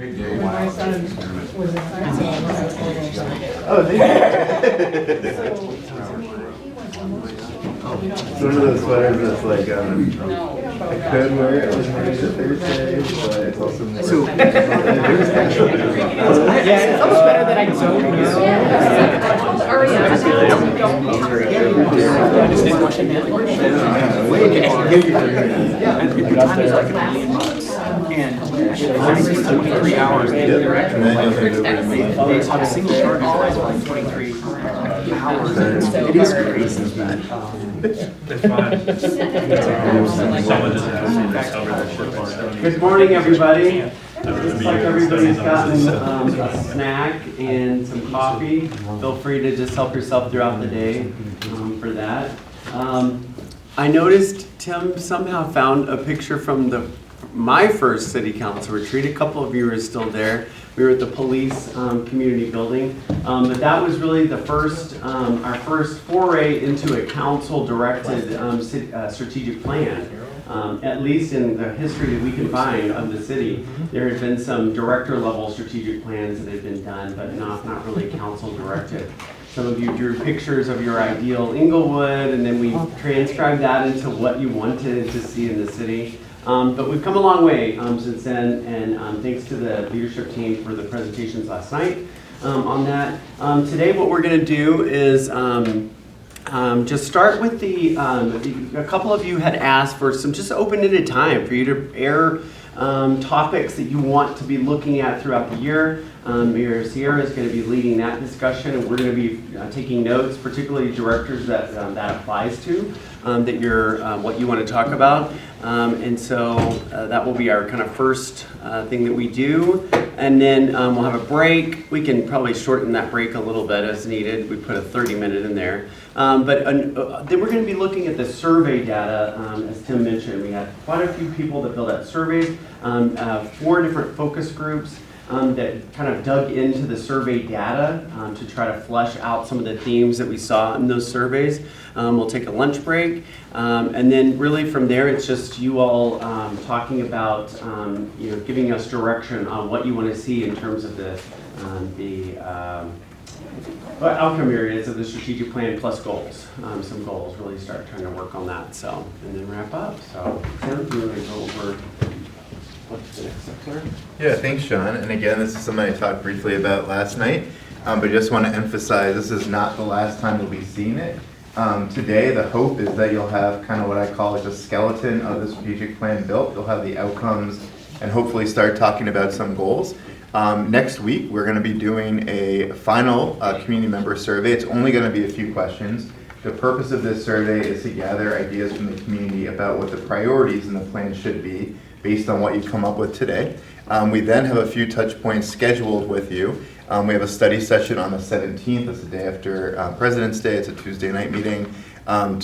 When my son was in high school, Oh, they It's one of those sweaters that's like, I could wear it on Monday to Thursday, but it's also more. yeah, it's almost better that I don't use it. And 23 hours in either direction. It's on a single target size for like 23 hours. It is crazy. It's fine. Someone just asked me to cover that shit part. Good morning, everybody. Looks like everybody's gotten a snack and some coffee. Feel free to just help yourself throughout the day for that. I noticed Tim somehow found a picture from my first city council retreat. A couple of you are still there. We were at the police community building, but that was really the first, our first foray into a council-directed strategic plan. At least in the history that we can find of the city, there had been some director-level strategic plans that had been done, but not really council-directed. Some of you drew pictures of your ideal Inglewood, and then we transcribed that into what you wanted to see in the city. But we've come a long way since then, and thanks to the leadership team for the presentations last night on that. Today what we're going to do is just start with a couple of you had asked for some just open-ended time for you to air topics that you want to be looking at throughout the year. Mayor Sierra is going to be leading that discussion, and we're going to be taking notes, particularly directors that that applies to, that you're what you want to talk about. And so that will be our kind of first thing that we do. And then we'll have a break. We can probably shorten that break a little bit as needed. We put a 30-minute in there. Then we're going to be looking at the survey data. As Tim mentioned, we had quite a few people that filled out surveys, 4 different focus groups that kind of dug into the survey data to try to flesh out some of the themes that we saw in those surveys. We'll take a lunch break, and then really from there it's just you all talking about giving us direction on what you want to see in terms of the outcome areas of the strategic plan plus goals. Some goals, really start trying to work on that. So, and then wrap up. So, Tim, you want to go over what's the next step there? Yeah, thanks, Sean. And again, this is something I talked briefly about last night, but just want to emphasize this is not the last time you'll be seeing it. Today, the hope is that you'll have kind of what I call like a skeleton of the strategic plan built. You'll have the outcomes and hopefully start talking about some goals. Next week, we're going to be doing a final community member survey. It's only going to be a few questions. The purpose of this survey is to gather ideas from the community about what the priorities in the plan should be based on what you've come up with today. We then have a few touch points scheduled with you. We have a study session on the 17th. That's the day after President's Day. It's a Tuesday night meeting. At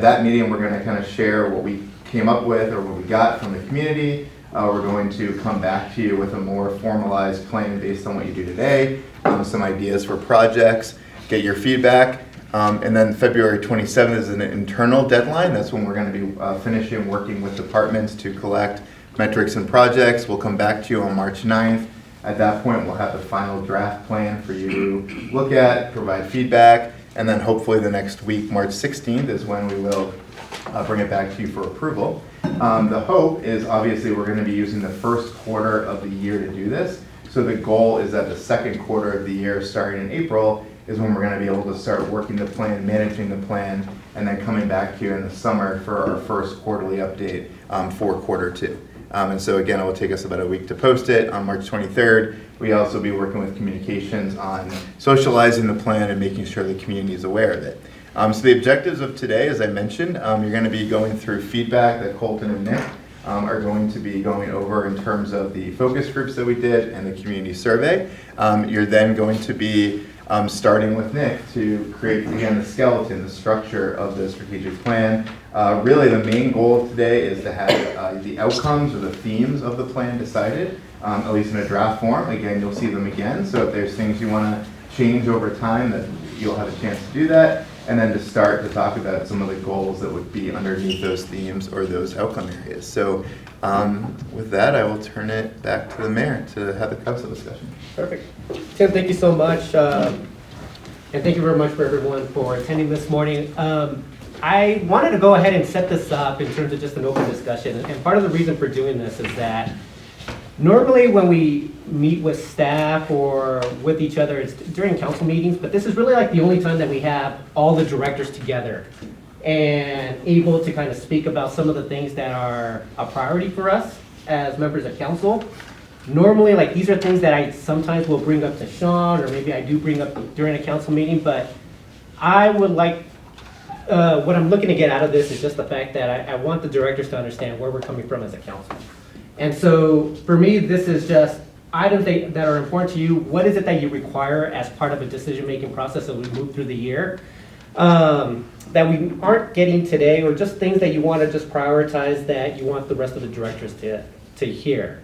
that meeting, we're going to kind of share what we came up with or what we got from the community. We're going to come back to you with a more formalized plan based on what you do today, some ideas for projects, get your feedback. And then February 27th is an internal deadline. That's when we're going to be finishing working with departments to collect metrics and projects. We'll come back to you on March 9th. At that point, we'll have the final draft plan for you to look at, provide feedback, and then hopefully the next week, March 16th, is when we will bring it back to you for approval. The hope is obviously we're going to be using the first quarter of the year to do this. So the goal is that the second quarter of the year, starting in April, is when we're going to be able to start working the plan, managing the plan, and then coming back to you in the summer for our first quarterly update for quarter 2. And so again, it will take us about a week to post it on March 23rd. We also be working with communications on socializing the plan and making sure the community is aware of it. So the objectives of today, as I mentioned, you're going to be going through feedback that Colton and Nick are going to be going over in terms of the focus groups that we did and the community survey. You're then going to be starting with Nick to create, again, the skeleton, the structure of the strategic plan. Really the main goal of today is to have the outcomes or the themes of the plan decided, at least in a draft form. Again, you'll see them again, so if there's things you want to change over time, that you'll have a chance to do that. And then to start to talk about some of the goals that would be underneath those themes or those outcome areas. So With that, I will turn it back to the mayor to have the council discussion. Perfect. Tim, thank you so much. And thank you very much for everyone for attending this morning. I wanted to go ahead and set this up in terms of just an open discussion. And part of the reason for doing this is that normally when we meet with staff or with each other, it's during council meetings, but this is really like the only time that we have all the directors together and able to kind of speak about some of the things that are a priority for us as members of council. Normally, like, these are things that I sometimes will bring up to Shawn, or maybe I do bring up during a council meeting, but I would like, what I'm looking to get out of this is just the fact that I want the directors to understand where we're coming from as a council. And so, for me, this is just items that are important to you. What is it that you require as part of a decision-making process as we move through the year that we aren't getting today, or just things that you want to just prioritize that you want the rest of the directors to hear.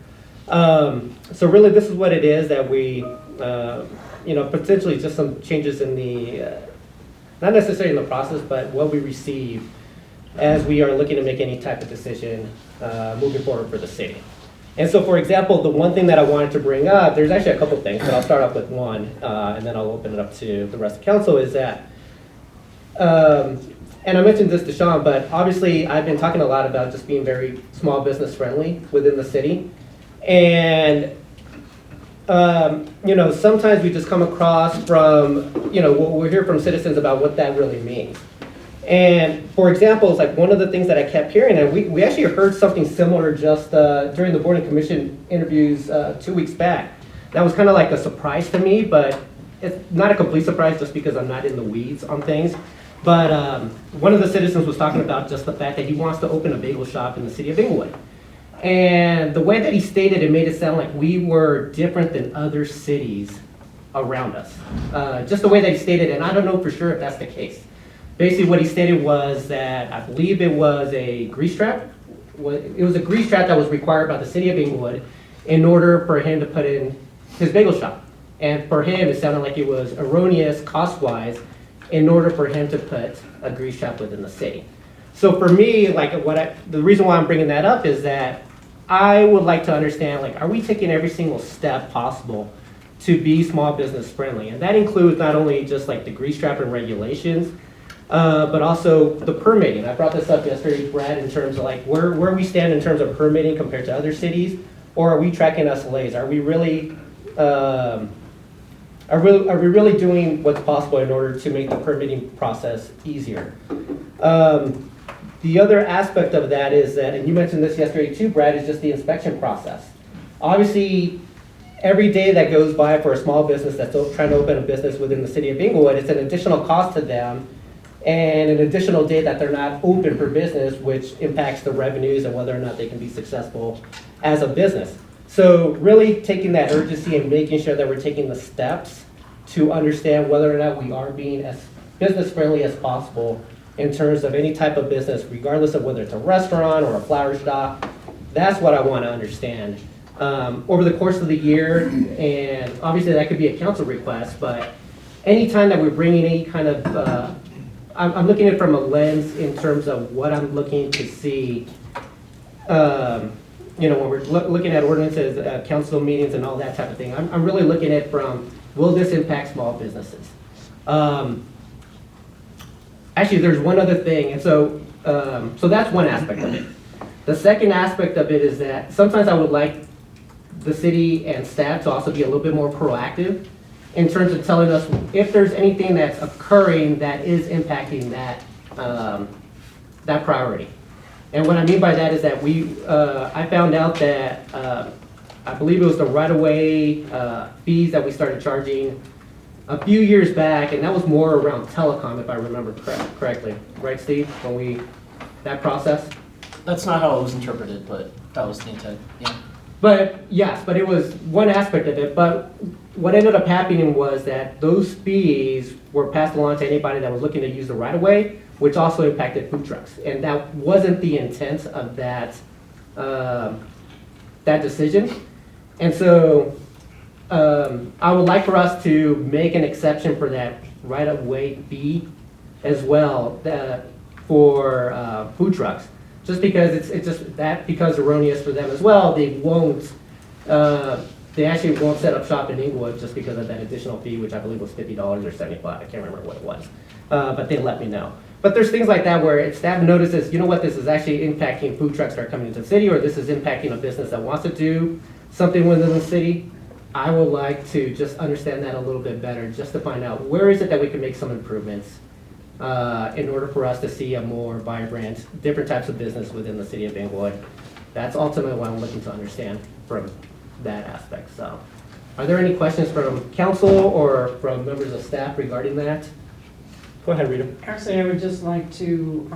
So really, this is what it is that we, potentially just some changes in the, not necessarily in the process, but what we receive as we are looking to make any type of decision moving forward for the city. And so, for example, the one thing that I wanted to bring up, there's actually a couple things, but I'll start off with one, and then I'll open it up to the rest of council, is that, and I mentioned this to Shawn, but obviously I've been talking a lot about just being very small business friendly within the city. And, sometimes we just come across from, we'll hear from citizens about what that really means. And for example, it's like one of the things that I kept hearing, and we actually heard something similar just during the board and commission interviews 2 weeks back. That was kind of like a surprise to me, but it's not a complete surprise just because I'm not in the weeds on things. But one of the citizens was talking about just the fact that he wants to open a bagel shop in the city of Inglewood. And the way that he stated it made it sound like we were different than other cities around us. Just the way that he stated it, and I don't know for sure if that's the case. Basically what he stated was that, I believe it was a grease trap. It was a grease trap that was required by the city of Inglewood in order for him to put in his bagel shop. And for him, it sounded like it was erroneous cost-wise in order for him to put a grease trap within the city. So for me, like the reason why I'm bringing that up is that I would like to understand, like, are we taking every single step possible to be small business friendly? And that includes not only just like the grease trap and regulations, but also the permitting. I brought this up yesterday, Brad, in terms of like where we stand in terms of permitting compared to other cities, or are we tracking SLAs? Are we really doing what's possible in order to make the permitting process easier? The other aspect of that is that, and you mentioned this yesterday too, Brad, is just the inspection process. Obviously, every day that goes by for a small business that's trying to open a business within the city of Inglewood, it's an additional cost to them and an additional day that they're not open for business, which impacts the revenues and whether or not they can be successful as a business. So really taking that urgency and making sure that we're taking the steps to understand whether or not we are being as business friendly as possible in terms of any type of business, regardless of whether it's a restaurant or a flower shop. That's what I want to understand over the course of the year. And obviously that could be a council request, but anytime that we're bringing any kind of, I'm looking at it from a lens in terms of what I'm looking to see, when we're looking at ordinances, council meetings and all that type of thing. I'm really looking at from, will this impact small businesses? Actually, there's one other thing, and so that's one aspect of it. The second aspect of it is that sometimes I would like the city and staff to also be a little bit more proactive in terms of telling us if there's anything that's occurring that is impacting that priority. And what I mean by that is that I found out that I believe it was the right-of-way fees that we started charging a few years back, and that was more around telecom, if I remember correctly. Right, Steve? That process? That's not how it was interpreted, but that was the intent, yeah. But yes, but it was one aspect of it. But what ended up happening was that those fees were passed along to anybody that was looking to use the right-of-way, which also impacted food trucks. And that wasn't the intent of that decision. And so I would like for us to make an exception for that right-of-way fee as well for food trucks. just because it's just that becomes erroneous for them as well. They won't, they actually won't set up shop in Inglewood just because of that additional fee, which I believe was $50 or $75. I can't remember what it was, but they let me know. But there's things like that where if staff notices, you know what, this is actually impacting food trucks that are coming into the city, or this is impacting a business that wants to do something within the city, I would like to just understand that a little bit better, just to find out where is it that we can make some improvements in order for us to see a more vibrant, different types of business within the city of Inglewood. That's ultimately what I'm looking to understand from that aspect. So, are there any questions from council or from members of staff regarding that? Go ahead, Rita. Actually, I would just like to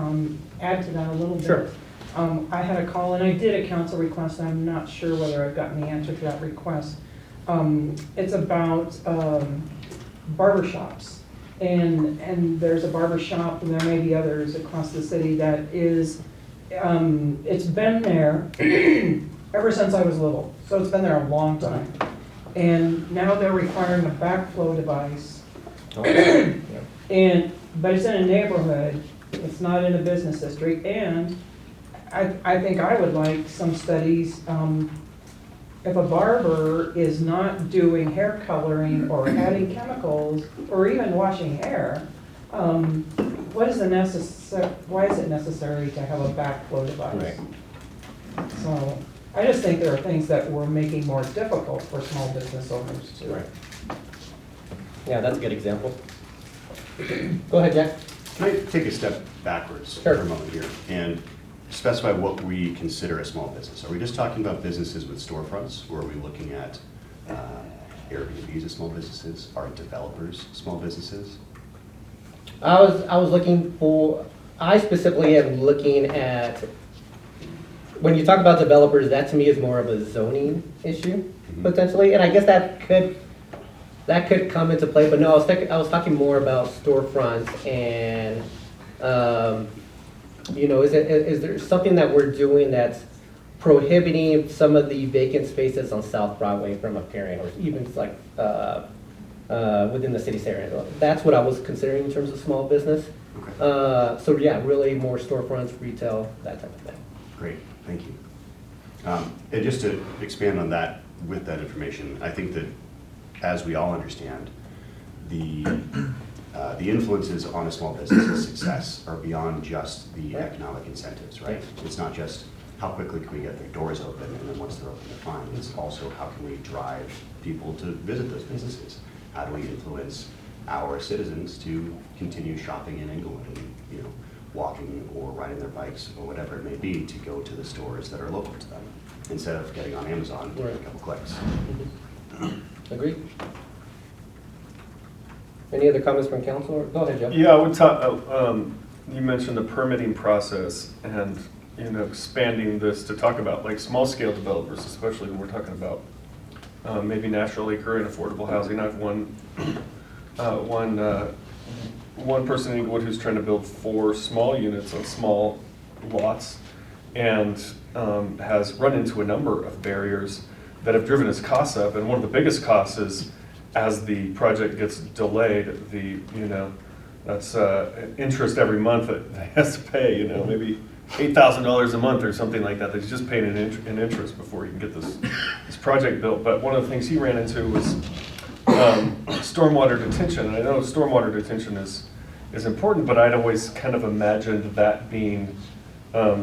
add to that a little bit. Sure. I had a call, and I did a council request. I'm not sure whether I've gotten the answer to that request. It's about barbershops. And there's a barber shop, and there may be others across the city that is, it's been there ever since I was little. So it's been there a long time. And now they're requiring a backflow device. But it's in a neighborhood, it's not in a business district, and I think I would like some studies. If a barber is not doing hair coloring or adding chemicals or even washing hair, why is it necessary to have a backflow device? Right. So I just think there are things that we're making more difficult for small business owners too. Right. Yeah, that's a good example. Go ahead, Jack. Can I take a step backwards Sure. for a moment here and specify what we consider a small business? Are we just talking about businesses with storefronts, or are we looking at Airbnbs as small businesses? Are developers small businesses? I was looking for, I specifically am looking at, when you talk about developers, that to me is more of a zoning issue, potentially, and I guess that could come into play, but no, I was talking more about storefronts and, you know, is there something that we're doing that's prohibiting some of the vacant spaces on South Broadway from appearing, or even like within the city's area? That's what I was considering in terms of small business. Okay. So yeah, really more storefronts, retail, that type of thing. Great, thank you. And just to expand on that, with that information, I think that, as we all understand, the influences on a small business's success are beyond just the economic incentives, right? It's not just how quickly can we get their doors open, and then once they're open, they're fine. It's also how can we drive people to visit those businesses? How do we influence our citizens to continue shopping in Inglewood and, you know, walking or riding their bikes or whatever it may be to go to the stores that are local to them, instead of getting on Amazon and taking a couple clicks. Agreed. Any other comments from council? Go ahead, Joe. Yeah, I would talk, you mentioned the permitting process and, you know, expanding this to talk about like small scale developers, especially when we're talking about maybe natural acre and affordable housing. I have one person in Inglewood who's trying to build 4 small units on small lots, and has run into a number of barriers that have driven his costs up. And one of the biggest costs is, as the project gets delayed, that's interest every month that he has to pay, you know, maybe $8,000 a month or something like that. He's just paying in interest before he can get this project built. But one of the things he ran into was stormwater detention. And I know stormwater detention is important, but I'd always kind of imagined that being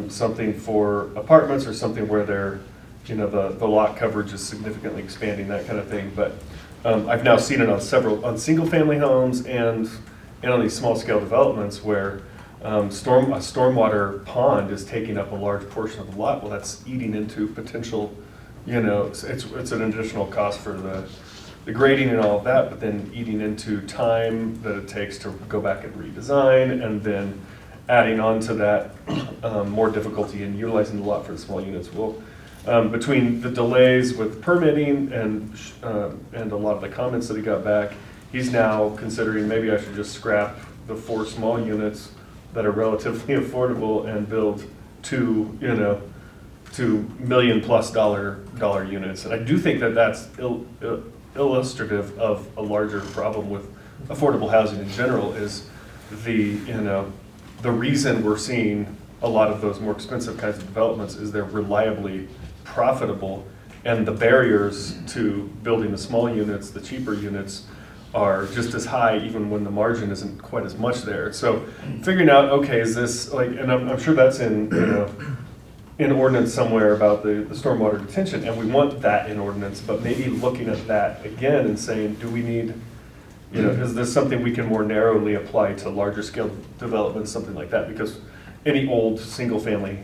something for apartments, or something where they're, you know, the lot coverage is significantly expanding, that kind of thing. But I've now seen it on single family homes and on these small scale developments where a stormwater pond is taking up a large portion of the lot. Well, that's eating into potential, you know, it's an additional cost for the grading and all of that, but then eating into time that it takes to go back and redesign, and then adding on to that more difficulty in utilizing the lot for the small units. Well, between the delays with permitting and a lot of the comments that he got back, he's now considering maybe I should just scrap the 4 small units that are relatively affordable and build 2 $2 million+ units. And I do think that that's illustrative of a larger problem with affordable housing in general, is the reason we're seeing a lot of those more expensive kinds of developments is they're reliably profitable, and the barriers to building the small units, the cheaper units, are just as high even when the margin isn't quite as much there. So figuring out, okay, is this like, and I'm sure that's in, in ordinance somewhere about the stormwater detention, and we want that in ordinance, but maybe looking at that again and saying, do we need, is this something we can more narrowly apply to larger scale developments, something like that? Because any old single family,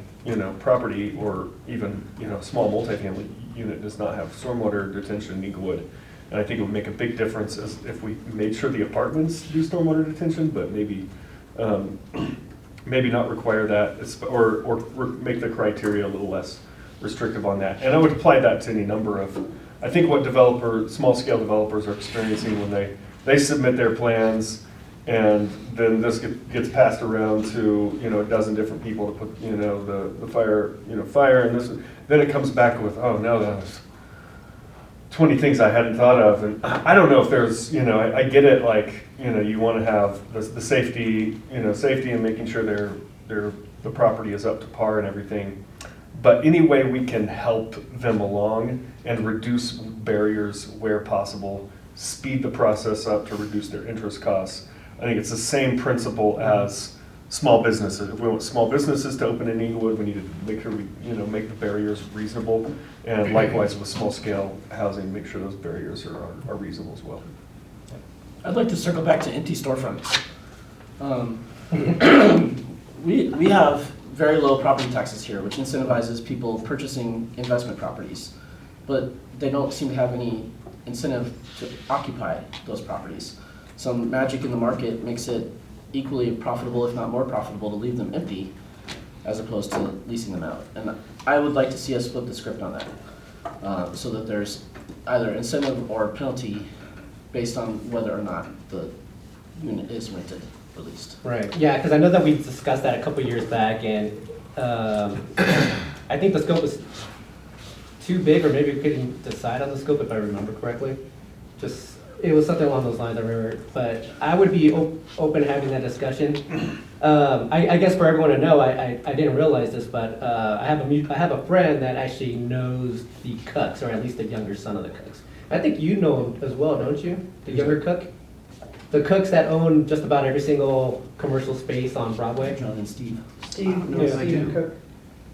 property, or even, small multifamily unit does not have stormwater detention in Inglewood. And I think it would make a big difference as if we made sure the apartments do stormwater detention, but maybe maybe not require that, or make the criteria a little less restrictive on that. And I would apply that to any number of, I think what small scale developers are experiencing when they submit their plans, and then this gets passed around to a dozen different people to put the fire, and this, then it comes back with, oh no, that was 20 things I hadn't thought of. And I don't know if there's, I get it, like, you want to have the safety, safety and making sure the property is up to par and everything. But any way we can help them along and reduce barriers where possible, speed the process up to reduce their interest costs. I think it's the same principle as small businesses. If we want small businesses to open in Inglewood, we need to make sure we, make the barriers reasonable. And likewise with small scale housing, make sure those barriers are reasonable as well. I'd like to circle back to empty storefronts. We have very low property taxes here, which incentivizes people purchasing investment properties, but they don't seem to have any incentive to occupy those properties. Some magic in the market makes it equally profitable, if not more profitable, to leave them empty as opposed to leasing them out. And I would like to see us flip the script on that, so that there's either incentive or penalty based on whether or not the unit is rented or leased. Right, yeah, because I know that we discussed that a couple years back, and I think the scope was too big, or maybe we couldn't decide on the scope if I remember correctly. It was something along those lines, I remember, but I would be open to having that discussion. I guess for everyone to know, I didn't realize this, but I have a friend that actually knows the Cooks, or at least the younger son of the Cooks. I think you know him as well, don't you? The younger Cook? The Cooks that own just about every single commercial space on Broadway. John and Steve. Steve Cook.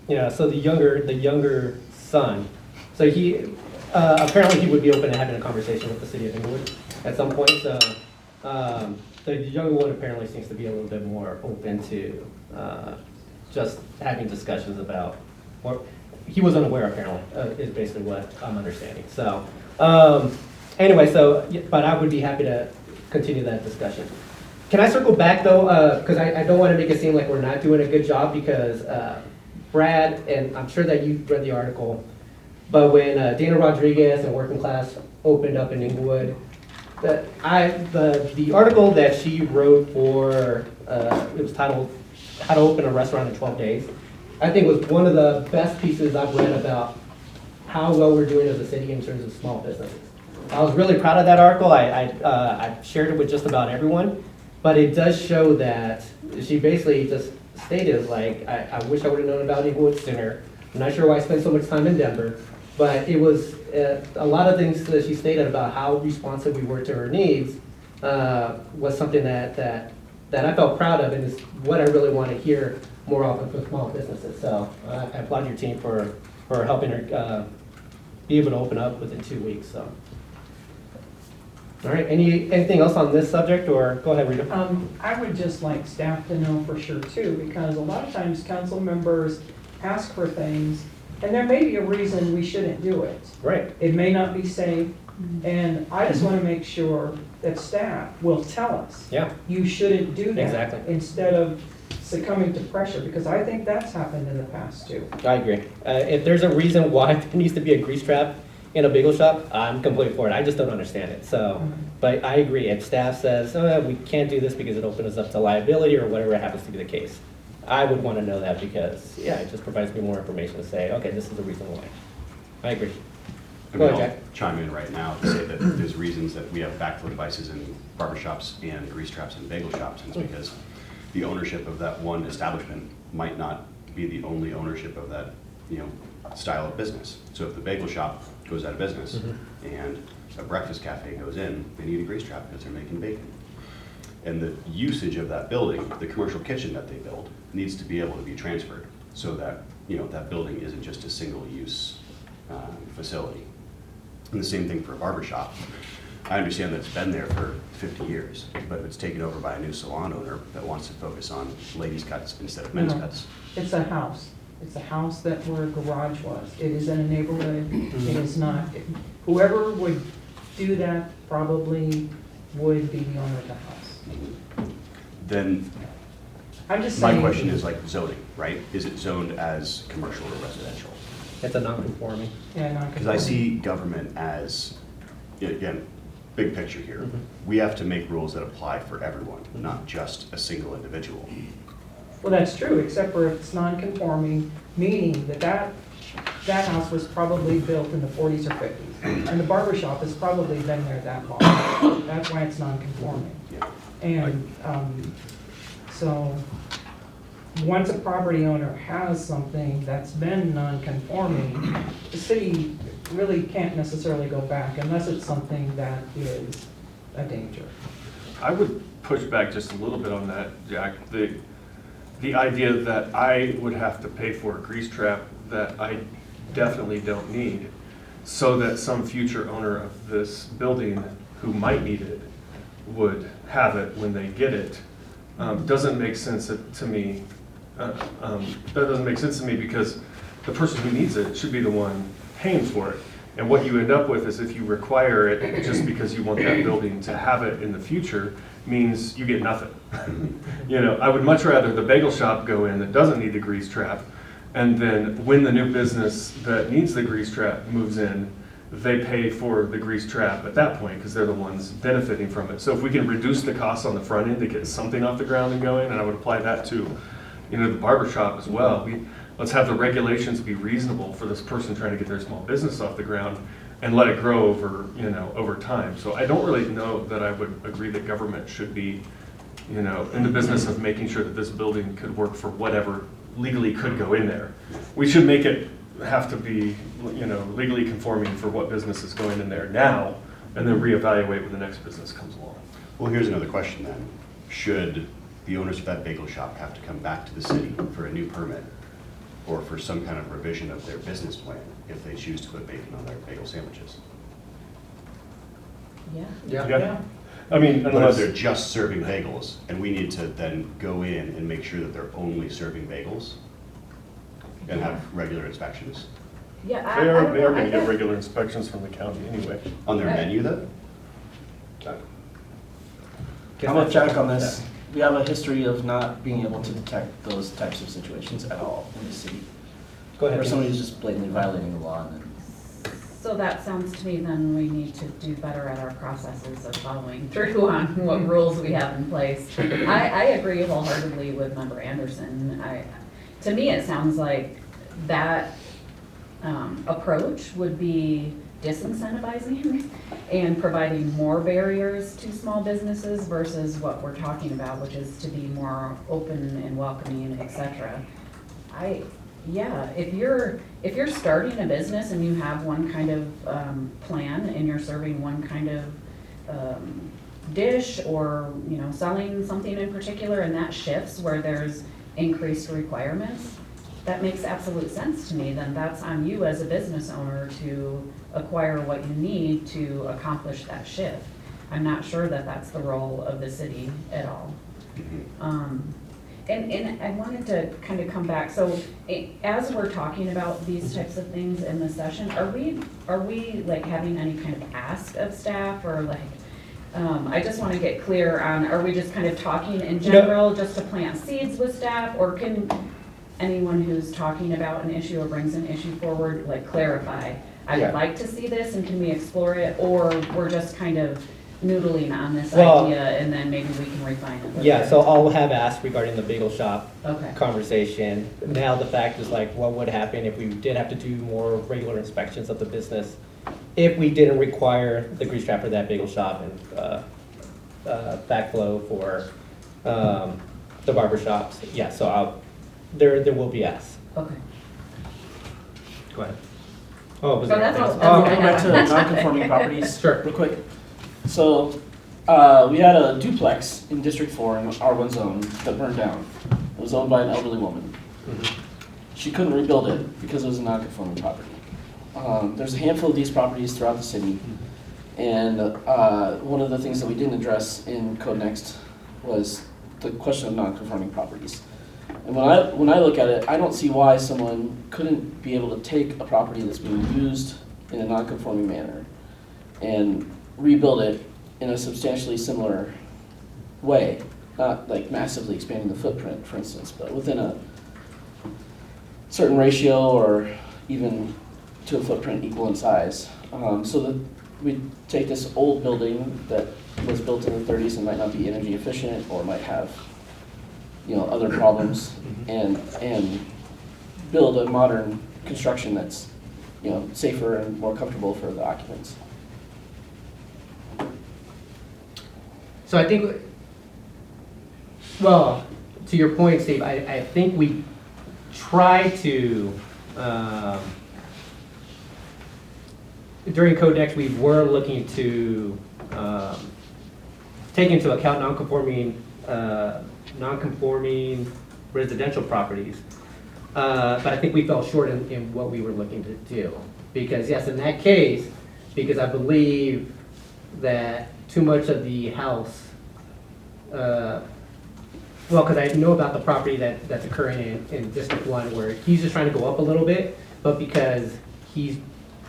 Yeah, so the younger son. So he, apparently he would be open to having a conversation with the city of Inglewood at some point. So the younger one apparently seems to be a little bit more open to just having discussions about, or he was unaware apparently, is basically what I'm understanding. So anyway, but I would be happy to continue that discussion. Can I circle back though, because I don't want to make it seem like we're not doing a good job, because Brad, and I'm sure that you read the article, but when Dana Rodriguez and Working Class opened up in Inglewood, the article that she wrote for, it was titled How to Open a Restaurant in 12 Days, I think was one of the best pieces I've read about how well we're doing as a city in terms of small businesses. I was really proud of that article. I shared it with just about everyone, but it does show that she basically just stated, like, I wish I would have known about Inglewood sooner. I'm not sure why I spent so much time in Denver, but it was a lot of things that she stated about how responsive we were to her needs was something that I felt proud of, and is what I really want to hear more often from small businesses. So I applaud your team for helping her be able to open up within 2 weeks. So. All right, anything else on this subject, or go ahead, Rita. I would just like staff to know for sure too, because a lot of times council members ask for things, and there may be a reason we shouldn't do it. Right. It may not be safe, and I just want to make sure that staff will tell us. Yeah. You shouldn't do that. Exactly. Instead of succumbing to pressure, because I think that's happened in the past too. I agree. If there's a reason why there needs to be a grease trap in a bagel shop, I'm completely for it. I just don't understand it. So, but I agree. If staff says, we can't do this because it opens us up to liability or whatever happens to be the case, I would want to know that, because, yeah, it just provides me more information to say, okay, this is the reason why. I agree. Go ahead, Jack. I'll chime in right now to say that there's reasons that we have backflow devices in barbershops and grease traps in bagel shops, and it's because the ownership of that one establishment might not be the only ownership of that, style of business. So if the bagel shop goes out of business and a breakfast cafe goes in, they need a grease trap because they're making bacon. And the usage of that building, the commercial kitchen that they build, needs to be able to be transferred so that, that building isn't just a single-use facility. And the same thing for a barber shop. I understand that it's been there for 50 years, but if it's taken over by a new salon owner that wants to focus on ladies' cuts instead of men's No. cuts. It's a house. It's a house that where a garage was. It is in a neighborhood. It is not, whoever would do that probably would be the owner of the house. Then I'm just my saying. question is like zoning, right? Is it zoned as commercial or residential? It's a non-conforming. Yeah, Because I see government as, again, big picture here. We have to make rules that apply for everyone, not just a single individual. Well, that's true, except for if it's non-conforming, meaning that house was probably built in the 40s or 50s. And the barber shop has probably been there that long. That's why it's non-conforming. Yeah. And so, once a property owner has something that's been non-conforming, the city really can't necessarily go back unless it's something that is a danger. I would push back just a little bit on that, Jack. The idea that I would have to pay for a grease trap that I definitely don't need, so that some future owner of this building who might need it would have it when they get it, doesn't make sense to me. That doesn't make sense to me because the person who needs it should be the one paying for it. And what you end up with is if you require it just because you want that building to have it in the future, means you get nothing. I would much rather the bagel shop go in that doesn't need the grease trap, and then when the new business that needs the grease trap moves in, they pay for the grease trap at that point because they're the ones benefiting from it. So if we can reduce the costs on the front end to get something off the ground and going, and I would apply that to the barber shop as well. Let's have the regulations be reasonable for this person trying to get their small business off the ground and let it grow over time. So I don't really know that I would agree that government should be, in the business of making sure that this building could work for whatever legally could go in there. We should make it have to be, legally conforming for what business is going in there now, and then reevaluate when the next business comes along. Well, here's another question then. Should the owners of that bagel shop have to come back to the city for a new permit or for some kind of revision of their business plan if they choose to put bacon on their bagel sandwiches? Yeah. I mean, But if unless they're just serving bagels and we need to then go in and make sure that they're only serving bagels and have regular inspections Yeah, they are I going to get guess- regular inspections from the county anyway. on their menu though? I'm with Jack on this. We have a history of not being able to detect those types of situations at all in the city. Go ahead. Where somebody is just blatantly violating the law and then. So that sounds to me then we need to do better at our processes of following through on what rules we have in place. I agree wholeheartedly with Member Anderson. To me, it sounds like that approach would be disincentivizing and providing more barriers to small businesses versus what we're talking about, which is to be more open and welcoming, et cetera. Yeah, if you're starting a business and you have one kind of plan and you're serving one kind of dish or selling something in particular and that shifts where there's increased requirements, that makes absolute sense to me. Then that's on you as a business owner to acquire what you need to accomplish that shift. I'm not sure that that's the role of the city at all. And I wanted to kind of come back, so as we're talking about these types of things in the session, are we like having any kind of ask of staff or like, I just want to get clear on, are we just kind of talking in general just to plant seeds with staff, or can anyone who's talking about an issue or brings an issue forward, like clarify, I would like to see this and can we explore it, or we're just kind of noodling on this idea and then maybe we can refine it? Yeah, so I'll have asked regarding the bagel shop Okay. conversation. Now the fact is like, what would happen if we did have to do more regular inspections of the business if we didn't require the grease trap for that bagel shop and backflow for the barber shops? Yeah, so There will be yes. Okay. Go ahead. Oh, was So there that's anything all- else? that's Oh, Back to non-conforming properties. Sure. Real quick. So, we had a duplex in District 4 in R1 zone that burned down. It was owned by an elderly woman. Mhm. She couldn't rebuild it because it was a non-conforming property. There's a handful of these properties throughout the city. And one of the things that we didn't address in Code Next was the question of non-conforming properties. And when I look at it, I don't see why someone couldn't be able to take a property that's being used in a non-conforming manner and rebuild it in a substantially similar way, not like massively expanding the footprint, for instance, but within a certain ratio or even to a footprint equal in size. So that we take this old building that was built in the 30s and might not be energy efficient or might have, other problems, and build a modern construction that's, safer and more comfortable for the occupants. So I think, well, to your point, Steve, I think we try to, during Code Next, we were looking to take into account non-conforming residential properties. But I think we fell short in what we were looking to do. Because yes, in that case, because I believe that too much of the house, because I know about the property that's occurring in District 1 where he's just trying to go up a little bit, but because he's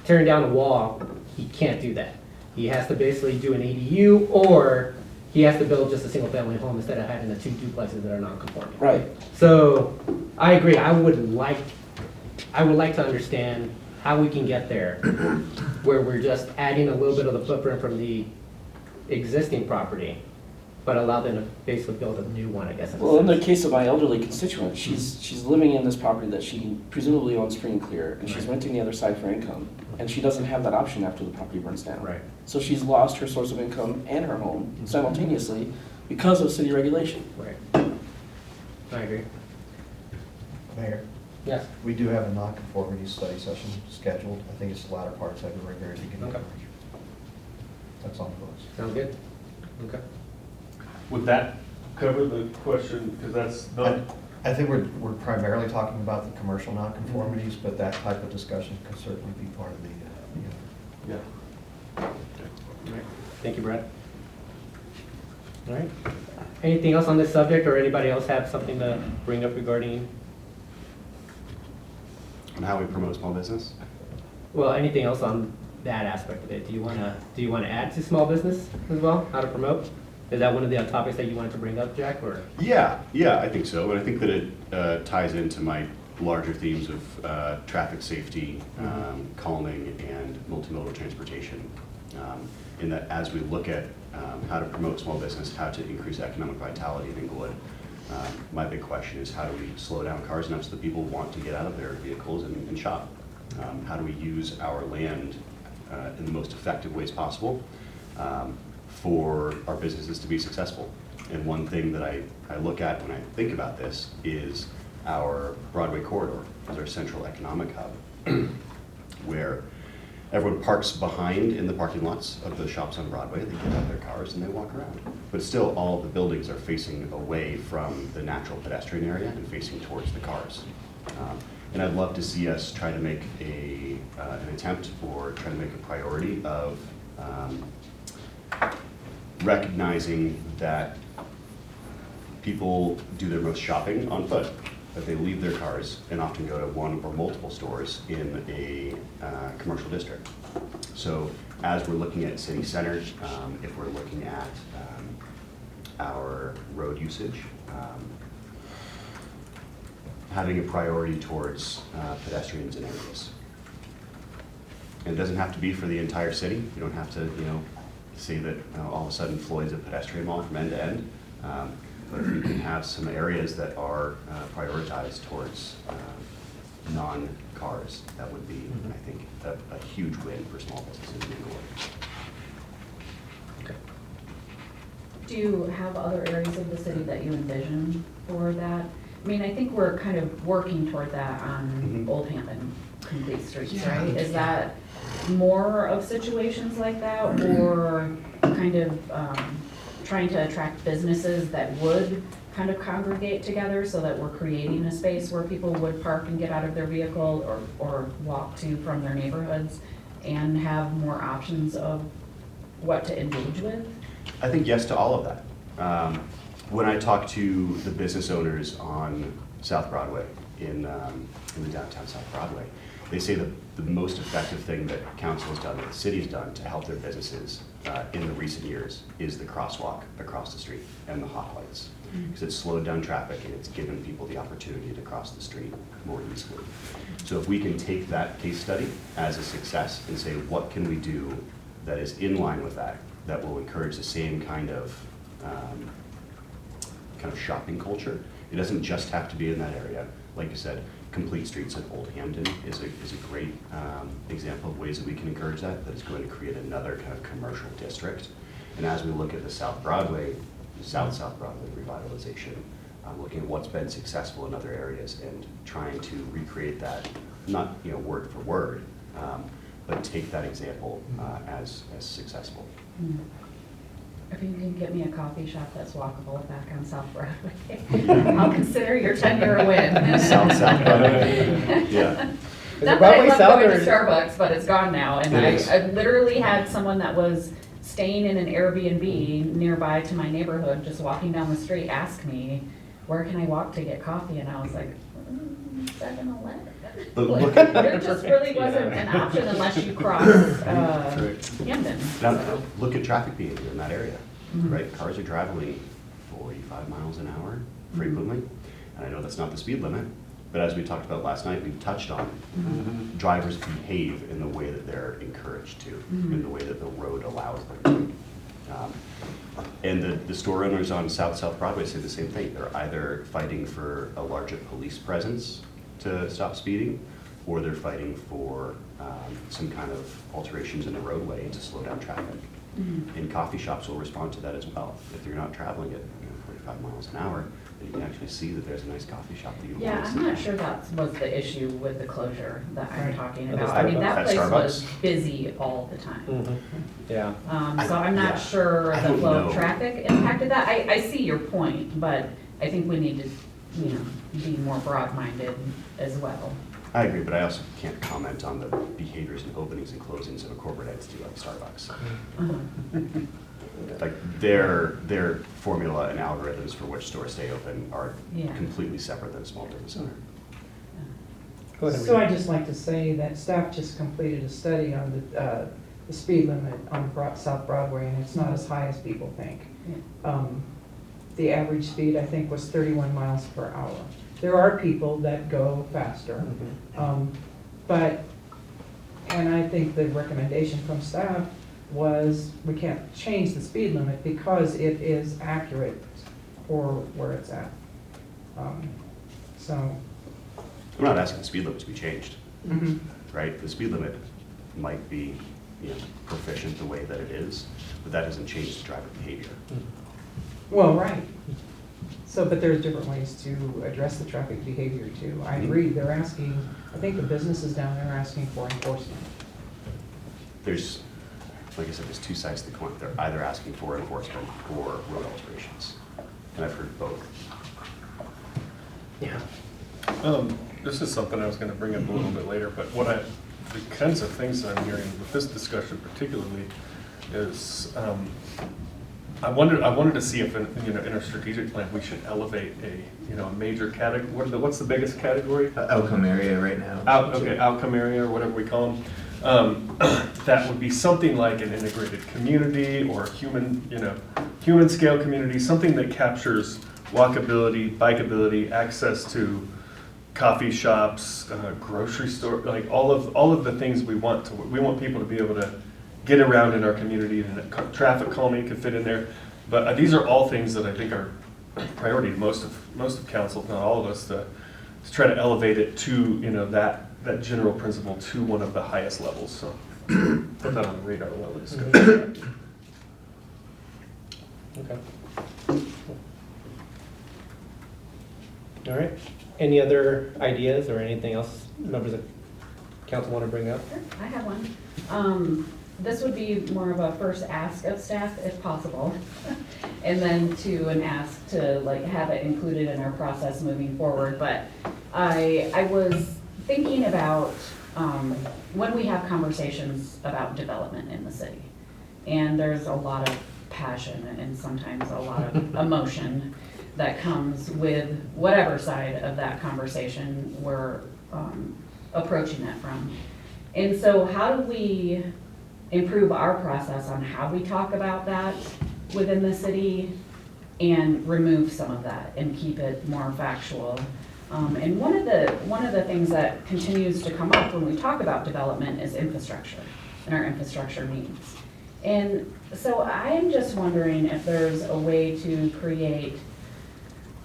tearing down a wall, he can't do that. He has to basically do an ADU, or he has to build just a single family home instead of having the two duplexes that are non-conforming. Right. So I agree. I would like to understand how we can get there where we're just adding a little bit of the footprint from the existing property, but allow them to basically build a new one, I guess. Well, in the case of my elderly constituent, she's living in this property that she presumably owns free and clear, and she's renting the other side for income, and she doesn't have that option after the property burns down. Right. So she's lost her source of income and her home simultaneously because of city regulation. Right. I agree. Mayor, Yes. we do have a non-conformity study session scheduled. I think it's the latter part of February, very beginning. Okay. That's on the books. Sounds good. Okay. Would that cover the question, because that's not, I think we're primarily talking about the commercial non-conformities, but that type of discussion could certainly be part of the, yeah. All right. Thank you, Brad. All right. Anything else on this subject, or anybody else have something to bring up regarding, And how we promote small business? well, anything else on that aspect of it? Do you want to add to small business as well? How to promote? Is that one of the topics that you wanted to bring up, Jack, or? Yeah, I think so. And I think that it ties into my larger themes of traffic safety, calming, and multimodal transportation. In that as we look at how to promote small business, how to increase economic vitality in Inglewood, my big question is how do we slow down cars enough so that people want to get out of their vehicles and shop? How do we use our land in the most effective ways possible for our businesses to be successful? And one thing that I look at when I think about this is our Broadway corridor as our central economic hub, where everyone parks behind in the parking lots of the shops on Broadway. They get out of their cars and they walk around. But still, all of the buildings are facing away from the natural pedestrian area and facing towards the cars. And I'd love to see us try to make an attempt or try to make a priority of recognizing that people do their most shopping on foot, that they leave their cars and often go to one or multiple stores in a commercial district. So as we're looking at city centers, if we're looking at our road usage, having a priority towards pedestrians in areas. And it doesn't have to be for the entire city. You don't have to, say that all of a sudden Floyd's a pedestrian mall from end to end. But if we can have some areas that are prioritized towards non-cars, that would be, I think, a huge win for small businesses in Inglewood. Okay. Do you have other areas of the city that you envision for that? I mean, I think we're kind of working toward that on Mhm. Old Hampton complete streets, Yeah. right? Is that more of situations like that, or kind of trying to attract businesses that would kind of congregate together so that we're creating a space where people would park and get out of their vehicle or walk to from their neighborhoods and have more options of what to engage with? I think yes to all of that. When I talk to the business owners on South Broadway, in the downtown South Broadway, they say that the most effective thing that council has done, that the city's done to help their businesses in the recent years is the crosswalk across the street and the hot lights. Because it's slowed down traffic and it's given people the opportunity to cross the street more easily. So if we can take that case study as a success and say, what can we do that is in line with that, that will encourage the same kind of shopping culture. It doesn't just have to be in that area. Like you said, complete streets at Old Hampton is a great example of ways that we can encourage that is going to create another kind of commercial district. And as we look at the South Broadway, South Broadway revitalization, looking at what's been successful in other areas and trying to recreate that, not word for word, but take that example as successful. Mm. If you can get me a coffee shop that's walkable back on South Broadway, I'll consider your 10-year win. South Broadway. Yeah. Not that I love going to Starbucks, but it's gone now. And I literally had someone that was staying in an Airbnb nearby to my neighborhood, just walking down the street, ask me, where can I walk to get coffee? And I was like, 7-Eleven. Like, there just really wasn't an option unless you crossed Camden. Now, look at traffic behavior in that area, Mhm. right? Cars are traveling 45 miles an hour frequently. And I know that's not the speed limit, but as we talked about last night, we've touched on drivers behave in the way that they're encouraged to, in the way that the road allows them to. And the store owners on South Broadway say the same thing. They're either fighting for a larger police presence to stop speeding, or they're fighting for some kind of alterations in the roadway to slow down traffic. And coffee shops will respond to that as well. If you're not traveling at 45 miles an hour, then you can actually see that there's a nice coffee shop that you want to Yeah, sit I'm not at. sure that was the issue with the closure that I'm talking At about. the I mean, that At place Starbucks? was busy all the time. Yeah. So I'm not sure I the don't flow of know. traffic impacted that. I see your point, but I think we need to, be more broad-minded as well. I agree, but I also can't comment on the behaviors and openings and closings of a corporate entity like Starbucks. Like their formula and algorithms for which stores stay open are Yeah. completely separate than a small business owner. Go ahead. So I'd just like to say that staff just completed a study on the speed limit on South Broadway, and it's not as high as people think. The average speed, I think, was 31 miles per hour. There are people that go faster, and I think the recommendation from staff was we can't change the speed limit because it is accurate for where it's at. So. I'm not asking the speed limit to be changed, right? The speed limit might be proficient the way that it is, but that doesn't change the driver behavior. Well, right. So, but there's different ways to address the traffic behavior too. I agree, they're asking, I think the businesses down there are asking for enforcement. There's, like I said, there's two sides to the coin. They're either asking for enforcement or road alterations. And I've heard both. Yeah. This is something I was going to bring up a little bit later, but the kinds of things that I'm hearing with this discussion particularly is, I wanted to see if in our strategic plan we should elevate a major category. What's the biggest category? Outcome area right now. Outcome area or whatever we call them. That would be something like an integrated community or human scale community, something that captures walkability, bikeability, access to coffee shops, grocery store, like all of the things we want people to be able to get around in our community, and traffic calming could fit in there. But these are all things that I think are priority to most of council, if not all of us, to try to elevate it to that general principle to one of the highest levels. So put that on the radar while we discuss. Okay. All right. Any other ideas or anything else members of council want to bring up? Sure, I have one. This would be more of a first ask of staff if possible. And then an ask to like have it included in our process moving forward. But I was thinking about when we have conversations about development in the city. And there's a lot of passion and sometimes a lot of emotion that comes with whatever side of that conversation we're approaching it from. And so how do we improve our process on how we talk about that within the city and remove some of that and keep it more factual? And one of the things that continues to come up when we talk about development is infrastructure and our infrastructure needs. And so I am just wondering if there's a way to create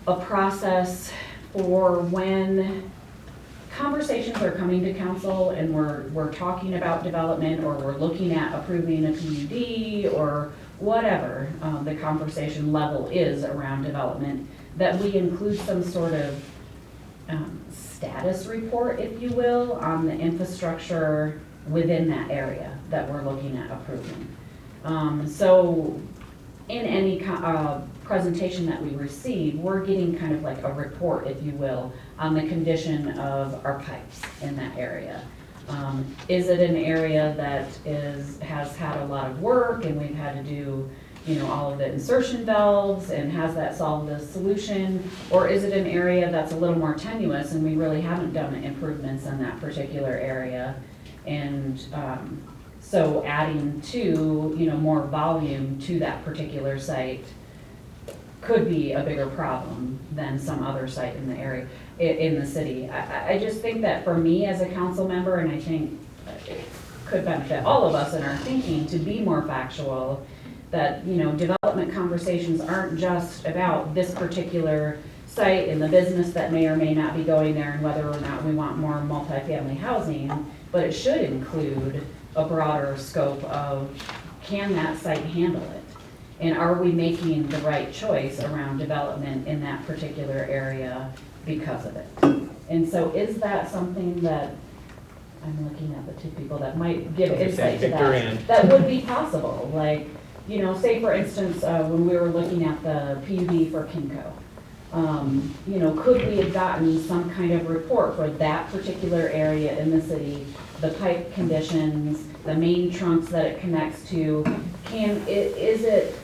a process for when conversations are coming to council and we're talking about development or we're looking at approving a PUD or whatever the conversation level is around development, that we include some sort of status report, if you will, on the infrastructure within that area that we're looking at approving. So in any presentation that we receive, we're getting kind of like a report, if you will, on the condition of our pipes in that area. Is it an area that has had a lot of work and we've had to do, all of the insertion valves, and has that solved the solution? Or is it an area that's a little more tenuous and we really haven't done improvements in that particular area? And so adding to, more volume to that particular site could be a bigger problem than some other site in the area, in the city. I just think that for me as a council member, and I think it could benefit all of us in our thinking to be more factual, that, development conversations aren't just about this particular site and the business that may or may not be going there and whether or not we want more multifamily housing, but it should include a broader scope of, can that site handle it? And are we making the right choice around development in that particular area because of it? And so is that something that, I'm looking at the two people that might give insight to that, that would be possible? Like, say for instance, when we were looking at the PUD for Kinko, could we have gotten some kind of report for that particular area in the city, the pipe conditions, the main trunks that it connects to? Is it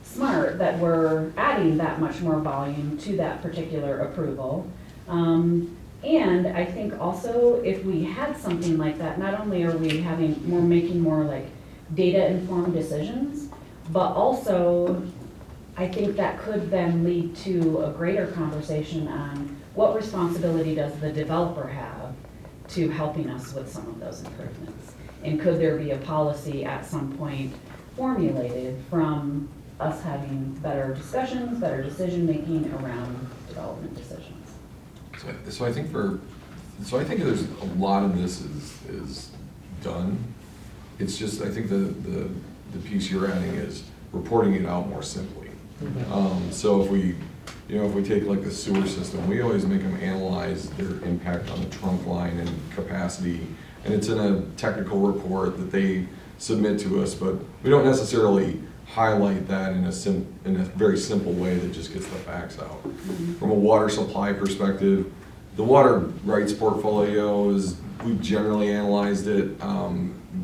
smart that we're adding that much more volume to that particular approval? And I think also if we had something like that, not only are we making more like data-informed decisions, but also I think that could then lead to a greater conversation on what responsibility does the developer have to helping us with some of those improvements? And could there be a policy at some point formulated from us having better discussions, better decision-making around development decisions? So I think there's a lot of this is done. It's just, I think the piece you're adding is reporting it out more simply. So if we take like the sewer system, we always make them analyze their impact on the trunk line and capacity, and it's in a technical report that they submit to us, but we don't necessarily highlight that in a very simple way that just gets the facts out. From a water supply perspective, the water rights portfolio we've generally analyzed it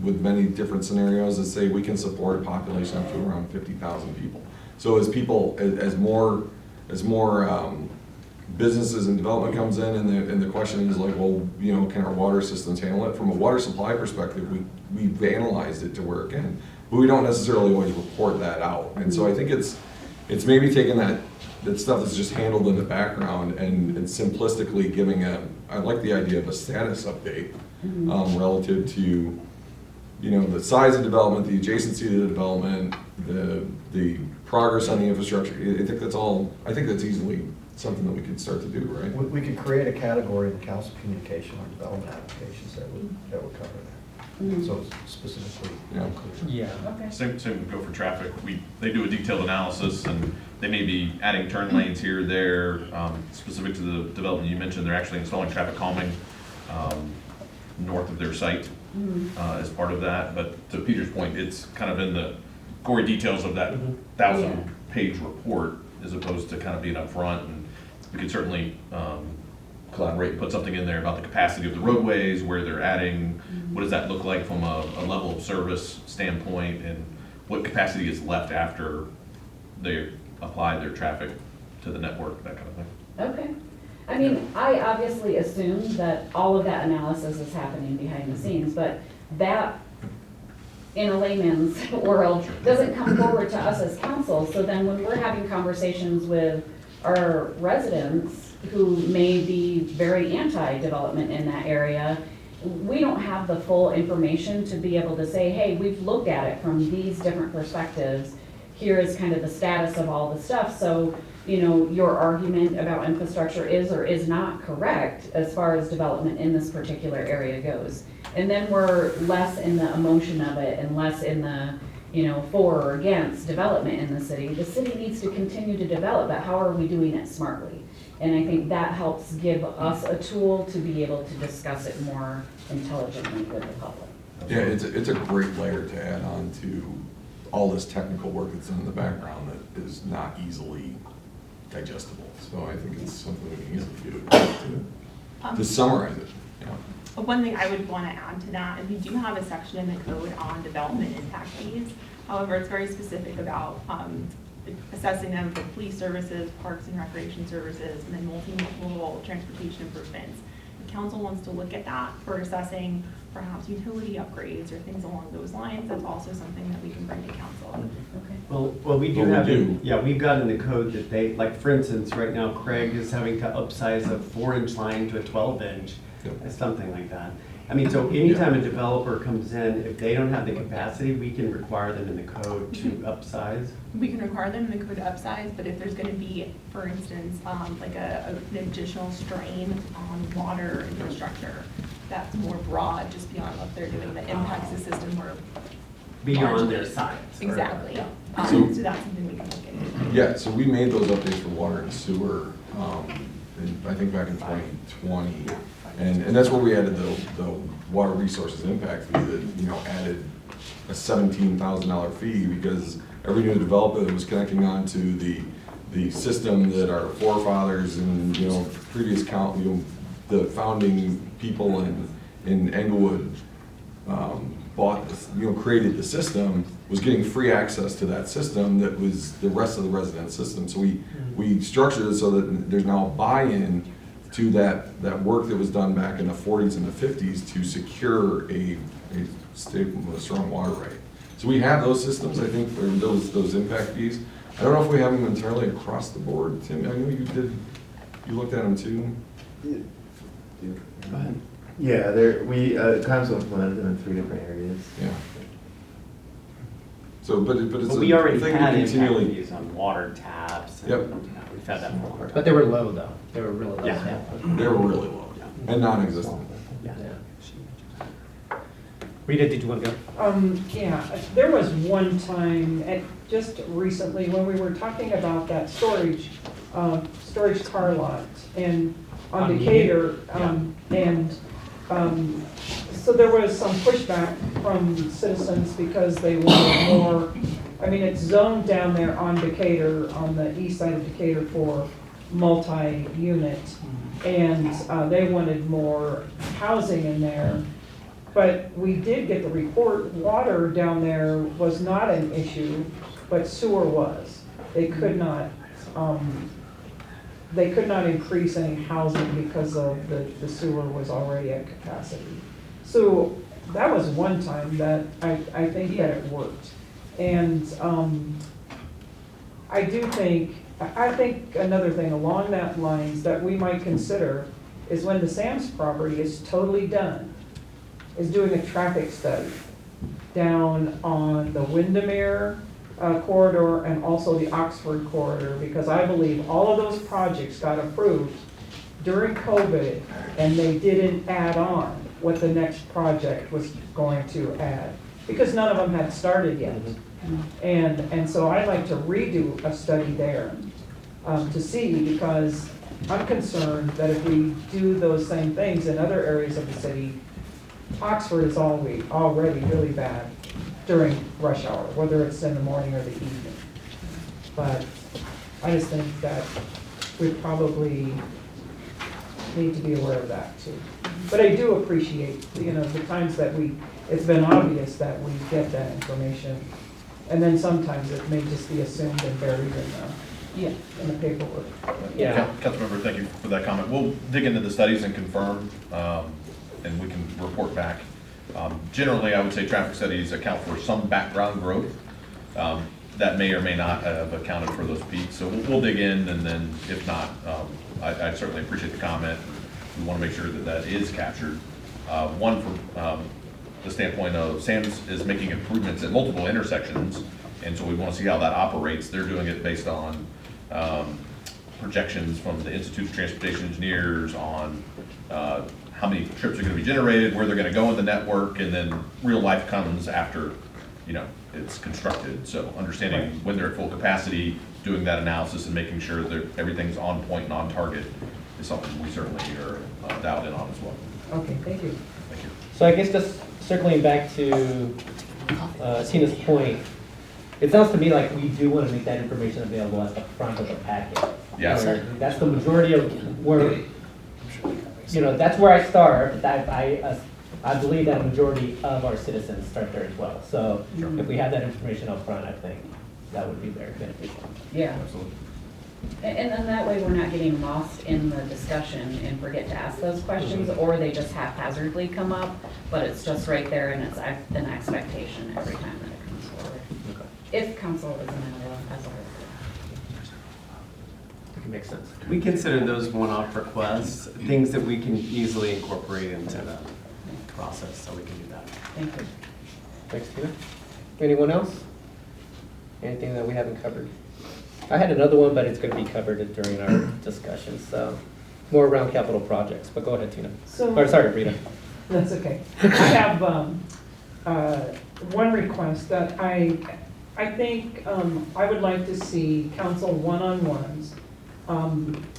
with many different scenarios that say we can support a population up to around 50,000 people. So as more businesses and development comes in, and the question is like, well, can our water systems handle it? From a water supply perspective, we've analyzed it to where it can, but we don't necessarily always report that out. And so I think it's maybe taking that stuff that's just handled in the background and simplistically giving I like the idea of a status update relative to the size of development, the adjacency to the development, the progress on the infrastructure. I think that's easily something that we could start to do, right? We could create a category in the council communication on development applications that would cover that. So specifically. Yeah. Yeah. Okay. Same would go for traffic. They do a detailed analysis, and they may be adding turn lanes here or there. Specific to the development you mentioned, they're actually installing traffic calming north of their site as part of that. But to Peter's point, it's kind of in the gory details of that 1,000-page report, as opposed to kind of being upfront. And we could certainly collaborate and put something in there about the capacity of the roadways, where they're adding, what does that look like from a level of service standpoint, and what capacity is left after they apply their traffic to the network, that kind of thing. Okay. I mean, I obviously assume that all of that analysis is happening behind the scenes, but that, in a layman's world, doesn't come forward to us as council. So then when we're having conversations with our residents who may be very anti-development in that area, we don't have the full information to be able to say, hey, we've looked at it from these different perspectives. Here is kind of the status of all the stuff. So, you know, your argument about infrastructure is or is not correct as far as development in this particular area goes. And then we're less in the emotion of it and less in the, you know, for or against development in the city. The city needs to continue to develop, but how are we doing it smartly? And I think that helps give us a tool to be able to discuss it more intelligently with the public. Yeah, it's a great layer to add on to all this technical work that's in the background that is not easily digestible. So I think it's something we can easily do to summarize it. Yeah. One thing I would want to add to that is we do have a section in the code on development impact fees. However, it's very specific about assessing them for police services, parks and recreation services, and then multimodal transportation improvements. If council wants to look at that for assessing perhaps utility upgrades or things along those lines, that's also something that we can bring to council. Okay. Well, we do Well, we have, do. yeah, we've got in the code that they, like, for instance, right now Craig is having to upsize a 4-inch line to a 12-inch, Yep. something like that. I mean, so anytime a developer comes in, if they don't have the capacity, we can require them in the code to upsize. We can require them in the code to upsize, but if there's going to be, for instance, like an additional strain on water infrastructure, that's more broad, just beyond what they're doing, that impacts the system more Beyond their largely. size. or- Exactly. yeah. So- So that's something we can look into. Yeah, so we made those updates for water and sewer, I think back in 2020. And that's where we added the water resources impact fee that, you know, added a $17,000 fee because every new developer that was connecting on to the system that our forefathers and, you know, previous the founding people in Englewood bought this, you know, created the system, was getting free access to that system that was the rest of the resident system. So we structured it so that there's now buy-in to that work that was done back in the 40s and the 50s to secure a stable, a strong water right. So we have those systems, I think, for those impact fees. I don't know if we have them entirely across the board, Tim. I know you looked at them too. Go ahead. Yeah, council implemented them in 3 different areas. Yeah. So, but it's But we already thing had to impact continually. fees on water taps. And, Yep. yeah, we've had that for a while. But they were low though. They were really low. Yeah. They were really low and non-existent. Yeah. Rita, did you want to go? Yeah, there was one time, just recently, when we were talking about that storage car lot and on Decatur, so there was some pushback from citizens because they wanted more, I mean, it's zoned down there on Decatur, on the east side of Decatur for multi-unit, and they wanted more housing in there. But we did get the report, water down there was not an issue, but sewer was. They could not increase any housing because of the sewer was already at capacity. So that was one time that I think that it worked. And I think another thing along that lines that we might consider is when the Sam's property is totally done, is doing a traffic study down on the Windermere corridor and also the Oxford corridor, because I believe all of those projects got approved during COVID and they didn't add on. what the next project was going to add, because none of them had started yet. And so I'd like to redo a study there to see, because I'm concerned that if we do those same things in other areas of the city, Oxford is already really bad during rush hour, whether it's in the morning or the evening. But I just think that we probably need to be aware of that too. But I do appreciate, the times that it's been obvious that we get that information. And then sometimes it may just be assumed and buried in the paperwork. Yeah. Councilmember, thank you for that comment. We'll dig into the studies and confirm, and we can report back. Generally, I would say traffic studies account for some background growth that may or may not have accounted for those peaks. So we'll dig in, and then if not, I certainly appreciate the comment. We want to make sure that that is captured. One, from the standpoint of SAMS is making improvements at multiple intersections, and so we want to see how that operates. They're doing it based on projections from the Institute of Transportation Engineers on how many trips are going to be generated, where they're going to go in the network, and then real life comes after, it's constructed. So understanding when they're at full capacity, doing that analysis and making sure that everything's on point and on target is something we certainly are dialed in on as well. Okay, thank you. Thank you. So I guess just circling back to Tina's point, it sounds to me like we do want to make that information available at the front of the packet. Yes. That's the majority of where, that's where I start. I believe that a majority of our citizens start there as well. So if we have that information up front, I think that would be very beneficial. Yeah. Absolutely. And then that way we're not getting lost in the discussion and forget to ask those questions, or they just haphazardly come up, but it's just right there and it's an expectation every time that it comes forward. If council isn't as a whole. It makes sense. We consider those one-off requests, things that we can easily incorporate into the process, so we can do that. Thank you. Thanks, Tina. Anyone else? Anything that we haven't covered? I had another one, but it's going to be covered during our discussion, so more around capital projects. But go ahead, Tina. Sorry, Rita. That's okay. I have one request that I think I would like to see council one-on-ones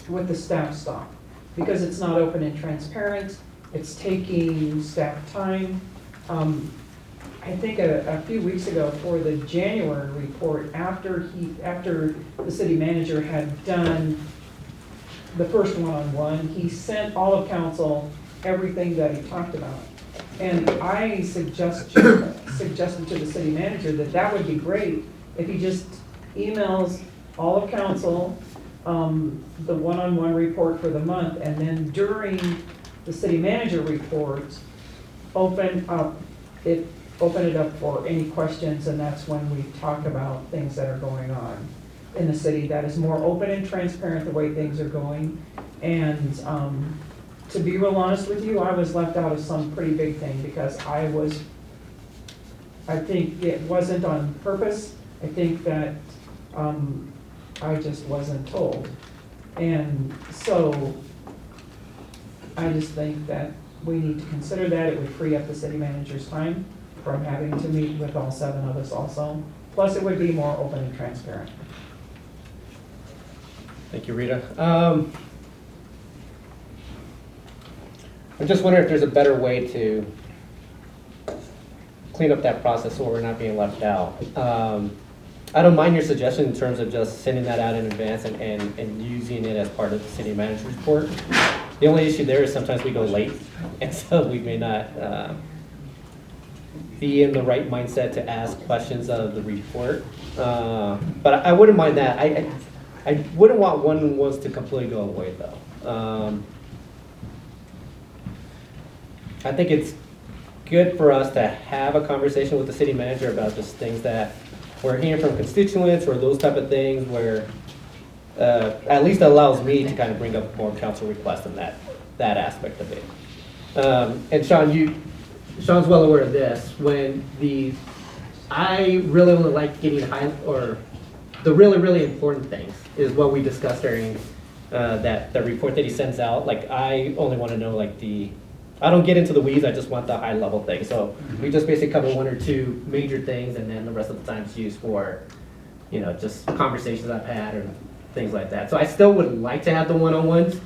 with the staff stop, because it's not open and transparent. It's taking staff time. I think a few weeks ago for the January report, after the city manager had done the first one-on-one, he sent all of council everything that he talked about. And I suggested to the city manager that would be great if he just emails all of council the one-on-one report for the month, and then during the city manager report, open it up for any questions, and that's when we talk about things that are going on in the city that is more open and transparent the way things are going. And to be real honest with you, I was left out of some pretty big thing, because I think it wasn't on purpose. I think that I just wasn't told. And so I just think that we need to consider that. It would free up the city manager's time from having to meet with all 7 of us also. Plus, it would be more open and transparent. Thank you, Rita. I'm just wondering if there's a better way to clean up that process so we're not being left out. I don't mind your suggestion in terms of just sending that out in advance and using it as part of the city manager's report. The only issue there is sometimes we go late, and so we may not be in the right mindset to ask questions of the report. But I wouldn't mind that. I wouldn't want one-on-ones to completely go away, though. I think it's good for us to have a conversation with the city manager about just things that we're hearing from constituents or those type of things where at least it allows me to kind of bring up more council requests in that aspect of it. And Sean's well aware of this. I really only like getting the really, really important things is what we discussed during the report that he sends out. Like, I only want to know like the I don't get into the weeds, I just want the high level thing. So we just basically cover one or two major things, and then the rest of the time is used for, you know, just conversations I've had or things like that. So I still would like to have the one-on-ones,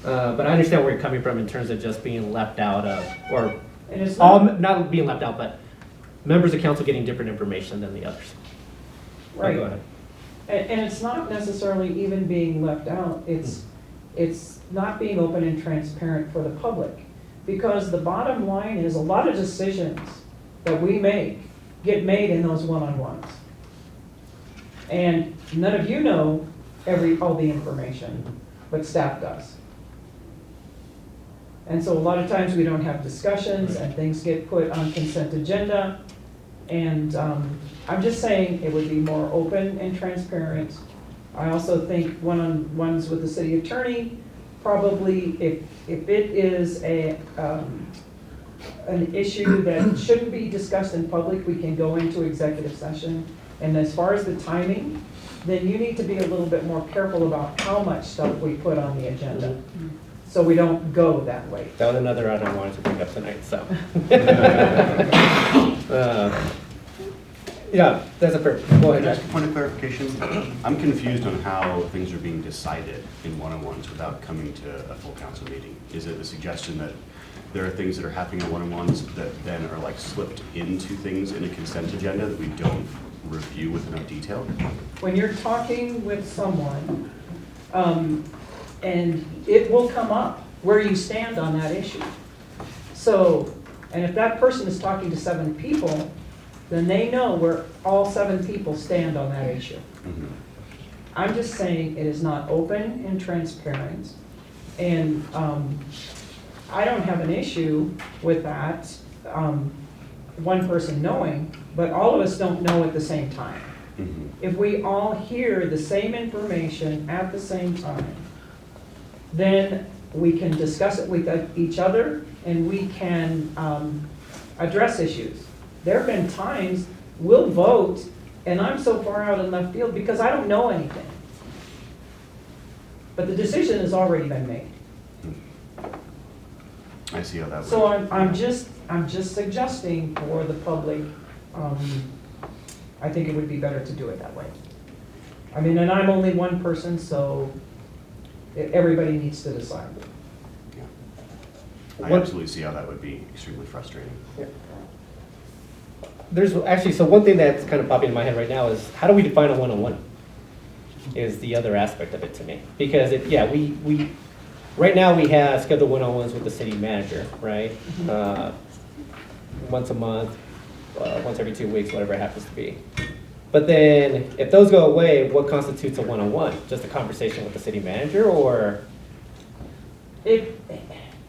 but I understand where you're coming from in terms of just being left out of, or And it's all, not, not being left out, but members of council getting different information than the others. right. Go ahead. And it's not necessarily even being left out, it's not being open and transparent for the public. Because the bottom line is, a lot of decisions that we make get made in those one-on-ones. And none of you know all the information, but staff does. And so a lot of times we don't have discussions and things get put on consent agenda. And I'm just saying it would be more open and transparent. I also think one-on-ones with the city attorney, probably if it is an issue that shouldn't be discussed in public, we can go into executive session. And as far as the timing, then you need to be a little bit more careful about how much stuff we put on the agenda, so we don't go that way. That was another item I wanted to bring up tonight, so. Yeah, that's a perfect, go ahead, Just Jack. a point of clarification, I'm confused on how things are being decided in one-on-ones without coming to a full council meeting. Is it a suggestion that there are things that are happening in one-on-ones that then are like slipped into things in a consent agenda that we don't review with enough detail? When you're talking with someone, and it will come up where you stand on that issue. So, and if that person is talking to 7 people, then they know where all 7 people stand on that issue. I'm just saying it is not open and transparent. And I don't have an issue with that, one person knowing, but all of us don't know at the same time. If we all hear the same information at the same time, then we can discuss it with each other and we can address issues. There have been times we'll vote and I'm so far out in left field because I don't know anything. But the decision has already been made. I see how that works. So I'm just suggesting for the public, I think it would be better to do it that way. I mean, and I'm only one person, so everybody needs to decide. Yeah. I absolutely see how that would be extremely frustrating. Yeah. There's actually, so one thing that's kind of popping in my head right now is, how do we define a one-on-one? Is the other aspect of it to me. Because we right now we have scheduled one-on-ones with the city manager, right? Once a month, once every 2 weeks, whatever it happens to be. But then, if those go away, what constitutes a one-on-one? Just a conversation with the city manager, or it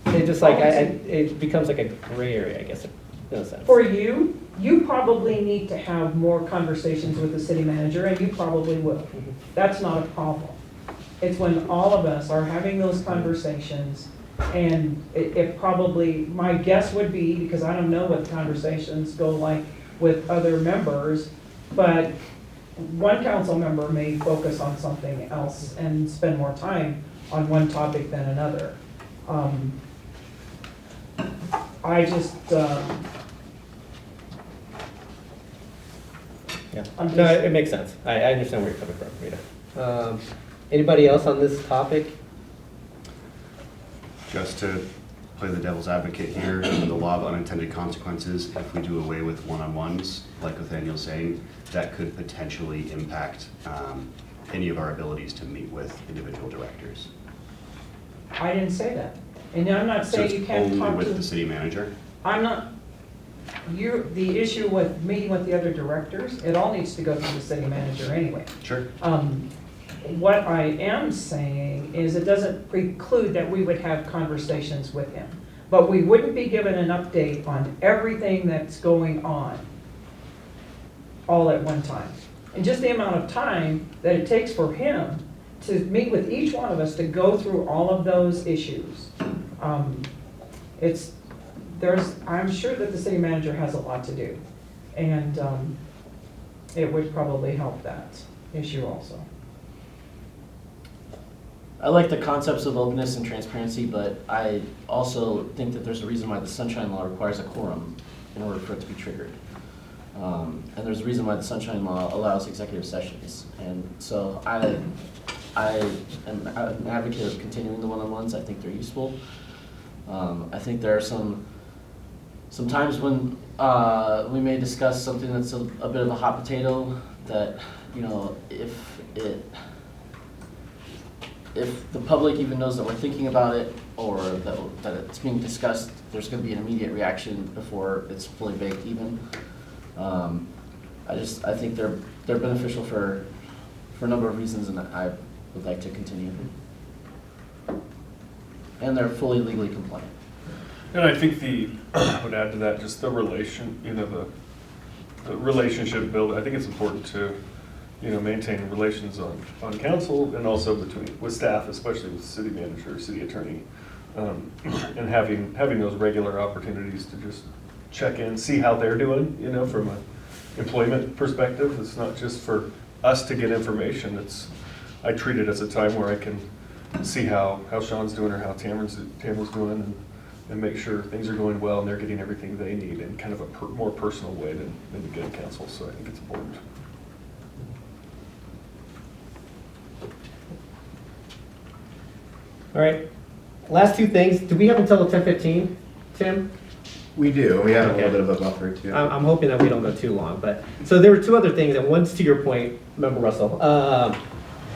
just like it becomes like a gray area, I guess, in a sense. For you, you probably need to have more conversations with the city manager, and you probably will. That's not a problem. It's when all of us are having those conversations, and it probably, my guess would be, because I don't know what the conversations go like with other members, but one council member may focus on something else and spend more time on one topic than another. I just, Yeah. No, it makes sense. I understand where you're coming from, Rita. Anybody else on this topic? Just to play the devil's advocate here, in the law of unintended consequences, if we do away with one-on-ones, like Nathaniel's saying, that could potentially impact any of our abilities to meet with individual directors. I didn't say that. And I'm not So saying you it's can't only talk with the to, city manager? I'm not, the issue with meeting with the other directors, it all needs to go through the city manager anyway. Sure. What I am saying is it doesn't preclude that we would have conversations with him. But we wouldn't be given an update on everything that's going on all at one time. And just the amount of time that it takes for him to meet with each one of us to go through all of those issues. I'm sure that the city manager has a lot to do. And it would probably help that issue also. I like the concepts of openness and transparency, but I also think that there's a reason why the Sunshine Law requires a quorum in order for it to be triggered. And there's a reason why the Sunshine Law allows executive sessions. And so I am an advocate of continuing the one-on-ones. I think they're useful. I think there are some times when we may discuss something that's a bit of a hot potato that, you know, if the public even knows that we're thinking about it or that it's being discussed, there's going to be an immediate reaction before it's fully baked even. I think they're beneficial for a number of reasons, and I would like to continue. And they're fully legally compliant. And I think I would add to that just the the relationship build. I think it's important to, maintain relations on council and also with staff, especially with city manager, city attorney, and having those regular opportunities to just check in, see how they're doing, from an employment perspective. It's not just for us to get information. I treat it as a time where I can see how Sean's doing or how Tamara's doing and make sure things are going well and they're getting everything they need in kind of a more personal way than the good counsel. So I think it's important. All right, last two things. Do we have until 10:15, Tim? We do. We have Okay. a little bit of a buffer too. I'm hoping that we don't go too long, but, so there were two other things, and one's to your point, Member Russell.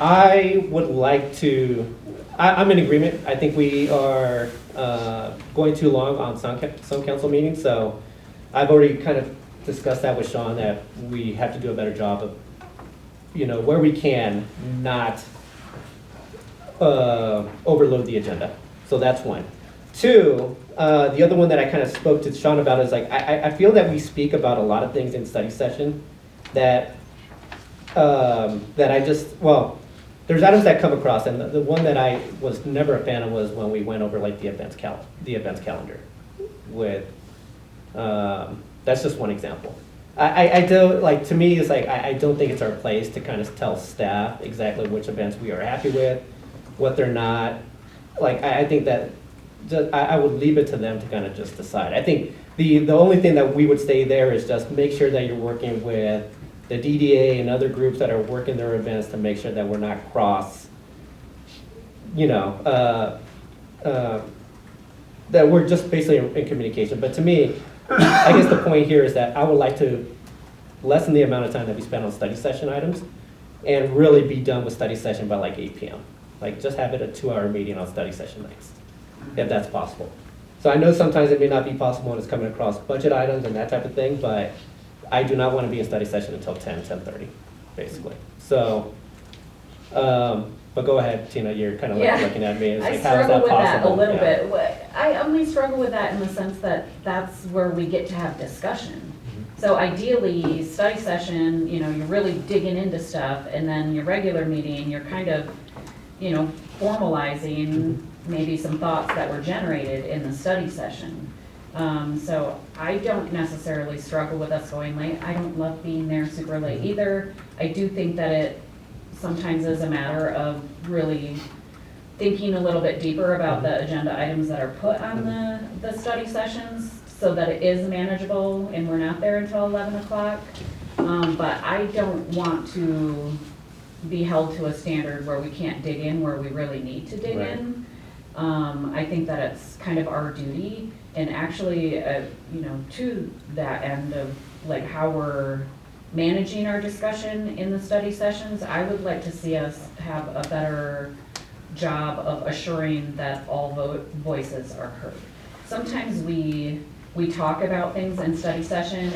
I would like to, I'm in agreement. I think we are going too long on some council meetings, so I've already kind of discussed that with Sean, that we have to do a better job of, where we can, not overload the agenda. So that's one. Two, the other one that I kind of spoke to Sean about is like, I feel that we speak about a lot of things in study session that there's items that come across, and the one that I was never a fan of was when we went over like the events calendar with, that's just one example. I don't, like, to me, it's like, I don't think it's our place to kind of tell staff exactly which events we are happy with, what they're not. Like, I think that I would leave it to them to kind of just decide. I think the only thing that we would say there is just make sure that you're working with the DDA and other groups that are working their events to make sure that we're not that we're just basically in communication. But to me, I guess the point here is that I would like to lessen the amount of time that we spend on study session items and really be done with study session by like 8 p.m. Like, just have it a 2-hour meeting on study session nights, if that's possible. So I know sometimes it may not be possible when it's coming across budget items and that type of thing, but I do not want to be in study session until 10:30, basically. So, but go ahead, Tina, you're kind of like looking at me. It's like, how is that possible? I struggle with that a little bit. I only struggle with that in the sense that that's where we get to have discussion. So ideally, study session, you're really digging into stuff, and then your regular meeting, you're kind of, formalizing maybe some thoughts that were generated in the study session. So I don't necessarily struggle with us going late. I don't love being there super late either. I do think that it sometimes is a matter of really thinking a little bit deeper about the agenda items that are put on the study sessions so that it is manageable and we're not there until 11 o'clock. But I don't want to be held to a standard where we can't dig in where we really need to dig in. I think that it's kind of our duty, and actually, to that end of like how we're managing our discussion in the study sessions, I would like to see us have a better job of assuring that all voices are heard. Sometimes we talk about things in study session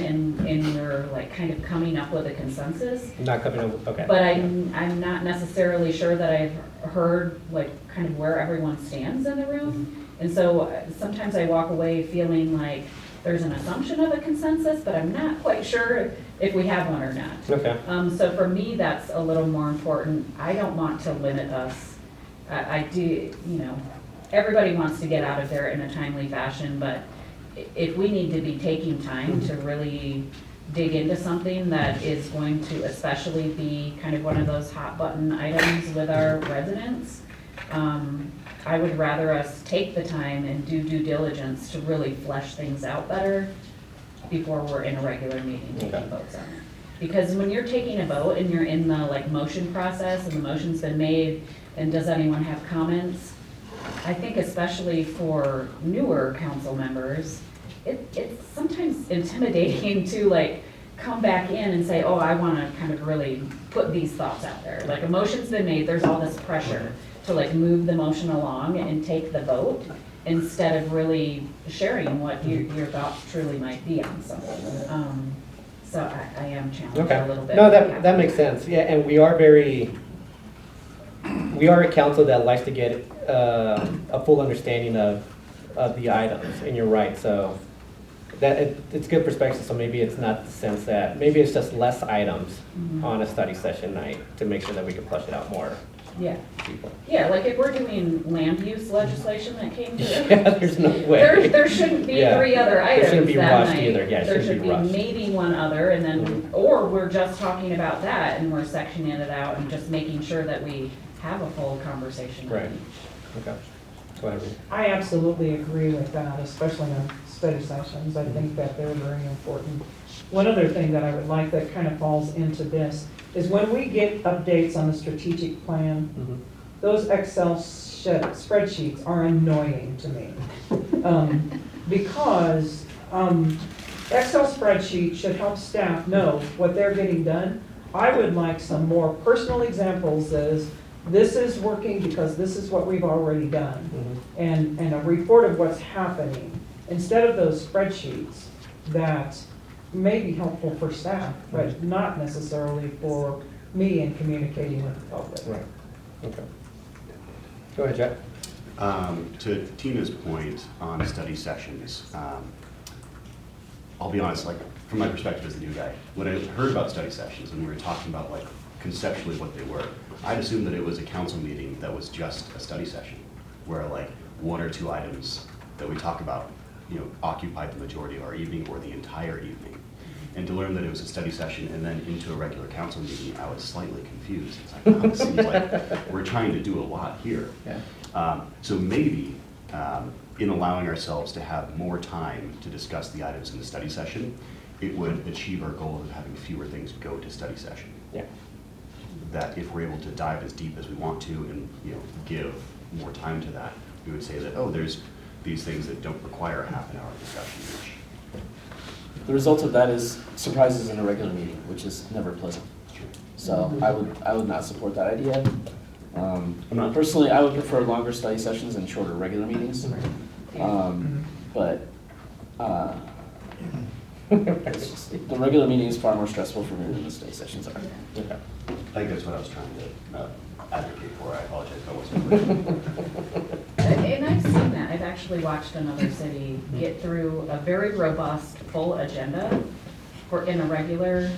and we're like kind of coming up with a consensus. Not coming up, okay. But I'm not necessarily sure that I've heard like kind of where everyone stands in the room. And so sometimes I walk away feeling like there's an assumption of a consensus, but I'm not quite sure if we have one or not. Okay. So for me, that's a little more important. I don't want to limit us. I do, everybody wants to get out of there in a timely fashion, but if we need to be taking time to really dig into something that is going to especially be kind of one of those hot button items with our residents, I would rather us take the time and do due diligence to really flesh things out better before we're in a regular meeting taking votes on it. Because when you're taking a vote and you're in the like motion process and the motion's been made and does anyone have comments, I think especially for newer council members, it's sometimes intimidating to like come back in and say, oh, I want to kind of really put these thoughts out there. Like a motion's been made, there's all this pressure to like move the motion along and take the vote instead of really sharing what your thoughts truly might be on something. So I am challenged a little bit. No, that makes sense. Yeah, and we are a council that likes to get a full understanding of the items, and you're right. So that it's good perspective. So maybe it's not the sense that maybe it's just less items on a study session night to make sure that we can flush it out more. Yeah. People. Yeah, like if we're doing land use legislation that came to Yeah, there's no way. There shouldn't be 3 other items There shouldn't be that rushed night. either. Yeah, it there shouldn't should be be rushed. maybe one other, and then or we're just talking about that and we're sectioning it out and just making sure that we have a full conversation. Right. Okay. Go ahead, Ruth. I absolutely agree with that, especially on study sessions. I think that they're very important. One other thing that I would like that kind of falls into this is when we get updates on the strategic plan, those Excel spreadsheets are annoying to me. Because Excel spreadsheets should help staff know what they're getting done. I would like some more personal examples as this is working because this is what we've already done. And a report of what's happening instead of those spreadsheets that may be helpful for staff, but not necessarily for me in communicating with the public. Right. Okay. Go ahead, Jack. To Tina's point on study sessions, I'll be honest, like from my perspective as a new guy, when I heard about study sessions and we were talking about like conceptually what they were, I'd assumed that it was a council meeting that was just a study session, where like 1 or 2 items that we talk about, occupied the majority of our evening or the entire evening. And to learn that it was a study session and then into a regular council meeting, I was slightly confused. It's like, wow, it seems like we're trying to do a lot here. Yeah. So maybe in allowing ourselves to have more time to discuss the items in the study session, it would achieve our goal of having fewer things go to study session. Yeah. That if we're able to dive as deep as we want to and give more time to that, we would say that, oh, there's these things that don't require a half an hour discussion each. The result of that is surprises in a regular meeting, which is never pleasant. So I would not support that idea. Personally, I would prefer longer study sessions and shorter regular meetings. But it's just, the regular meeting is far more stressful for me than the study sessions are. Okay. I think that's what I was trying to advocate for. I apologize if I wasn't. And I've seen that. I've actually watched another city get through a very robust, full agenda in a regular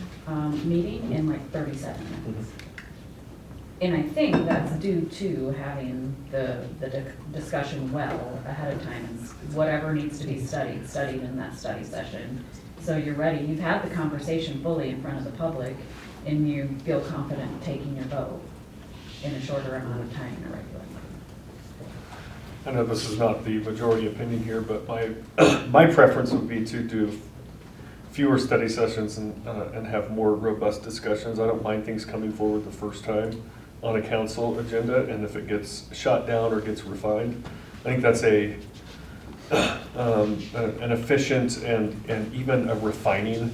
meeting in like 37 minutes. And I think that's due to having the discussion well ahead of time. And whatever needs to be studied in that study session. So you're ready. You've had the conversation fully in front of the public, and you feel confident taking your vote in a shorter amount of time in a regular meeting. I know this is not the majority opinion here, but my preference would be to do fewer study sessions and have more robust discussions. I don't mind things coming forward the first time on a council agenda, and if it gets shot down or gets refined, I think that's an efficient and even a refining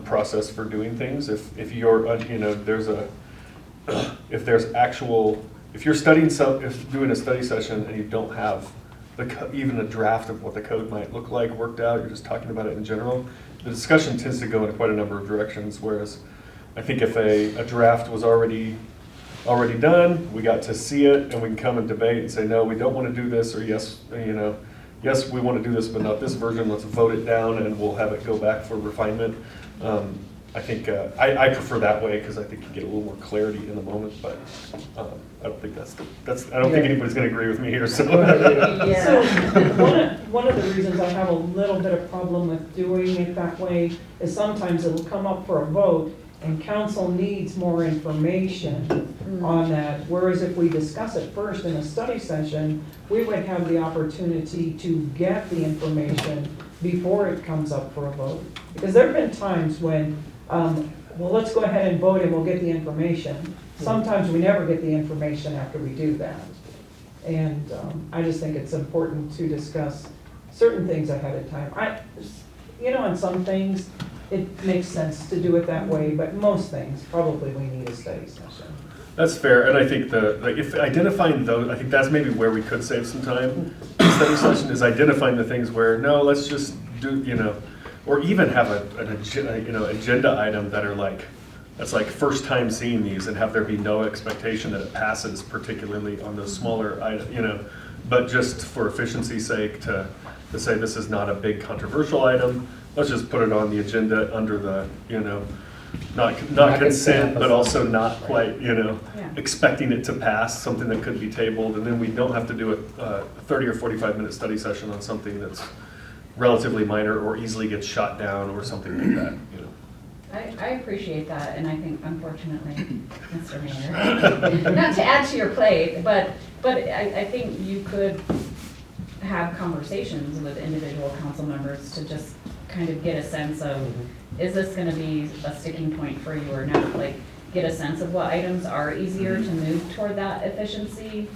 process for doing things. If you're if you're doing a study session and you don't have even a draft of what the code might look like worked out, you're just talking about it in general, the discussion tends to go in quite a number of directions. Whereas I think if a draft was already done, we got to see it and we can come and debate and say, no, we don't want to do this, or yes, yes, we want to do this, but not this version. Let's vote it down and we'll have it go back for refinement. I think I prefer that way because I think you get a little more clarity in the moment. But I don't think I don't think anybody's going to agree with me here. So, So one of the reasons I have a little bit of problem with doing it that way is sometimes it'll come up for a vote and council needs more information on that. Whereas if we discuss it first in a study session, we would have the opportunity to get the information before it comes up for a vote. Because there have been times when, well, let's go ahead and vote and we'll get the information. Sometimes we never get the information after we do that. And I just think it's important to discuss certain things ahead of time. On some things, it makes sense to do it that way, but most things, probably we need a study session. That's fair, and I think if identifying those, I think that's maybe where we could save some time. The study session is identifying the things where, no, let's just do, or even have an agenda item that are like, that's like first time seeing these and have there be no expectation that it passes, particularly on those smaller items, but just for efficiency's sake to say this is not a big controversial item, let's just put it on the agenda under the, not consent, but also not quite, expecting it to pass, something that could be tabled, and then we don't have to do a 30 or 45-minute study session on something that's relatively minor or easily gets shot down or something like that, I appreciate that, and I think, unfortunately, Mr. Mayor, not to add to your plate, but I think you could have conversations with individual council members to just kind of get a sense of, is this going to be a sticking point for you or not? Like, get a sense of what items are easier to move toward that efficiency,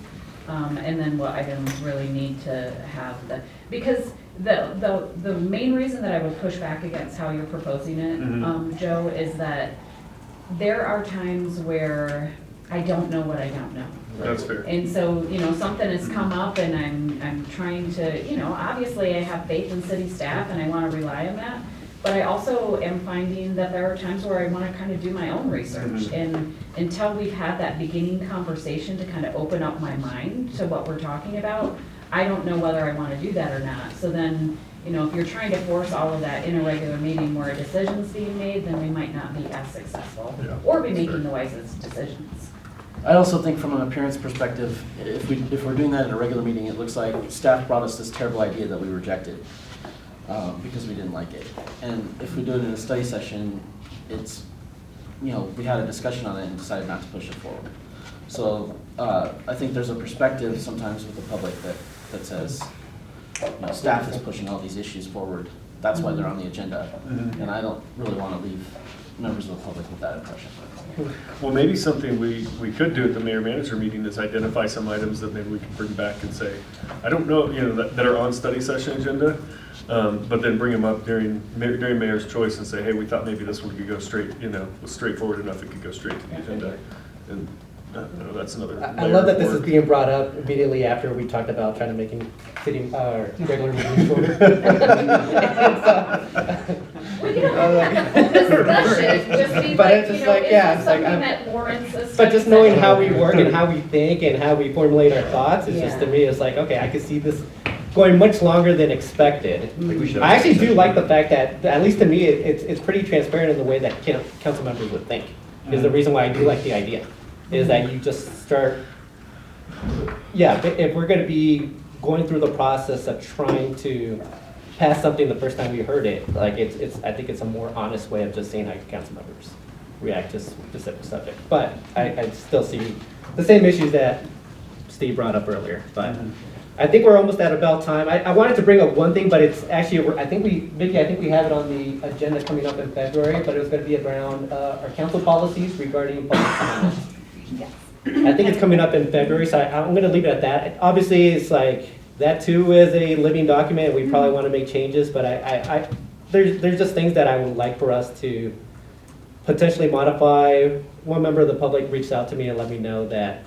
and then what items really need to have because the main reason that I would push back against how you're proposing it, Joe, is that there are times where I don't know what I don't know. That's fair. And so, something has come up and I'm trying to, obviously I have faith in city staff and I want to rely on that. But I also am finding that there are times where I want to kind of do my own research. And until we've had that beginning conversation to kind of open up my mind to what we're talking about, I don't know whether I want to do that or not. So then, if you're trying to force all of that in a regular meeting where a decision's being made, then we might not be as successful or be making the wisest decisions. I also think from an appearance perspective, if we're doing that in a regular meeting, it looks like staff brought us this terrible idea that we rejected because we didn't like it. And if we do it in a study session, it's, we had a discussion on it and decided not to push it forward. So I think there's a perspective sometimes with the public that says, staff is pushing all these issues forward. That's why they're on the agenda. And I don't really want to leave members of the public with that impression. Well, maybe something we could do at the mayor-manager meeting is identify some items that maybe we can bring back and say, I don't know, that are on study session agenda, but then bring them up during mayor's choice and say, hey, we thought maybe this one could go straight, was straightforward enough, it could go straight to the agenda. And that's another. I love that this is being brought up immediately after we talked about trying to make city regular meetings shorter. We can have a discussion, just be But like, it's just like, yeah, it's like, something that warrants a But just study knowing session. how we work and how we think and how we formulate our thoughts, it's just to me, it's like, okay, I can see this going much longer than expected. I actually do like the fact that, at least to me, it's pretty transparent in the way that council members would think. Is the reason why I do like the idea. Is that you just start, if we're gonna be going through the process of trying to pass something the first time we heard it, like I think it's a more honest way of just seeing how council members react to specific subject. But I still see the same issues that Steve brought up earlier, but I think we're almost at about time. I wanted to bring up one thing, but it's actually, I think we have it on the agenda coming up in February, but it was gonna be around our council policies regarding public comments. Yes. I think it's coming up in February, so I'm going to leave it at that. Obviously, it's like, that too is a living document. We probably want to make changes, but there's just things that I would like for us to potentially modify. One member of the public reached out to me and let me know that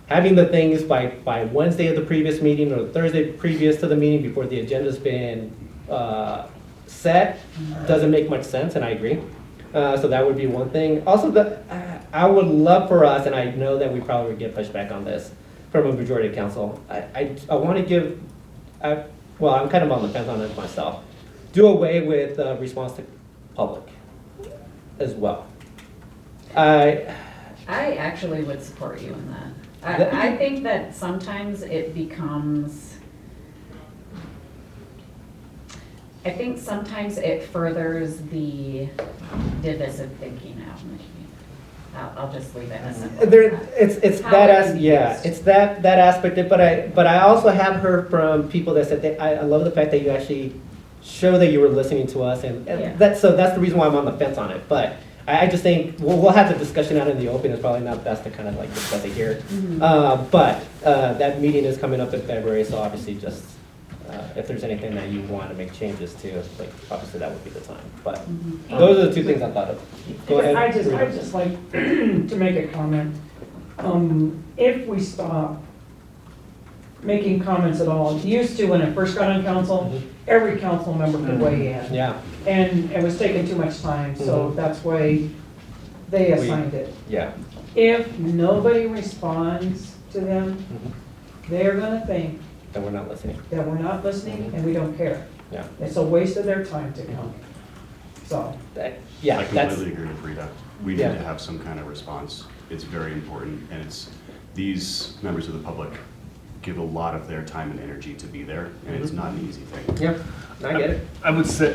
having the things by Wednesday of the previous meeting or Thursday previous to the meeting before the agenda's been set doesn't make much sense, and I agree. So that would be one thing. Also, I would love for us, and I know that we probably would get pushback on this from a majority of council. I want to give, well, I'm kind of on the fence on it myself. Do away with response to public as well. I actually would support you in that. I think that sometimes it becomes, I think sometimes it furthers the divisive thinking out in the community. I'll just leave it as simple. It's How that it's as, yeah, used. it's that aspect, but I also have heard from people that said that I love the fact that you actually show that you were listening to us, and Yeah. that's the reason why I'm on the fence on it, but I just think, we'll have the discussion out in the open, it's probably not best to kind of like discuss it here. But that meeting is coming up in February, so obviously just, if there's anything that you want to make changes to, like, obviously that would be the time, but those are the two things I thought of. Go ahead. I'd Rita. just like to make a comment. If we stop making comments at all, used to when I first got on council, every council member could weigh in. Yeah, And it was taking too much time, so that's why they assigned it. yeah. If nobody responds to them, they're gonna think That we're not listening. that we're not listening and we don't care. Yeah. It's a waste of their time to come. So, Yeah, I that's, completely agree with Rita. We need Yeah. to have some kind of response. It's very important, and these members of the public give a lot of their time and energy to be there, and it's not an easy thing. yeah, I get it. I would say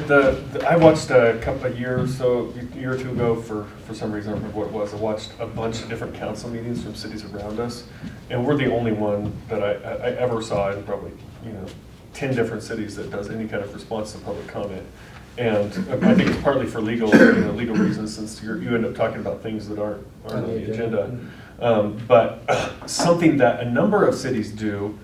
I watched a year or two ago for some reason, I don't remember what it was. I watched a bunch of different council meetings from cities around us, and we're the only one that I ever saw in probably 10 different cities that does any kind of response to public comment. And I think it's partly for legal reasons, since you end up talking about things that aren't on the agenda. But something that a number of cities do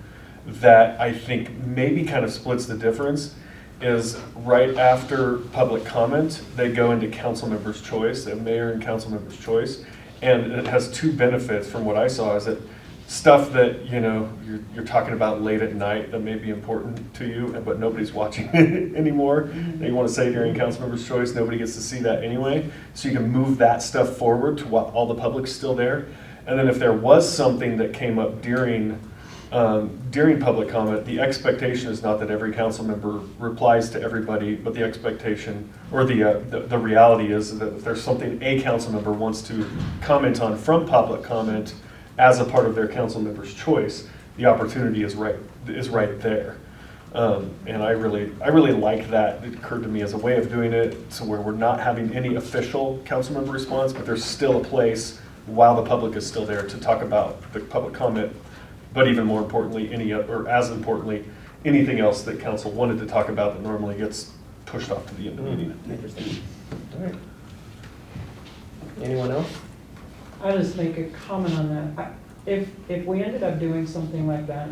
that I think maybe kind of splits the difference is right after public comment, they go into council member's choice, the mayor and council member's choice. And it has two benefits from what I saw, is that stuff that you're talking about late at night that may be important to you, but nobody's watching it anymore, that you want to say during council member's choice, nobody gets to see that anyway. So you can move that stuff forward to while all the public's still there. And then if there was something that came up during public comment, the expectation is not that every council member replies to everybody, but the expectation, or the reality is that if there's something a council member wants to comment on from public comment as a part of their council member's choice, the opportunity is right there. And I really like that. It occurred to me as a way of doing it, so where we're not having any official council member response, but there's still a place while the public is still there to talk about the public comment, but even more importantly, as importantly, anything else that council wanted to talk about that normally gets pushed off to the end of the meeting. Interesting. All right. Anyone else? I'll just make a comment on that. If we ended up doing something like that,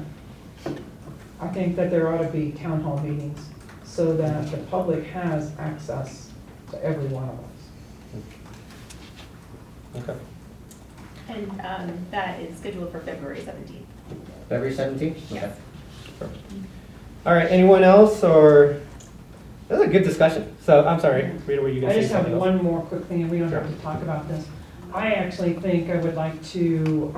I think that there ought to be town hall meetings so that the public has access to every one of us. Okay. And that is scheduled for February 17th. February 17th? Yes. Okay. Perfect. All right, anyone else, or, that was a good discussion. So, I'm sorry, Rita, were you going I to say just have something else? one more quick thing, and we don't have to talk about this. I actually think I would like to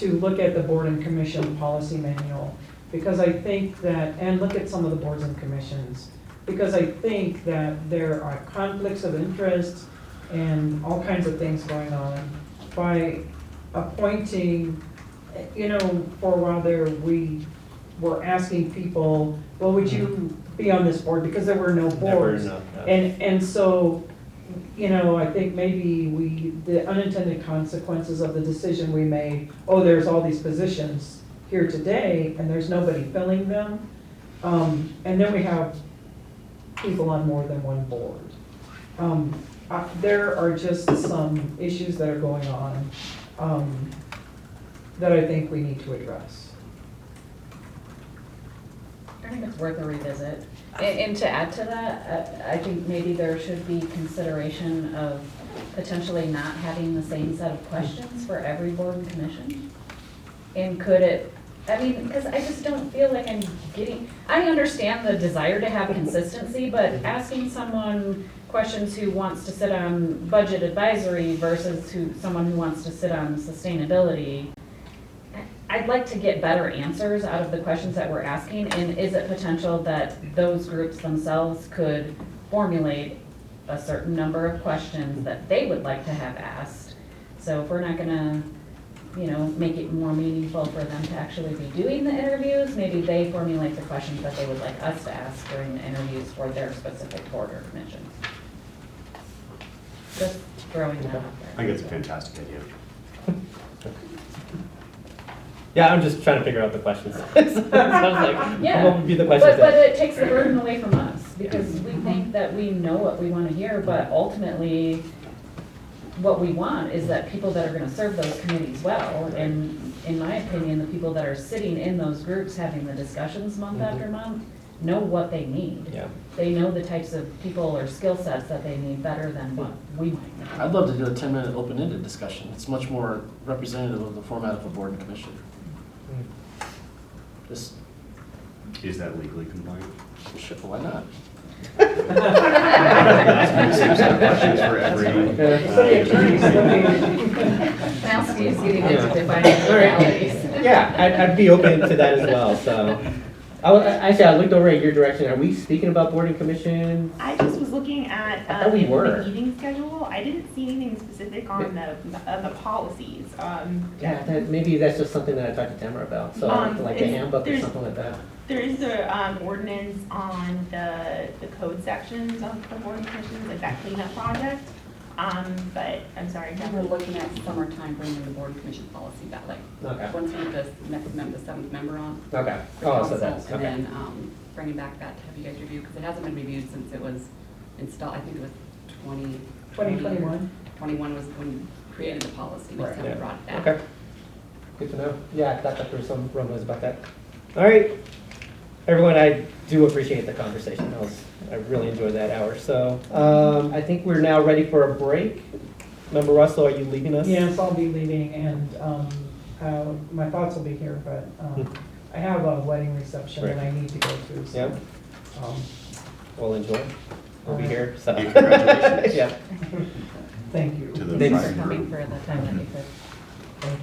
look at the board and commission policy manual, because I think that, and look at some of the boards and commissions, because I think that there are conflicts of interest and all kinds of things going on by appointing, for a while there, we were asking people, well, would you be on this board? Because there were no boards. Never enough, no. And so, I think maybe the unintended consequences of the decision we made, there's all these positions here today and there's nobody filling them. And then we have people on more than one board. There are just some issues that are going on that I think we need to address. I think it's worth a revisit. And to add to that, I think maybe there should be consideration of potentially not having the same set of questions for every board and commission. And because I just don't feel like I'm I understand the desire to have consistency, but asking someone questions who wants to sit on budget advisory versus someone who wants to sit on sustainability, I'd like to get better answers out of the questions that we're asking, and is it potential that those groups themselves could formulate a certain number of questions that they would like to have asked? So if we're not gonna you know, make it more meaningful for them to actually be doing the interviews. Maybe they formulate the questions that they would like us to ask during the interviews for their specific board or commission. Just throwing that out I there. think it's a fantastic idea. Yeah, I'm just trying to figure out the questions. So I was like, Yeah. what would be the questions? But that- it takes the burden away from us, because we think that we know what we want to hear, but ultimately, what we want is that people that are gonna serve those committees well, and in my opinion, the people that are sitting in those groups having the discussions month after month, know what they need. Yeah. They know the types of people or skill sets that they need better than what we might know. I'd love to do a 10-minute open-ended discussion. It's much more representative of the format of a board and commission. Just, Is that legally compliant? sure, why not? Same set of questions for every. Now Steve's getting into defining realities. Yeah, I'd be open to that as well, so. Actually, I looked over at your direction. Are we speaking about board and commission? I just was looking at I thought we were. the meeting schedule. I didn't see anything specific on the policies. Yeah, maybe that's just something that I talked to Tamara about, so like a handbook or there's- something like that. There is a ordinance on the code sections of the board and commissions, like that cleanup project. But I'm sorry. We were looking at summertime bringing the board and commission policy back, like, Okay. once we get the next member, the seventh member on. Okay. for Oh, so council, that's, And okay. then, bringing back that to have you guys review, because it hasn't been reviewed since it was installed, I think it was 2021. 21 was when we created the policy, we just Yeah. haven't brought it back. Okay. Good to know. Yeah, I thought there were some rumblings about that. All right. Everyone, I do appreciate the conversation. I really enjoyed that hour. So I think we're now ready for a break. Member Russell, are you leaving us? Yes, I'll be leaving, and my thoughts will be here, but I have a wedding reception that I need to go to, so. Yep. We'll enjoy. We'll be here. So. Yeah, congratulations. Yeah. Thank you. To the Thanks. bride and Coming groom. for the time that you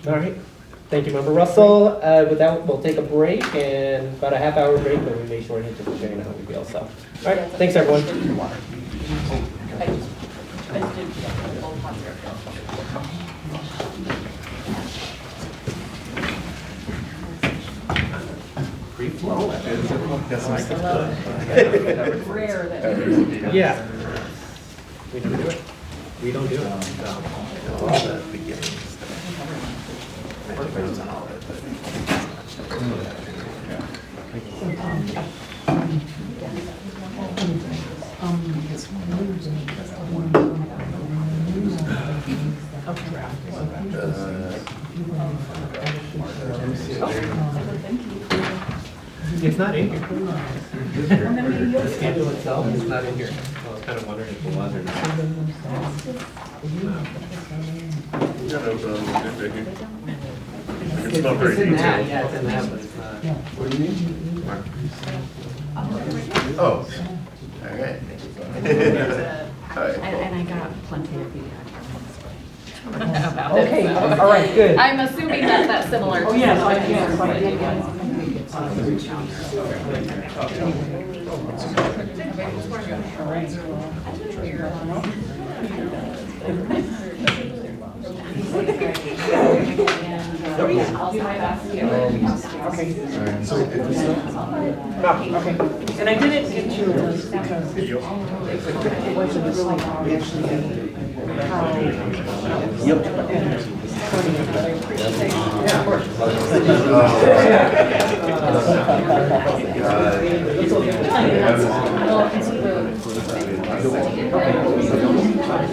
could. All right. Thank you, Member Russell. With that, we'll take a break, and about a half-hour break, but we may shorten it to preparing how we feel. So, all right. Thanks, everyone. I just did full concert. Free flow. Rare that. Yeah. We don't do it. We don't do it. It's not in here. The schedule itself is not in here. I was kind of wondering if it was or not. It's in that, yeah, it's in that, but it's not. What do you mean? Oh, all right. And I got plenty of feedback. about it, Okay, so. all right, good. I'm assuming that that's similar to. Oh, yes, some of I- the yes, I things did. that you I'll do my best to. Okay. And I didn't get you a list because it wasn't really obviously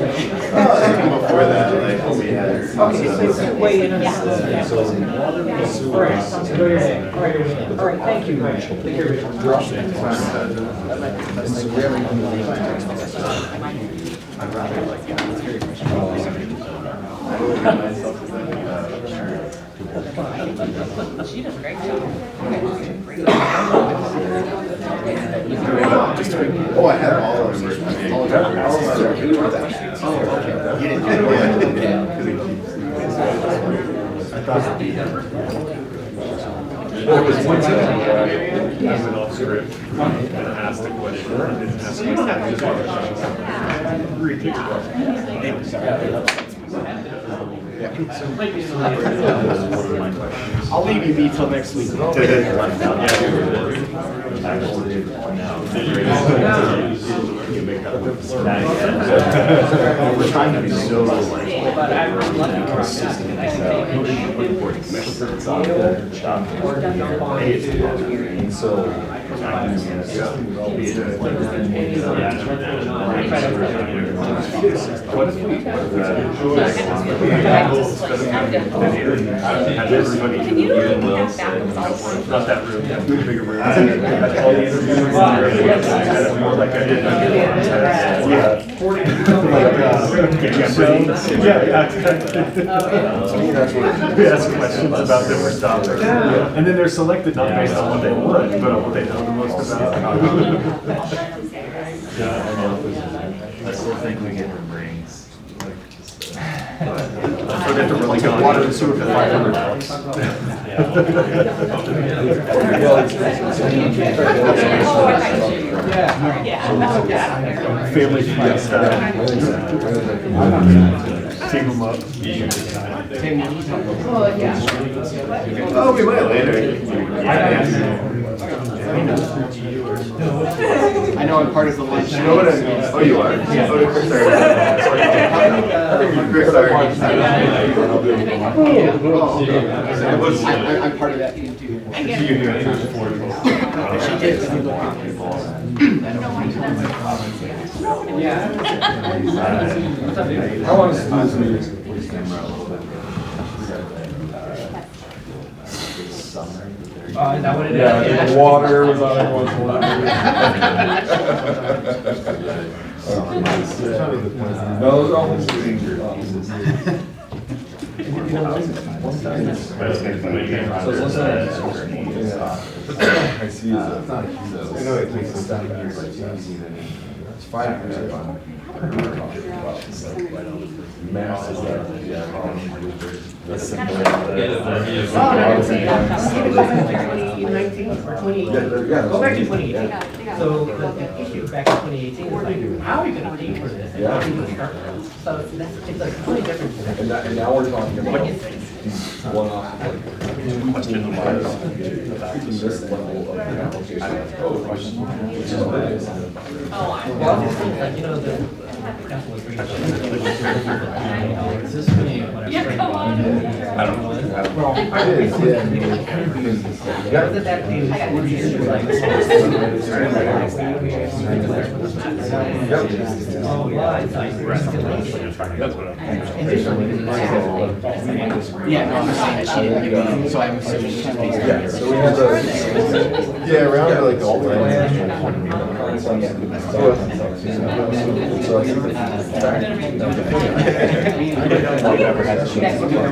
Before that, like, we had. Okay, so wait in a All right, sounds good. All right, thank you. She does a great job. Oh, I had all of them. You didn't get it. I thought. There was one time where I went off script and asked a question, and didn't ask a question. I'll leave you be till next week. We're trying to be so But I was lucky for that, because I can And so, what if we? Can you have backups all the time? Not that room, bigger room. We ask questions about different topics. And then they're selected not based on what they want, but on what they know the most about. I still think we get the rings. Forget to really go water and sewer for $500. Family fun stuff. Team them up. Oh, we might later. I know I'm part of the lunch. You know what I mean? Oh, you are? Yeah. Oh, Chris, sorry. Chris, sorry. I'm part of that team too. She did. I want to use the police camera a little bit. Oh, is that what it is? Yeah, the water was on everyone's No, those are all I see. I know it takes some time. It's 5 years on. Masses Go back to 2018. So the issue back in 2018 is like, how are you going to pay for this? And how are you going to start this? So it's a completely different. And now we're talking about these one-off, like, keeping this level of application of code, which is Well, it just seems like, you know, the council was reading. Is this being whatever? Yeah, come on. I don't know. Well, It is, yeah. wasn't that the issue like? Oh, yeah, it's like. Yeah, no, I'm saying that she didn't give me, so I'm assuming she's based on Yeah, so we have the, yeah, around like all the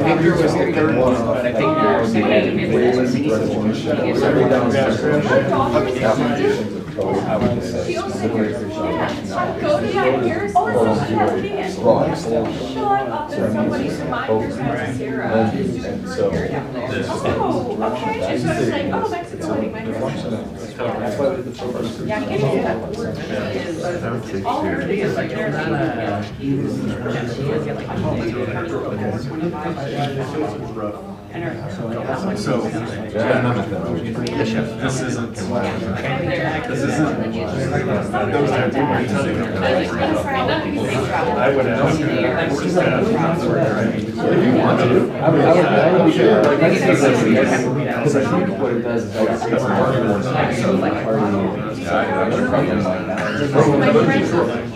Victor was the third one, but I think yours is this isn't. I would ask. If you want to. I would be sure. Because I think what it does is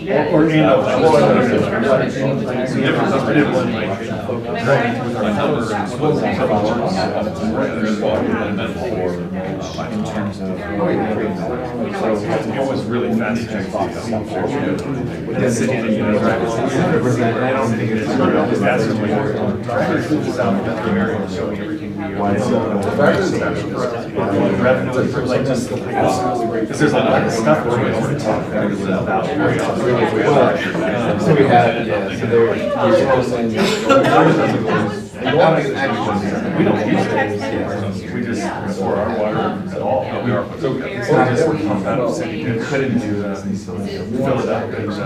or in terms of it was really fascinating. I don't think it's showing everything we are. Because there's a lot of stuff that we're going to talk about very often. So we have, yeah, so there, you're supposed to. We don't use it, we just store our water at all. So it's not just we pump out of city, you couldn't do that, fill it up. So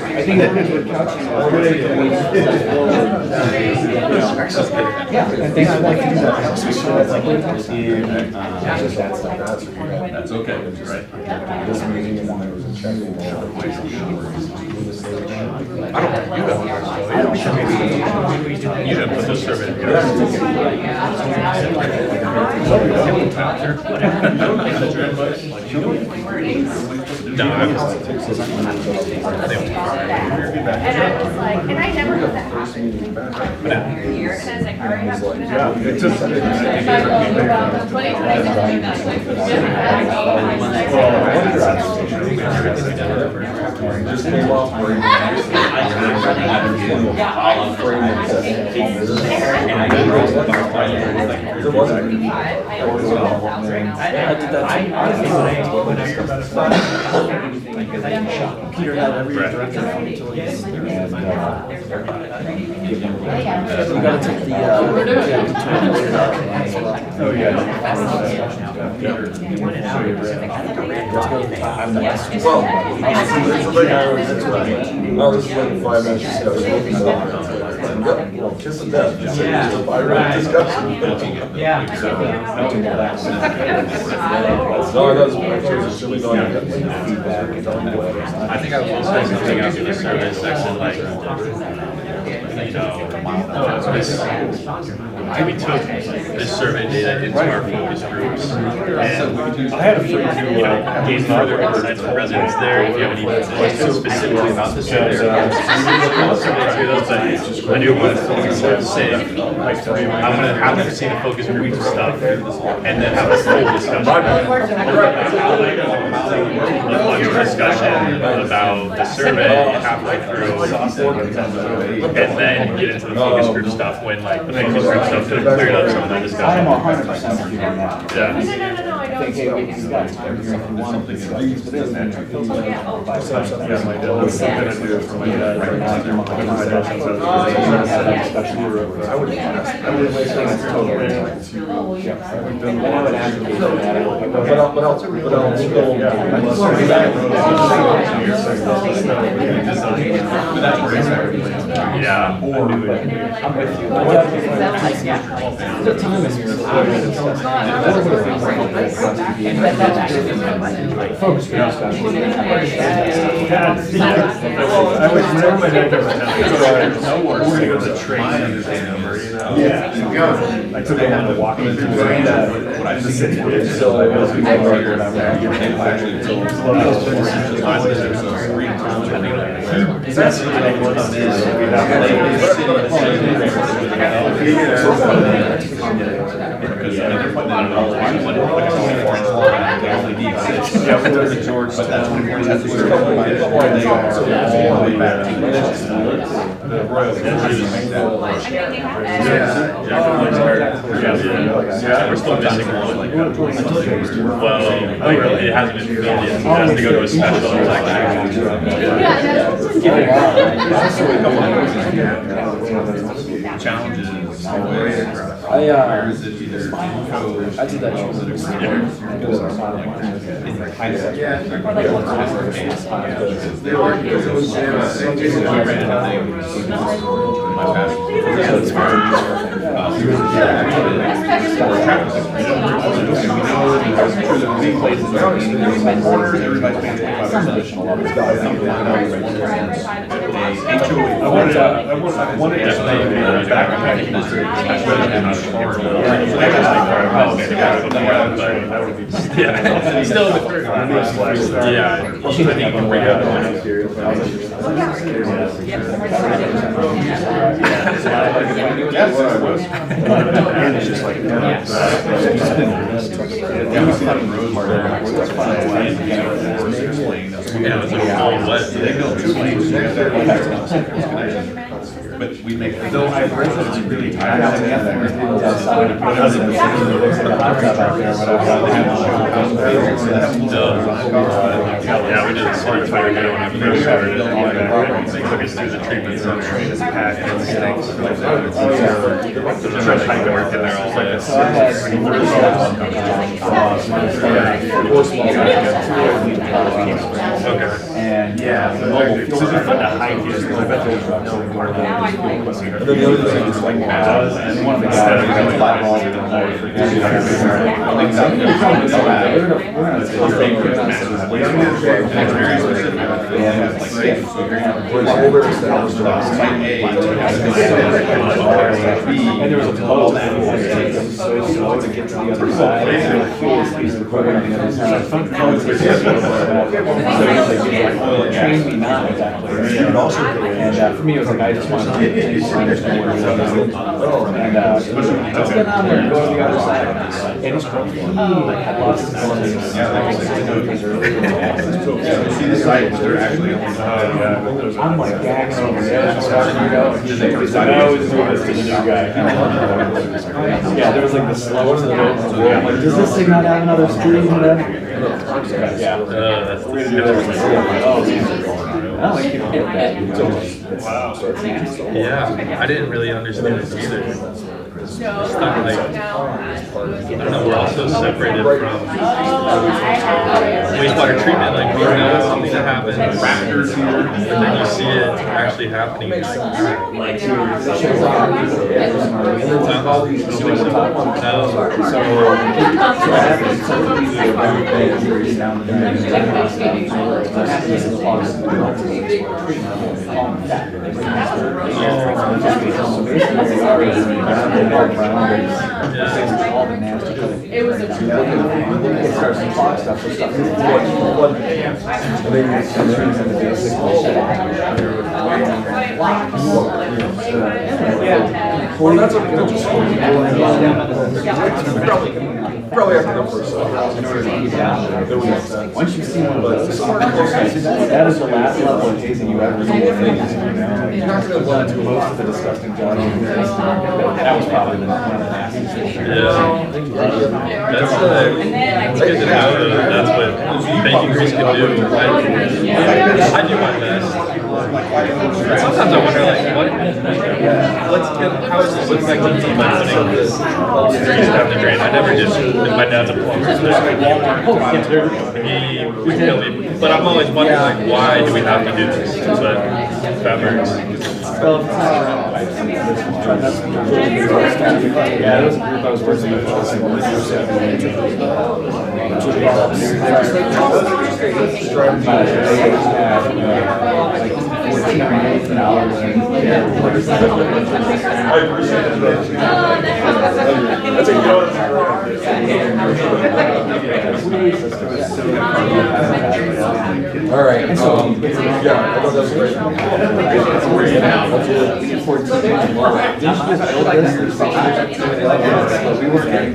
I think that we're couching. Yeah, and things I'd like to do that. That's okay, right? This meeting and then there was a check. You have put this survey And I was like, and I never had that happen. Here, and I was like, all right, I'm gonna have. Yeah, it just. Just came off. Peter had every director from utilities. You gotta take the, Oh, yeah. Well, this is like 5 minutes discussion. Kiss of death. Discussion. Yeah. No, that's chili dog. I think I was supposed to say something else in the survey section, like, we took this survey data into our focus groups, and I had a friend who gained further insights from residents there. If you have any questions specifically about the survey, I do want to say, I'm gonna see the focus group stuff, and then have a full discussion. Discussion about the survey halfway through, and then get into the focus group stuff when like the focus group stuff could have cleared up some of that discussion. I'm 100% with you on that. Yeah. I think, hey, we can got time here if you want. Yeah, my dad was gonna do it for my dad. I would Yeah. I'm with you. The time is here. Focus group discussion. I was whenever my dad goes down, we're gonna go to the train. Yeah. I took him on a walk into the city. So I was that's yeah, we were to Georgetown. The Royals. Yeah, we're still missing one. Well, it hasn't been filled yet. It has to go to a special election. Challenges. I did that. Yeah, still the third one. Yeah, I think you can bring it up. And it's just like, Yeah, it was like all west. They built 2 lanes. but we make. Though I've heard that it's really tight. Yeah, we did a smart fire when I first started. They took us through the treatment zone, trained us pack and stinks. Trying to hike work in there all day. Okay. And Yeah, so it's fun to hike here. I bet there's no more. And then the other thing is like and one of the guys and there was a boat that was so slow to get to the other side. And the coolest piece of equipment on the other side. Trained me not exactly. And for me, it was like, I just wanted to understand where it was. And let's get on there and go to the other side. And it was cool. I had lots of I'm like gagging over there. He's like, I always do this to the new guy. Yeah, there was like the slowest of the boat. I'm like, does this thing not have another screen in there? Yeah. That's We're gonna do that. I don't think you can get that. wow. Yeah, I didn't really understand this either. It's not like, I don't know, we're also separated from wastewater treatment. Like, we know something that happens, raptors here, and then you see it actually happening. It was a it starts to clog stuff, so stuff is well, that's okay. Probably after the first once you see one of those, that is the last level of tasting you ever see. You're not going to want to do most of the disgusting job. That was probably one of the nastiest things. Yeah. That's good to know that that's what bacon grease can do. I do my best. Sometimes I wonder, like, how is this affecting me by putting this grease down the drain? I never just, my dad's a plumber, so he would kill me. But I'm always wondering, like, why do we have to do this? But that works. Yeah, there was a group I was working with. All right, and so yeah, I thought that was great. We were getting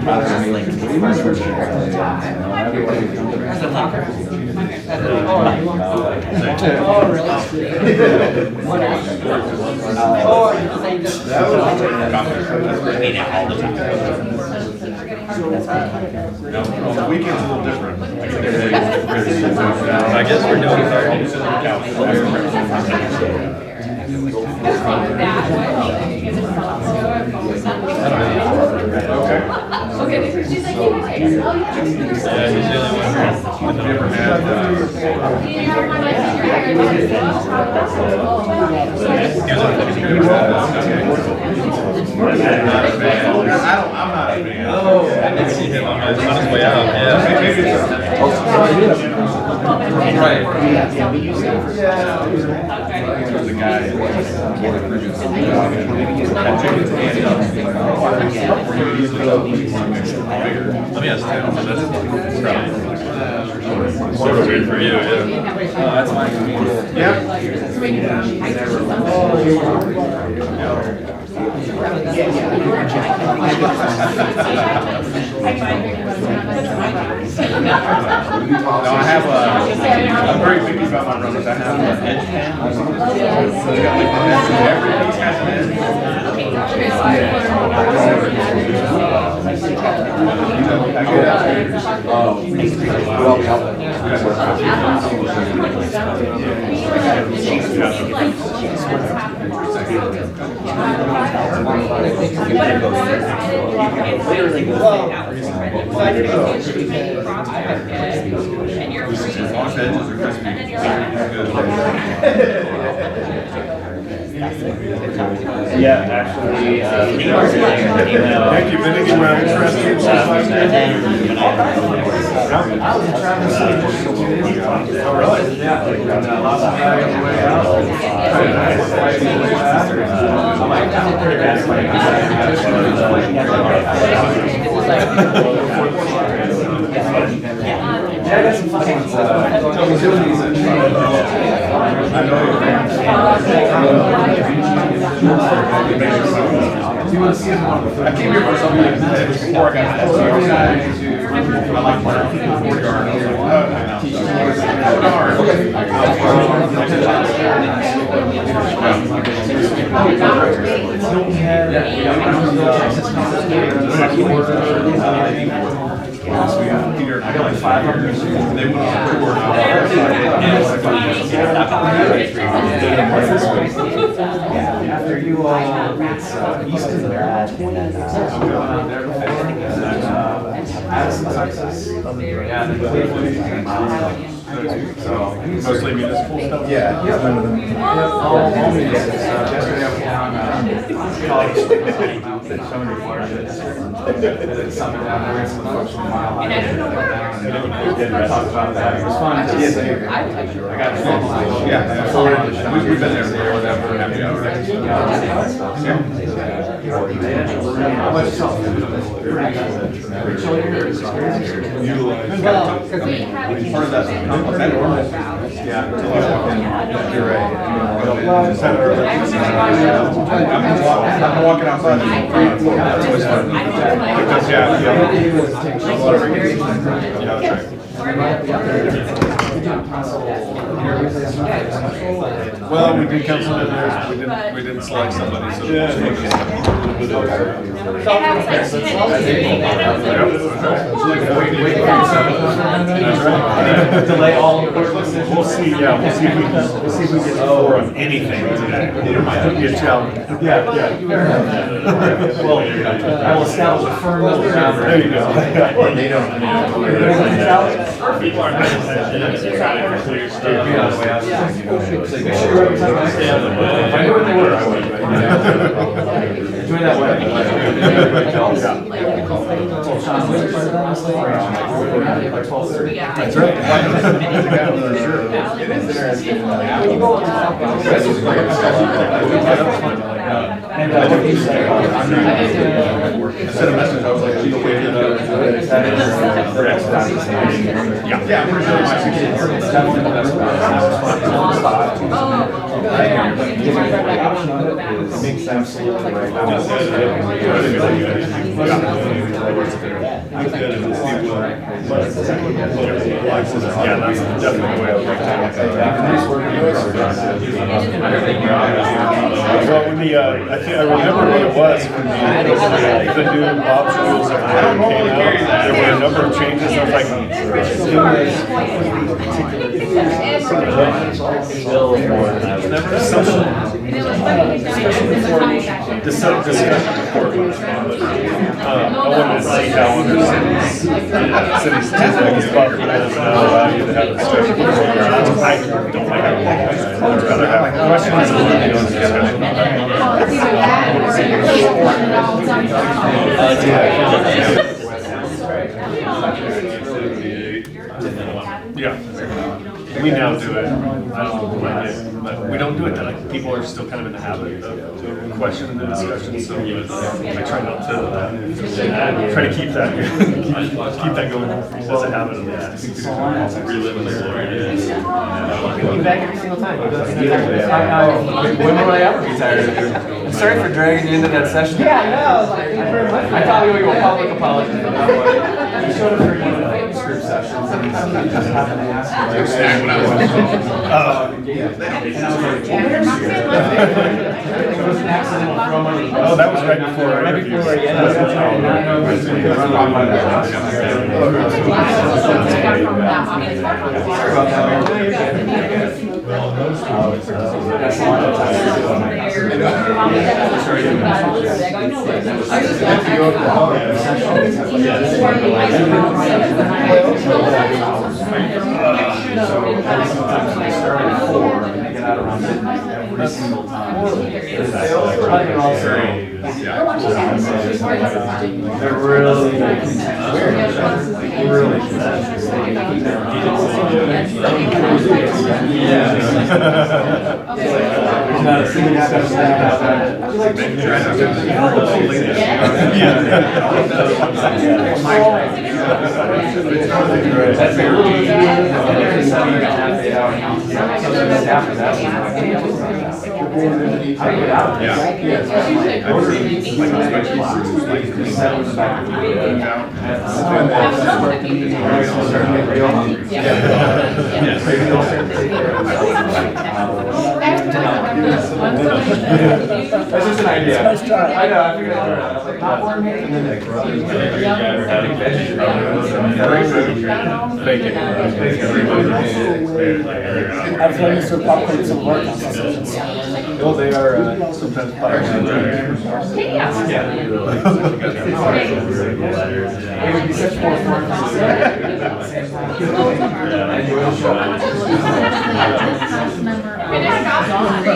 The weekend's a little different. I guess we're doing Okay, she's like, yeah, he's the only one. Have you ever had, I'm not a fan. Oh, I did see him on his way out, yeah. Right. There's a guy at Let me ask you, that's sort of weird for you, yeah. that's my No, I have I'm very picky about my runners. I have an edge pan. So it's got like every piece has Yeah, actually, Thank you, been anywhere interesting? I was in Traverse City for 2 days ago. Oh, really? Yeah. Lost my bag on the way out. Yeah, I got some fun ones. Doing these. I know you're do you want to see them? I came here for something before I got I like I got like 5 of them. They went on tour. After you it's east of that, I'm going out there to Addison, Texas. Yeah, so Mostly municipal stuff? Yeah. all municipal stuff. Yesterday I was down college Mountain, summit down there, some folks from Mile High. Talked about that. It was fun. I got we've been there for whatever. I'm walking outside. Well, we did council members, we didn't select somebody, so. Delay all of the decisions. We'll see, yeah, we'll see if we get more of anything today. It might be a challenge. Yeah. Well, I will establish a firm middle ground. There you go. They don't. Our people are nice. If I knew what they were, I would. Enjoy that way. That's right. It is interesting. And what you say, I sent a message, I was like, you wait it up. yeah, I'm pretty sure my it's definitely the best it makes absolutely right. Yeah, that's definitely the way I would like to. Well, when the, I remember what it was when the new Bob's rules came out. There were a number of changes. I was like, discussion before. I wanted to see how other cities do that, because Bob doesn't allow you to have a discussion before. I don't like having discussions. I'd rather have questions and then go into discussion. Yeah. We now do it. I don't like it, but we don't do it that like, people are still kind of in the habit of questioning the discussion, so I try not to try to keep that keep that going as a habit of reliving the glory. You're back every single time. When will I ever be tired of it? I'm sorry for dragging you into that session. Yeah, I know. Thank you very much. I thought we were a public apology. You showed up for one of the focus group sessions and just happened to ask her. It was an accidental throw money. Oh, that was right before our interview. Every single time. They're really not a single step That's just an idea. I know, I figured I'd do it. I've learned this with popcorn some work on sessions. Well, they are sometimes fire. It would be such more fun to say at the same time.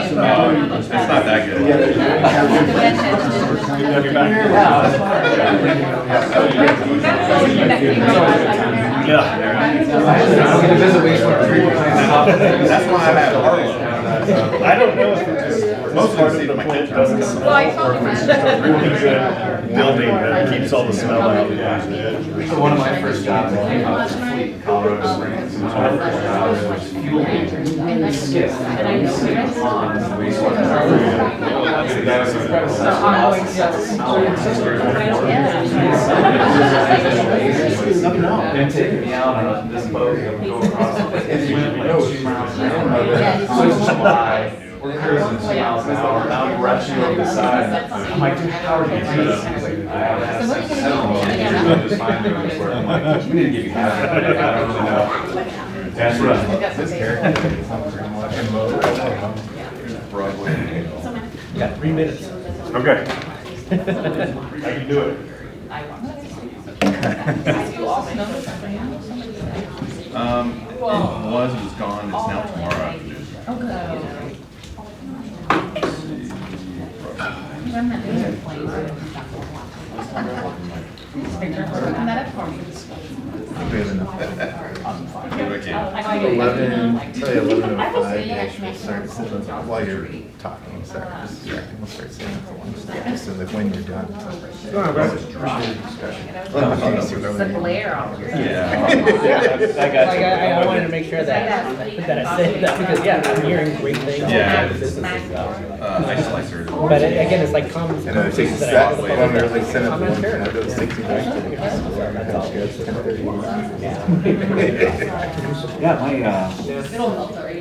It's not that good. Yeah. That's why I have Harlow. I don't know if most part of the plant doesn't come Well, I told you It's a really good building that keeps all the smell out. So one of my first jobs, I came out to Fleet in Colorado Springs. My first job was fuel skip. And I used to on the wastewater. That was incredible. Then taking me out on this boat and go across the lake. Switch to July. We're cruising 2 miles an hour, and I'm rushing over the side. I'm like, dude, how are you doing this? He's like, I have access. I don't know. I'm just fine doing this work. I'm like, we didn't give you half of it. I don't really know. That's right. This character is pretty much in mode. Broadway. Got 3 minutes. Okay. I can do it. It was gone, it's now tomorrow afternoon. Oh, good. We have enough. Okay. 11:05 we'll start sitting while you're talking. Start just distracting. We'll start sitting for one. So like when you're done. The glare on your. Yeah. I wanted to make sure that I said that because, yeah, I'm hearing great things Yeah. about the business and stuff. I just like her. But again, it's like conversations And it takes that I that have with way. the I'm public. really send it I'm to not one. sure. I do 60 minutes. Yeah, my,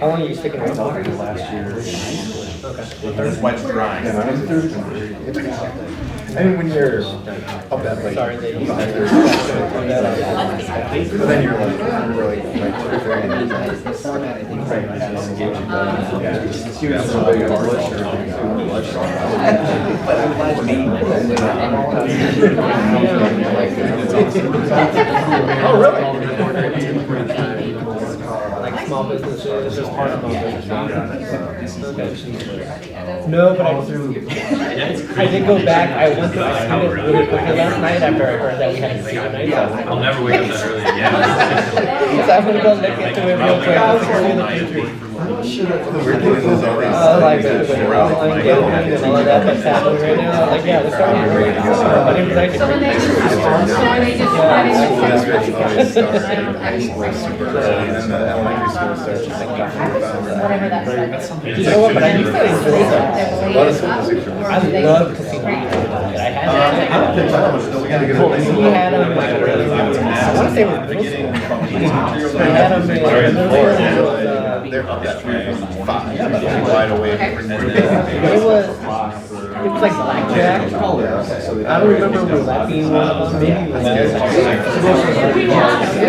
How long are you sticking my around? daughter last year. This wet's dry. Yeah, mine is Thursday. I mean, when you're up at like, Sorry, they used but then you're like 2:30. She was so big on blood sugar. Oh, really? Like small businesses, just part of small businesses. No, but I did go back. I went to my student really quickly last night after I heard that we had a secret night. I'll never wake up that early again. So I'm gonna go look into it real quick. I'll see the future. We're doing this already. Like the online gambling and all of that that's happening right now. Like, yeah, they're starting to really do something. But in fact, So when they just High school super early, and then the elementary school starts just like whatever that said. you know what? But I used to enjoy that. a lot of school music. I love casino music. I had that. We gotta get a We had them like really I want to say it was middle school. We had them in middle school, and it was, They're up at 5, wide awake. it was like blackjack. I don't remember roulette being one of them. Maybe it was. It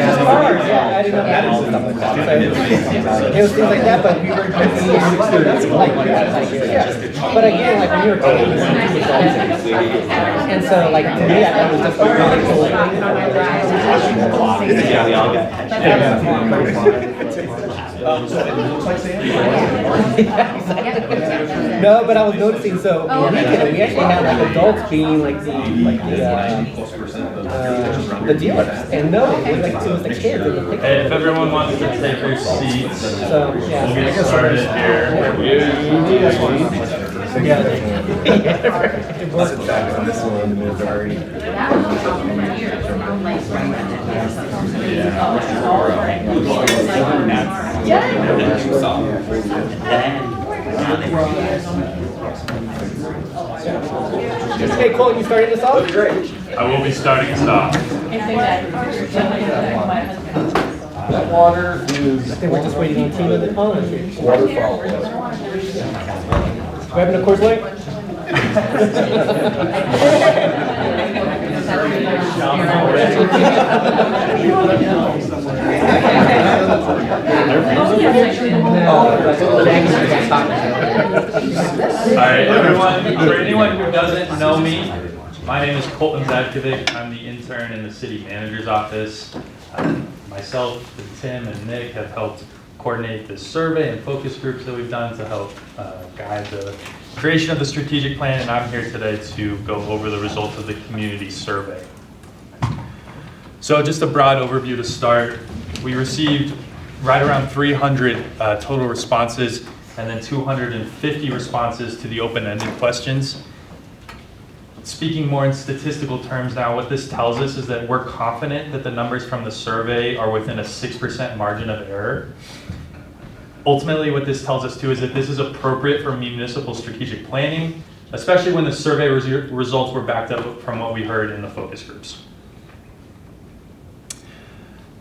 was cards, yeah. I didn't know stuff like that. So it was things like that, but we were that's but again, like when you were taking and so like to me, that was just a really cool thing. Yeah, we all got. No, but I was noticing, so we actually had like adults being like the dealers, and no, it was the kids in the picture. Hey, if everyone wants to take their seats, So, yeah. we'll get started Hey, Colton, you starting this off? Great. I will be starting us off. That water is. I think we're just waiting on Tina to call us. Waterfall. Grabbing a Coors Light? Alright, everyone, for anyone who doesn't know me, my name is Colton Zadkovic. I'm the intern in the city manager's office. Myself, and Tim, and Nick have helped coordinate this survey and focus groups that we've done to help guide the creation of the strategic plan, and I'm here today to go over the results of the community survey. So just a broad overview to start. We received right around 300 total responses and then 250 responses to the open-ended questions. Speaking more in statistical terms now, what this tells us is that we're confident that the numbers from the survey are within a 6% margin of error. Ultimately, what this tells us too is that this is appropriate for municipal strategic planning, especially when the survey results were backed up from what we heard in the focus groups.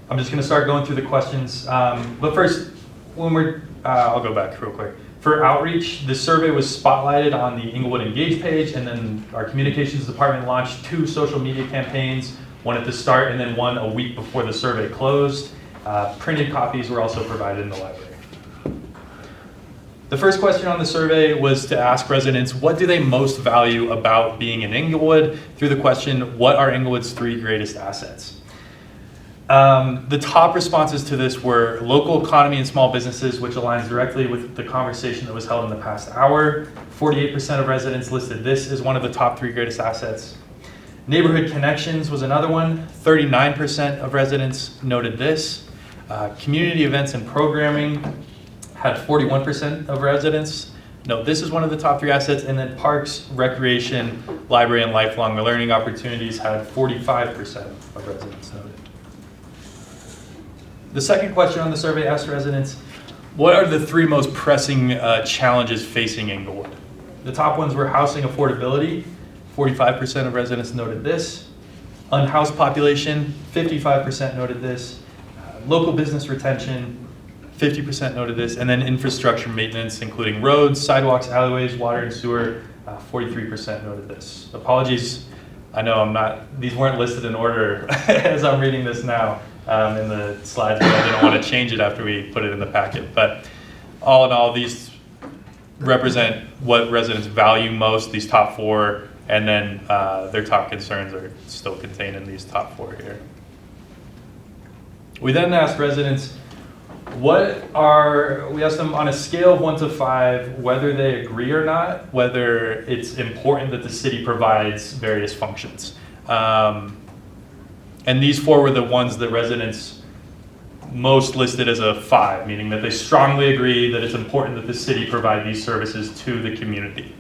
I'm just going to start going through the questions. But first, I'll go back real quick. For outreach, the survey was spotlighted on the Inglewood Engage page, and then our communications department launched 2 social media campaigns, one at the start and then one a week before the survey closed. Printed copies were also provided in the library. The first question on the survey was to ask residents, what do they most value about being in Inglewood? Through the question, what are Inglewood's 3 greatest assets? The top responses to this were local economy and small businesses, which aligns directly with the conversation that was held in the past hour. 48% of residents listed this as one of the top 3 greatest assets. Neighborhood connections was another one. 39% of residents noted this. Community events and programming had 41% of residents note this is one of the top 3 assets. And then parks, recreation, library, and lifelong learning opportunities had 45% of residents noted. The second question on the survey asked residents, what are the 3 most pressing challenges facing Inglewood? The top ones were housing affordability. 45% of residents noted this. Unhoused population, 55% noted this. Local business retention, 50% noted this. And then infrastructure maintenance, including roads, sidewalks, alleyways, water and sewer, 43% noted this. Apologies, I know these weren't listed in order as I'm reading this now. In the slides, but I didn't want to change it after we put it in the packet. But all in all, these represent what residents value most, these top 4, and then their top concerns are still contained in these top 4 here. We then asked residents, we asked them on a scale of 1 to 5, whether they agree or not, whether it's important that the city provides various functions. And these 4 were the ones that residents most listed as a 5, meaning that they strongly agree that it's important that the city provide these services to the community.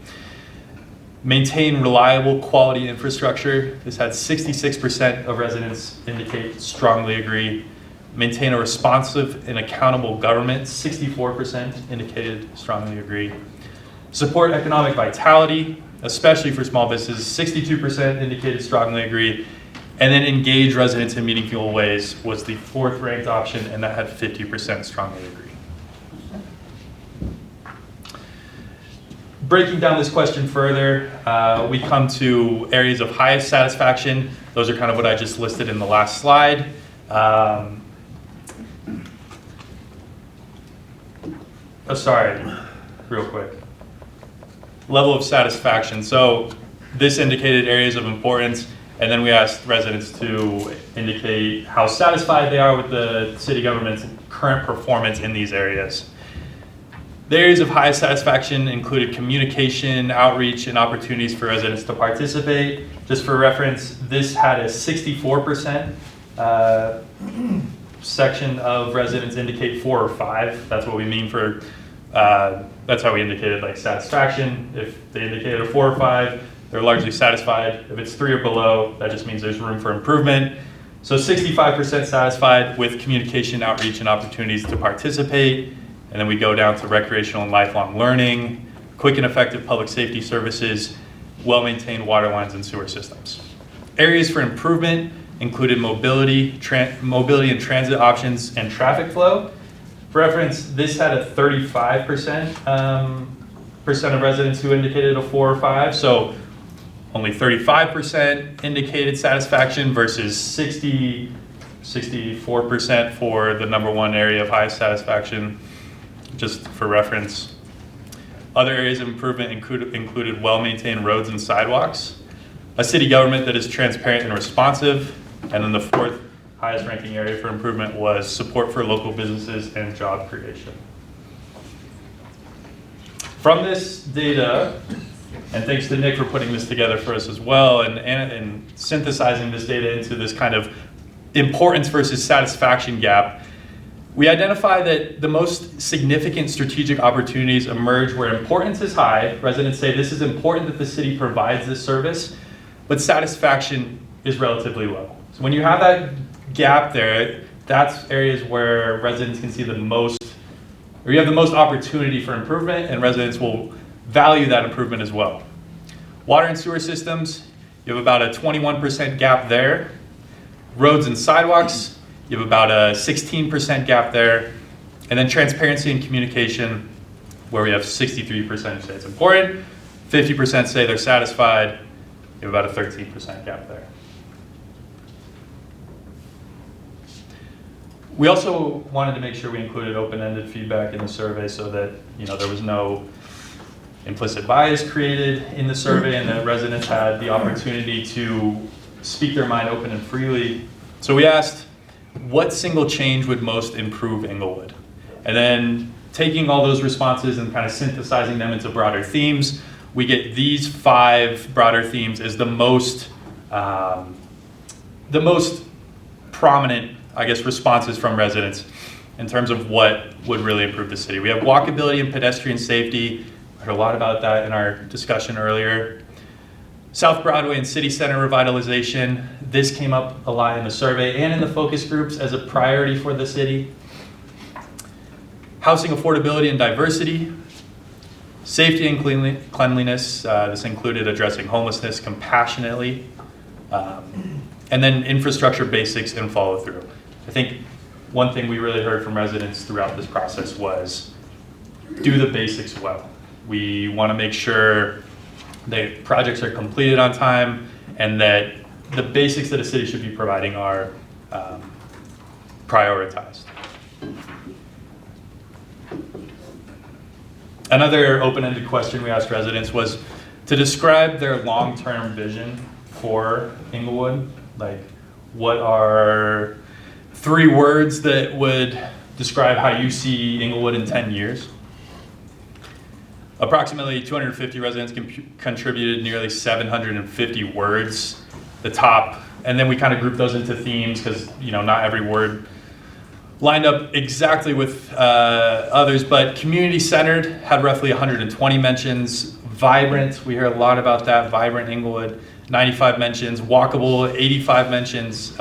Maintain reliable quality infrastructure. This had 66% of residents indicate strongly agree. Maintain a responsive and accountable government. 64% indicated strongly agree. Support economic vitality, especially for small businesses. 62% indicated strongly agree. And then engage residents in meaningful ways was the 4th ranked option, and that had 50% strongly agree. Breaking down this question further, we come to areas of highest satisfaction. Those are kind of what I just listed in the last slide. Real quick. Level of satisfaction. So this indicated areas of importance, and then we asked residents to indicate how satisfied they are with the city government's current performance in these areas. The areas of highest satisfaction included communication, outreach, and opportunities for residents to participate. Just for reference, this had a 64% section of residents indicate 4 or 5. That's what we mean for, that's how we indicated like satisfaction. If they indicated a 4 or 5, they're largely satisfied. If it's 3 or below, that just means there's room for improvement. So 65% satisfied with communication, outreach, and opportunities to participate. And then we go down to recreational and lifelong learning, quick and effective public safety services, well-maintained water lines and sewer systems. Areas for improvement included mobility and transit options, and traffic flow. For reference, this had a 35% of residents who indicated a 4 or 5. So only 35% indicated satisfaction versus 64% for the #1 area of highest satisfaction. Just for reference. Other areas of improvement included well-maintained roads and sidewalks, a city government that is transparent and responsive, and then the 4th highest ranking area for improvement was support for local businesses and job creation. From this data, and thanks to Nick for putting this together for us as well, and synthesizing this data into this kind of importance versus satisfaction gap, we identify that the most significant strategic opportunities emerge where importance is high. Residents say this is important that the city provides this service, but satisfaction is relatively low. So when you have that gap there, that's areas where residents can see the most, or you have the most opportunity for improvement, and residents will value that improvement as well. Water and sewer systems, you have about a 21% gap there. Roads and sidewalks, you have about a 16% gap there. And then transparency and communication, where we have 63% say it's important, 50% say they're satisfied, you have about a 13% gap there. We also wanted to make sure we included open-ended feedback in the survey so that there was no implicit bias created in the survey, and that residents had the opportunity to speak their mind open and freely. So we asked, what single change would most improve Inglewood? And then taking all those responses and kind of synthesizing them into broader themes, we get these 5 broader themes as the most prominent, I guess, responses from residents in terms of what would really improve the city. We have walkability and pedestrian safety. I heard a lot about that in our discussion earlier. South Broadway and City Center revitalization. This came up a lot in the survey and in the focus groups as a priority for the city. Housing affordability and diversity. Safety and cleanliness. This included addressing homelessness compassionately. And then infrastructure basics and follow through. I think one thing we really heard from residents throughout this process was do the basics well. We want to make sure that projects are completed on time, and that the basics that a city should be providing are prioritized. Another open-ended question we asked residents was to describe their long-term vision for Inglewood. Like, what are 3 words that would describe how you see Inglewood in 10 years? Approximately 250 residents contributed nearly 750 words, the top, and then we kind of grouped those into themes because not every word lined up exactly with others, but community-centered had roughly 120 mentions. Vibrant, we hear a lot about that, vibrant Inglewood, 95 mentions. Walkable, 85 mentions.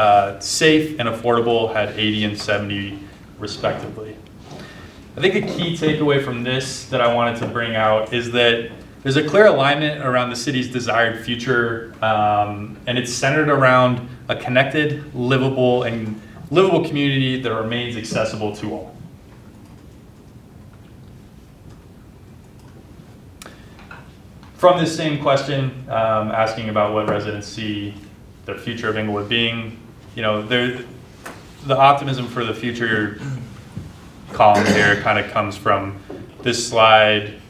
Safe and affordable had 80 and 70 respectively. I think the key takeaway from this that I wanted to bring out is that there's a clear alignment around the city's desired future, and it's centered around a connected, livable community that remains accessible to all. From this same question, asking about what residents see the future of Inglewood being, the optimism for the future column here kind of comes from this slide.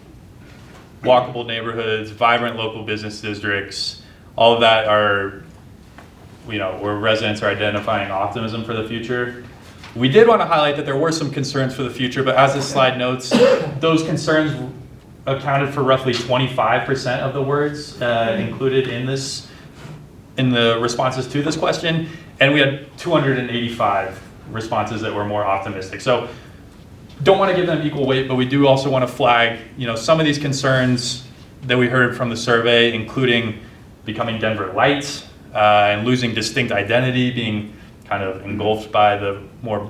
Walkable neighborhoods, vibrant local business districts, all of that are, where residents are identifying optimism for the future. We did want to highlight that there were some concerns for the future, but as this slide notes, those concerns accounted for roughly 25% of the words included in the responses to this question, and we had 285 responses that were more optimistic. So don't want to give them equal weight, but we do also want to flag, some of these concerns that we heard from the survey, including becoming Denver light and losing distinct identity, being kind of engulfed by the more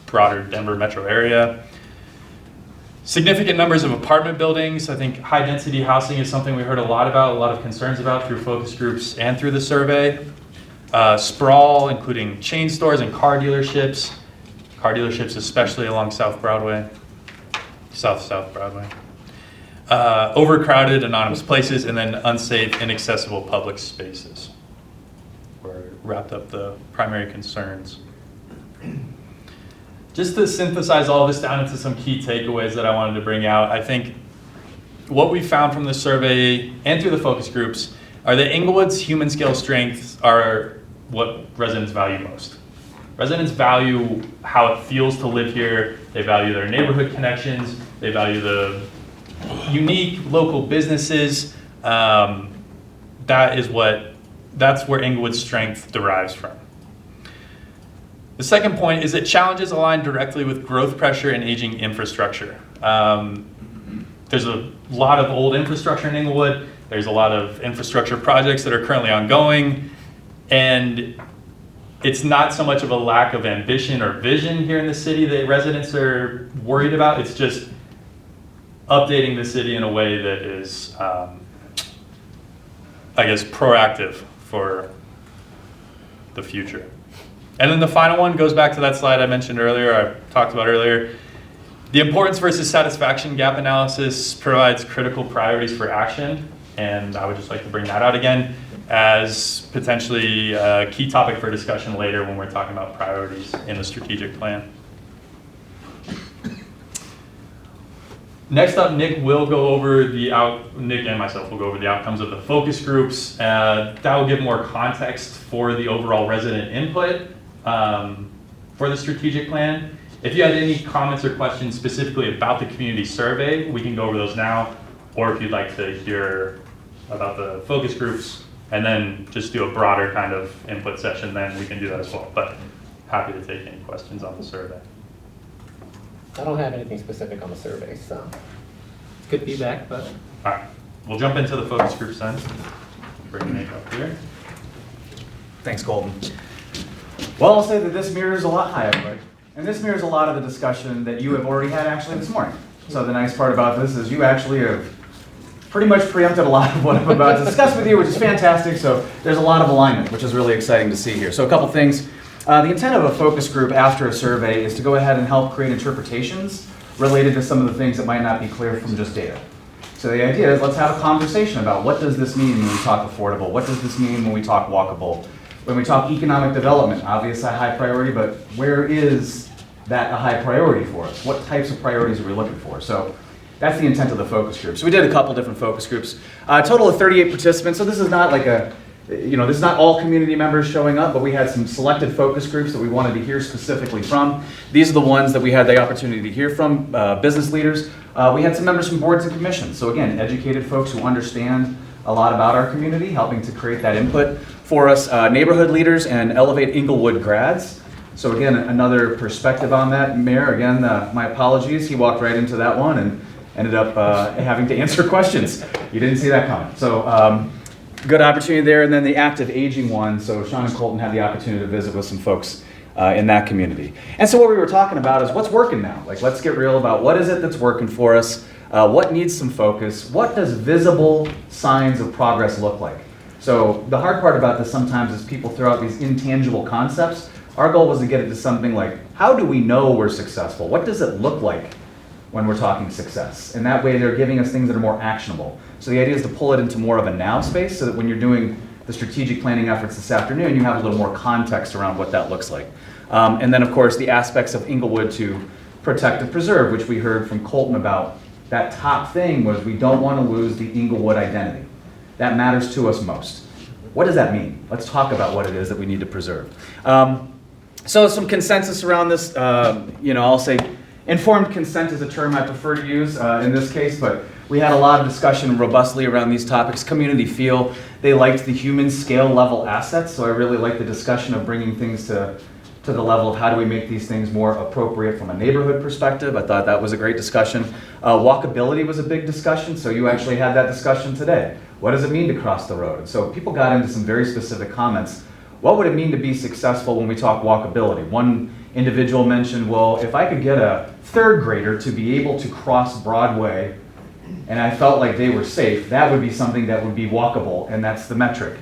broader Denver metro area. Significant numbers of apartment buildings. I think high density housing is something we heard a lot of concerns about through focus groups and through the survey. Sprawl, including chain stores and car dealerships especially along South Broadway. Overcrowded, anonymous places, and then unsafe, inaccessible public spaces. Where wrapped up the primary concerns. Just to synthesize all this down into some key takeaways that I wanted to bring out, I think what we found from the survey and through the focus groups are that Inglewood's human scale strengths are what residents value most. Residents value how it feels to live here. They value their neighborhood connections. They value the unique local businesses. That's where Inglewood's strength derives from. The second point is that challenges align directly with growth pressure and aging infrastructure. There's a lot of old infrastructure in Inglewood. There's a lot of infrastructure projects that are currently ongoing, and it's not so much of a lack of ambition or vision here in the city that residents are worried about. It's just updating the city in a way that is, proactive for the future. And then the final one goes back to that slide I mentioned earlier, I talked about earlier. The importance versus satisfaction gap analysis provides critical priorities for action, and I would just like to bring that out again as potentially a key topic for discussion later when we're talking about priorities in the strategic plan. Next up, Nick and myself will go over the outcomes of the focus groups. That will give more context for the overall resident input for the strategic plan. If you had any comments or questions specifically about the community survey, we can go over those now, or if you'd like to hear about the focus groups and then just do a broader kind of input session, then we can do that as well. But happy to take any questions on the survey. I don't have anything specific on the survey, so it's good feedback, but. All right, we'll jump into the focus groups then. Bring Nick up here. Thanks, Colton. Well, I'll say that this mirrors a lot, hi everybody, and this mirrors a lot of the discussion that you have already had actually this morning. So the nice part about this is you actually have pretty much preempted a lot of what I'm about to discuss with you, which is fantastic. So there's a lot of alignment, which is really exciting to see here. So a couple things. The intent of a focus group after a survey is to go ahead and help create interpretations related to some of the things that might not be clear from just data. So the idea is let's have a conversation about what does this mean when we talk affordable? What does this mean when we talk walkable? When we talk economic development, obviously a high priority, but where is that a high priority for us? What types of priorities are we looking for? So that's the intent of the focus group. So we did a couple different focus groups. A total of 38 participants, so this is not like this is not all community members showing up, but we had some selected focus groups that we wanted to hear specifically from. These are the ones that we had the opportunity to hear from, business leaders. We had some members from boards and commissions. So again, educated folks who understand a lot about our community, helping to create that input for us. Neighborhood leaders and Elevate Inglewood grads. So again, another perspective on that. Mayor, again, my apologies. He walked right into that one and ended up having to answer questions. You didn't see that coming. So good opportunity there. And then the active aging one. So Shawn and Colton had the opportunity to visit with some folks in that community. And so what we were talking about is what's working now. Like, let's get real about what is it that's working for us. What needs some focus? What does visible signs of progress look like? So the hard part about this sometimes is people throw out these intangible concepts. Our goal was to get it to something like, how do we know we're successful? What does it look like when we're talking success? And that way they're giving us things that are more actionable. So the idea is to pull it into more of a now space so that when you're doing the strategic planning efforts this afternoon, you have a little more context around what that looks like. And then of course the aspects of Inglewood to protect and preserve, which we heard from Colton about. That top thing was we don't want to lose the Inglewood identity. That matters to us most. What does that mean? Let's talk about what it is that we need to preserve. So some consensus around this, I'll say informed consent is a term I prefer to use in this case, but we had a lot of discussion robustly around these topics. Community feel, they liked the human scale level assets, so I really like the discussion of bringing things to the level of how do we make these things more appropriate from a neighborhood perspective. I thought that was a great discussion. Walkability was a big discussion, so you actually had that discussion today. What does it mean to cross the road? So people got into some very specific comments. What would it mean to be successful when we talk walkability? One individual mentioned, well, if I could get a third grader to be able to cross Broadway and I felt like they were safe, that would be something that would be walkable, and that's the metric.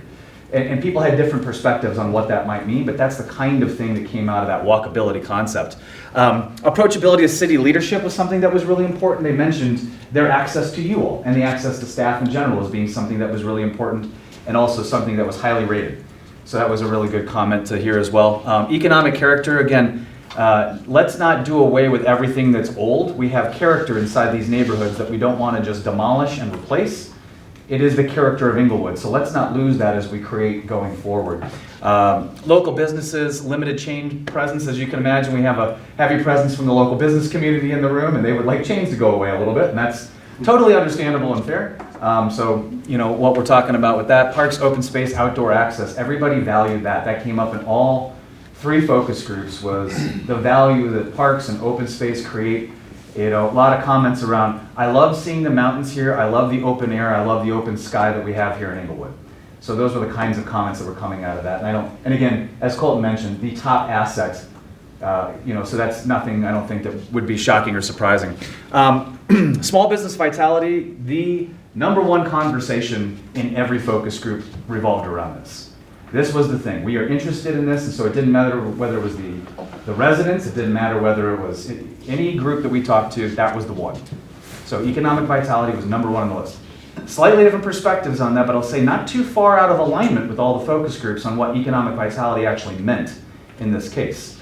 And people had different perspectives on what that might mean, but that's the kind of thing that came out of that walkability concept. Approachability of city leadership was something that was really important. They mentioned their access to you all and the access to staff in general as being something that was really important and also something that was highly rated. So that was a really good comment to hear as well. Economic character, again, let's not do away with everything that's old. We have character inside these neighborhoods that we don't want to just demolish and replace. It is the character of Inglewood, so let's not lose that as we create going forward. Local businesses, limited chain presence. As you can imagine, we have a heavy presence from the local business community in the room, and they would like chains to go away a little bit, and that's totally understandable and fair. So, what we're talking about with that, parks, open space, outdoor access, everybody valued that. That came up in all three focus groups, was the value that parks and open space create. A lot of comments around, I love seeing the mountains here, I love the open air, I love the open sky that we have here in Inglewood. So those were the kinds of comments that were coming out of that. And again, as Colton mentioned, the top asset, so that's nothing I don't think that would be shocking or surprising. Small business vitality, the number one conversation in every focus group revolved around this. This was the thing. We are interested in this, and so it didn't matter whether it was the residents, it didn't matter whether it was any group that we talked to, that was the one. So economic vitality was number one on the list. Slightly different perspectives on that, but I'll say not too far out of alignment with all the focus groups on what economic vitality actually meant in this case.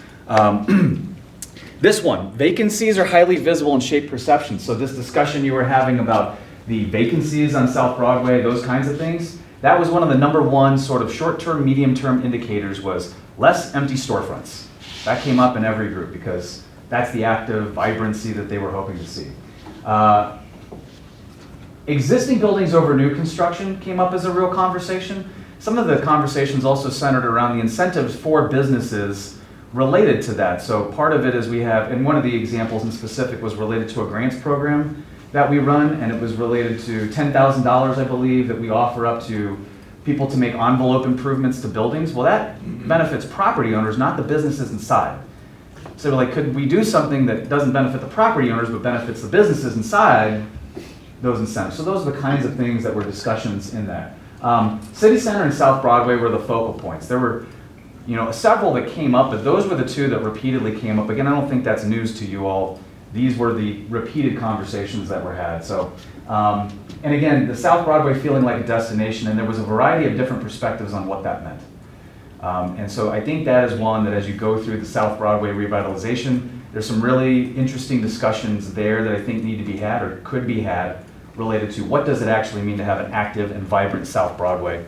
This one, vacancies are highly visible and shape perception. So this discussion you were having about the vacancies on South Broadway, those kinds of things, that was one of the number one sort of short-term, medium-term indicators was less empty storefronts. That came up in every group because that's the active vibrancy that they were hoping to see. Existing buildings over new construction came up as a real conversation. Some of the conversations also centered around the incentives for businesses related to that. So part of it is we have, and one of the examples in specific was related to a grants program that we run, and it was related to $10,000, I believe, that we offer up to people to make envelope improvements to buildings. Well, that benefits property owners, not the businesses inside. So we're like, could we do something that doesn't benefit the property owners but benefits the businesses inside those incentives? So those are the kinds of things that were discussions in that. City Center and South Broadway were the focal points. There were several that came up, but those were the two that repeatedly came up. Again, I don't think that's news to you all. These were the repeated conversations that were had. So, and again, the South Broadway feeling like a destination, and there was a variety of different perspectives on what that meant. And so I think that is one that as you go through the South Broadway revitalization, there's some really interesting discussions there that I think need to be had or could be had related to what does it actually mean to have an active and vibrant South Broadway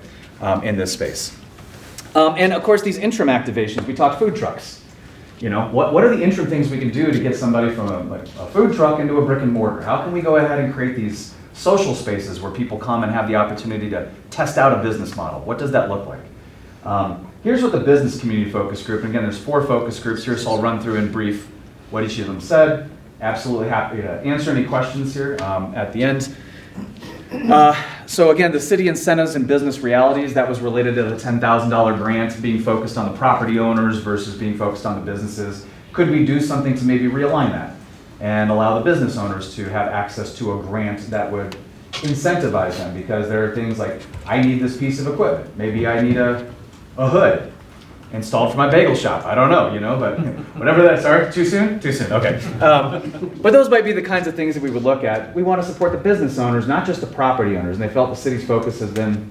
in this space. And of course, these interim activations, we talked food trucks. What are the interim things we can do to get somebody from a food truck into a brick and mortar? How can we go ahead and create these social spaces where people come and have the opportunity to test out a business model? What does that look like? Here's what the business community focus group, and again, there's 4 focus groups here, so I'll run through in brief what each of them said. Absolutely happy to answer any questions here at the end. So again, the city incentives and business realities, that was related to the $10,000 grant being focused on the property owners versus being focused on the businesses. Could we do something to maybe realign that and allow the business owners to have access to a grant that would incentivize them, because there are things like, I need this piece of equipment. Maybe I need a hood installed for my bagel shop. I don't know, but whatever that, sorry, too soon? Too soon, okay. But those might be the kinds of things that we would look at. We want to support the business owners, not just the property owners, and they felt the city's focus has been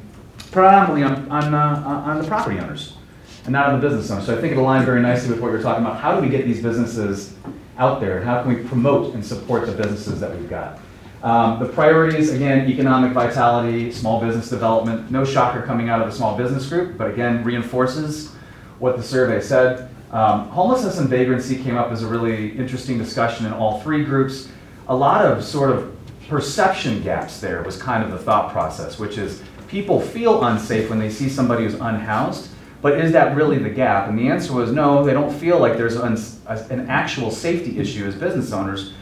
predominantly on the property owners and not on the business owners. So I think it aligned very nicely with what you're talking about. How do we get these businesses out there, and how can we promote and support the businesses that we've got? The priorities, again, economic vitality, small business development. No shocker coming out of the small business group, but again, reinforces what the survey said. Homelessness and vagrancy came up as a really interesting discussion in all three groups. A lot of sort of perception gaps there was kind of the thought process, which is people feel unsafe when they see somebody who's unhoused, but is that really the gap? And the answer was no, they don't feel like there's an actual safety issue as business owners.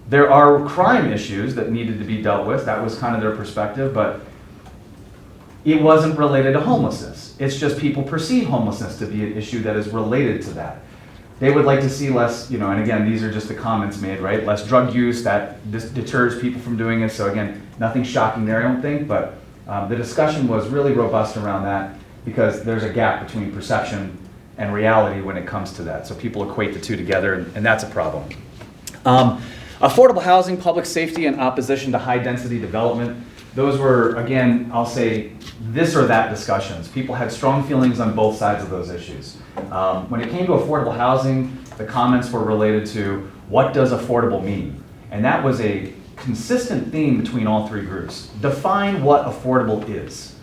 There are crime issues that needed to be dealt with. That was kind of their perspective, but it wasn't related to homelessness. It's just people perceive homelessness to be an issue that is related to that. They would like to see less, and again, these are just the comments made, right? Less drug use, that deters people from doing it. So again, nothing shocking there, I don't think, but the discussion was really robust around that because there's a gap between perception and reality when it comes to that. So people equate the two together, and that's a problem. Affordable housing, public safety, and opposition to high-density development. Those were, again, I'll say, this or that discussions. People had strong feelings on both sides of those issues. When it came to affordable housing, the comments were related to what does affordable mean? And that was a consistent theme between all three groups. Define what affordable is.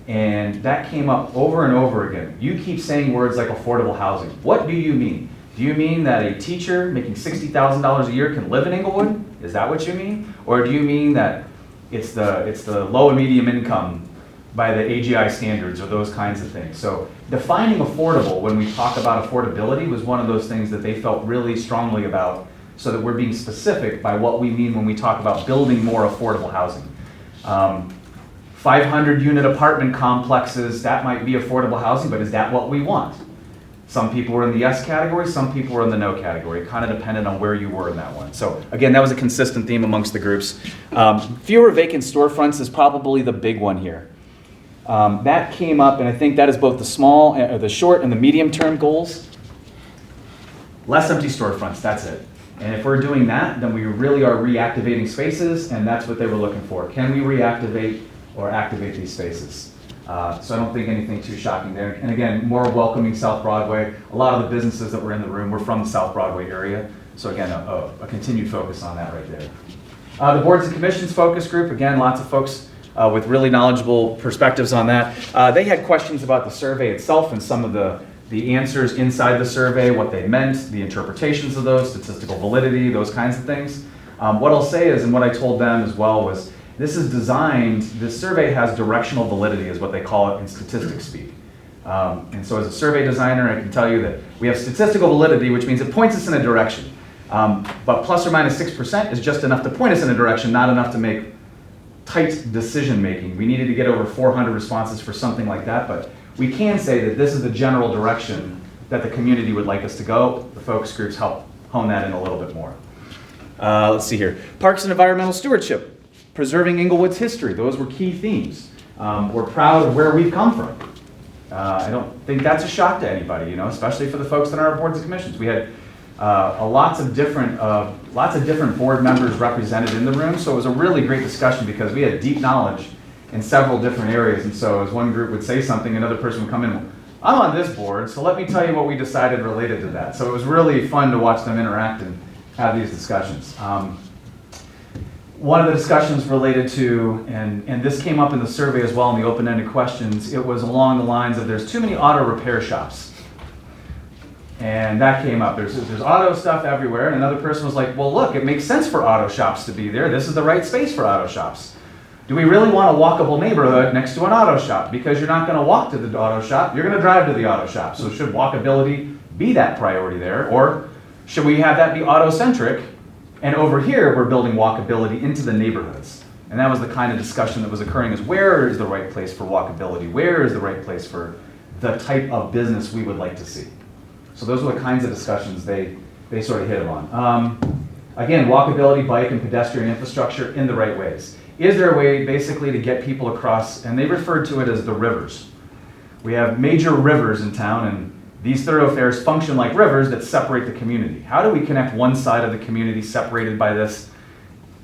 And that came up over and over again. You keep saying words like affordable housing. What do you mean? Do you mean that a teacher making $60,000 a year can live in Inglewood? Is that what you mean? Or do you mean that it's the low and medium income by the AGI standards or those kinds of things? So defining affordable when we talk about affordability was one of those things that they felt really strongly about, so that we're being specific by what we mean when we talk about building more affordable housing. 500 unit apartment complexes, that might be affordable housing, but is that what we want? Some people were in the yes category, some people were in the no category. It kind of depended on where you were in that one. So again, that was a consistent theme amongst the groups. Fewer vacant storefronts is probably the big one here. That came up, and I think that is both the short and the medium term goals. Less empty storefronts, that's it. And if we're doing that, then we really are reactivating spaces, and that's what they were looking for. Can we reactivate or activate these spaces? So I don't think anything too shocking there. And again, more welcoming South Broadway. A lot of the businesses that were in the room were from the South Broadway area. So again, a continued focus on that right there. The boards and commissions focus group, again, lots of folks with really knowledgeable perspectives on that. They had questions about the survey itself and some of the answers inside the survey, what they meant, the interpretations of those, statistical validity, those kinds of things. What I'll say is, and what I told them as well was, this survey has directional validity is what they call it in statistics speak. And so as a survey designer, I can tell you that we have statistical validity, which means it points us in a direction. But plus or minus 6% is just enough to point us in a direction, not enough to make tight decision making. We needed to get over 400 responses for something like that, but we can say that this is the general direction that the community would like us to go. The focus groups help hone that in a little bit more. Let's see here. Parks and environmental stewardship. Preserving Inglewood's history. Those were key themes. We're proud of where we've come from. I don't think that's a shock to anybody, especially for the folks that are on our boards and commissions. We had lots of different board members represented in the room, so it was a really great discussion because we had deep knowledge in several different areas. And so as one group would say something, another person would come in, I'm on this board, so let me tell you what we decided related to that. So it was really fun to watch them interact and have these discussions. One of the discussions related to, and this came up in the survey as well in the open-ended questions, it was along the lines of there's too many auto repair shops. And that came up. There's auto stuff everywhere, and another person was like, well look, it makes sense for auto shops to be there. This is the right space for auto shops. Do we really want a walkable neighborhood next to an auto shop? Because you're not going to walk to the auto shop, you're going to drive to the auto shop. So should walkability be that priority there? Or should we have that be auto-centric? And over here, we're building walkability into the neighborhoods. And that was the kind of discussion that was occurring, is where is the right place for walkability? Where is the right place for the type of business we would like to see? So those were the kinds of discussions they sort of hit on. Again, walkability, bike, and pedestrian infrastructure in the right ways. is there a way basically to get people across, and they referred to it as the rivers. We have major rivers in town, and these thoroughfares function like rivers that separate the community. How do we connect one side of the community separated by this?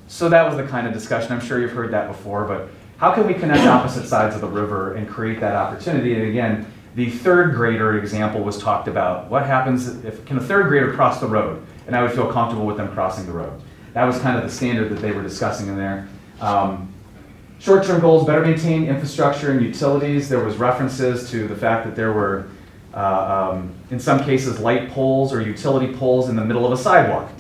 So that was the kind of discussion. I'm sure you've heard that before, but how can we connect opposite sides of the river and create that opportunity? And again, the third grader example was talked about. What happens if, can a third grader cross the road? And I would feel comfortable with them crossing the road. That was kind of the standard that they were discussing in there. Short-term goals, better maintain infrastructure and utilities. There was references to the fact that there were, in some cases, light poles or utility poles in the middle of a sidewalk.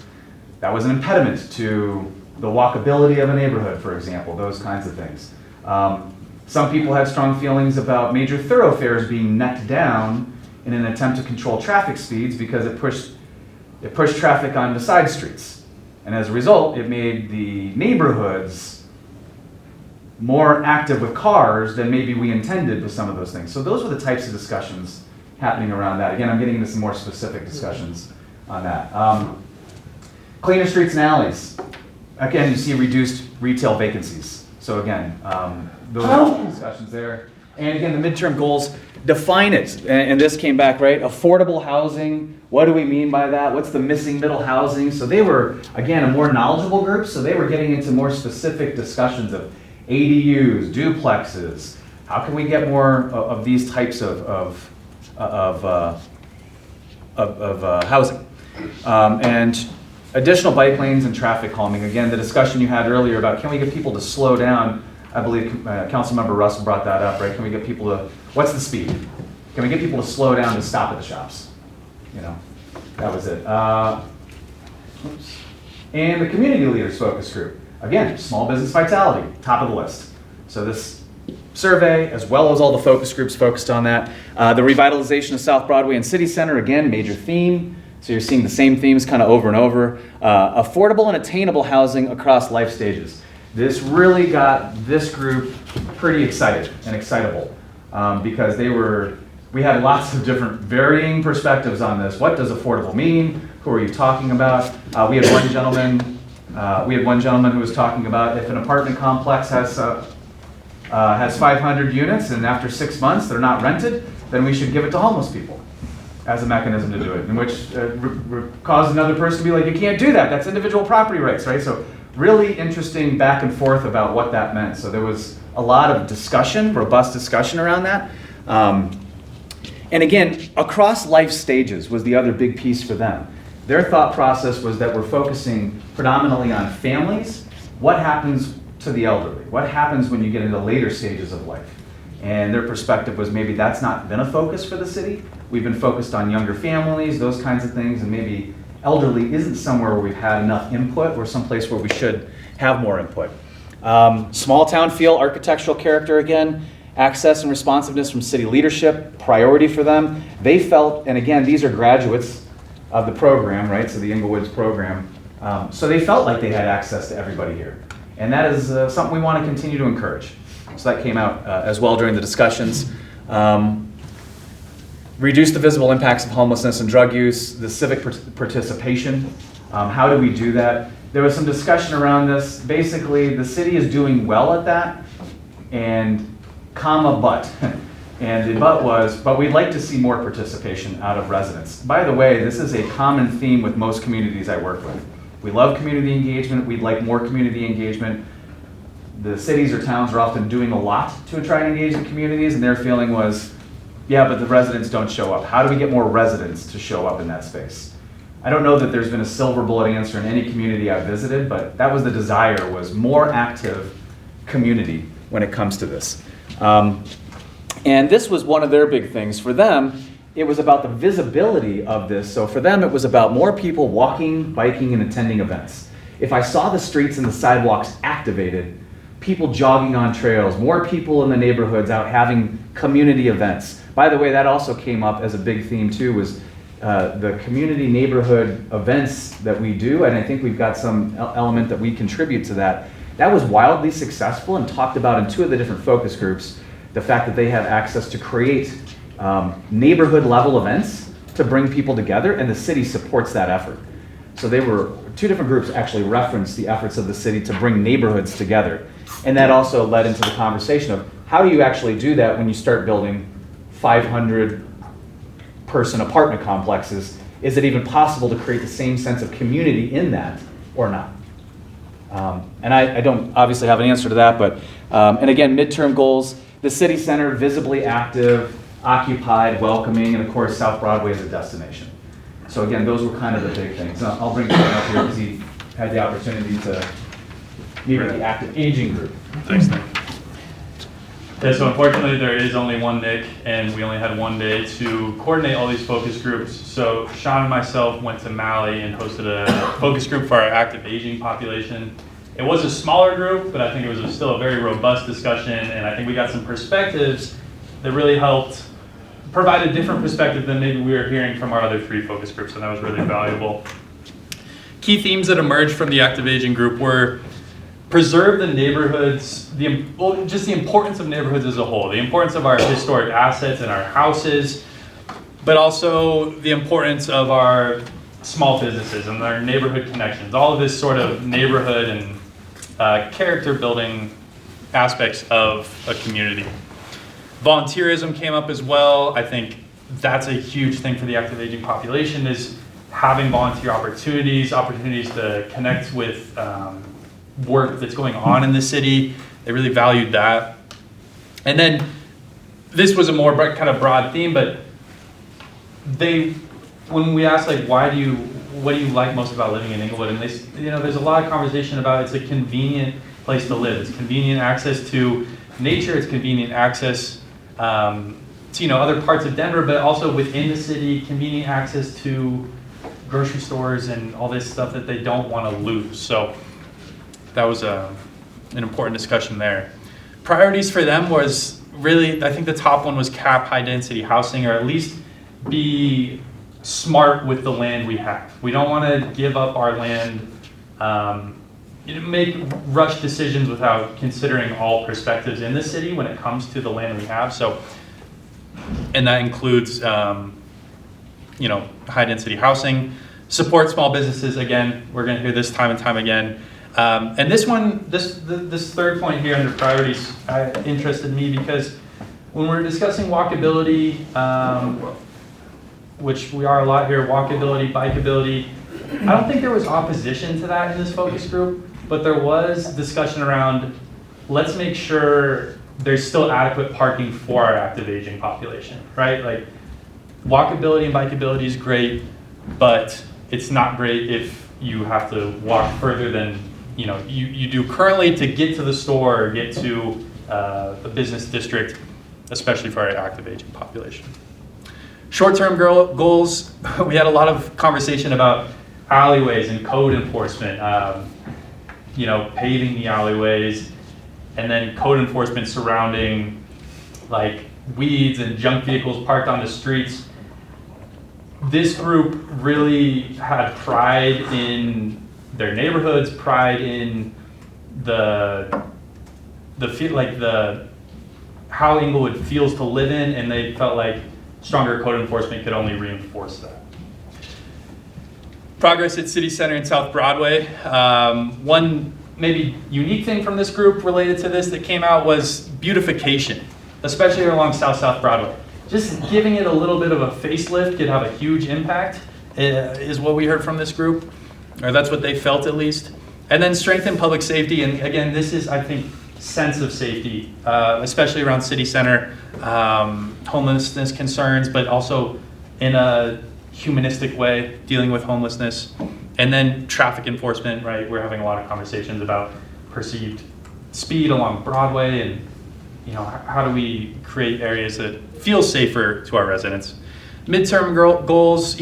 That was an impediment to the walkability of a neighborhood, for example, those kinds of things. Some people had strong feelings about major thoroughfares being necked down in an attempt to control traffic speeds because it pushed traffic onto side streets. And as a result, it made the neighborhoods more active with cars than maybe we intended with some of those things. So those were the types of discussions happening around that. Again, I'm getting into some more specific discussions on that. Cleaner streets and alleys. Again, you see reduced retail vacancies. So again, those are discussions there. And again, the midterm goals, define it. And this came back, right? Affordable housing. What do we mean by that? What's the missing middle housing? So they were, again, a more knowledgeable group. So they were getting into more specific discussions of ADUs, duplexes. How can we get more of these types of housing? And additional bike lanes and traffic calming. Again, the discussion you had earlier about can we get people to slow down? I believe Councilmember Russell brought that up, right? Can we get people to, what's the speed? Can we get people to slow down to stop at the shops? You know, that was it. Oops. And the community leaders focus group. Again, small business vitality, top of the list. So this survey, as well as all the focus groups focused on that. The revitalization of South Broadway and City Center, again, major theme. So you're seeing the same themes kind of over and over. Affordable and attainable housing across life stages. This really got this group pretty excited and excitable because we had lots of different varying perspectives on this. What does affordable mean? Who are you talking about? We had one gentleman who was talking about if an apartment complex has 500 units and after 6 months they're not rented, then we should give it to homeless people as a mechanism to do it, in which caused another person to be like, you can't do that, that's individual property rights, right? So really interesting back and forth about what that meant. So there was a lot of discussion, robust discussion around that. And again, across life stages was the other big piece for them. Their thought process was that we're focusing predominantly on families. What happens to the elderly? What happens when you get into later stages of life? And their perspective was maybe that's not been a focus for the city. We've been focused on younger families, those kinds of things, and maybe elderly isn't somewhere where we've had enough input or someplace where we should have more input. Small town feel, architectural character again, access and responsiveness from city leadership, priority for them. They felt, and again, these are graduates of the program, right? So the Inglewoods program. So they felt like they had access to everybody here. And that is something we want to continue to encourage. So that came out as well during the discussions. Reduce the visible impacts of homelessness and drug use, the civic participation. How do we do that? There was some discussion around this. Basically, the city is doing well at that, and but. And the but was, but we'd like to see more participation out of residents. By the way, this is a common theme with most communities I work with. We love community engagement. We'd like more community engagement. The cities or towns are often doing a lot to try and engage the communities, and their feeling was, yeah, but the residents don't show up. How do we get more residents to show up in that space? I don't know that there's been a silver bullet answer in any community I've visited, but that was the desire, was more active community when it comes to this. And this was one of their big things. For them, it was about the visibility of this. So for them, it was about more people walking, biking, and attending events. If I saw the streets and the sidewalks activated, people jogging on trails, more people in the neighborhoods out having community events. By the way, that also came up as a big theme too, was the community neighborhood events that we do, and I think we've got some element that we contribute to that. That was wildly successful and talked about in two of the different focus groups, the fact that they have access to create neighborhood level events to bring people together, and the city supports that effort. So they were two different groups actually referenced the efforts of the city to bring neighborhoods together. And that also led into the conversation of how do you actually do that when you start building 500-person apartment complexes? Is it even possible to create the same sense of community in that or not? And I don't obviously have an answer to that, but, and again, midterm goals, the city center, visibly active, occupied, welcoming, and of course, South Broadway as a destination. So again, those were kind of the big things. I'll bring Colton up here because he had the opportunity to meet with the active aging group. Thanks, Nick. Yeah, so unfortunately there is only one Nick, and we only had one day to coordinate all these focus groups. So Sean and myself went to Mali and hosted a focus group for our active aging population. It was a smaller group, but I think it was still a very robust discussion, and I think we got some perspectives that really helped provide a different perspective than maybe we were hearing from our other 3 focus groups, and that was really valuable. Key themes that emerged from the active aging group were preserve the neighborhoods, just the importance of neighborhoods as a whole, the importance of our historic assets and our houses, but also the importance of our small businesses and our neighborhood connections, all of this sort of neighborhood and character building aspects of a community. Volunteerism came up as well. I think that's a huge thing for the active aging population, is having volunteer opportunities to connect with work that's going on in the city. They really valued that. And then this was a more kind of broad theme, but when we asked like, what do you like most about living in Inglewood? And there's a lot of conversation about it's a convenient place to live. It's convenient access to nature. It's convenient access to other parts of Denver, but also within the city, convenient access to grocery stores and all this stuff that they don't want to lose. So that was an important discussion there. Priorities for them was really, I think the top one was cap high density housing, or at least be smart with the land we have. We don't want to give up our land, make rush decisions without considering all perspectives in the city when it comes to the land we have. So, and that includes, high density housing, support small businesses. Again, we're going to hear this time and time again. And this one, this third point here under priorities interested me because when we're discussing walkability, which we are a lot here, walkability, bikeability, I don't think there was opposition to that in this focus group, but there was discussion around, let's make sure there's still adequate parking for our active aging population, right? Like, walkability and bikeability is great, but it's not great if you have to walk further than you do currently to get to the store or get to a business district, especially for our active aging population. Short-term goals, we had a lot of conversation about alleyways and code enforcement, paving the alleyways, and then code enforcement surrounding like weeds and junk vehicles parked on the streets. This group really had pride in their neighborhoods, pride in how Inglewood feels to live in, and they felt like stronger code enforcement could only reinforce that. Progress at City Center and South Broadway. One maybe unique thing from this group related to this that came out was beautification, especially along South Broadway. Just giving it a little bit of a facelift could have a huge impact, is what we heard from this group, or that's what they felt at least. And then strengthen public safety, and again, this is, I think, sense of safety, especially around City Center, homelessness concerns, but also in a humanistic way, dealing with homelessness. And then traffic enforcement, right? We're having a lot of conversations about perceived speed along Broadway, and how do we create areas that feel safer to our residents. Midterm goals,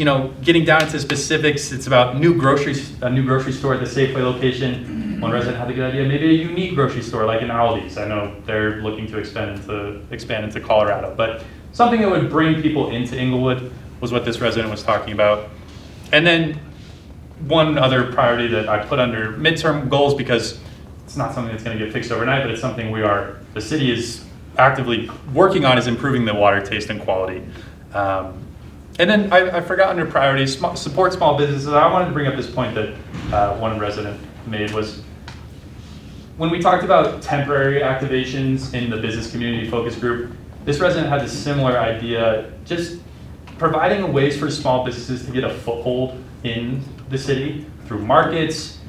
getting down into specifics, it's about a new grocery store at the Safeway location. One resident had a good idea, maybe a unique grocery store like an Aldi's. I know they're looking to expand into Colorado, but something that would bring people into Inglewood was what this resident was talking about. And then one other priority that I put under midterm goals, because it's not something that's going to get fixed overnight, but it's something the city is actively working on, is improving the water taste and quality. And then I forgot under priorities, support small businesses. I wanted to bring up this point that one resident made was, when we talked about temporary activations in the business community focus group, this resident had a similar idea, just providing ways for small businesses to get a foothold in the city through markets.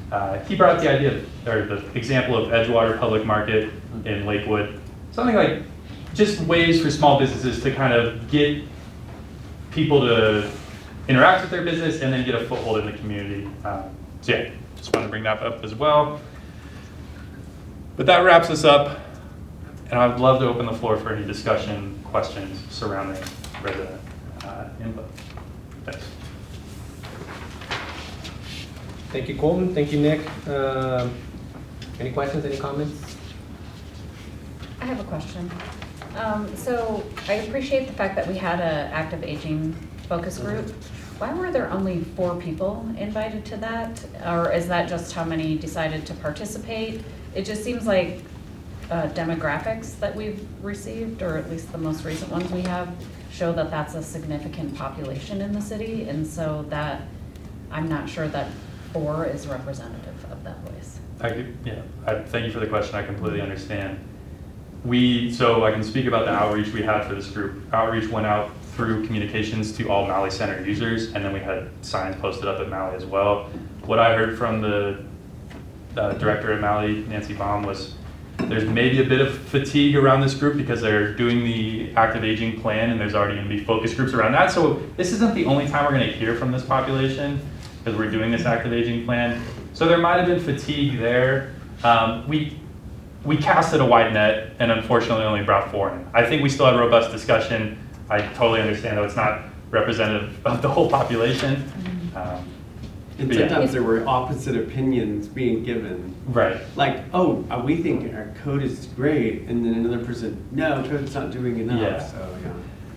He brought up the idea, or the example of Edgewater Public Market in Lakewood. Something like just ways for small businesses to kind of get people to interact with their business and then get a foothold in the community. So yeah, just want to bring that up as well. But that wraps us up, and I'd love to open the floor for any discussion, questions surrounding resident input. Thanks. Thank you, Colton. Thank you, Nick. Any questions, any comments? I have a question. So I appreciate the fact that we had an active aging focus group. Why were there only 4 people invited to that? Or is that just how many decided to participate? It just seems like demographics that we've received, or at least the most recent ones we have, show that that's a significant population in the city. And so that, I'm not sure that 4 is representative of that voice. Thank you for the question. I completely understand. So I can speak about the outreach we had for this group. Outreach went out through communications to all Malley Center users, and then we had signs posted up at Malley as well. What I heard from the director at Malley, Nancy Baum, was there's maybe a bit of fatigue around this group because they're doing the active aging plan and there's already going to be focus groups around that. So this isn't the only time we're going to hear from this population because we're doing this active aging plan. So there might have been fatigue there. We casted a wide net and unfortunately only brought 4 in. I think we still had robust discussion. I totally understand though it's not representative of the whole population. And sometimes there were opposite opinions being given. Right. Like, oh, we think our code is great, and then another person, no, code's not doing enough. Yeah. So, yeah.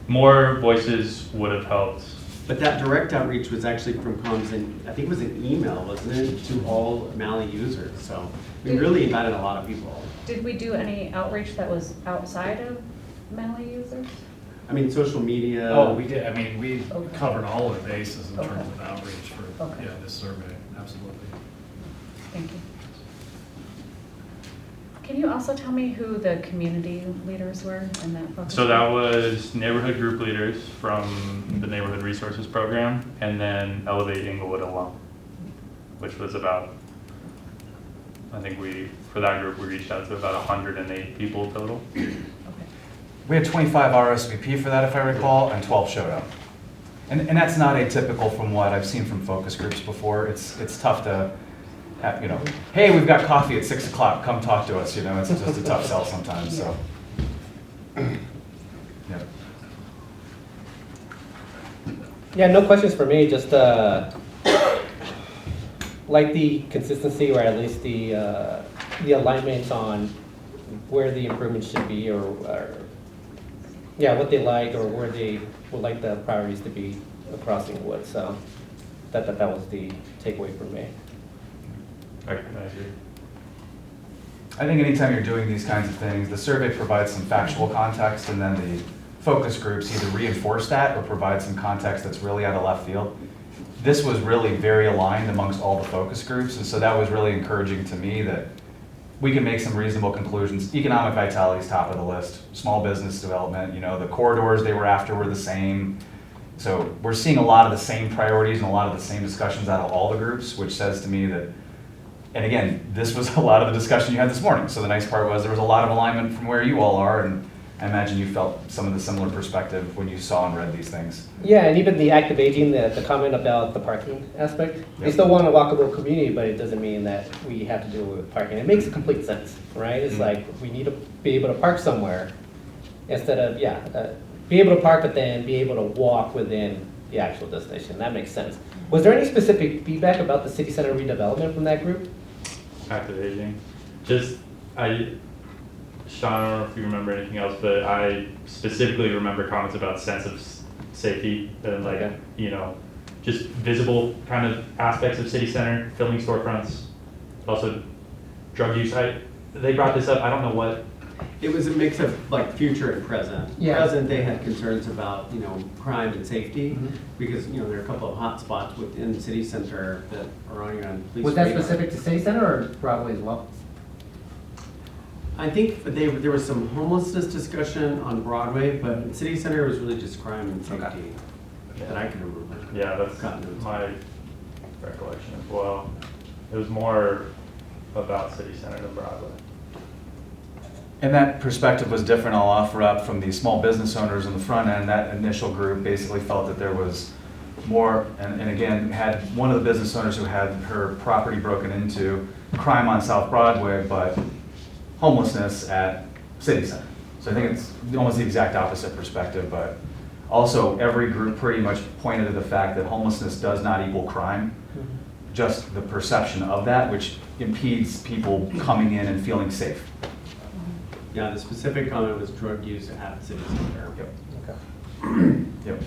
More voices would have helped. But that direct outreach was actually from comms, and I think it was an email, wasn't it, to all Malley users. So we really invited a lot of people. Did we do any outreach that was outside of Malley users? I mean, social media. Oh, we did. I mean, we covered all of the bases in terms of outreach for this survey. Absolutely. Thank you. Can you also tell me who the community leaders were in that focus? So that was neighborhood group leaders from the Neighborhood Resources Program, and then Elevate Inglewood alum, which was about, I think for that group, we reached out to about 108 people total. We had 25 RSVP for that, if I recall, and 12 showed up. And that's not atypical from what I've seen from focus groups before. It's tough to have, hey, we've got coffee at 6 o'clock, come talk to us, it's just a tough sell sometimes, so. Yeah. Yeah, no questions for me, just like the consistency, or at least the alignment on where the improvements should be, or what they like, or where they would like the priorities to be across Inglewood. So that was the takeaway for me. I agree. I think anytime you're doing these kinds of things, the survey provides some factual context, and then the focus groups either reinforce that or provide some context that's really out of left field. This was really very aligned amongst all the focus groups, and so that was really encouraging to me that we can make some reasonable conclusions. Economic vitality is top of the list. Small business development, the corridors they were after were the same. So we're seeing a lot of the same priorities and a lot of the same discussions out of all the groups, which says to me that, and again, this was a lot of the discussion you had this morning. So the nice part was there was a lot of alignment from where you all are, and I imagine you felt some of the similar perspective when you saw and read these things. Yeah, and even the active aging, the comment about the parking aspect. They still want a walkable community, but it doesn't mean that we have to deal with parking. It makes complete sense, right? It's like we need to be able to park somewhere instead of, be able to park, but then be able to walk within the actual destination. That makes sense. Was there any specific feedback about the city center redevelopment from that group? Active aging. Sean, I don't know if you remember anything else, but I specifically remember comments about sense of safety and just visible kind of aspects of city center, filming storefronts, also drug use. They brought this up. I don't know what It was a mix of like future and present. Yeah. Present, they had concerns about, crime and safety, Mhm. because, there are a couple of hot spots within the city center that are on police Was that radar. specific to City Center or Broadway as well? I think there was some homelessness discussion on Broadway, but in city center, it was really just crime and safety that I can remember. Yeah, that's my recollection as well. It was more about City Center than Broadway. And that perspective was different, I'll offer up, from the small business owners on the front end. That initial group basically felt that there was more, and again, had one of the business owners who had her property broken into, crime on South Broadway, but homelessness at City Center. So I think it's almost the exact opposite perspective, but also every group pretty much pointed to the fact that homelessness does not equal crime, just the perception of that, which impedes people coming in and feeling safe. Yeah, the specific comment was drug use at city center. Yep. Yep.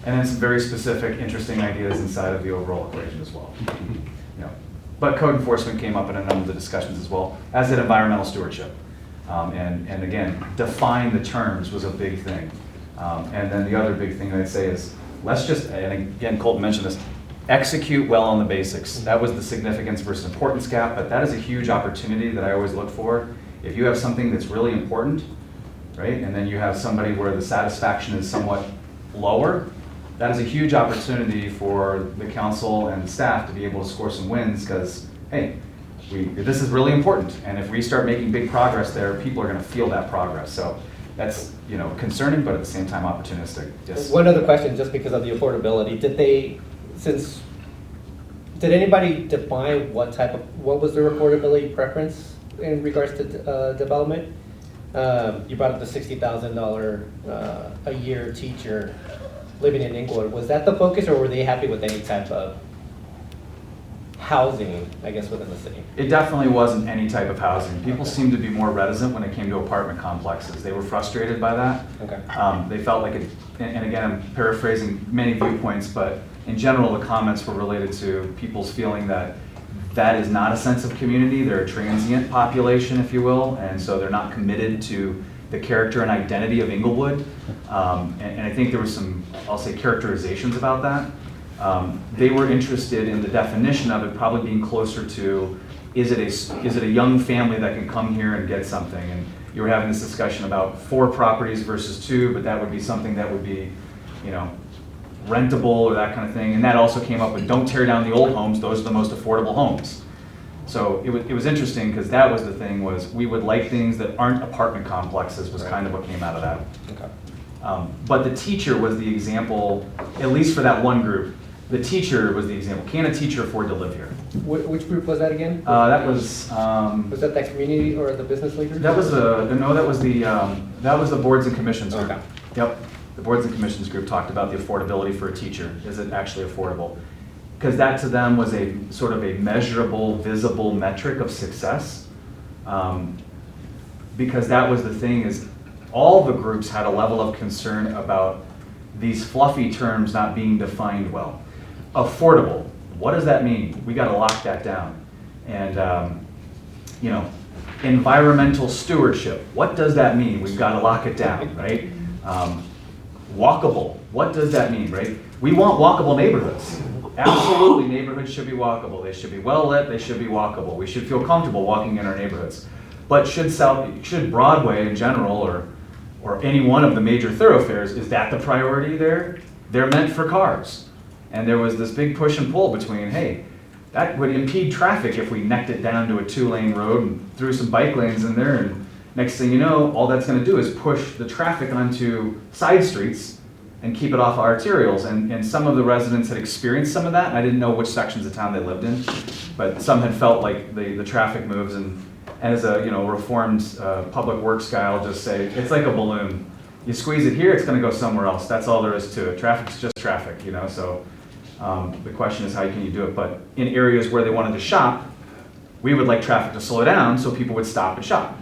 And then some very specific, interesting ideas inside of the overall equation as well. But code enforcement came up in a number of the discussions as well, as did environmental stewardship. And again, define the terms was a big thing. And then the other big thing I'd say is, let's just, and again, Colton mentioned this, execute well on the basics. That was the significance versus importance gap, but that is a huge opportunity that I always look for. If you have something that's really important, right, and then you have somebody where the satisfaction is somewhat lower, that is a huge opportunity for the council and the staff to be able to score some wins, because, hey, this is really important, and if we start making big progress there, people are going to feel that progress. So that's concerning, but at the same time opportunistic. Yes. One other question, just because of the affordability, did anybody define what was their affordability preference in regards to development? You brought up the $60,000 a year teacher living in Inglewood. Was that the focus, or were they happy with any type of housing, I guess, within the city? It definitely wasn't any type of housing. People seemed to be more reticent when it came to apartment complexes. They were frustrated by that. Okay. They felt like it, and again, I'm paraphrasing many viewpoints, but in general, the comments were related to people's feeling that that is not a sense of community. They're a transient population, if you will, and so they're not committed to the character and identity of Inglewood. And I think there was some, I'll say, characterizations about that. They were interested in the definition of it probably being closer to, is it a young family that can come here and get something? And you were having this discussion about 4 properties versus 2, but that would be something that would be, rentable or that kind of thing. And that also came up with, don't tear down the old homes, those are the most affordable homes. So it was interesting, because that was the thing, was we would like things that aren't apartment complexes, was kind of what came out of that. Okay. But the teacher was the example, at least for that one group. The teacher was the example. Can a teacher afford to live here? Which group was that again? That was. Was that community or the business leaders? That was that was the boards and commissions group. Okay. Yep, the boards and commissions group talked about the affordability for a teacher. Is it actually affordable? Because that to them was a sort of a measurable, visible metric of success. Because that was the thing, is all the groups had a level of concern about these fluffy terms not being defined well. Affordable, what does that mean? We got to lock that down. And environmental stewardship, what does that mean? We've got to lock it down, right? Walkable, what does that mean, right? We want walkable neighborhoods. Absolutely, neighborhoods should be walkable. They should be well lit, they should be walkable. We should feel comfortable walking in our neighborhoods. But should Broadway in general, or any one of the major thoroughfares, is that the priority there? They're meant for cars. And there was this big push and pull between, hey, that would impede traffic if we necked it down to a 2-lane road and threw some bike lanes in there, and next thing you know, all that's going to do is push the traffic onto side streets and keep it off arterials. And some of the residents had experienced some of that. I didn't know which sections of town they lived in, but some had felt like the traffic moves, and as a reformed public works guy, I'll just say, it's like a balloon. You squeeze it here, it's going to go somewhere else. That's all there is to it. Traffic's just traffic, so the question is, how can you do it? But in areas where they wanted to shop, we would like traffic to slow down so people would stop and shop.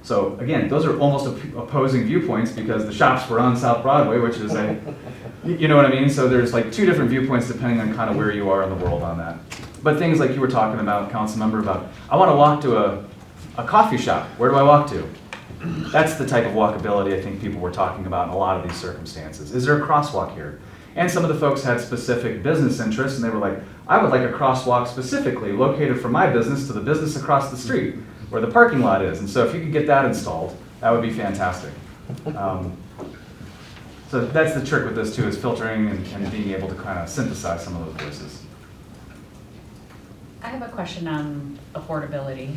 So again, those are almost opposing viewpoints, because the shops were on South Broadway, which is you know what I mean? So there's like 2 different viewpoints depending on kind of where you are in the world on that. But things like you were talking about, council member, about, I want to walk to a coffee shop, where do I walk to? That's the type of walkability I think people were talking about in a lot of these circumstances. Is there a crosswalk here? And some of the folks had specific business interests, and they were like, I would like a crosswalk specifically located from my business to the business across the street where the parking lot is. And so if you could get that installed, that would be fantastic. So that's the trick with this too, is filtering and being able to kind of synthesize some of those voices. I have a question on affordability.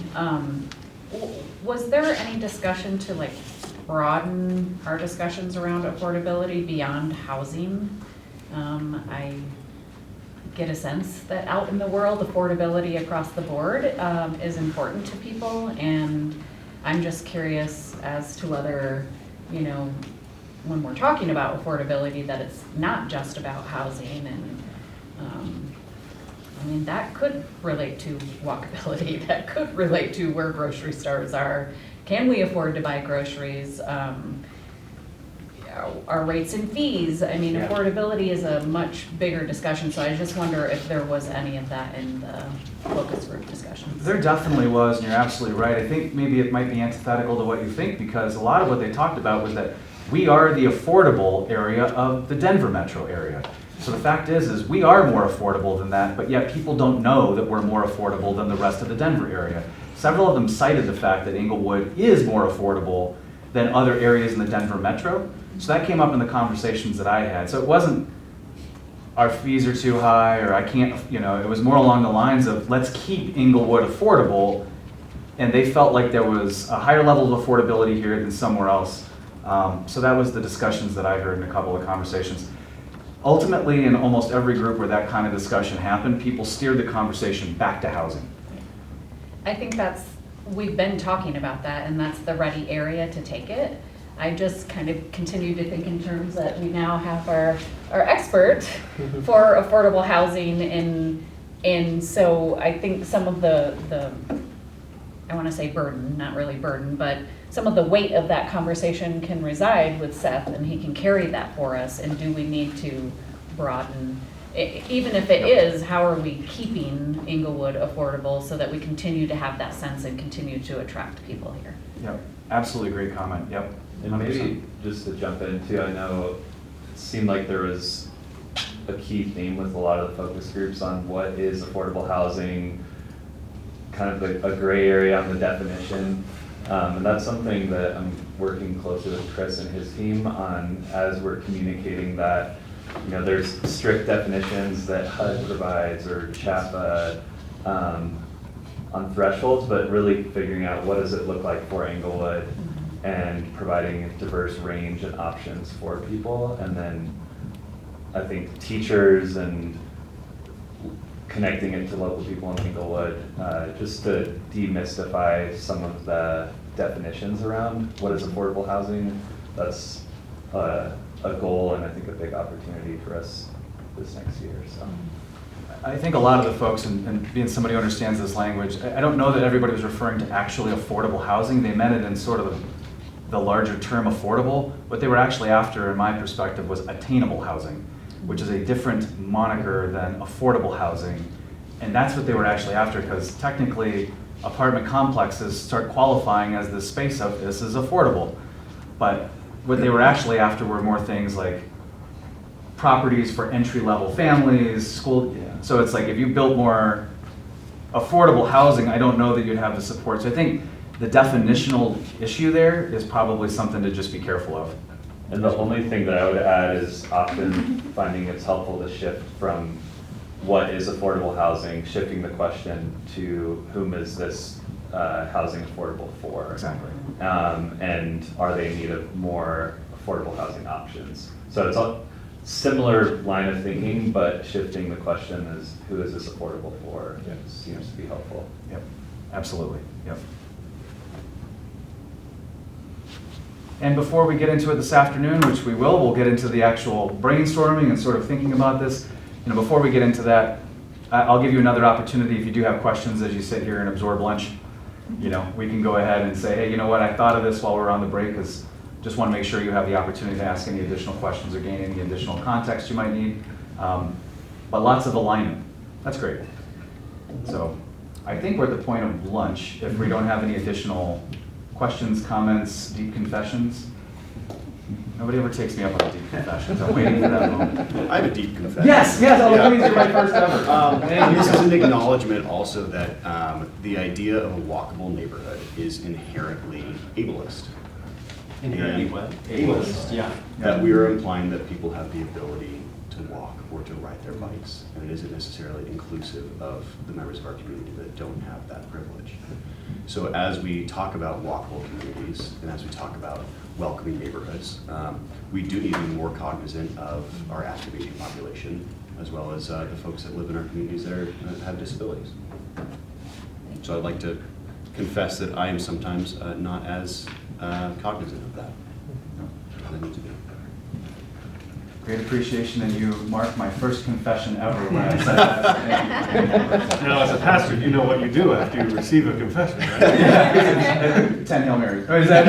Was there any discussion to like broaden our discussions around affordability beyond housing? I get a sense that out in the world, affordability across the board is important to people, and I'm just curious as to whether, you know, when we're talking about affordability, that it's not just about housing, and I mean, that could relate to walkability, that could relate to where grocery stores are. Can we afford to buy groceries? Our rates and fees, I mean, affordability is a much bigger discussion, so I just wonder if there was any of that in the focus group discussions. There definitely was, and you're absolutely right. I think maybe it might be antithetical to what you think, because a lot of what they talked about was that we are the affordable area of the Denver metro area. So the fact is we are more affordable than that, but yet people don't know that we're more affordable than the rest of the Denver area. Several of them cited the fact that Inglewood is more affordable than other areas in the Denver metro. So that came up in the conversations that I had. So it wasn't our fees are too high, or I can't, you know, it was more along the lines of let's keep Inglewood affordable, and they felt like there was a higher level of affordability here than somewhere else. So that was the discussions that I heard in a couple of conversations. Ultimately, in almost every group where that kind of discussion happened, people steered the conversation back to housing. I think we've been talking about that, and that's the ready area to take it. I just kind of continue to think in terms that we now have our expert for affordable housing, and so I think some of the I want to say burden, not really burden, but some of the weight of that conversation can reside with Seth, and he can carry that for us. And do we need to broaden, even if it is, how are we keeping Inglewood affordable so that we continue to have that sense and continue to attract people here? Yep, absolutely great comment, yep. And maybe just to jump in too, I know it seemed like there was a key theme with a lot of the focus groups on what is affordable housing, kind of a gray area on the definition. And that's something that I'm working closely with Chris and his team on as we're communicating that, you know, there's strict definitions that HUD provides or CHAPA on thresholds, but really figuring out what does it look like for Inglewood and providing a diverse range and options for people. And then I think teachers and connecting it to local people in Inglewood, just to demystify some of the definitions around what is affordable housing. That's a goal and I think a big opportunity for us this next year. So I think a lot of the folks, and being somebody who understands this language, I don't know that everybody was referring to actually affordable housing. They meant it in sort of the larger term affordable. What they were actually after, in my perspective, was attainable housing, which is a different moniker than affordable housing. And that's what they were actually after, because technically apartment complexes start qualifying as the space of this is affordable. But what they were actually after were more things like properties for entry-level families, school. So it's like if you built more affordable housing, I don't know that you'd have the support. So I think the definitional issue there is probably something to just be careful of. And the only thing that I would add is often finding it's helpful to shift from what is affordable housing, shifting the question to whom is this housing affordable for? Exactly. And are they in need of more affordable housing options? So it's a similar line of thinking, but shifting the question is who is this affordable for? Yep. Seems to be helpful. Yep, absolutely, yep. And before we get into it this afternoon, which we will, we'll get into the actual brainstorming and sort of thinking about this. You know, before we get into that, I'll give you another opportunity if you do have questions as you sit here and absorb lunch. You know, we can go ahead and say, hey, you know what, I thought of this while we were on the break, because just want to make sure you have the opportunity to ask any additional questions or gain any additional context you might need. But lots of alignment. That's great. So I think we're at the point of lunch, if we don't have any additional questions, comments, deep confessions. Nobody ever takes me up on deep confessions. I'm waiting for that moment. I have a deep confession. Yes, oh, let me do my first ever. And this is an acknowledgement also that the idea of a walkable neighborhood is inherently ableist. Inherently And what? Ableist. Yeah. That we are implying that people have the ability to walk or to ride their bikes, and it isn't necessarily inclusive of the members of our community that don't have that privilege. So as we talk about walkable communities, and as we talk about welcoming neighborhoods, we do need to be more cognizant of our active aging population, as well as the folks that live in our communities that have disabilities. So I'd like to confess that I am sometimes not as cognizant of that. I need to be. Great appreciation, and you marked my first confession ever when I said that. Now, as a pastor, you know what you do after you receive a confession, right? 10 Hail Marys. Or is that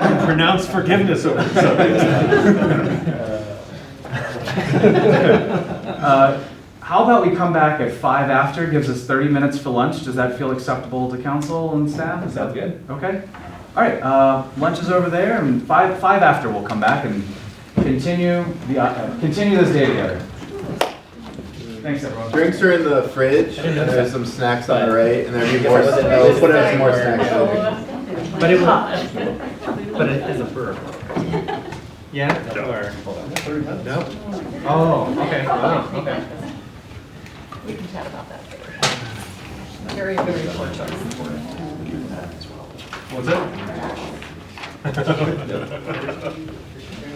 you pronounce forgiveness over something. How about we come back at 5 after, gives us 30 minutes for lunch. Does that feel acceptable to council and staff? Is that good? Okay. All right, lunch is over there, and 5 after we'll come back and continue this day together. Thanks, everyone. Drinks are in the fridge, and there's some snacks on the right, and there'll be more. We'll put in some more snacks. But it is a verb. Yeah? Or? No? Oh, okay. Oh, okay. We can chat about that later. Very, very poor choice. What's that?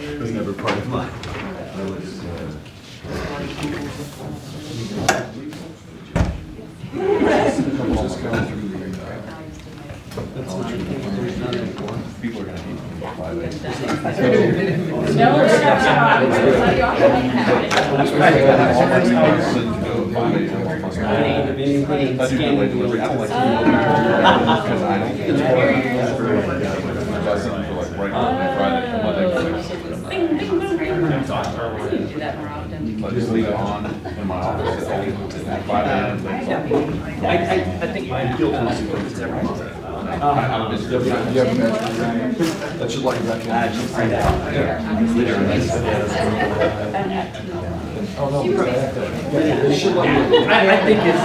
It was never part of mine. People are gonna need Just leave it on in my office. I think mine it's every month. That should like that. Oh, no. I think it's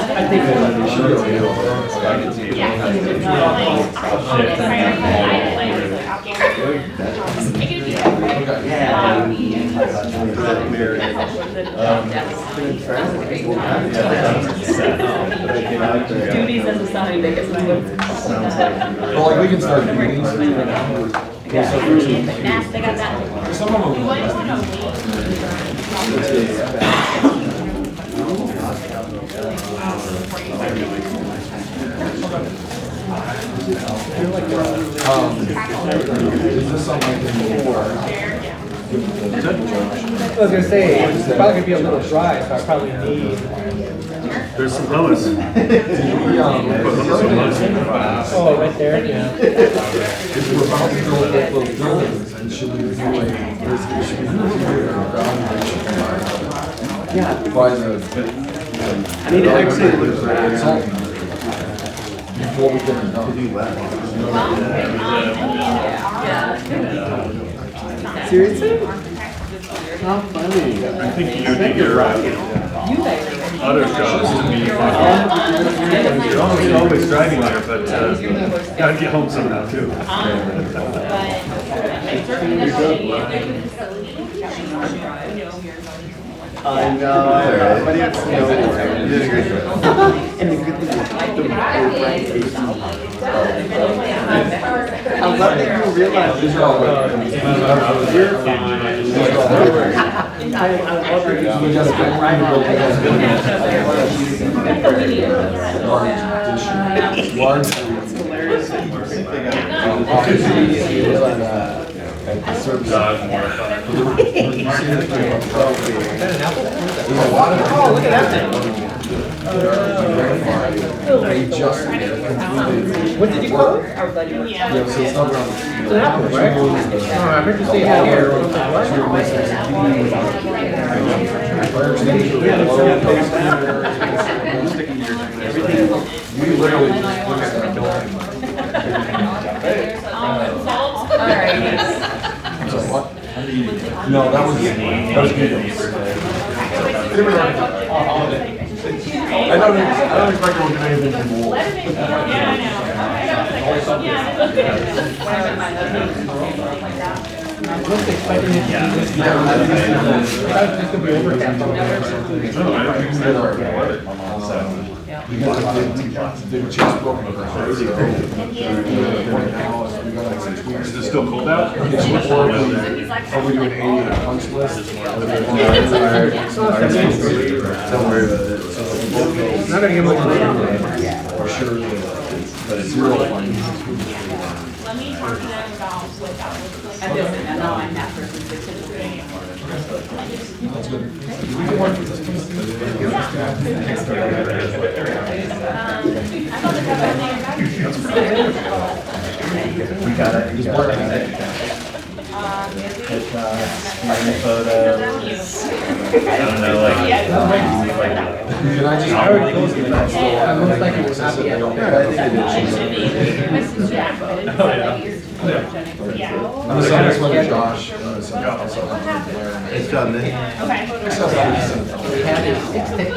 Duties as assigned, I guess. Well, like we can start meetings. They got that. Some of them. Is this something I was gonna say, it's probably gonna be a little dry, so I probably need. There's some hummus. Oh, right there, yeah. If we're about to build those buildings, then should we do should we Yeah. by the, I mean, actually, before we get it done. seriously? How funny. I think you're other jobs to be you're almost always driving there, but gotta get home somehow too. I know. But it's no worries. You did a great job. And the good thing is, I love that you realize this. You're fine. I love that you just go right on. Oh, look at that thing. What did you call it? Yeah, so it's not around. It's an apple, right? Oh, I heard you say it out here. Everything literally And I look want at to that building. All right. So what? No, that was good. I don't expect to do anything more. I was expecting it to be this year. I thought it was just gonna be overcast all day. No, I don't think they are. They were just broken up. Is it still cold out? Are we doing 80 punch list? Don't worry about it. It's not gonna get much later. For sure, but it's zero fun. Let me talk to them about what that looks like. And this, and now I'm that person's decision. That's good. We can work with this. We got it. You got it. Photos. I don't know, like. Can I just? I already told you that, so it looks like it was not the end. I'm gonna send this one to Josh. I'm gonna send it also. It's done, Nick. We had it 6 to 8.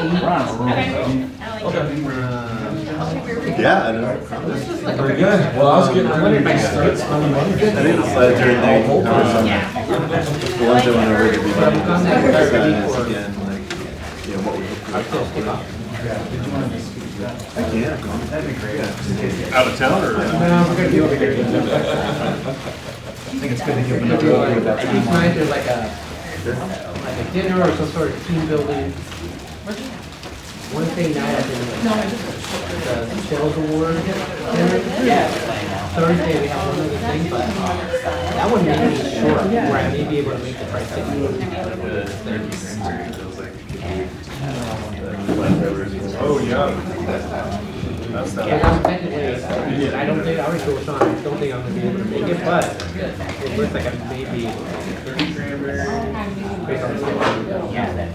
Yeah, I know. Very good. Well, I was getting ready to start. I think the slides are in there. You can cover some. The ones that went over to be done. Again, like, you know, what we I can. That'd be great. Out of town or? No, we're gonna be over here. I think it's good to give them a little bit of Each night there's like a dinner or some sort of team building. Wednesday night, I think, the sales award dinner. Thursday, we have one other thing, but that one may be short, where I may be able to make the price. Oh, yeah. That's Yeah, technically, I don't think, I already told Sean, I don't think I'm gonna be able to make it, but it looks like I may be 30 grand based on the schedule. Yeah.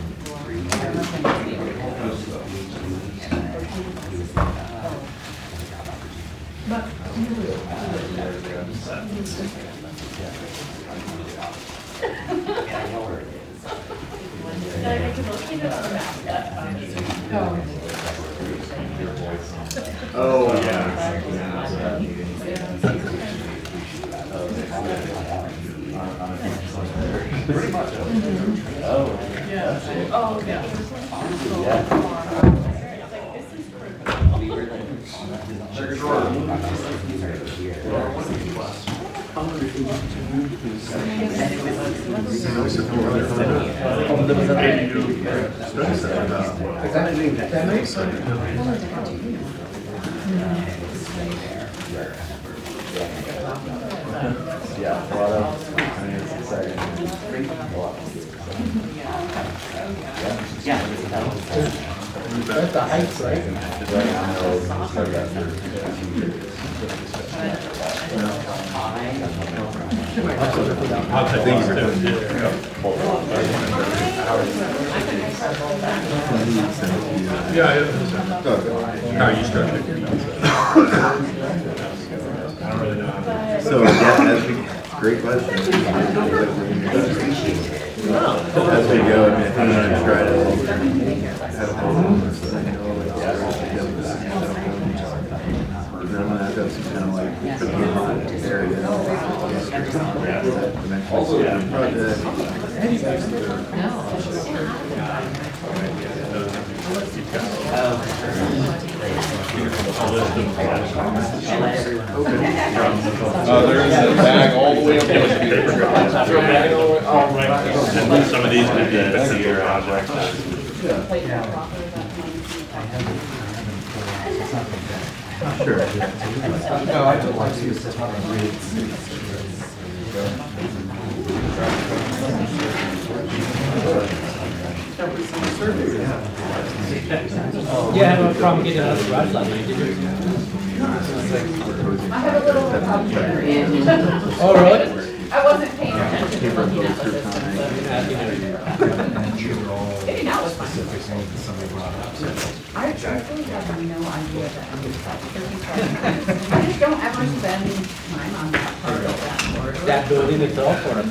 Oh, yeah. Pretty much. Oh, yeah. Oh, yeah. That makes sense. Yeah, a lot of, I mean, it's exciting. That's the heights, right? Thank you. Yeah, how you structured it. So, yeah, as we, great question. As we go, I mean, I think I'm gonna try to and then I'm gonna have to have some kind of like cookie hot area. Also, There is a bag all the way up there. Some of these would be bigger objects. Sure. No, I don't like to use this one. Yeah, I have a problem getting out of the garage last night, did you? I have a little Oh, really? I wasn't paying attention to looking at the system, so. Maybe that was fine. I truthfully have no idea that I'm I just don't ever spend time on that part of that board. That building itself, or?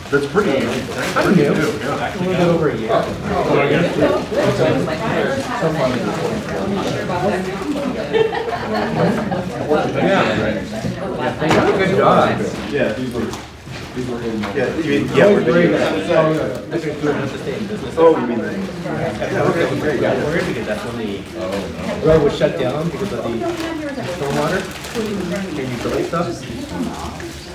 That's pretty new. I'm new, a little bit over a year. Like, I never had a menu. I'm not sure about that now. Good job. Yeah, these were in. Yeah, you mean, Yeah, yeah, we're doing that. that. That's what we're doing to stay in business. Oh, you mean that? Yeah, okay, great. Yeah, we're in because that's when the road was shut down because of the stormwater and utility stuff.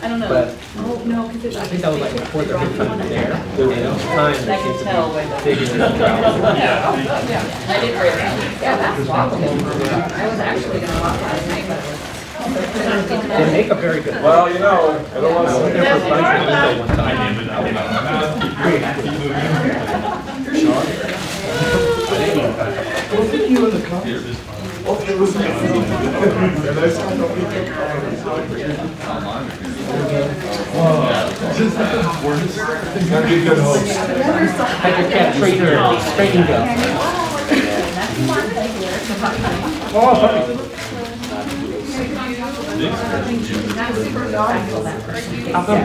I don't know. But Oh, no, because I think that was like before the big time there. And it was time I that can seems tell to with be the. digging it up. Yeah, I did great. Yeah, that's walkable. I was actually gonna walk last night, but it was. They make a very good. Well, you know, I don't want I went there for lunch with Lisa one time. Had your cat training go. Oh, puppy. How come?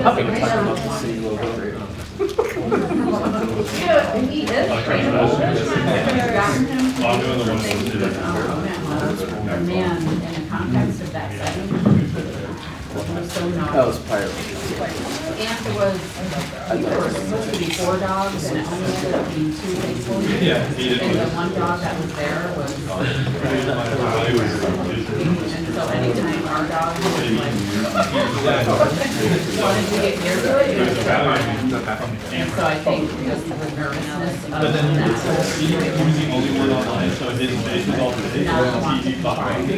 Puppy. He is trainable. Man, in the context of that setting, it was so naughty. That was pirate. And there was supposed to be 4 dogs, and it only ended up being 2 faithful. And the one dog that was there was. And so anytime our dog was like, wanted to get near to it, it was and so I think just the nervousness of that whole situation. Not wanting to find.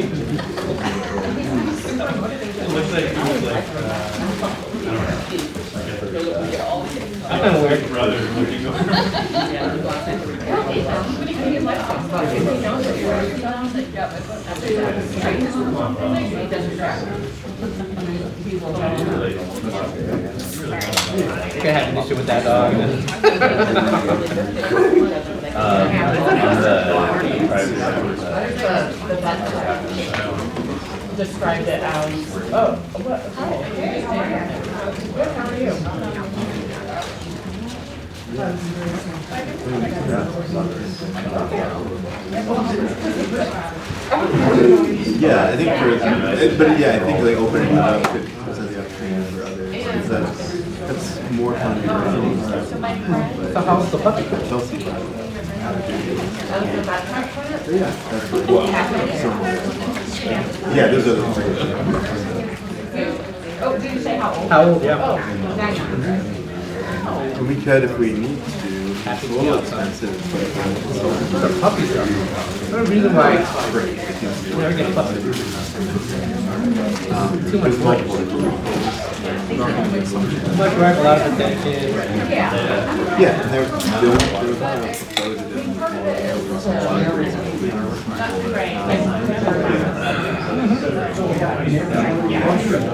I'm kind of weird. I have an issue with that dog. Described it as, oh, what? Good, how are you? Yeah, I think but yeah, I think like opening it up could present the opportunity for others. Because that's more fun to do. So how's the puppy? Chelsea. Yeah, that's yeah, those are the three. Oh, did you say how old? How old? Yeah. And we could if we need to. It's a little expensive, but The puppies are. There's no reason why you never get a puppy. Too much work. Too much work, a lot of attention. yeah, and they're proposed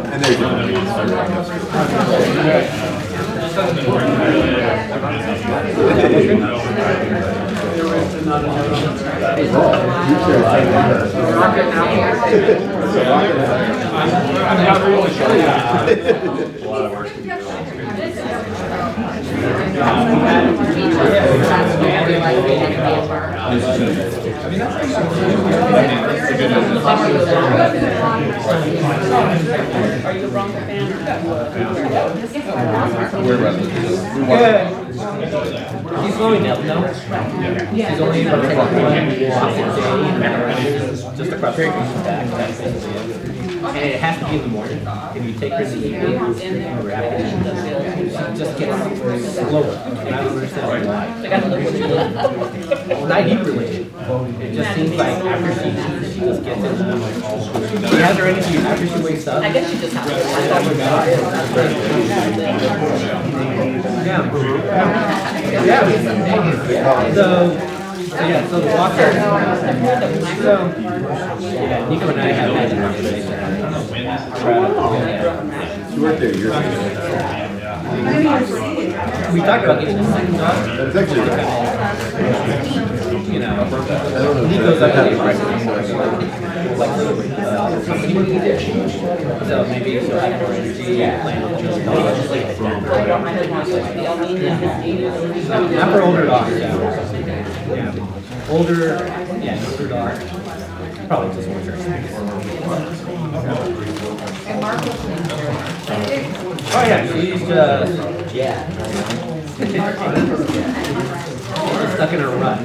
and they're I'm not really sure. A lot of work to do. Are you a Bronco fan? Good. He's slowing down, no? He's only able to take one walk a day, and just across the street from back. That's basically it. And it has to be in the morning. If you take her in the evening or afternoon, she just gets slower. And I don't understand why. Not heat related. It just seems like after she eats, she just gets it. She has her energy after she wakes up. I guess you just have to. Yeah. Yeah. So yeah, so the walker, yeah, Nico and I have had a conversation. You weren't there years ago. We talked about getting a second dog. That's actually You know, Nico's like a so maybe he'll have more energy, plan on just not for older dogs, yeah. Older dogs. Probably just more And Mark will clean her. Oh yeah, she's just stuck in a rut.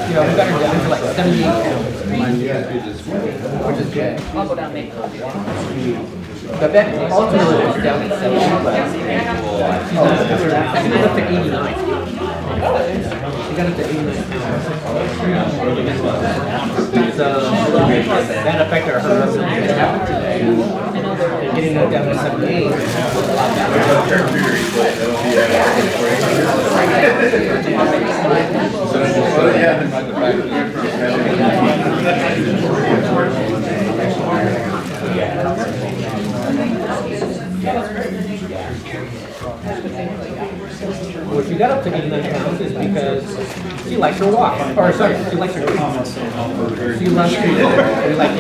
You know, we got her down to like 78 pounds, which is good. I'll go down and make coffee. But that ultimately was down to 70. She got up to 89. She got up to 89 pounds. So that affected her today. And getting her down to 78 was a lot better. Well, she got up to 89 pounds is because she likes her walk. Or sorry, she likes her treats. She loves treats. We like it.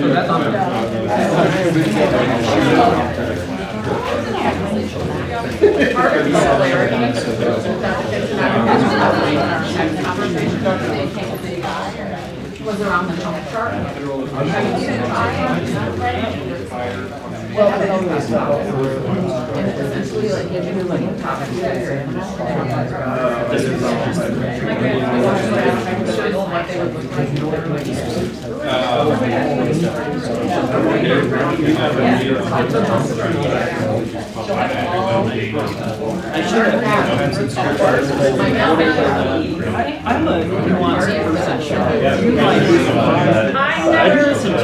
So that's on her. Was around the health chart. Well, and essentially like gives you like a top of your animal. I'm a nuanced person. I listen to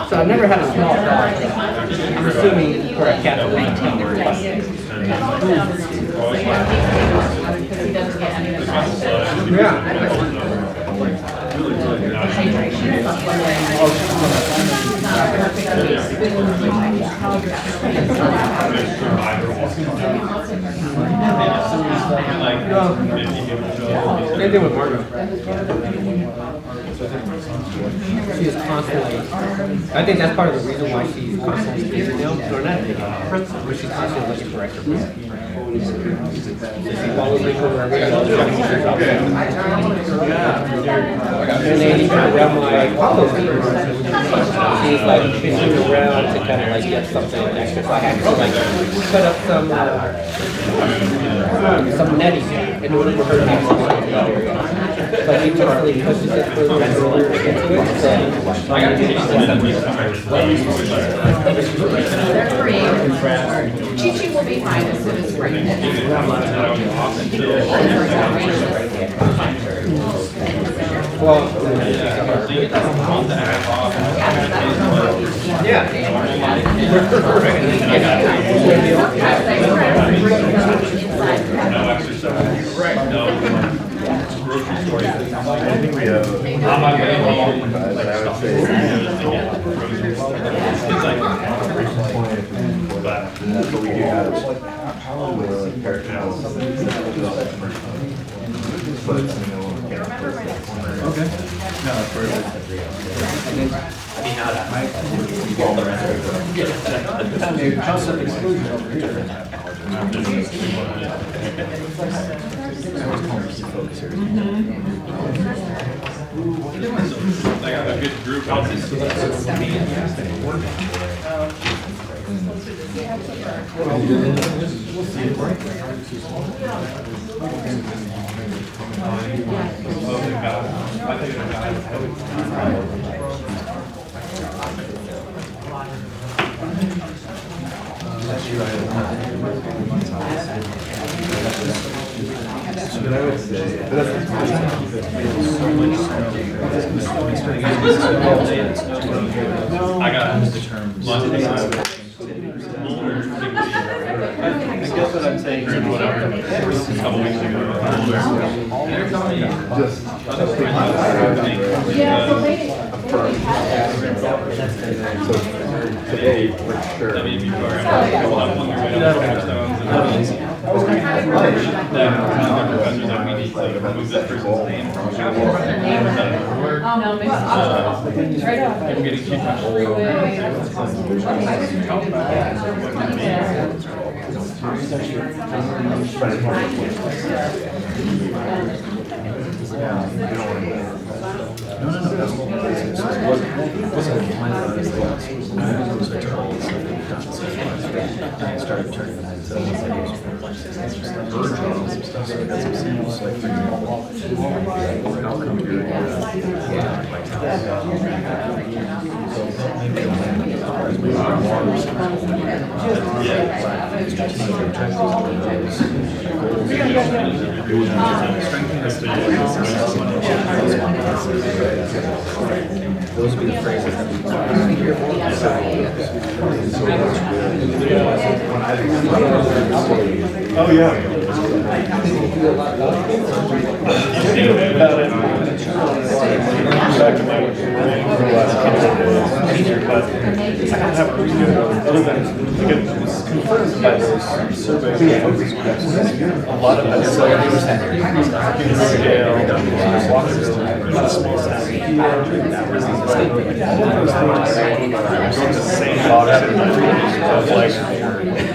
So I've never had a small dog. I'm assuming for a cat of 19 or less. Yeah. Same thing with Margot. She is constantly, I think that's part of the reason why she's constantly taking them, or not taking them, but she's constantly looking for extra food. She follows me wherever I go, trying to get her job done. And then even around my follow she's like fishing around to kind of like get something extra. So I had to like set up some netting in order for her to have something in the area. But he totally pushes it further and further into it. So they're creative. Chi-Chi will be fine as soon as spring hits. well, yeah. I think we have, I would say, but we do have Okay. No, that's perfect. Concept exclusion over here. I got a good group. I got lots of I guess what I'm saying is whatever. a couple weeks ago. Today, for sure. Started turning it into those would be the phrases that we hear more. Oh, yeah. Back in my last couple of days, but I don't have a reason other than to get confirmed by those surveys. A lot of that is scale, walkability, small town here, the same box of like.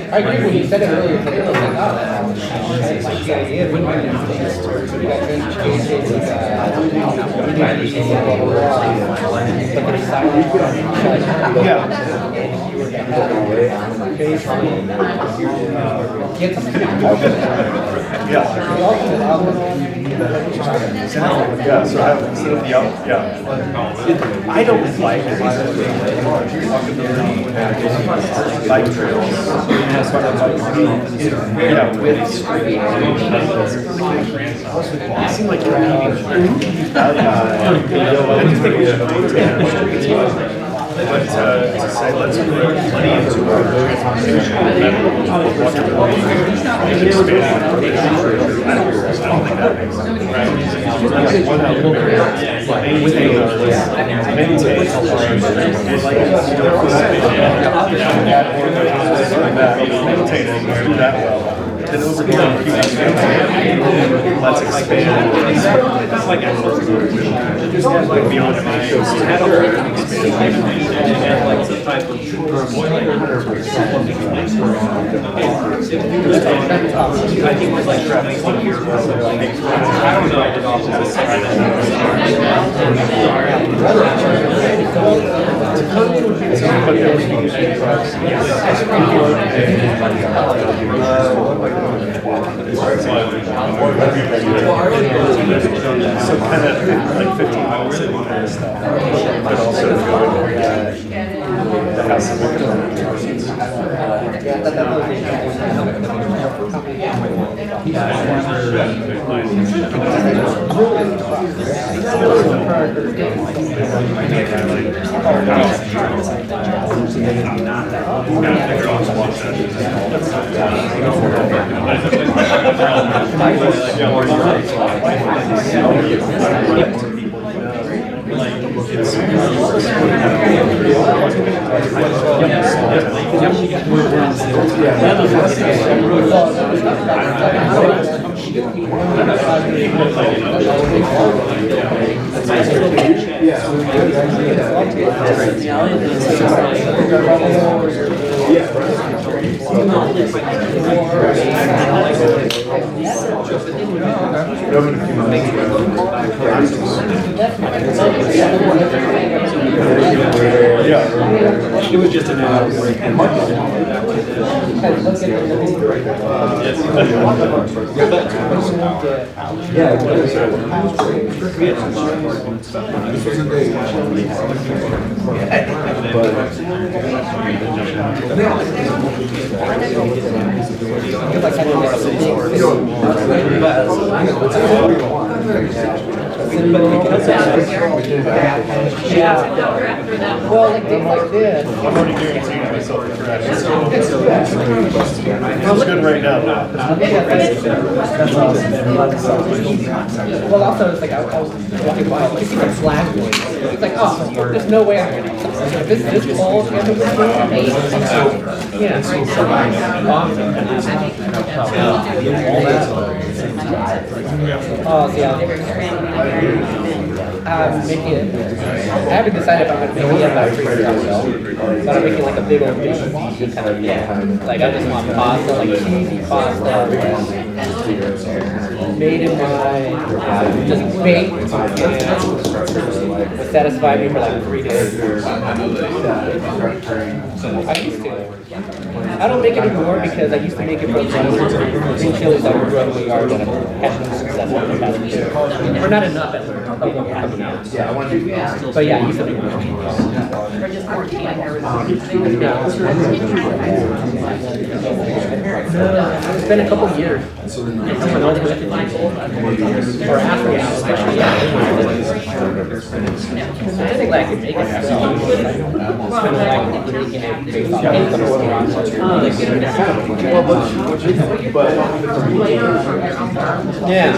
I agree when you said it earlier, today, I was like, oh, that's like the idea. It wouldn't be Yeah, so I have instead of the out, I don't like bike trails. It seemed like you're eating. I just think we should maintain the streets. But to say let's put money into our constitution and walkability and expanding I don't think that makes sense. One element maintain our maintaining do that well. Then over here, let's expand. That's like beyond my like some type of I think it's like traveling 1 year. I don't know. So kind of like 15 miles in and stuff, but also the house of It was just an hour. Let's get well, like things like this. I'm already guaranteeing myself a crash. Feels good right now. Well, also, it's like I was walking by, you see the flag boys. It's like, oh, there's no way I'm gonna. If this falls into the room, yeah. Oh, yeah. Making it. I haven't decided if I'm gonna make it about but I'm making like a big old dish kind of thing. Like I just want pasta, like cheesy pasta, made in my just baked and satisfy me for like 3 days. I used to. I don't make it anymore because I used to make it for green chilies that grew up in the yard that have had no success in the past year. Or not enough at least. Yeah, I want to. But yeah, I used to make it. It's been a couple years. Or after now, especially. I think like I could make it still. It's kind of like making it based on yeah.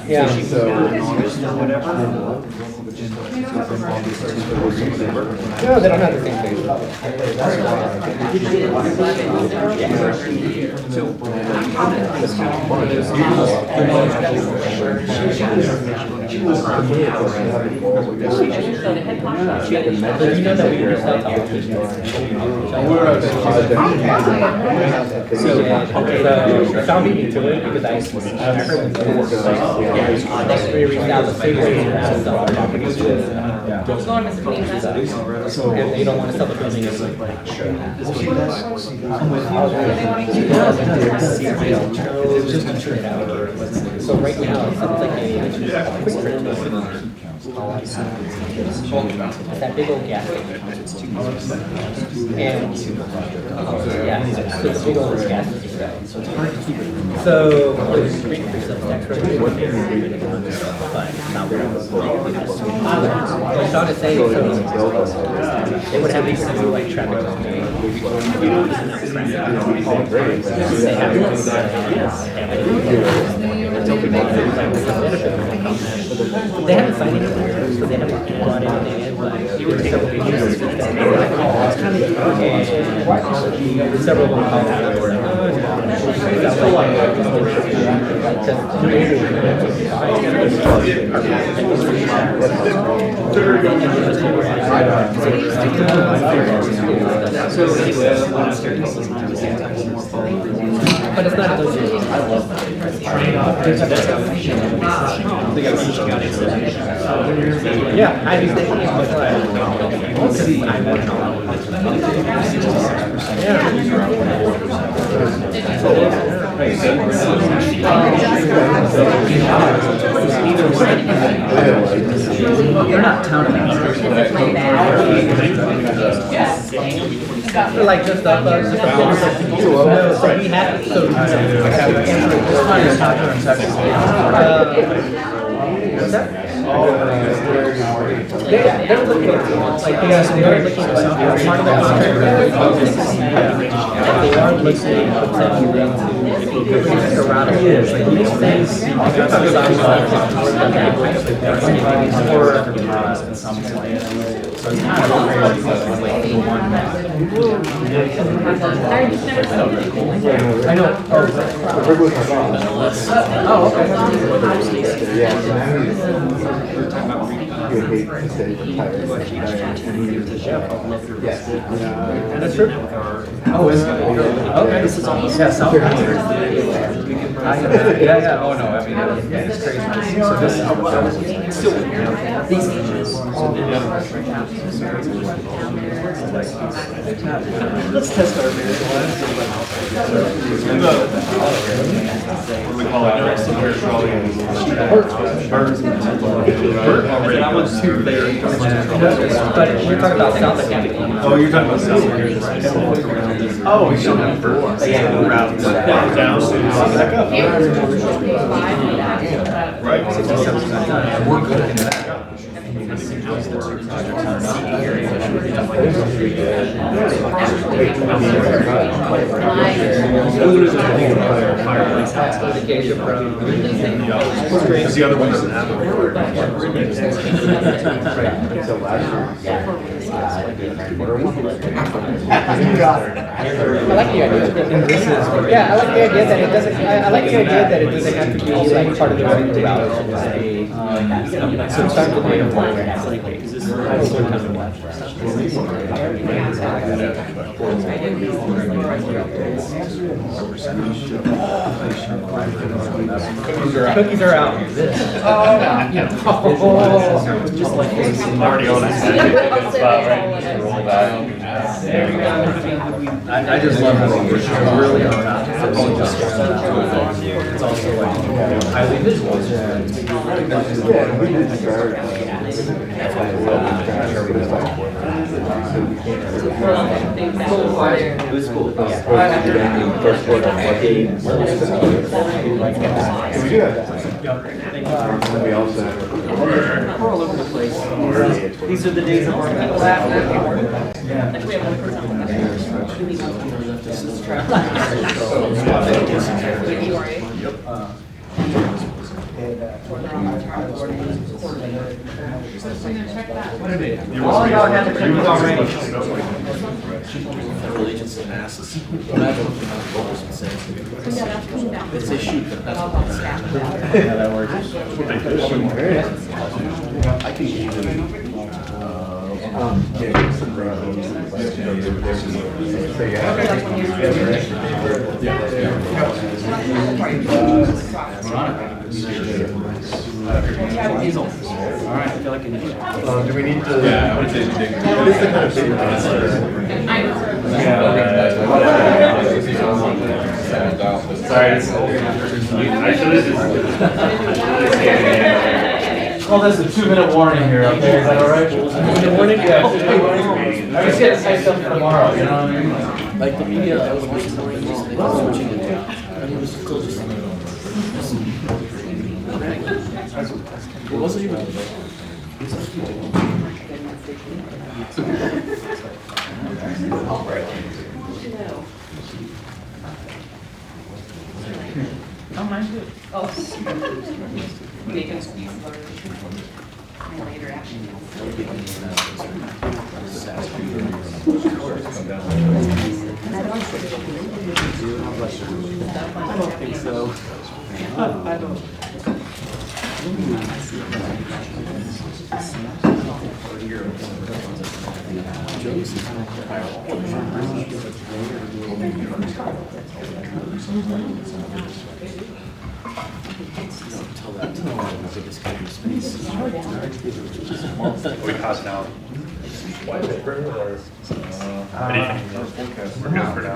Yeah. No, they don't have the same thing. So Sean beat me to it because I heard they reached out the same way as the properties. And they don't want to sell the building. So right now, it sounds like a quick trip. It's that big old gas station. And yeah, so it's a big old gas station. So it's hard to keep it. So it's great for some extra. But not really. Like Sean is saying, they would have these to do like traffic. They haven't signed anything, so they haven't brought anything in, but it would take a few years to get that. And several of them called out. But it's not a good thing. I love that. Yeah, I do think it's much like You're not town managers. Like just up, no, so we have to, what's that? They're looking at, like, they're looking at part of the contract. They are listening potentially to around it. It makes sense. I know. Oh, okay. reasons for it to be. And that's true. Oh, is it? Okay. This is almost, yeah, South yeah, oh no, I mean, it's crazy. So this is, still, these ages. Let's test our What do we call it? That one's too big. But you're talking about South Academy. Oh, you're talking about South. Oh, we should have birds. Yeah, route down, so back up. Right. We're good at that. Because the other one doesn't have a You got it. I like the idea. Yeah, I like the idea that it doesn't. I like the idea that it doesn't have to be like part of the running route. It should just be some start to the point. Cookies are out. Oh, just like this. Already on it. Spot, right? Roll back. There we go. I just love how we're really on top. It's also like highly visual. Yeah, we did start. That's why It was cool. First quarter, we do have that. And we also have. We're all over the place. These are the days of our people laughing. Like we have one person on the Allegiance and asses. Imagine what the vocals would say. It's a shoot, but that's what it's saying. Yeah, that works. I can give you. Alright, I feel like I need Do we need to? Yeah, I would say What is the kind of paper? Well, there's a 2-minute warning here, okay? Is that alright? 2-minute warning? Yeah. I just get say something tomorrow, you know what I mean? Like the media, I was watching something recently, switching it down. And it was still just. It wasn't even. Oh, mine too. Oh. Bacon squeeze butter. And later action. I don't think so. I don't. Are we passing out white paper or anything? We're good for now.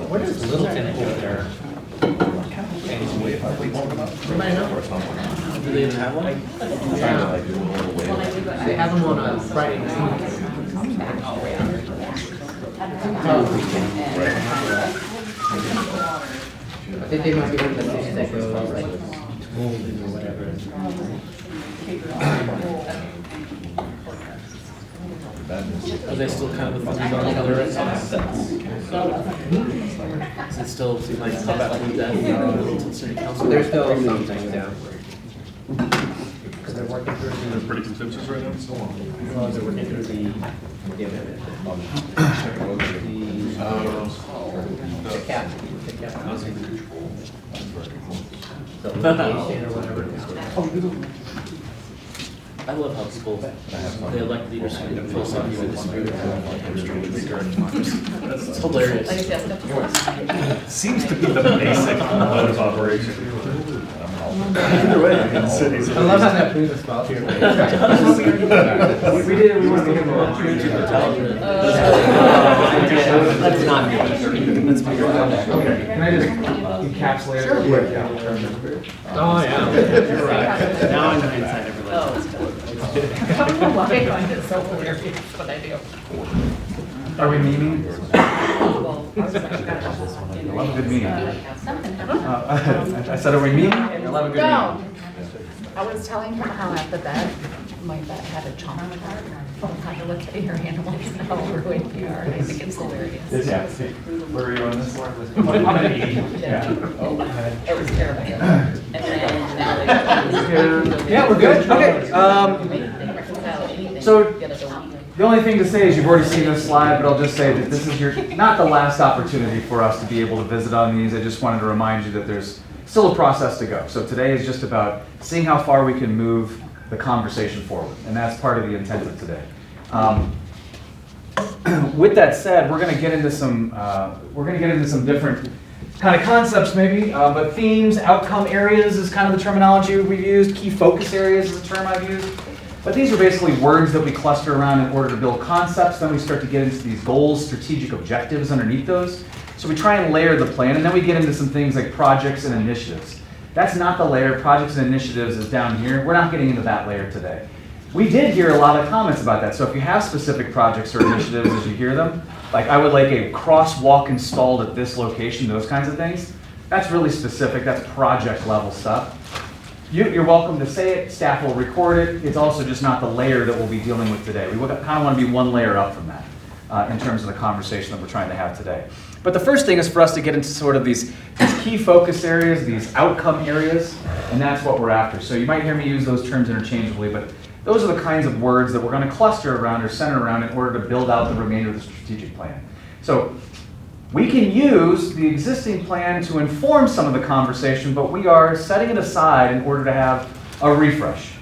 What is Littleton over there? Anybody know? Do they even have one? They have them on a Friday night. I think they might be one of the things that go like molding or whatever. Are they still kind of the fuzzies on each other at some sets? Does it still seem like how about with that Littleton City Council? There's still some things down. Because they're working through They're pretty contentious right now. well, they're working through the cap. the location or whatever. I love how people, they elect leaders who philosophically disagree with them. That's hilarious. Like, yes, Seems to be the basic mode of operation. Either way, in cities. I love how that brings us about here. We did it, we wanted to give them a tribute to talent. Let's not do it. Let's figure it out. Okay, can I just encapsulate it real quick? Yeah. Oh, yeah. You're right. Now in hindsight, everyone's. I don't know why I find it so hilarious, but I do. Are we memeing? Well, ours actually got I love a good meme. something. I said, are we memeing? I love a good No. meme. I was telling him how at the vet, my vet had a chomp chart on how to look at your animals and how ruined they are. I think it's hilarious. Yeah. Where are you on this? Yeah. It was terrible. And then now they. Yeah, we're good. Okay. So the only thing to say is you've already seen this slide, but I'll just say that this is not the last opportunity for us to be able to visit on these. I just wanted to remind you that there's still a process to go. So today is just about seeing how far we can move the conversation forward, and that's part of the intent of today. With that said, we're going to get into some different kind of concepts maybe, but themes, outcome areas is kind of the terminology we've used. Key focus areas is the term I've used. But these are basically words that we cluster around in order to build concepts. Then we start to get into these goals, strategic objectives underneath those. So we try and layer the plan, and then we get into some things like projects and initiatives. That's not the layer. Projects and initiatives is down here. We're not getting into that layer today. We did hear a lot of comments about that. So if you have specific projects or initiatives as you hear them, like I would like a crosswalk installed at this location, those kinds of things, that's really specific. That's project level stuff. You're welcome to say it. Staff will record it. It's also just not the layer that we'll be dealing with today. We kind of want to be one layer up from that in terms of the conversation that we're trying to have today. But the first thing is for us to get into sort of these key focus areas, these outcome areas, and that's what we're after. So you might hear me use those terms interchangeably, but those are the kinds of words that we're going to cluster around or center around in order to build out the remainder of the strategic plan. So we can use the existing plan to inform some of the conversation, but we are setting it aside in order to have a refresh.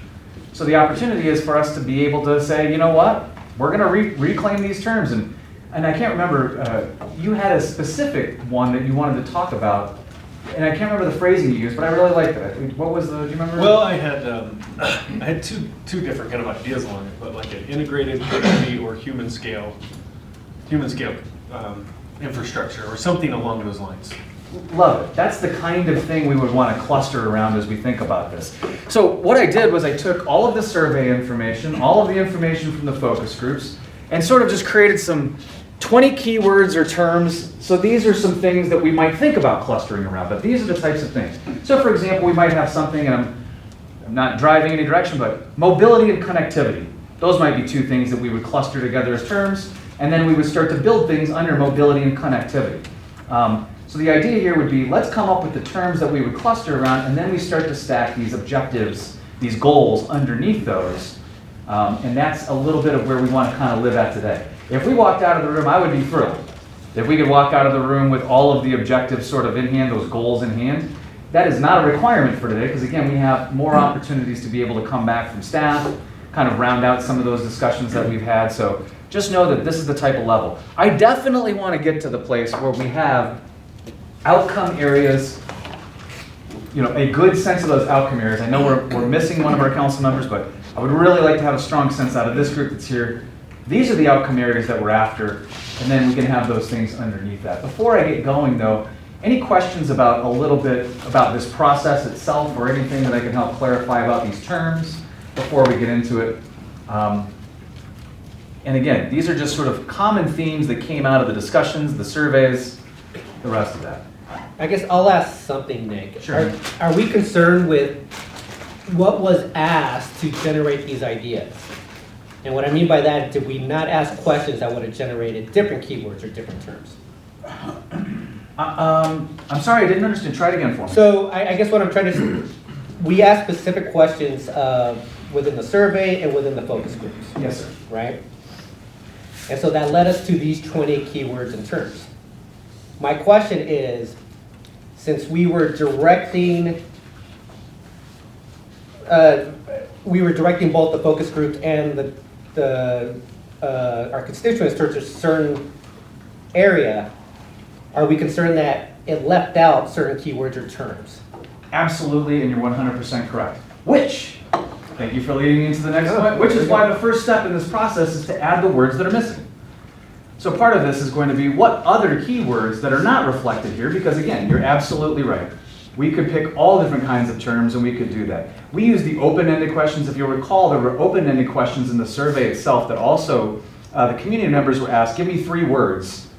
So the opportunity is for us to be able to say, you know what, we're going to reclaim these terms. And I can't remember, you had a specific one that you wanted to talk about, and I can't remember the phrasing you used, but I really liked that. What was the, do you remember? Well, I had two different kind of ideas on it, but like an integrated community or human scale infrastructure or something along those lines. Love it. That's the kind of thing we would want to cluster around as we think about this. So what I did was I took all of the survey information, all of the information from the focus groups, and sort of just created some 20 keywords or terms. So these are some things that we might think about clustering around, but these are the types of things. So for example, we might have something, and I'm not driving any direction, but mobility and connectivity. Those might be two things that we would cluster together as terms, and then we would start to build things under mobility and connectivity. So the idea here would be, let's come up with the terms that we would cluster around, and then we start to stack these objectives, these goals underneath those. And that's a little bit of where we want to kind of live at today. If we walked out of the room, I would be thrilled. If we could walk out of the room with all of the objectives sort of in hand, those goals in hand. That is not a requirement for today, because again, we have more opportunities to be able to come back from staff, kind of round out some of those discussions that we've had. So just know that this is the type of level. I definitely want to get to the place where we have outcome areas, a good sense of those outcome areas. I know we're missing one of our council members, but I would really like to have a strong sense out of this group that's here. These are the outcome areas that we're after, and then we can have those things underneath that. Before I get going though, any questions about a little bit about this process itself or anything that I can help clarify about these terms before we get into it? And again, these are just sort of common themes that came out of the discussions, the surveys, the rest of that. I guess I'll ask something, Nick. Sure. Are we concerned with what was asked to generate these ideas? And what I mean by that, did we not ask questions that would have generated different keywords or different terms? I'm sorry, I didn't understand. Try it again for me. So I guess what I'm trying to say, we asked specific questions within the survey and within the focus groups. Yes, sir. Right? And so that led us to these 20 keywords and terms. My question is, since we were directing we were directing both the focus groups and our constituents towards a certain area, are we concerned that it left out certain keywords or terms? Absolutely, and you're 100% correct. Which, thank you for leading me into the next point, which is why the first step in this process is to add the words that are missing. So part of this is going to be what other keywords that are not reflected here, because again, you're absolutely right. We could pick all different kinds of terms and we could do that. We use the open-ended questions. If you'll recall, there were open-ended questions in the survey itself that also the community members were asked, give me 3 words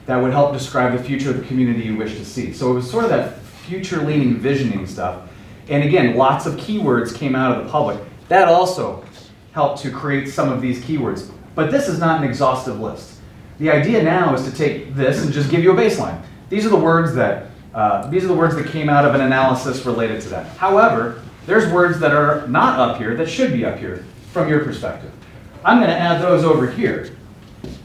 that would help describe the future of the community you wish to see. So it was sort of that future-leaning visioning stuff. And again, lots of keywords came out of the public. That also helped to create some of these keywords. But this is not an exhaustive list. The idea now is to take this and just give you a baseline. These are the words that came out of an analysis related to that. However, there's words that are not up here that should be up here from your perspective. I'm going to add those over here.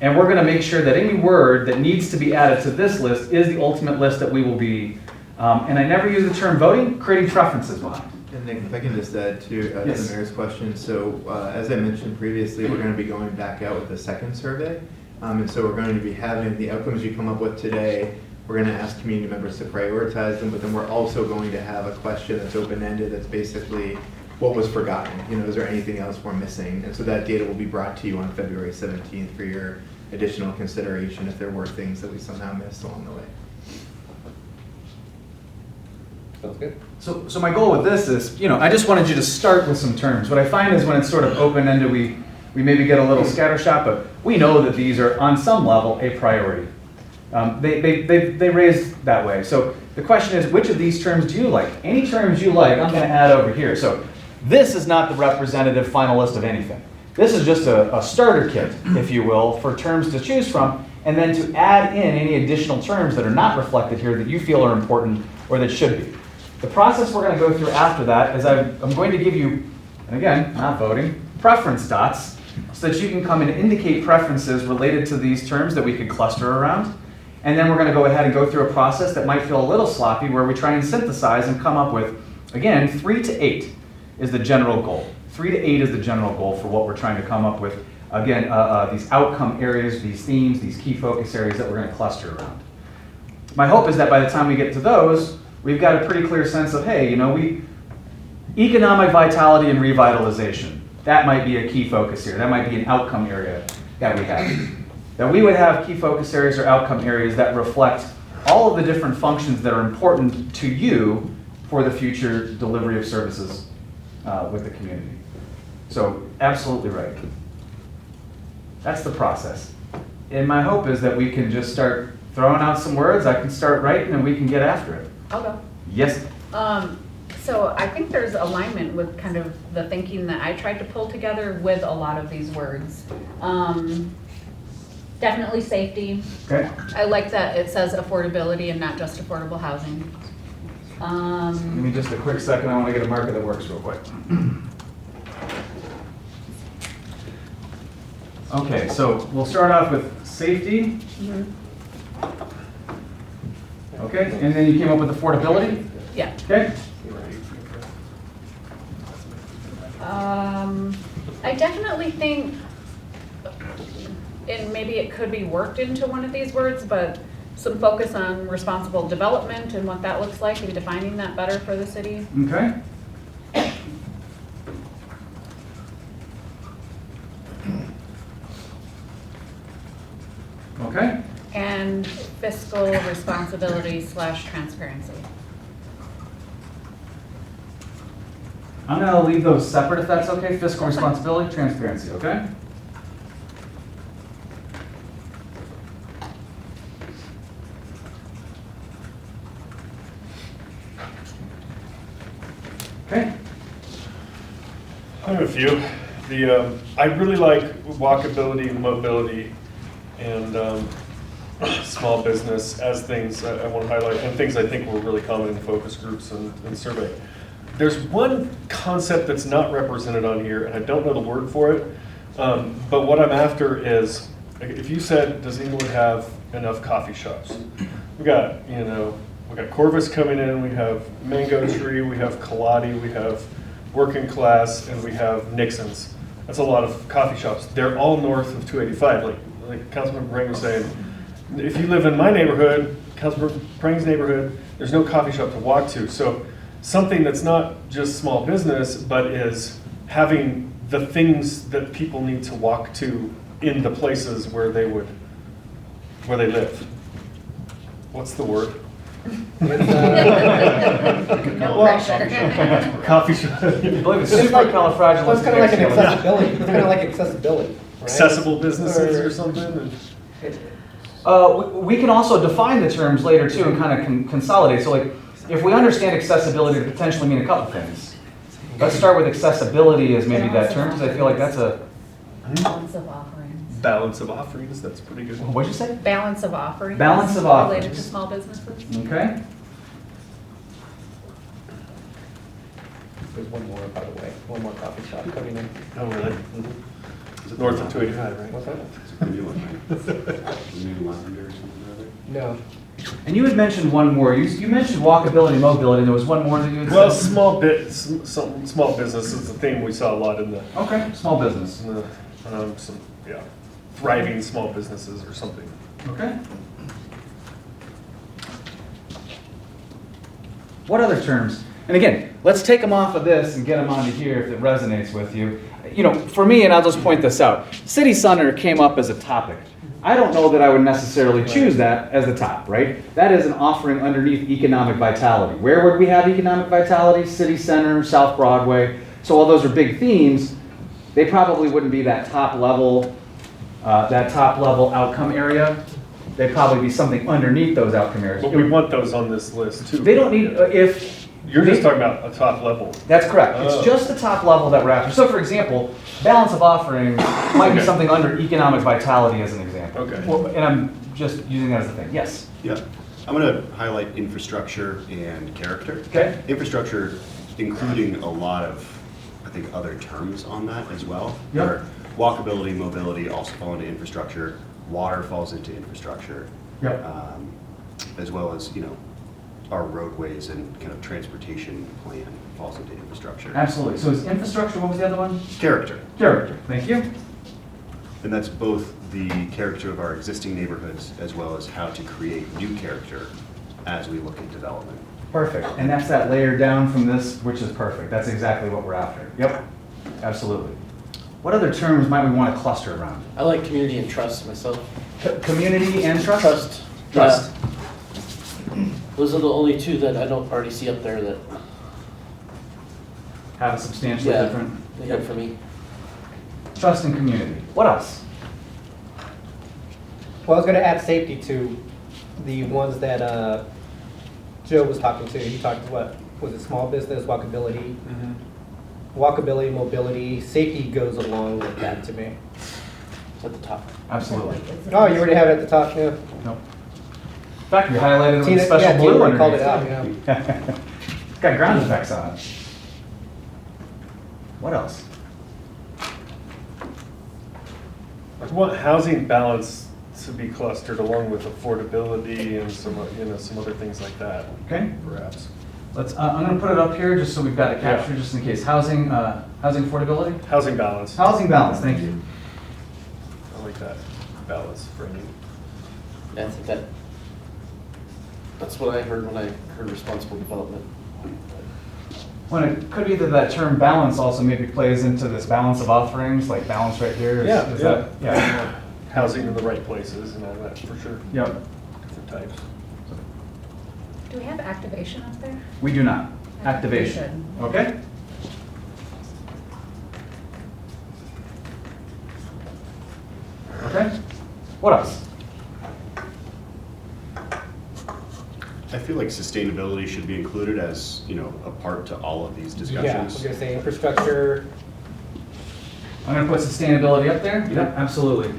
And we're going to make sure that any word that needs to be added to this list is the ultimate list that we will be, and I never use the term voting, creating preferences behind. And Nick, if I can just add to Yes. the mayor's question. So as I mentioned previously, we're going to be going back out with a second survey. And so we're going to be having the outcomes you come up with today. We're going to ask community members to prioritize them, but then we're also going to have a question that's open-ended that's basically what was forgotten. You know, is there anything else we're missing? And so that data will be brought to you on February 17th for your additional consideration if there were things that we somehow missed along the way. Sounds good. So my goal with this is, I just wanted you to start with some terms. What I find is when it's sort of open-ended, we maybe get a little scattershot, but we know that these are on some level a priority. They raised that way. So the question is, which of these terms do you like? Any terms you like, I'm going to add over here. So this is not the representative final list of anything. This is just a starter kit, if you will, for terms to choose from, and then to add in any additional terms that are not reflected here that you feel are important or that should be. The process we're going to go through after that is I'm going to give you, and again, not voting, preference dots, so that you can come and indicate preferences related to these terms that we could cluster around. And then we're going to go ahead and go through a process that might feel a little sloppy where we try and synthesize and come up with, again, 3 to 8 is the general goal. 3 to 8 is the general goal for what we're trying to come up with. Again, these outcome areas, these themes, these key focus areas that we're going to cluster around. My hope is that by the time we get to those, we've got a pretty clear sense of, hey, economic vitality and revitalization. That might be a key focus here. That might be an outcome area that we have. That we would have key focus areas or outcome areas that reflect all of the different functions that are important to you for the future delivery of services with the community. So absolutely right. That's the process. And my hope is that we can just start throwing out some words. I can start writing and we can get after it. I'll go. Yes. So I think there's alignment with kind of the thinking that I tried to pull together with a lot of these words. Definitely safety. Okay. I like that it says affordability and not just affordable housing. Give me just a quick second. I want to get a marker that works real quick. Okay, so we'll start off with safety. Okay, and then you came up with affordability? Yeah. Okay. I definitely think, and maybe it could be worked into one of these words, but some focus on responsible development and what that looks like and defining that better for the city. Okay. Okay. And fiscal responsibility / transparency. I'm going to leave those separate if that's okay. Fiscal responsibility, transparency, okay? Okay. I have a few. I really like walkability, mobility, and small business as things I want to highlight, and things I think were really common in focus groups and survey. There's one concept that's not represented on here, and I don't know the word for it, but what I'm after is, if you said, does Inglewood have enough coffee shops? We got, we got Corvus coming in, we have Mango Tree, we have Kaladi, we have working class, and we have Nixon's. That's a lot of coffee shops. They're all north of 285, like Councilman Brang was saying. If you live in my neighborhood, Councilman Brang's neighborhood, there's no coffee shop to walk to. So something that's not just small business, but is having the things that people need to walk to in the places where they live. What's the word? No pressure. Coffee shop. I believe it's It's like- It's kind of like an supercalifragilistic. accessibility, it's kind of like accessibility, right? Accessible businesses or something? We can also define the terms later too and kind of consolidate. So like, if we understand accessibility to potentially mean a couple things. Let's start with accessibility as maybe that term, because I feel like that's a, Balance of offerings. Balance of offerings, that's pretty good. what'd you say? Balance of offerings. Balance of offerings. Related to small businesses. Okay. There's one more, by the way, one more coffee shop coming in. Oh, really? Is it north of 285, right? What's that? The new one, right? The new lavender or something or other? No. And you had mentioned one more. You mentioned walkability, mobility. There was one more that you had Well, said. small business is the thing we saw a lot in the, Okay, small business. thriving small businesses or something. Okay. What other terms? And again, let's take them off of this and get them onto here if it resonates with you. You know, for me, and I'll just point this out, city center came up as a topic. I don't know that I would necessarily choose that as the top, right? That is an offering underneath economic vitality. Where would we have economic vitality? City center, South Broadway. So while those are big themes, they probably wouldn't be that top level outcome area. They'd probably be something underneath those outcome areas. But we want those on this list too. They don't need, if. You're just talking about a top level. That's correct. Oh. It's just the top level that we're after. So for example, balance of offering might be Okay. something under economic vitality as an example. Okay. Well, and I'm just using that as a thing. Yes. Yeah, I'm going to highlight infrastructure and character. Okay. Infrastructure, including a lot of, I think, other terms on that as well. Yep. Where walkability, mobility also fall into infrastructure. Water falls into infrastructure. Yep. As well as, our roadways and kind of transportation plan falls into infrastructure. Absolutely. So is infrastructure, what was the other one? Character. Character. Thank you. And that's both the character of our existing neighborhoods as well as how to create new character as we look at development. Perfect. And that's that layer down from this, which is perfect. That's exactly what we're after. Yep. Absolutely. What other terms might we want to cluster around? I like community and trust myself. Community and trust? Trust. Trust. Yeah. Those are the only two that I don't already see up there that, Have a substantially yeah, different. they hit for me. Trust and community. What else? Well, I was gonna add safety to the ones that Joe was talking to. He talked, what, was it small business, walkability? Walkability, mobility, safety goes along with that to me. It's at the top. Absolutely. Oh, you already have it at the top, yeah. Nope. In fact, we highlighted it with Tina- a special yeah, blue Tina underneath. called it out, yeah. It's got ground effects on it. What else? I want housing balance to be clustered along with affordability and some other things like that. Okay. Perhaps. Let's. I'm going to put it up here just so we've got it captured, just in case. Housing affordability. Housing balance. Housing balance. Thank you. I like that balance framing. Yeah, I think that's what I heard when I heard responsible development. When it could be that term balance also maybe plays into this balance of offerings, like balance right here. Is that- yeah. Housing in the right places and all that, for sure. Yep. Different types. Do we have activation up there? We do not. Activation. Okay. Okay. What else? I feel like sustainability should be included as, a part to all of these Yeah, I was discussions. gonna say infrastructure. I'm going to put sustainability up there. Yep, absolutely.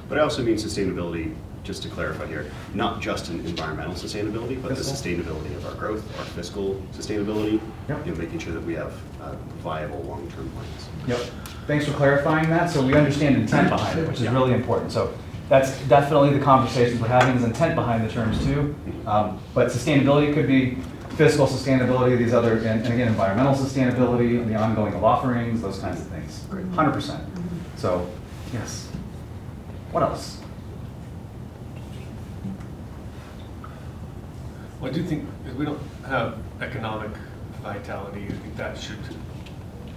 But I also mean sustainability just to clarify here, not just in environmental sustainability, but the sustainability of our growth, our fiscal sustainability, making sure that we have viable long-term plans. Yep. Thanks for clarifying that. So we understand intent behind it, which is really important. So that's definitely the conversations we're having, is intent behind the terms too. But sustainability could be fiscal sustainability, these other, and again, environmental sustainability, the ongoing of offerings, those kinds of things. 100%. So, yes. What else? Well, I do think if we don't have economic vitality, I think that should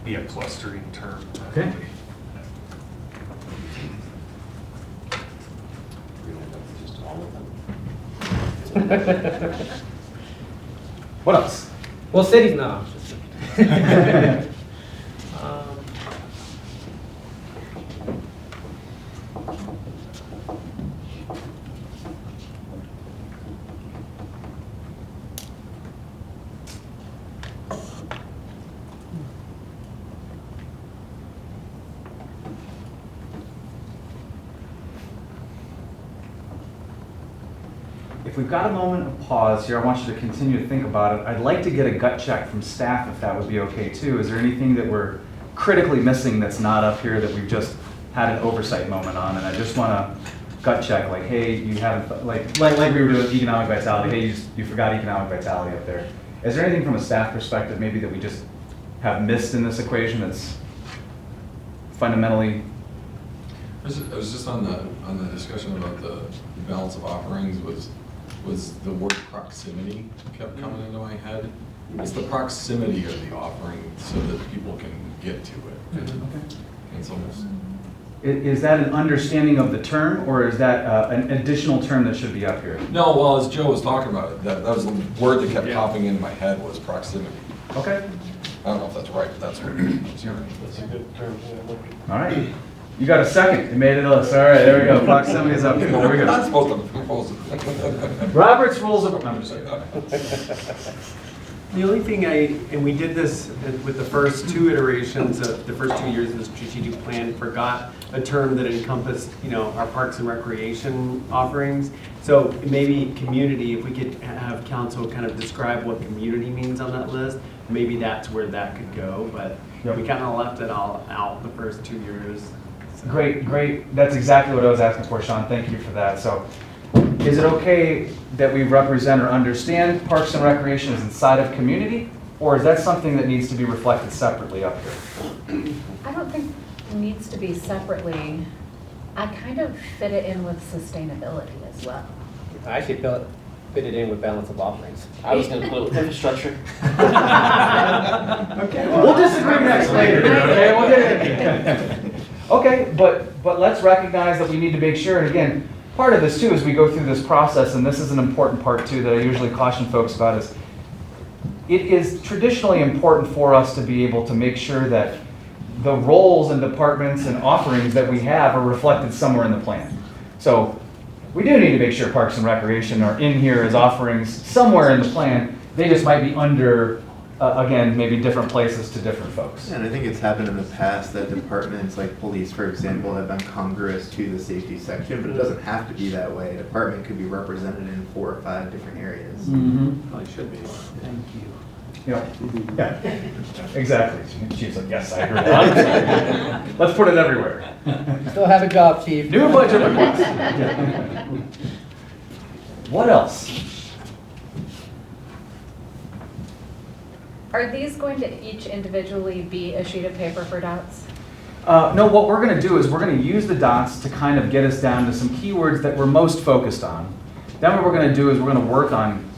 be a clustering term. Okay. Just all of them. What else? Well, cities now. If we've got a moment of pause here, I want you to continue to think about it. I'd like to get a gut check from staff if that would be okay too. Is there anything that we're critically missing that's not up here that we've just had an oversight moment on? And I just want to gut check, like, hey, you haven't, like we were doing economic vitality, hey, you forgot economic vitality up there. Is there anything from a staff perspective maybe that we just have missed in this equation that's fundamentally? I was just on the discussion about the balance of offerings was the word proximity kept coming into my head. It's the proximity of the offering so that people can get to it. Okay. It's almost. Is that an understanding of the term, or is that an additional term that should be up here? No, well, as Joe was talking about it, that was the word that kept popping into my head was proximity. Okay. I don't know if that's right, but that's what I was hearing. That's a good term. All right. You got a second. You made it us. All right, there we go. Proximity is up here. There we go. Not supposed to propose it. Robert's rules of. I'm just kidding. The only thing and we did this with the first two iterations of the first 2 years of the strategic plan, forgot a term that encompassed, our parks and recreation offerings. So maybe community, if we could have council kind of describe what community means on that list, maybe that's where that could go. But we kind of left it all out the first 2 years. So. Great. That's exactly what I was asking for, Sean. Thank you for that. So, is it okay that we represent or understand parks and recreation as inside of community, or is that something that needs to be reflected separately up here? I don't think it needs to be separately. I kind of fit it in with sustainability as well. I actually fit it in with balance of offerings. I was going to put it with infrastructure. Okay, we'll disagree next later. Okay, we'll get it. Okay, but let's recognize that we need to make sure, and again, part of this too, as we go through this process, and this is an important part too that I usually caution folks about, is it is traditionally important for us to be able to make sure that the roles and departments and offerings that we have are reflected somewhere in the plan. So we do need to make sure Parks and Recreation are in here as offerings somewhere in the plan. They just might be under, again, maybe different places to different folks. And I think it's happened in the past that departments like police, for example, have been congruous to the safety section, but it doesn't have to be that way. A department could be represented in 4 or 5 different areas. Mm-hmm. Probably should be. Thank you. Yeah, exactly. Chief's like, yes, I agree. Let's put it everywhere. Still have a job, Chief. New budget request. What else? Are these going to each individually be a sheet of paper for dots? No, what we're going to do is we're going to use the dots to kind of get us down to some keywords that we're most focused on. Then what we're going to do is we're going to work on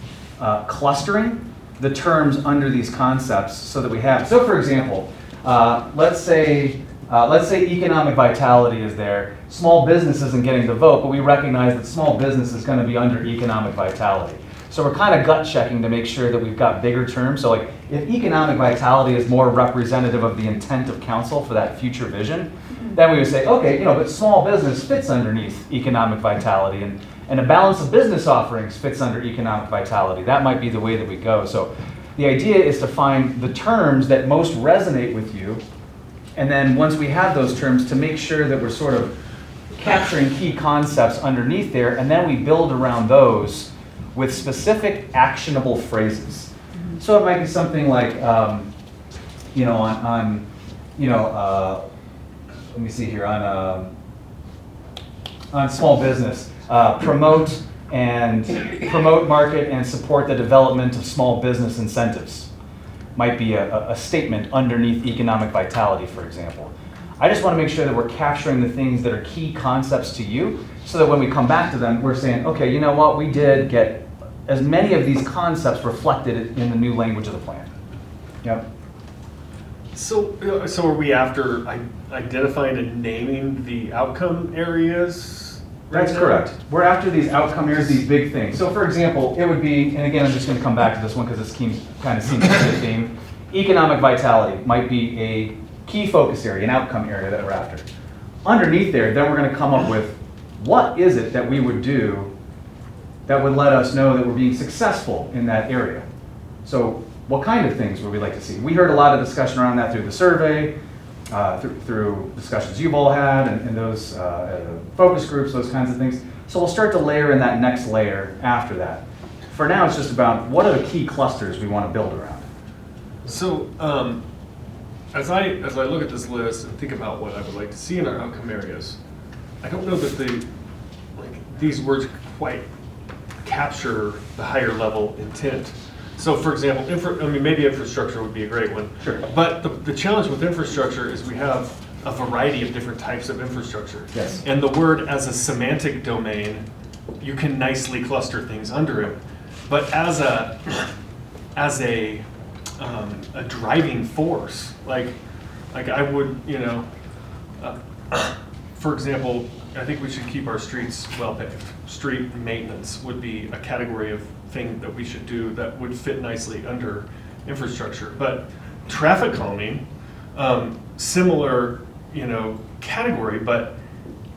clustering the terms under these concepts so that we have. So for example, let's say economic vitality is there. Small business isn't getting the vote, but we recognize that small business is going to be under economic vitality. So we're kind of gut checking to make sure that we've got bigger terms. So like if economic vitality is more representative of the intent of council for that future vision, then we would say, okay, but small business fits underneath economic vitality, and a balance of business offerings fits under economic vitality. That might be the way that we go. So the idea is to find the terms that most resonate with you, and then once we have those terms, to make sure that we're sort of capturing key concepts underneath there, and then we build around those with specific actionable phrases. So it might be something like, you know, let me see here, on small business, promote, market, and support the development of small business incentives. Might be a statement underneath economic vitality, for example. I just want to make sure that we're capturing the things that are key concepts to you, so that when we come back to them, we're saying, okay, you know what, we did get as many of these concepts reflected in the new language of the plan. Yep. So are we after identifying and naming the outcome areas? That's correct. We're after these outcome areas, these big things. So for example, it would be, and again, I'm just going to come back to this one because this kind of seems to be a theme. Economic vitality might be a key focus area, an outcome area that we're after. Underneath there, then we're going to come up with what is it that we would do that would let us know that we're being successful in that area. So what kind of things would we like to see? We heard a lot of discussion around that through the survey, through discussions you've all had, and those focus groups, those kinds of things. So we'll start to layer in that next layer after that. For now, it's just about what are the key clusters we want to build around. So as I look at this list and think about what I would like to see in our outcome areas, I don't know that these words quite capture the higher level intent. So for example, maybe infrastructure would be a great one. Sure. But the challenge with infrastructure is we have a variety of different types of infrastructure. Yes. And the word as a semantic domain, you can nicely cluster things under it. But as a driving force, like I would, for example, I think we should keep our streets well paved. Street maintenance would be a category of thing that we should do that would fit nicely under infrastructure. But traffic calming, similar, category, but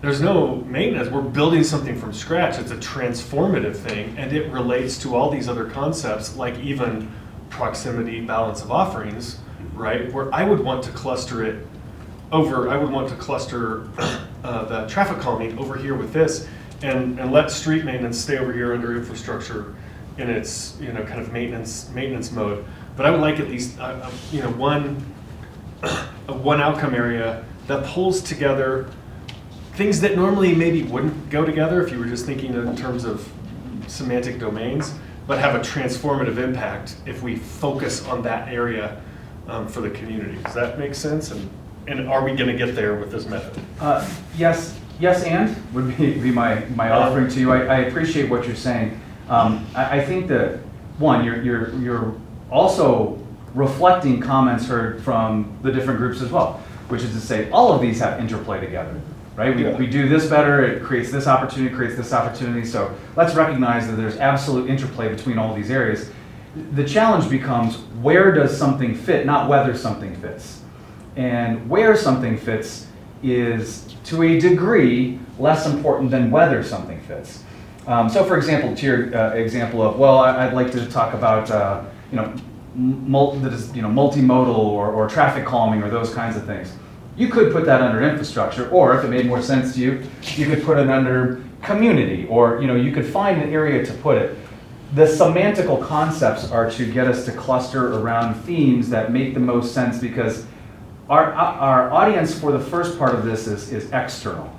there's no maintenance. We're building something from scratch. It's a transformative thing, and it relates to all these other concepts, like even proximity, balance of offerings, right? Where I would want to cluster it over, I would want to cluster the traffic calming over here with this, and let street maintenance stay over here under infrastructure in its kind of maintenance mode. But I would like at least one outcome area that pulls together things that normally maybe wouldn't go together if you were just thinking in terms of semantic domains, but have a transformative impact if we focus on that area for the community. Does that make sense? And are we going to get there with this method? Yes, and would be my offering to you. I appreciate what you're saying. I think that one, you're also reflecting comments heard from the different groups as well, which is to say all of these have interplay together, right? We do this better, it creates this opportunity, so let's recognize that there's absolute interplay between all these areas. The challenge becomes, where does something fit, not whether something fits. And where something fits is, to a degree, less important than whether something fits. So for example, to your example of, well, I'd like to talk about multimodal or traffic calming or those kinds of things. You could put that under infrastructure, or if it made more sense to you, you could put it under community, or you could find an area to put it. The semantical concepts are to get us to cluster around themes that make the most sense, because our audience for the first part of this is external.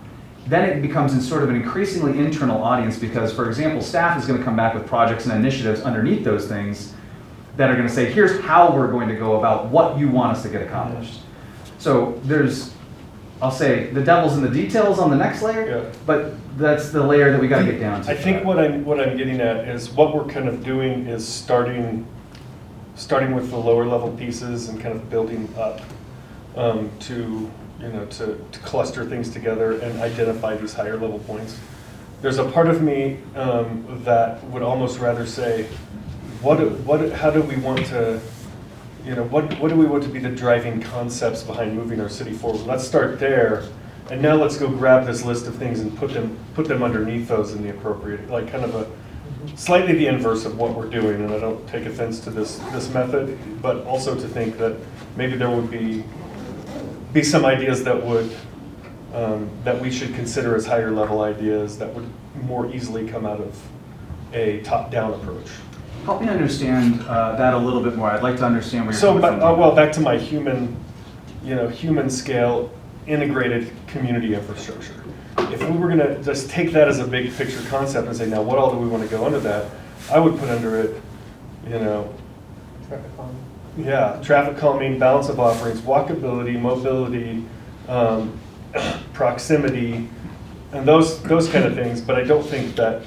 Then it becomes in sort of an increasingly internal audience, because, for example, staff is going to come back with projects and initiatives underneath those things that are going to say, here's how we're going to go about what you want us to get accomplished. So I'll say the devil's in the details on the next layer, but that's the layer that we got to get down to. I think what I'm getting at is what we're kind of doing is starting with the lower level pieces and kind of building up to cluster things together and identify these higher level points. There's a part of me that would almost rather say, how do we want to, what do we want to be the driving concepts behind moving our city forward? Let's start there, and now let's go grab this list of things and put them underneath those in the appropriate, like kind of a slightly the inverse of what we're doing. And I don't take offense to this method, but also to think that maybe there would be some ideas that would that we should consider as higher level ideas that would more easily come out of a top-down approach. Help me understand that a little bit more. I'd like to understand where you're So, coming from. well, back to my human scale integrated community infrastructure. If we were gonna just take that as a big picture concept and say, now what all do we want to go under that? I would put under it, Traffic calming. yeah, traffic calming, balance of offerings, walkability, mobility, proximity, and those kind of things. But I don't think that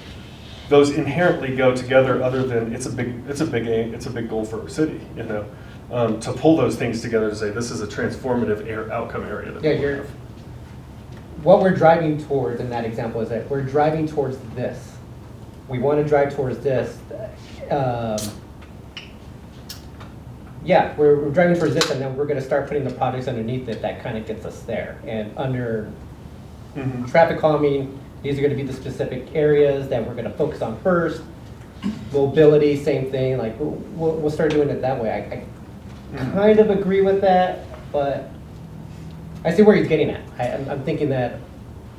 those inherently go together. Other than it's a big goal for our city. To pull those things together to say this is a transformative outcome area. That what we're driving towards in that example is that we're driving towards this. We want to drive towards this. Yeah, we're driving towards this, and then we're going to start putting the projects underneath it that kind of gets us there. And under traffic calming, these are going to be the specific areas that we're going to focus on first. Mobility, same thing. Like we'll start doing it that way. I kind of agree with that, but I see where he's getting at. I'm thinking that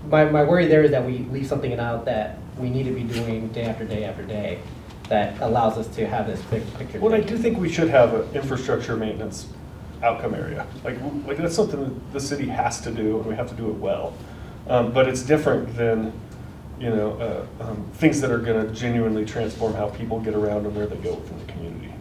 my worry there is that we leave something out that we need to be doing day after day after day that allows us to have this big picture. Well, I do think we should have an infrastructure maintenance outcome area. Like that's something that the city has to do, and we have to do it well. But it's different than things that are going to genuinely transform how people get around and where they go within the community.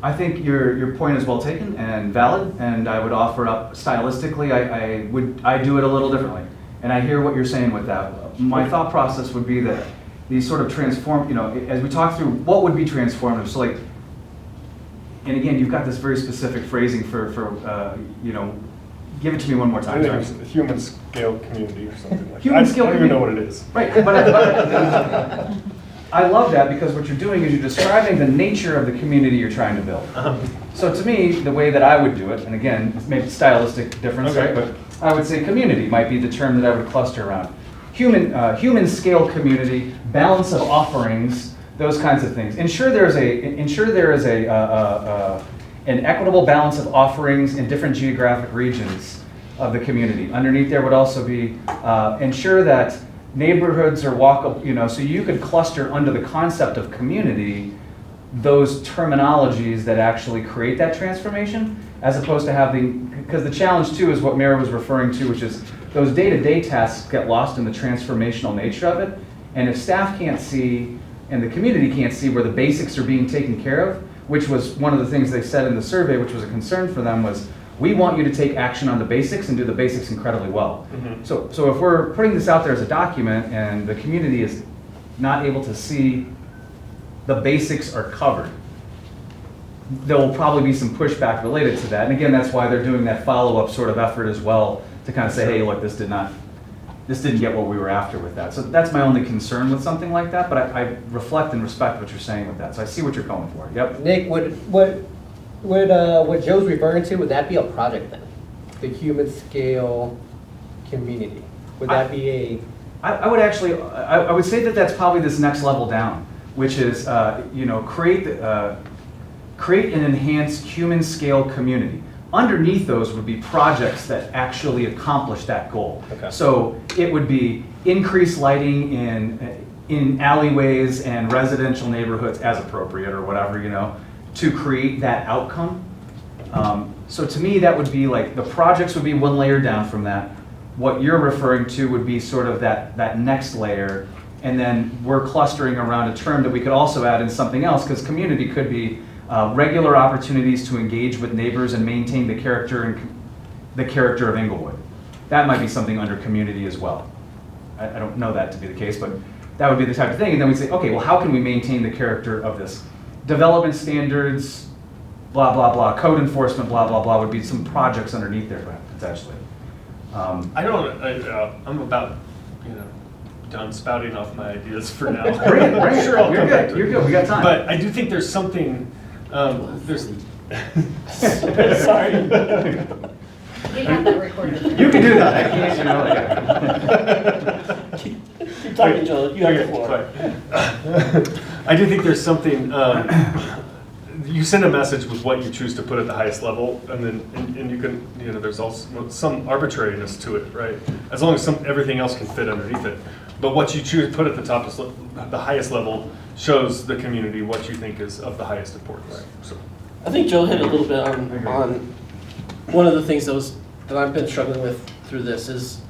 I think your point is well taken and valid, and I would offer up stylistically, I do it a little differently. And I hear what you're saying with that. My thought process would be that these sort of transform, as we talk through what would be transformative, so like, and again, you've got this very specific phrasing for give it to me one more time. I think it's a human scale community or something like Human that. scale I don't even know what it is. Right, but I love that because what you're doing is you're describing the nature of the community you're trying to build. So to me, the way that I would do it, and again, it's maybe stylistic difference, Okay. right? But I would say community might be the term that I would cluster around. Human scale community, balance of offerings, those kinds of things. Ensure there is an equitable balance of offerings in different geographic regions of the community. Underneath there would also be ensure that neighborhoods are walkable, so you could cluster under the concept of community those terminologies that actually create that transformation, as opposed to having, because the challenge too is what Mary was referring to, which is those day-to-day tasks get lost in the transformational nature of it. And if staff can't see and the community can't see where the basics are being taken care of, which was one of the things they said in the survey, which was a concern for them, was we want you to take action on the basics and do the basics incredibly well. So if we're putting this out there as a document and the community is not able to see the basics are covered, there will probably be some pushback related to that. And again, that's why they're doing that follow-up sort of effort as well to kind of say, hey, look, this didn't get what we were after with that. So that's my only concern with something like that, but I reflect and respect what you're saying with that. So I see what you're going for. Yep. Nick, what Joe's referring to, would that be a project then? The human scale community? Would that be a... I would actually, I would say that that's probably this next level down, which is, create an enhanced human scale community. Underneath those would be projects that actually accomplish that goal. Okay. So it would be increased lighting in alleyways and residential neighborhoods as appropriate or whatever, to create that outcome. So to me, that would be like, the projects would be one layer down from that. What you're referring to would be sort of that next layer. And then we're clustering around a term that we could also add in something else, because community could be regular opportunities to engage with neighbors and maintain the character of Inglewood. That might be something under community as well. I don't know that to be the case, but that would be the type of thing. And then we'd say, okay, well, how can we maintain the character of this? Development standards, blah, blah, blah, code enforcement, blah, blah, blah, would be some projects underneath there, potentially. I'm about, done spouting off my ideas for now. Bring it. I'm sure I'll You're come back good. to You're it. good. We got time. But I do think there's something, sorry. We have that recorded. You can do that. I can't, Keep talking, Joel. You have the floor. I do think there's something, you send a message with what you choose to put at the highest level, and then, and you can, you know, there's also some arbitrariness to it, right? As long as everything else can fit underneath it. But what you choose to put at the top, the highest level, shows the community what you think is of the highest importance. Right. So, I think Joe hit a little bit on one of the things that I've been struggling with through this is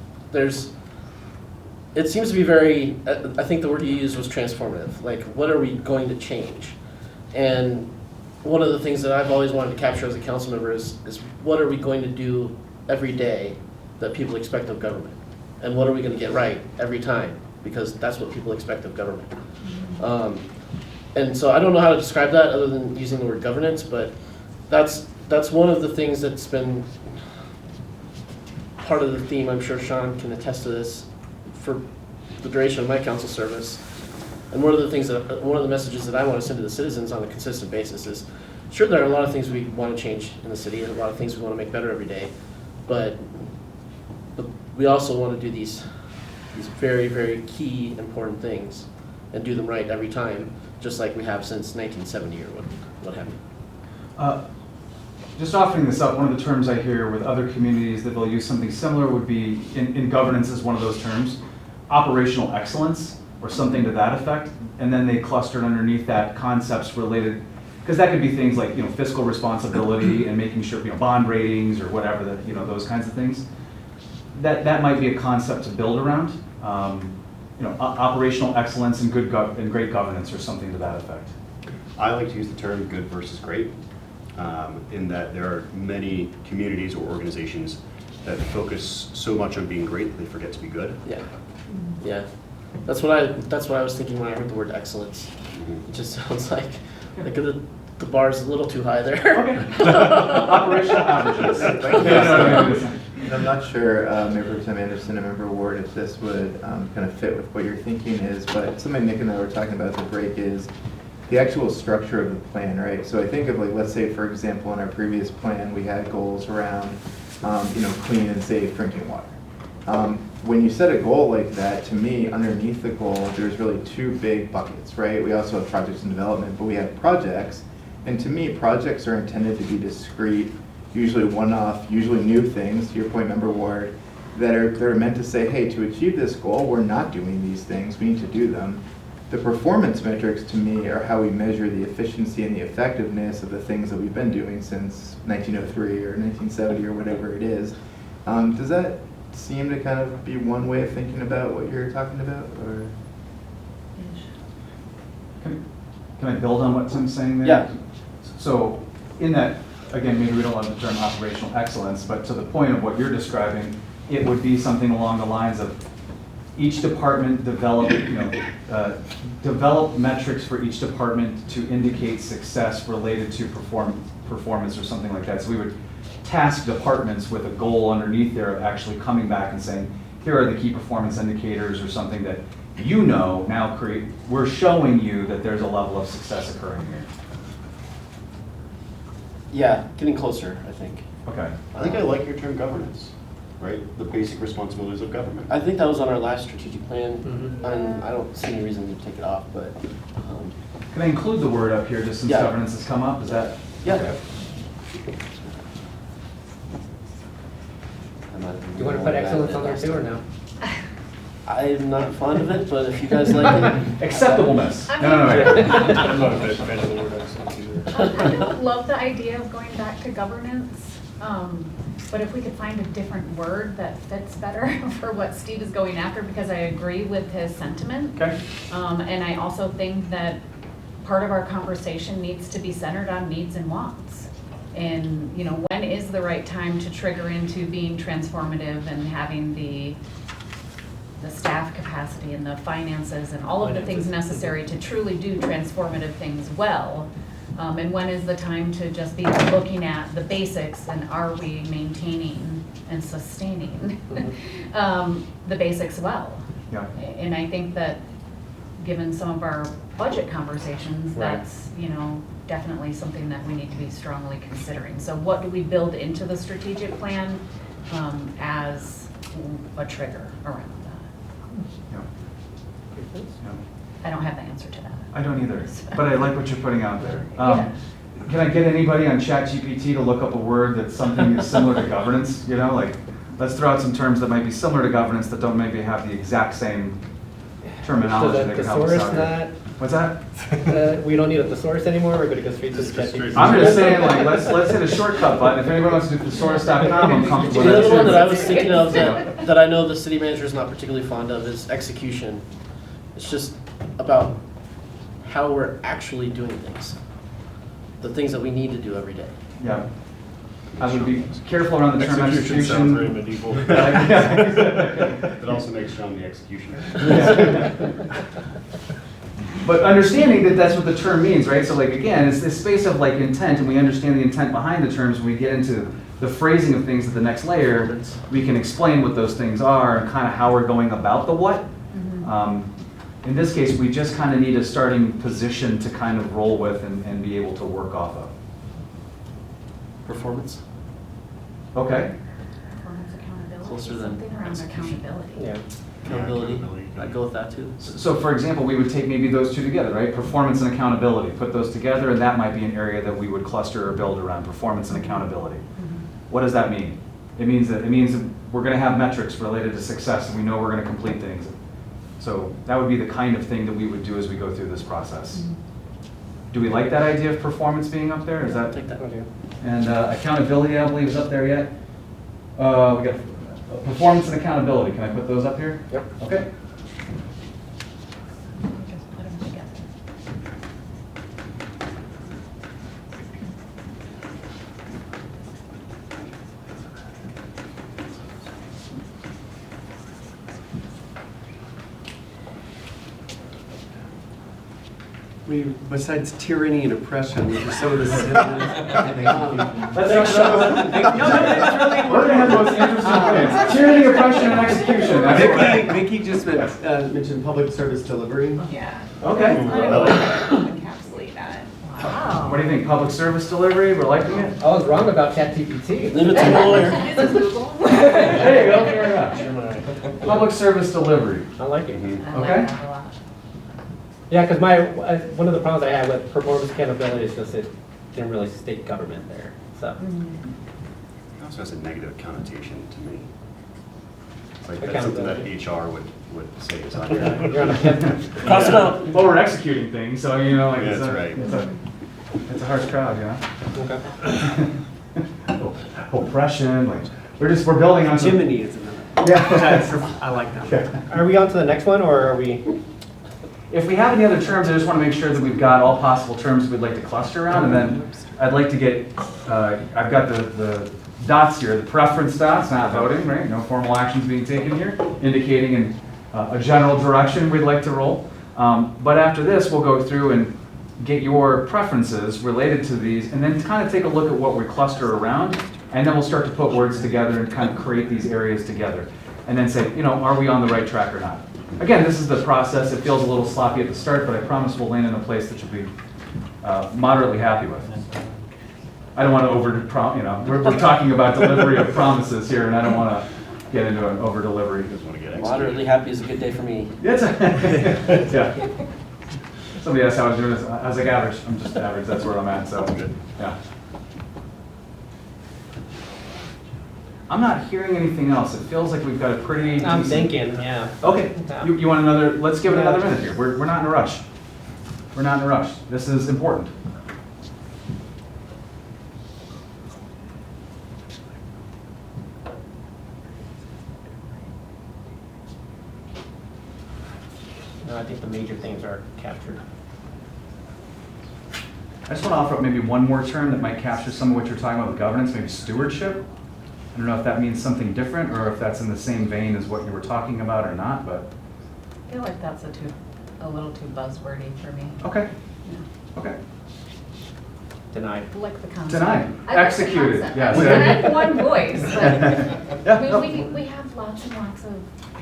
it seems to be very, I think the word you used was transformative. Like, what are we going to change? And one of the things that I've always wanted to capture as a council member is what are we going to do every day that people expect of government? And what are we going to get right every time? Because that's what people expect of government. And so I don't know how to describe that other than using the word governance, but that's one of the things that's been part of the theme. I'm sure Shawn can attest to this for the duration of my council service. And one of the messages that I want to send to the citizens on a consistent basis is, sure, there are a lot of things we want to change in the city, and a lot of things we want to make better every day, but we also want to do these very, very key, important things and do them right every time, just like we have since 1970 or what have you. Just offering this up, one of the terms I hear with other communities that they'll use something similar would be, in governance is one of those terms, operational excellence, or something to that effect, and then they clustered underneath that concepts related, because that could be things like, you know, fiscal responsibility and making sure, you know, bond ratings or whatever, that, you know, those kinds of things. That might be a concept to build around. You know, operational excellence and great governance or something to that effect. I like to use the term good versus great, in that there are many communities or organizations that focus so much on being great that they forget to be good. Yeah, yeah. That's what I was thinking when I heard the word excellence. It just sounds like the bar's a little too high there. Okay. Operational averages. I'm not sure, Member Tim Anderson and Member Ward, if this would kind of fit with what your thinking is, but something Nick and I were talking about at the break is the actual structure of the plan, right? So I think of, like, let's say, for example, in our previous plan, we had goals around, you know, clean and safe drinking water. When you set a goal like that, to me, underneath the goal, there's really two big buckets, right? We also have projects and development, but we have projects. And to me, projects are intended to be discrete, usually one-off, usually new things, to your point, Member Ward, that are meant to say, hey, to achieve this goal, we're not doing these things, we need to do them. The performance metrics, to me, are how we measure the efficiency and the effectiveness of the things that we've been doing since 1903 or 1970 or whatever it is. Does that seem to kind of be one way of thinking about what you're talking about, or? Can I build on what Tim's saying there? Yeah. So in that, again, maybe we don't love the term operational excellence, but to the point of what you're describing, it would be something along the lines of each department develop, you know, develop metrics for each department to indicate success related to performance or something like that. So we would task departments with a goal underneath there of actually coming back and saying, here are the key performance indicators or something that you know now we're showing you that there's a level of success occurring here. Yeah, getting closer, I think. Okay. I think I like your term governance, right? The basic responsibilities of government. I think that was on our last strategic plan, and I don't see any reason to take it off, but. Can I include the word up here just since governance has come up? Is that? Yeah. Okay. You want to put excellence on there too, or no? I'm not fond of it, but if you guys like it. Acceptableness. I No. I'm not a big fan of the word excellence either. I don't love the idea of going back to governance, but if we could find a different word that fits better for what Steve is going after, because I agree with his sentiment. Okay. And I also think that part of our conversation needs to be centered on needs and wants. And, you know, when is the right time to trigger into being transformative and having the staff capacity and the finances and all of the things necessary to truly do transformative things well? And when is the time to just be looking at the basics, and are we maintaining and sustaining the basics well? Yeah. And I think that given some of our budget conversations, that's, you know, definitely something that we need to be strongly considering. So what do we build into the strategic plan as a trigger around that? Yeah. I don't have the answer to that. I don't either, but I like what you're putting out there. Yeah. can I get anybody on ChatGPT to look up a word that's something that's similar to governance? You know, like, let's throw out some terms that might be similar to governance that don't maybe have the exact same terminology So that the can help us thesaurus out here. What's that? we don't need a thesaurus anymore, we're gonna go straight to the ChatGPT. I'm just saying, like, let's hit a shortcut button. If anybody wants to do thesaurus.com, I'm comfortable The with that other one too. that I was thinking of that I know the city manager is not particularly fond of is execution. It's just about how we're actually doing things. The things that we need to do every day. Yeah. I would be careful around the term execution. Sounds very medieval. It also makes Sean the executioner. But understanding that that's what the term means, right? So like, again, it's this space of like intent, and we understand the intent behind the terms. When we get into the phrasing of things at the next layer, we can explain what those things are and kind of how we're going about the what. In this case, we just kind of need a starting position to kind of roll with and be able to work off of. Performance. Okay. Performance accountability, Closer than something around execution. accountability. Yeah. Accountability. I'd go with that too. So for example, we would take maybe those two together, right? Performance and accountability, put those together, and that might be an area that we would cluster or build around performance and accountability. What does that mean? It means that we're going to have metrics related to success, and we know we're going to complete things. So that would be the kind of thing that we would do as we go through this process. Do we like that idea of performance being up there? Is that? Take that. And accountability, I believe, is up there yet. We got performance and accountability. Can I put those up here? Yep. Okay. Just put them together. Besides tyranny and oppression, which are some of the Let's we're gonna have the most interesting things. Tyranny, oppression, and execution. That's what- Vicky just mentioned public service delivery. Yeah. Okay. Encapsulate that. Wow. What do you think? Public service delivery? We're liking it? I was wrong about ChatGPT. Leave it to the lawyer. This is Google. There you go. Fair enough. Public service delivery. I like it. I like Okay. that a lot. Yeah, because one of the problems I had with performance accountability is just it didn't really state government there, so. It also has a negative connotation to me. It's like that's something that HR would say is on here. You're on a Cross it out. Well, we're executing things, so you know, like Yeah, it's, that's a, right. it's a harsh crowd, you know. Oppression, like we're building on some- Jiminy is another. Yeah. I like that. Are we on to the next one, or are we? If we have any other terms, I just want to make sure that we've got all possible terms we'd like to cluster around, and then I'd like to get, I've got the dots here, the preference dots, not voting, right? No formal actions being taken here, indicating in a general direction we'd like to roll. But after this, we'll go through and get your preferences related to these, and then kind of take a look at what we cluster around, and then we'll start to put words together and kind of create these areas together. And then say, you know, are we on the right track or not? Again, this is the process. It feels a little sloppy at the start, but I promise we'll land in a place that you'll be moderately happy with. I don't want to we're talking about delivery of promises here, and I don't want to get into an over delivery. Moderately happy is a good day for me. Yeah. Somebody asked how I was doing this. I was like, average. I'm just average. That's where I'm at. So good. Yeah. I'm not hearing anything else. It feels like we've got a pretty. I'm decent- thinking, yeah. Okay. You want another? Let's give it another minute here. We're not in a rush. We're not in a rush. This is important. No, I think the major things are captured. I just want to offer up maybe one more term that might capture some of what you're talking about with governance, maybe stewardship. I don't know if that means something different or if that's in the same vein as what you were talking about or not, but. I feel like that's a little too buzzwordy for me. Okay. Yeah. Okay. Denied. I like the concept. Denied. I like the Executed. concept. Yes. I mean, I have one voice, but Yeah, I no. mean, we have lots and lots of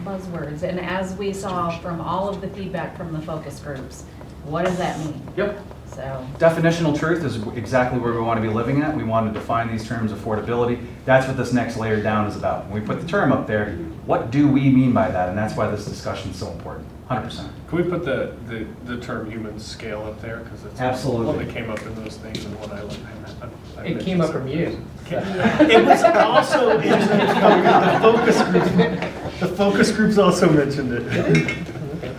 buzzwords, and as we saw from all of the feedback from the focus groups, what does that mean? Yep. So. Definitional truth is exactly where we want to be living at. We want to define these terms, affordability. That's what this next layer down is about. When we put the term up there, what do we mean by that? And that's why this discussion is so important. 100%. Can we put the term human scale up there? Because it's Absolutely. one that came up in those things and what I looked at. It came up from you. It was also in the focus group. The focus groups also mentioned it.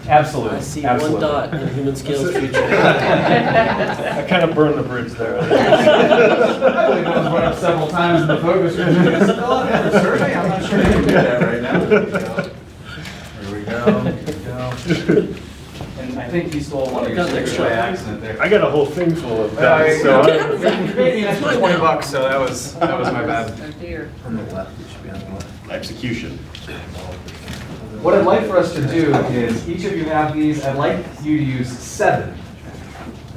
Absolutely. I see Absolutely. one dot in human scales future. I kind of burned the bridge there. I believe that was brought up several times in the focus group. Survey, I'm not sure you can do that right now. Here we go. Here we go. And I think he stole one of your stickers by accident there. I got a whole thing full of that. So maybe an extra $20, so that was my bad. Oh dear. On the left, it should be on the left. Execution. What I'd like for us to do is, each of you have these, I'd like you to use 7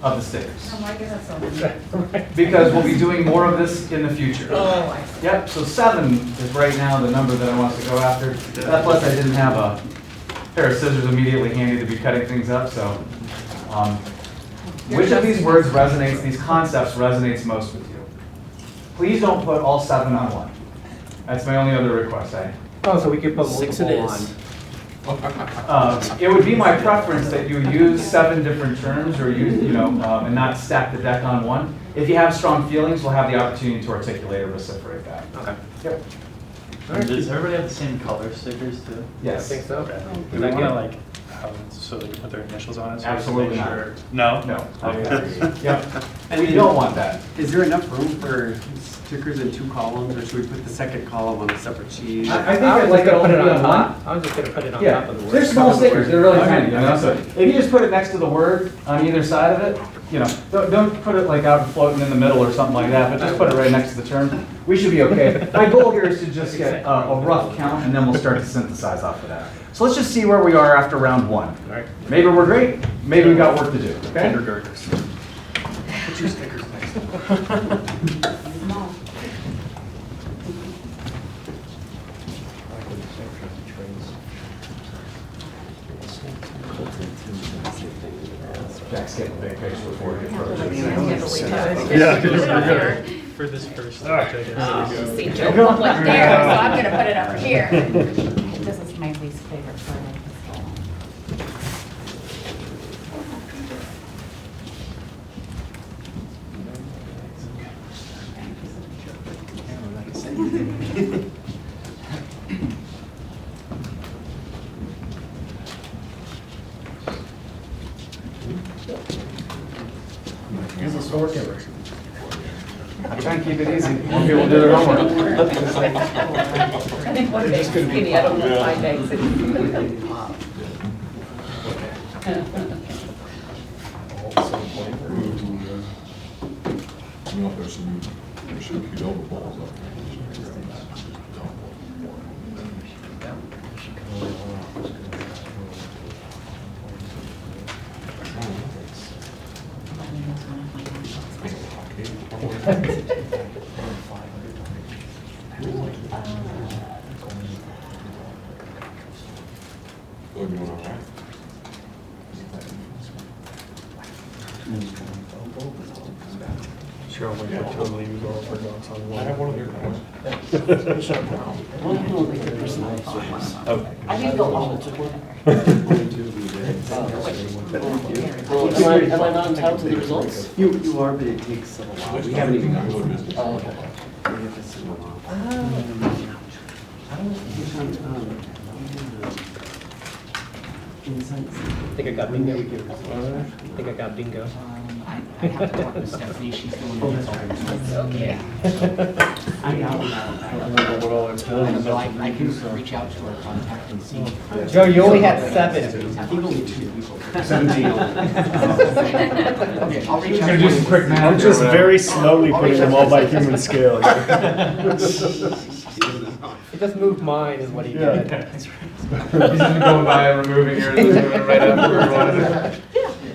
of the stickers. Oh, why give us so Because we'll be doing more of this in the future. Oh, I see. Yep, so 7 is right now the number that I want us to go after. That plus I didn't have a pair of scissors immediately handy to be cutting things up, so. Which of these words resonates, these concepts resonates most with you? Please don't put all 7 on one. That's my only other request. Oh, so we could put 6 it multiple is. on. It would be my preference that you use 7 different terms or use, and not stack the deck on one. If you have strong feelings, we'll have the opportunity to articulate or vociferate that. Okay. Yep. Does everybody have the same color stickers too? Yes. I think so. Do we want to like, so they can put their initials on it? So Absolutely make not. sure- No? No. Okay. Yep. And you don't want that. Is there enough room for stickers in 2 columns, or should we put the second column on a separate sheet? I think I I'd was like just it gonna put it only on on top. one. I was just gonna put it on Yeah, top of the word. they're small stickers, they're really tiny, So if you just put it next to the word on either side of it, don't put it like out and floating in the middle or something like that, but just put it right next to the term. We should be okay. My goal here is to just get a rough count, and then we'll start to synthesize off of that. So let's just see where we are after round 1. Right. Maybe we're great, maybe we've got work to do, okay? Kindergartners. Put your stickers next to them. Jack's getting the big picture before he Yeah. For this first. See, Joe went like there, so I'm gonna put it over here. This is my least favorite part of this whole. Here's a store giver. I try and keep it easy. More people do their homework. I think one day skinny, I don't know, 5 days. There should be double balls up Oh, you want all right? Cheryl went to totally use all of her notes on one. I have one of your ones. Okay. I didn't go all the Am I not entitled to the results? You are, but it takes a while. We haven't even. Oh, okay. We have to send them off. I don't know. Insights. I think I got bingo. I think I got bingo. I have to talk with Stephanie, she's doing it. Okay. I got one. I don't remember what all I've done. So I can reach out to her contact and see. Joe, you only had 7. I think only 2 people. 17. Okay, I'll reach out. Gonna do some quick math. I'm just very slowly putting them all by human scale. He just moved mine is what he did. He's just going by and removing yours right after.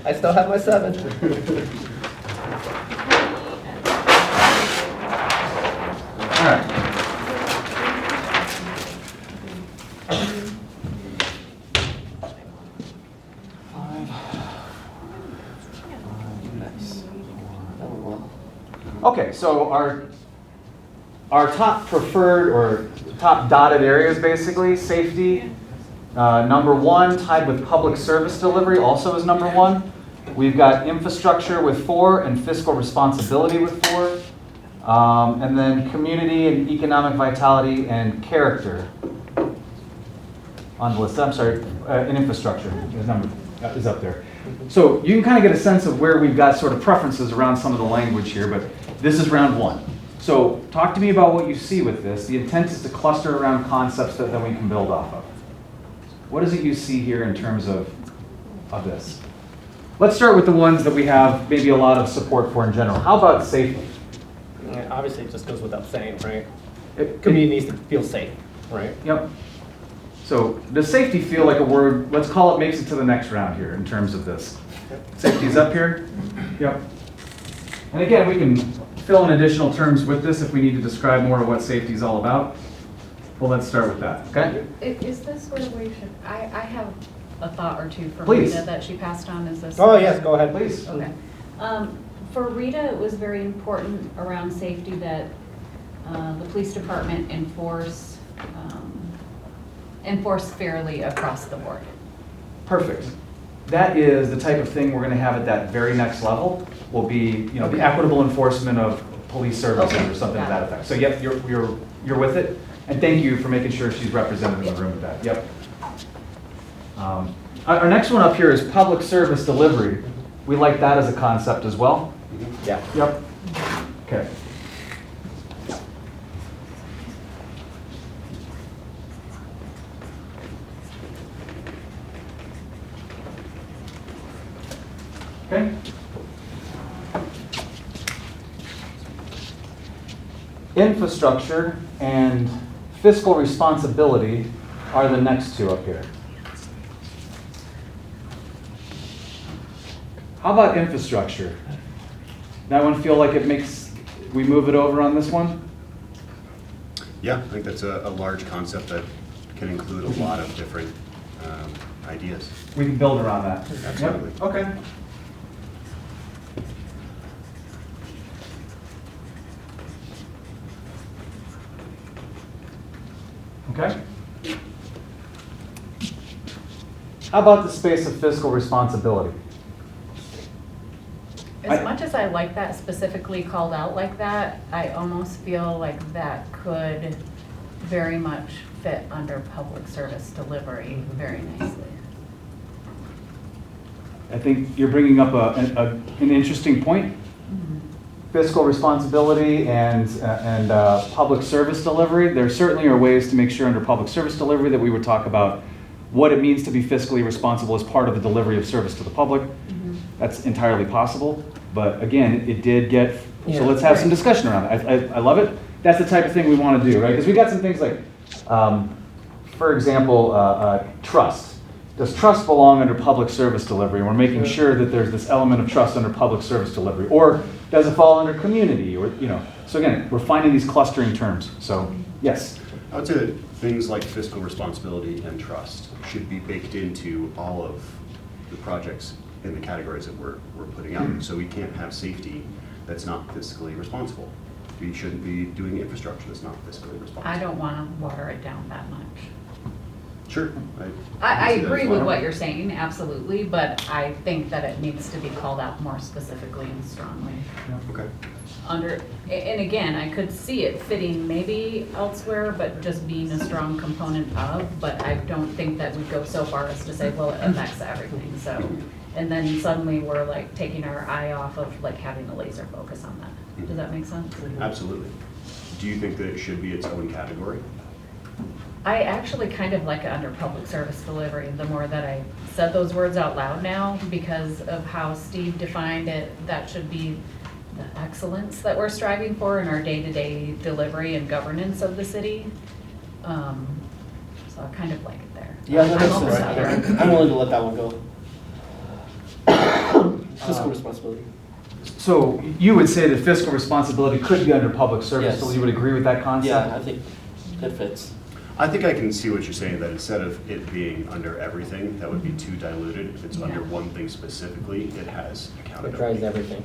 I still have my 7. All right. Okay, so our top preferred or top dotted areas, basically, safety, Number 1, tied with public service delivery, also is number 1. We've got infrastructure with 4 and fiscal responsibility with 4. And then community and economic vitality and character on the list. I'm sorry, and infrastructure is up there. So you can kind of get a sense of where we've got sort of preferences around some of the language here, but this is round 1. So talk to me about what you see with this. The intent is to cluster around concepts that then we can build off of. What is it you see here in terms of this? Let's start with the ones that we have maybe a lot of support for in general. How about safety? Obviously, it just goes without saying, right? Community needs to feel safe, right? Yep. So does safety feel like a word, let's call it, makes it to the next round here in terms of this? Safety's up here? Yep. And again, we can fill in additional terms with this if we need to describe more of what safety is all about. Well, let's start with that, okay? Is this where we should, I have a thought or two from Please. Rita that she passed on, is this? Oh, yes, go ahead, please. Okay. For Rita, it was very important around safety that the police department enforce fairly across the board. Perfect. That is the type of thing we're going to have at that very next level, will be, you know, the equitable enforcement of police services or something to that effect. So yep, you're with it. And thank you for making sure she's represented in the room with that. Yep. Our next one up here is public service delivery. We like that as a concept as well. Yeah. Yep. Okay. Okay. Infrastructure and fiscal responsibility are the next two up here. How about infrastructure? That one feel like it makes, we move it over on this one? Yeah, I think that's a large concept that can include a lot of different ideas. We can build around that. Absolutely. Yep. Okay. Okay. How about the space of fiscal responsibility? As much as I like that specifically called out like that, I almost feel like that could very much fit under public service delivery very nicely. I think you're bringing up an interesting point. Fiscal responsibility and public service delivery. There certainly are ways to make sure under public service delivery that we would talk about what it means to be fiscally responsible as part of the delivery of service to the public. That's entirely possible. But again, it did get, so let's have some discussion around it. I love it. That's the type of thing we want to do, right? Because we got some things like, for example, trust. Does trust belong under public service delivery? And we're making sure that there's this element of trust under public service delivery. Or does it fall under community? Or, you know, so again, we're finding these clustering terms. So, yes. I would say that things like fiscal responsibility and trust should be baked into all of the projects in the categories that we're putting out. So we can't have safety that's not fiscally responsible. We shouldn't be doing infrastructure that's not fiscally responsible. I don't want to water it down that much. Sure. I agree with what you're saying, absolutely, but I think that it needs to be called out more specifically and strongly. Okay. And again, I could see it fitting maybe elsewhere, but just being a strong component of, but I don't think that we go so far as to say, well, it affects everything, so. And then suddenly we're like taking our eye off of like having a laser focus on that. Does that make sense? Absolutely. Do you think that it should be its own category? I actually kind of like it under public service delivery, the more that I said those words out loud now, because of how Steve defined it, that should be the excellence that we're striving for in our day-to-day delivery and governance of the city. So I kind of like it there. Yeah, that makes I'm almost out there. sense. I'm willing to let that one go. Fiscal responsibility. So you would say that fiscal responsibility could be under public service, Yes. so you would agree with that concept? Yeah, I think it fits. I think I can see what you're saying, that instead of it being under everything, that would be too diluted. If it's under one thing specifically, it has accountability. It drives everything,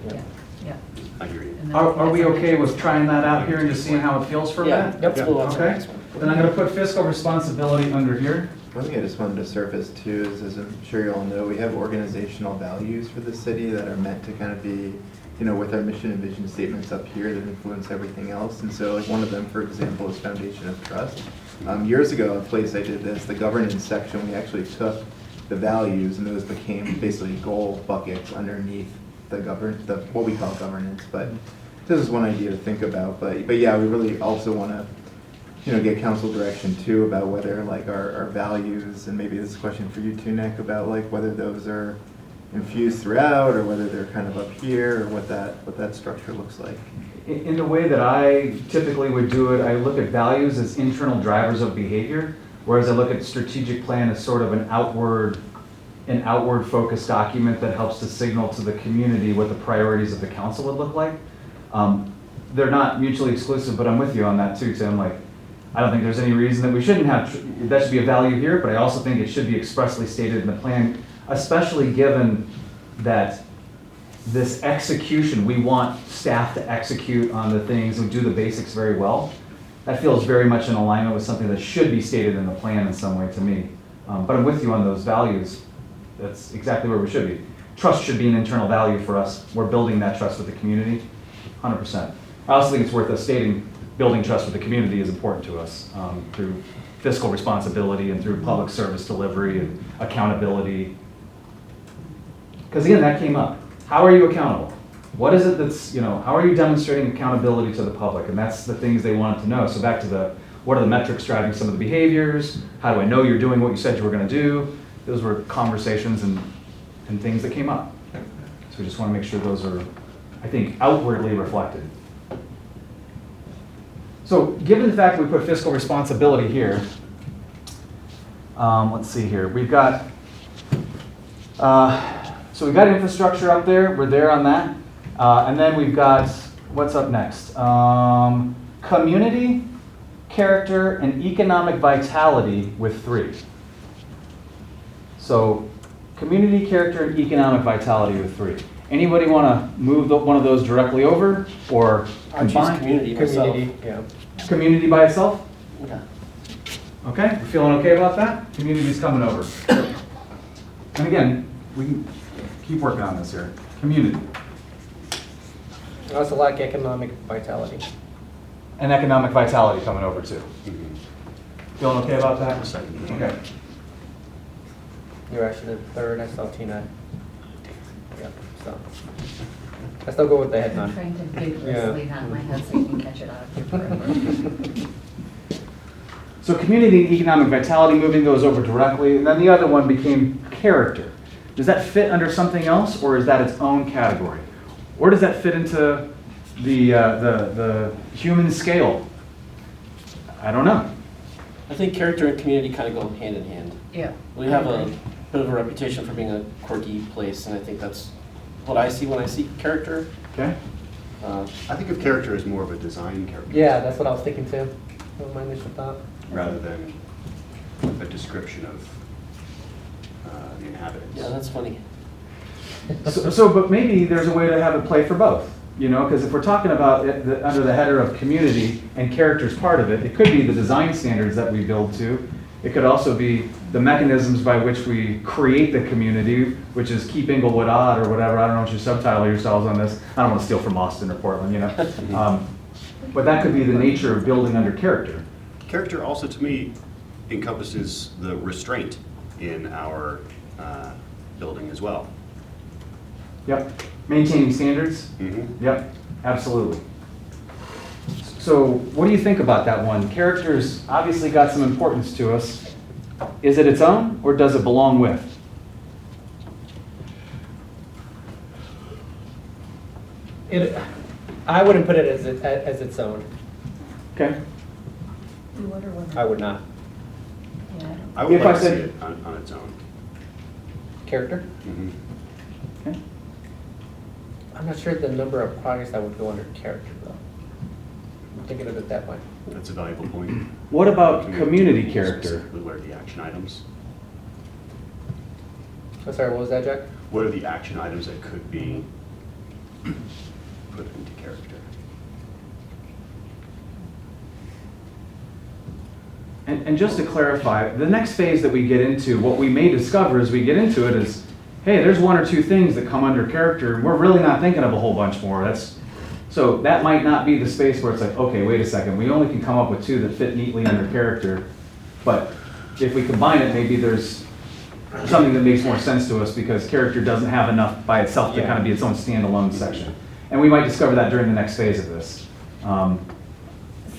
Yeah. I hear you. Are we okay with trying that out here and just seeing how it feels for a minute? Let's move on to the Okay. next one. Then I'm going to put fiscal responsibility under here. One thing I just wanted to surface too is, as I'm sure you all know, we have organizational values for the city that are meant to kind of be, you know, with our mission and vision statements up here that influence everything else. And so like one of them, for example, is Foundation of Trust. Years ago, a place I did this, the governance section, we actually took the values and those became basically goal buckets underneath the what we call governance. But this is one idea to think about. But yeah, we really also want to, you know, get council direction too about whether like our values, and maybe this is a question for you too, Nick, about like whether those are infused throughout or whether they're kind of up here, or what that structure looks like. In the way that I typically would do it, I look at values as internal drivers of behavior, whereas I look at strategic plan as sort of an outward focused document that helps to signal to the community what the priorities of the council would look like. They're not mutually exclusive, but I'm with you on that too, Tim. Like, I don't think there's any reason that we shouldn't have, that should be a value here, but I also think it should be expressly stated in the plan, especially given that this execution, we want staff to execute on the things and do the basics very well. That feels very much in alignment with something that should be stated in the plan in some way to me. But I'm with you on those values. That's exactly where we should be. Trust should be an internal value for us. We're building that trust with the community, 100%. I also think it's worth us stating building trust with the community is important to us through fiscal responsibility and through public service delivery and accountability. Because again, that came up. How are you accountable? What is it that's, how are you demonstrating accountability to the public? And that's the things they wanted to know. So back to what are the metrics driving some of the behaviors? How do I know you're doing what you said you were going to do? Those were conversations and things that came up. So we just want to make sure those are, I think, outwardly reflected. So given the fact that we put fiscal responsibility here, let's see here. We've got, so we've got infrastructure up there. We're there on that. And then we've got, what's up next? Community, character, and economic vitality with 3. So community, character, and economic vitality with 3. Anybody want to move one of those directly over or combine? Community myself. Yeah. Community by itself? Yeah. Okay, we're feeling okay about that? Community's coming over. And again, we can keep working on this here. Community. I also like economic vitality. And economic vitality coming over too. Feeling okay about that? Okay. You're actually the third. I saw Tina. Yeah, so. I still go with the head I'm nod. trying to vigorously nod my head so you can catch it out of your forever. So community and economic vitality, moving those over directly. And then the other one became character. Does that fit under something else, or is that its own category? Where does that fit into the human scale? I don't know. I think character and community kind of go hand in hand. Yeah. We have a bit of a reputation for being a quirky place, and I think that's what I see when I see character. Okay. I think of character as more of a design character. Yeah, that's what I was thinking too. That was my initial thought. Rather than a description of the inhabitants. Yeah, that's funny. But maybe there's a way to have it play for both, because if we're talking about it under the header of community and character is part of it, it could be the design standards that we build to. It could also be the mechanisms by which we create the community, which is keep Inglewood odd or whatever. I don't know what you subtitle yourselves on this. I don't want to steal from Austin or Portland, But that could be the nature of building under character. Character also, to me, encompasses the restraint in our building as well. Yep. Maintaining standards? Mm-hmm. Yep, absolutely. So what do you think about that one? Character's obviously got some importance to us. Is it its own, or does it belong with? I wouldn't put it as its own. Okay. You would or wouldn't? I would not. Yeah, I don't. I would If like I to see said- it on its own. Character? Mm-hmm. Okay. I'm not sure the number of projects that would go under character though. I'm thinking of it that way. That's a valuable point. What about community character? Specifically, what are the action items? Oh, sorry, what was that, Jack? What are the action items that could be put into character? And just to clarify, the next phase that we get into, what we may discover as we get into it is, hey, there's one or two things that come under character, and we're really not thinking of a whole bunch more. So that might not be the space where it's like, okay, wait a second, we only can come up with two that fit neatly under character. But if we combine it, maybe there's something that makes more sense to us because character doesn't have enough by itself to kind of be its own standalone section. And we might discover that during the next phase of this.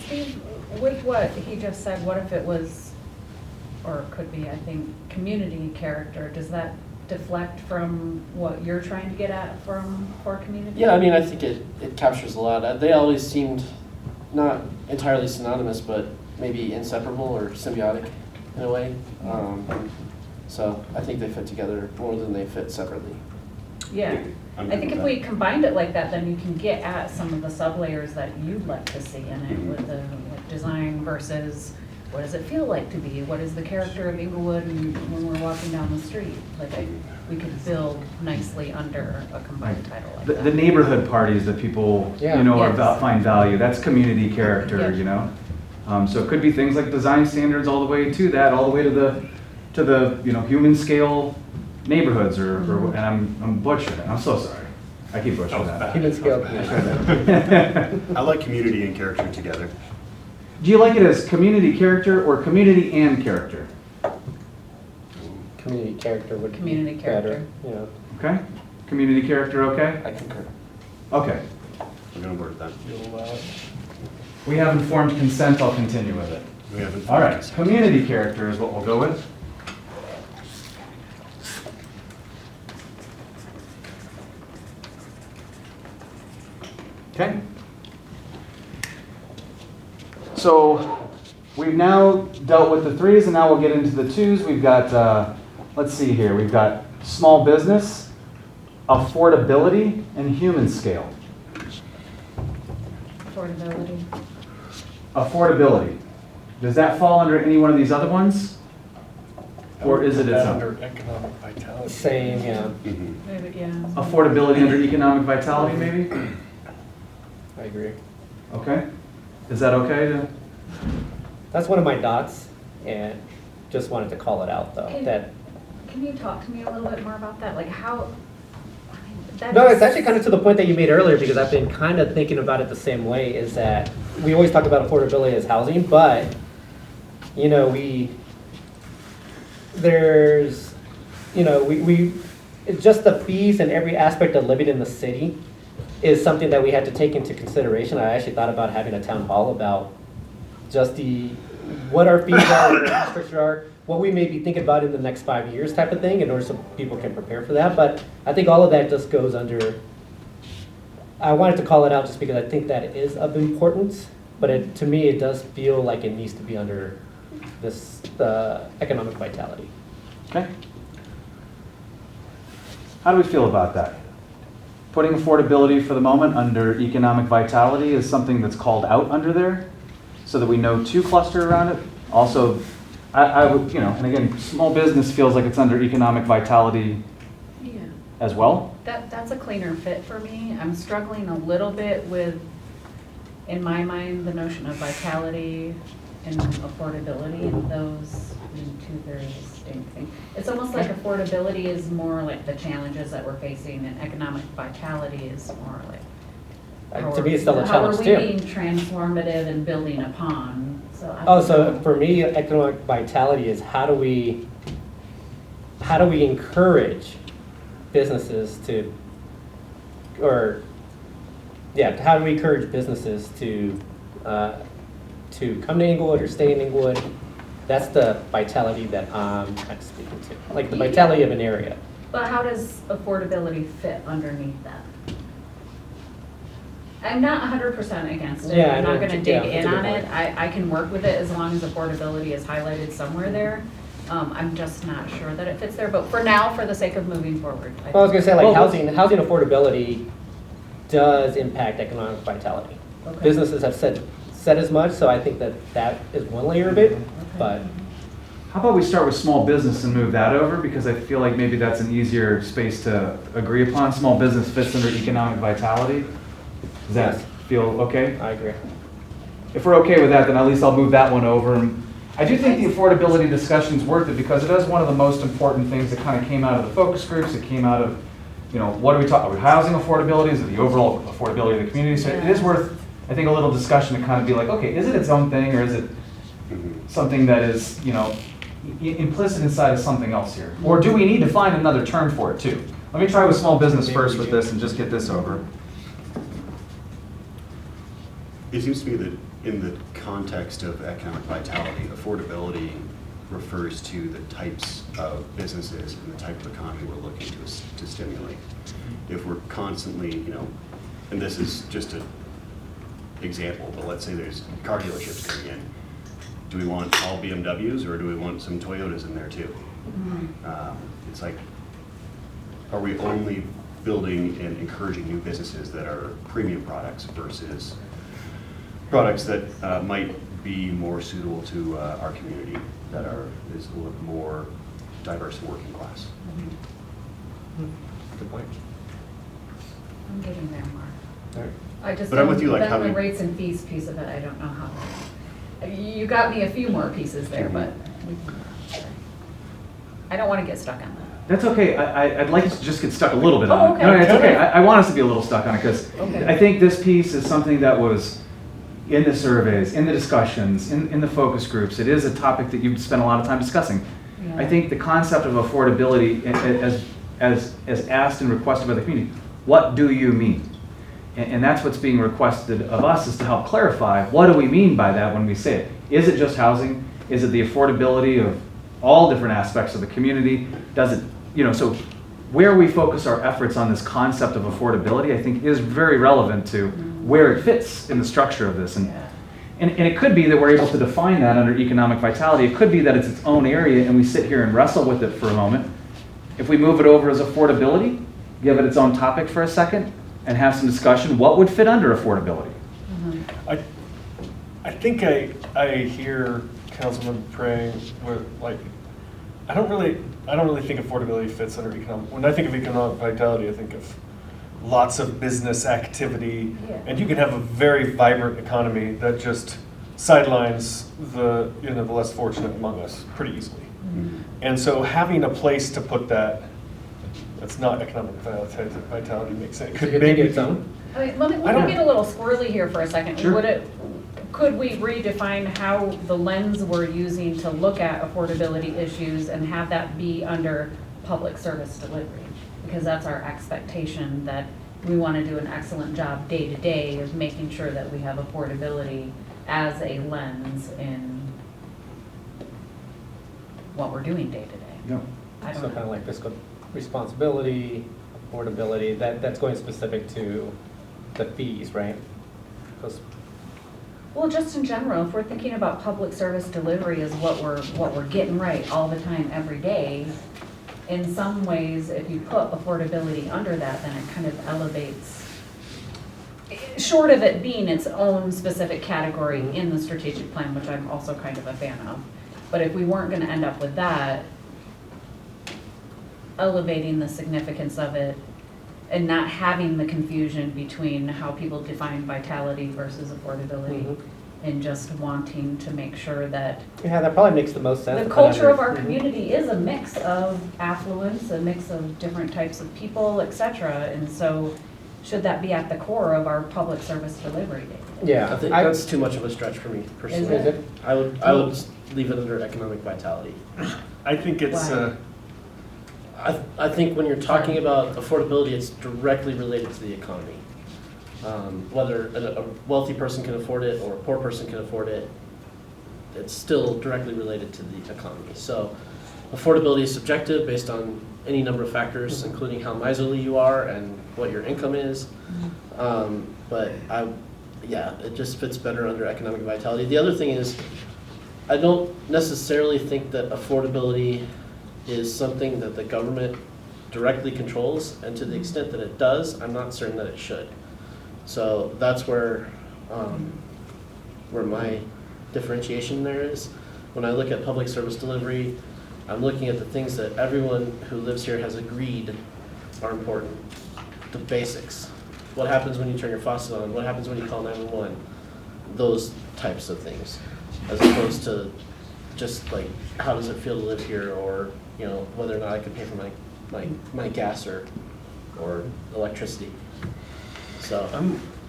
Steve, with what he just said, what if it was, or could be, I think, community character? Does that deflect from what you're trying to get at for community? Yeah, I mean, I think it captures a lot. They always seemed not entirely synonymous, but maybe inseparable or symbiotic in a way. So I think they fit together more than they fit separately. Yeah. I think if we combined it like that, then you can get at some of the sub-layers that you'd like to see in it with the design versus what does it feel like to be? What is the character of Inglewood when we're walking down the street? We could build nicely under a combined title like that. The neighborhood parties that people, find value, that's community character, So it could be things like design standards all the way to that, all the way to the human scale neighborhoods and I'm butchering it. I'm so sorry. I keep butchering that. Human scale. I like community and character together. Do you like it as community character or community and character? Community character would Community be character. better. Okay. Community character, okay? I concur. Okay. We're going to work that. We have informed consent. I'll continue with it. We have informed All right. consent. Community character is what we'll go with. Okay. So we've now dealt with the threes, and now we'll get into the twos. We've got, let's see here, we've got small business, affordability, and human scale. Affordability. Affordability. Does that fall under any one of these other ones? Or is it its own? Under economic vitality. Same, yeah. Maybe, yeah. Affordability under economic vitality, maybe? I agree. Okay. Is that okay to? That's one of my dots, and just wanted to call it out though. Can you talk to me a little bit more about that? Like how? No, it's actually kind of to the point that you made earlier, because I've been kind of thinking about it the same way, is that we always talk about affordability as housing, but, it's just the fees and every aspect of living in the city is something that we had to take into consideration. I actually thought about having a town hall about just what our fees are, what our infrastructure are, what we may be thinking about in the next 5 years type of thing, in order so people can prepare for that. But I think all of that just goes under, I wanted to call it out just because I think that is of importance, but to me, it does feel like it needs to be under this economic vitality. Okay. How do we feel about that? Putting affordability for the moment under economic vitality is something that's called out under there, so that we know to cluster around it. Also, I would, and again, small business feels like it's under economic vitality as well. That's a cleaner fit for me. I'm struggling a little bit with, in my mind, the notion of vitality and affordability, and those being two very distinct things. It's almost like affordability is more like the challenges that we're facing, and economic vitality is more like To me, it's still a challenge too. How are we being transformative and building upon? So for me, economic vitality is how do we encourage businesses how do we encourage businesses to come to Inglewood or stay in Inglewood? That's the vitality that I'm kind of speaking to, like the vitality of an area. But how does affordability fit underneath that? I'm not 100% against it. Yeah, I'm not going to dig in on it. point. I can work with it as long as affordability is highlighted somewhere there. I'm just not sure that it fits there. But for now, for the sake of moving forward. Well, I was going to say, like, housing affordability does impact economic vitality. Okay. Businesses have said as much, so I think that is one layer of it. But How about we start with small business and move that over, because I feel like maybe that's an easier space to agree upon. Small business fits under economic vitality. Does that feel okay? I agree. If we're okay with that, then at least I'll move that one over. And I do think the affordability discussion's worth it because it is one of the most important things that kind of came out of the focus groups. It came out of, what are we talking about? Housing affordability? Is it the overall affordability of the community? So it is worth, I think, a little discussion to kind of be like, okay, is it its own thing or is it something that is, implicit inside of something else here? Or do we need to find another term for it too? Let me try with small business first with this and just get this over. It seems to me that in the context of economic vitality, affordability refers to the types of businesses and the type of economy we're looking to stimulate. If we're constantly, and this is just an example, but let's say there's car dealerships coming in. Do we want all BMWs or do we want some Toyotas in there too? It's like, are we only building and encouraging new businesses that are premium products versus products that might be more suitable to our community that is a little more diverse and working class? Good point. I'm getting there, Mark. All right. I just But I'm with you, like, then how the we- rates and fees piece of it, I don't know how. You got me a few more pieces there, but I don't want to get stuck on that. That's okay. I'd like to just get stuck a little bit on Oh, it. okay. No, it's okay. I want us to be a little stuck on it because Okay. I think this piece is something that was in the surveys, in the discussions, in the focus groups. It is a topic that you've spent a lot of time discussing. Yeah. I think the concept of affordability as asked and requested by the community, what do you mean? And that's what's being requested of us is to help clarify, what do we mean by that when we say it? Is it just housing? Is it the affordability of all different aspects of the community? Does it, so where we focus our efforts on this concept of affordability, I think is very relevant to where it fits in the structure of this. And it could be that we're able to define that under economic vitality. It could be that it's its own area and we sit here and wrestle with it for a moment. If we move it over as affordability, give it its own topic for a second, and have some discussion, what would fit under affordability? I think I hear Councilman praying with I don't really think affordability fits under economic. When I think of economic vitality, I think of lots of business activity, and you can have a very vibrant economy that just sidelines the the less fortunate among us pretty easily. And so having a place to put that's not economic vitality makes sense. So you think it's own? I mean, let me get a little squirrely here for a second. Sure. Could we redefine how the lens we're using to look at affordability issues and have that be under public service delivery? Because that's our expectation, that we want to do an excellent job day to day of making sure that we have affordability as a lens in what we're doing day to day. Yeah. I don't So know. kind of like fiscal responsibility, affordability, that's going specific to the fees, right? Those- Well, just in general, if we're thinking about public service delivery as what we're getting right all the time, every day, in some ways, if you put affordability under that, then it kind of elevates, short of it being its own specific category in the strategic plan, which I'm also kind of a fan of. But if we weren't gonna end up with that, elevating the significance of it and not having the confusion between how people define vitality versus affordability, and just wanting to make sure that Yeah, that probably makes the most sense. the to put culture under- of our community is a mix of affluence, a mix of different types of people, et cetera. And so should that be at the core of our public service delivery day? Yeah. I think that's too much of a stretch for me personally. Is it? I would leave it under economic vitality. I think it's Why? I think when you're talking about affordability, it's directly related to the economy. Whether a wealthy person can afford it or a poor person can afford it, it's still directly related to the economy. So affordability is subjective based on any number of factors, including how miserly you are and what your income is. But it just fits better under economic vitality. The other thing is, I don't necessarily think that affordability is something that the government directly controls, and to the extent that it does, I'm not certain that it should. So that's where my differentiation there is. When I look at public service delivery, I'm looking at the things that everyone who lives here has agreed are important. The basics. What happens when you turn your faucet on? What happens when you call 911? Those types of things, as opposed to just like, how does it feel to live here, or, you know, whether or not I could pay for my gas or electricity. So,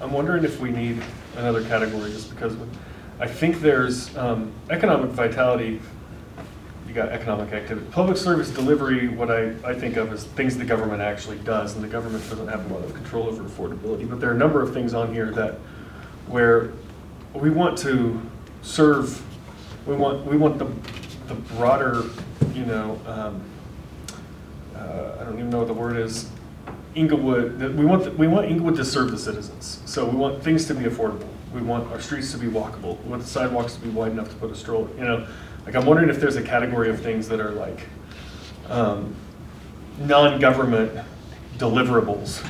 I'm wondering if we need another category, just because I think there's economic vitality. You got economic activity, public service delivery. What I think of as things the government actually does, and the government doesn't have a lot of control over affordability. But there are a number of things on here that where we want to serve. We want the broader, you know, I don't even know what the word is. Inglewood. We want Inglewood to serve the citizens. So we want things to be affordable. We want our streets to be walkable. We want the sidewalks to be wide enough to put a stroller. You know, like I'm wondering if there's a category of things that are like non-government deliverables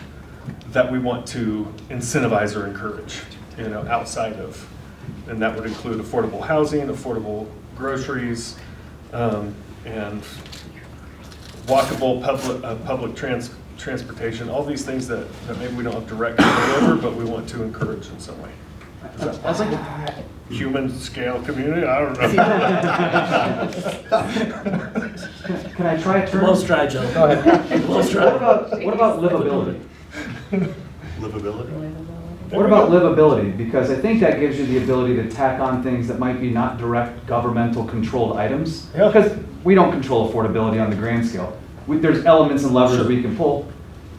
that we want to incentivize or encourage. You know, outside of, and that would include affordable housing, affordable groceries, and walkable public transportation. All these things that maybe we don't have direct control over, but we want to encourage in some way. That's like a human scale community. I don't know. Can I try a term? Most dry, Joe. Go ahead. What about livability? Livability? What about livability? Because I think that gives you the ability to tack on things that might be not direct governmental controlled items. Yeah. Because we don't control affordability on the grand scale. There's elements and levers we can pull,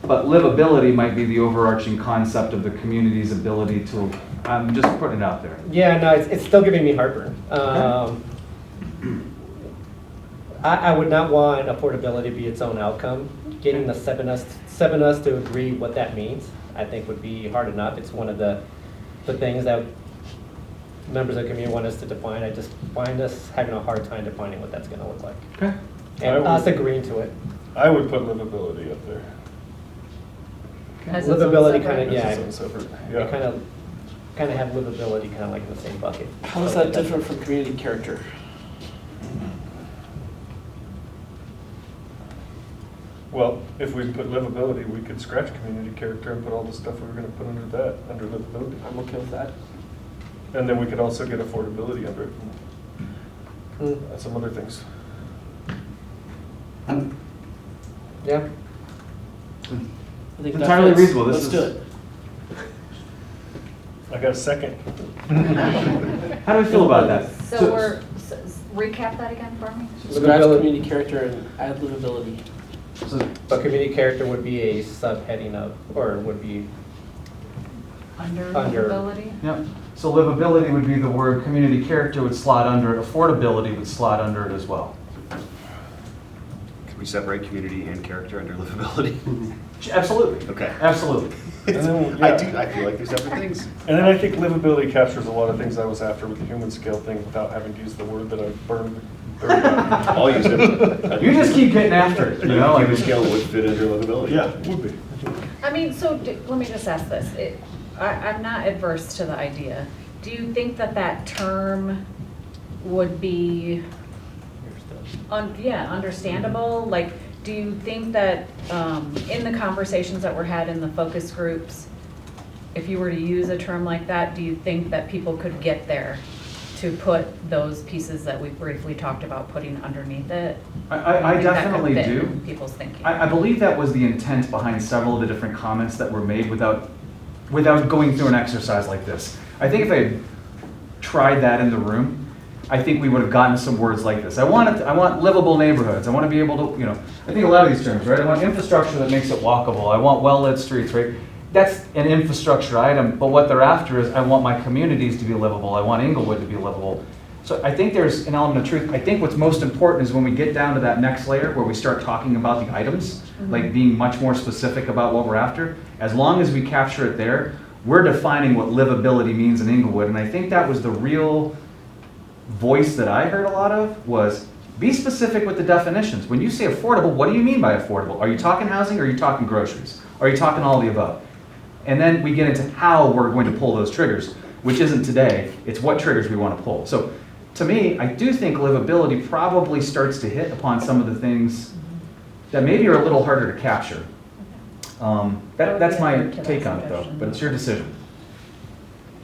but livability might be the overarching concept of the community's ability to, I'm just putting it out there. Yeah, no, it's still giving me heartburn. I would not want affordability to be its own outcome. Getting the seven us to agree what that means, I think would be hard enough. It's one of the things that members of the community want us to define. I just find us having a hard time defining what that's gonna look like. Okay. And us agreeing to it. I would put livability up there. As its own Livability separate- kind of, yeah, As its own separate, you yeah. kind of have livability kind of like in the same bucket. how is that different from community character? Well, if we put livability, we could scratch community character and put all the stuff we were going to put under that, under livability. I'm okay with that. And then we could also get affordability under it. Mm. And some other things. Yeah. I think It's that entirely fits. reasonable. This Let's is- do it. I got a second. How do we feel about that? So we're, recap that again for me? Scratch community character and add livability. But community character would be a subheading of, or would be Under Under. livability? Yep. So livability would be the word, community character would slot under it, affordability would slot under it as well. Can we separate community and character under livability? Absolutely. Okay. Absolutely. And then, I feel like they're separate things. And then I think livability captures a lot of things I was after with the human scale thing without having to use the word that I burned. I'll use it. You just keep getting after it, you know? Like, Human scale would fit under livability. Yeah, it would be. I mean, so let me just ask this. I'm not adverse to the idea. Do you think that that term would be, understandable? Like, do you think that in the conversations that were had in the focus groups, if you were to use a term like that, do you think that people could get there to put those pieces that we briefly talked about putting underneath it? I think that could definitely fit do. in people's thinking. I believe that was the intent behind several of the different comments that were made without going through an exercise like this. I think if I had tried that in the room, I think we would have gotten some words like this. I want livable neighborhoods. I want to be able to, I think a lot of these terms, right? I want infrastructure that makes it walkable. I want well-lit streets, right? That's an infrastructure item, but what they're after is I want my communities to be livable. I want Inglewood to be livable. So I think there's an element of truth. I think what's most important is when we get down to that next layer where we start talking about the items, like being much more specific about what we're after. As long as we capture it there, we're defining what livability means in Inglewood. And I think that was the real voice that I heard a lot of was be specific with the definitions. When you say affordable, what do you mean by affordable? Are you talking housing or are you talking groceries? Are you talking all of the above? And then we get into how we're going to pull those triggers, which isn't today, it's what triggers we want to pull. So to me, I do think livability probably starts to hit upon some of the things that maybe are a little harder to capture. That's my take on it though, but it's your decision.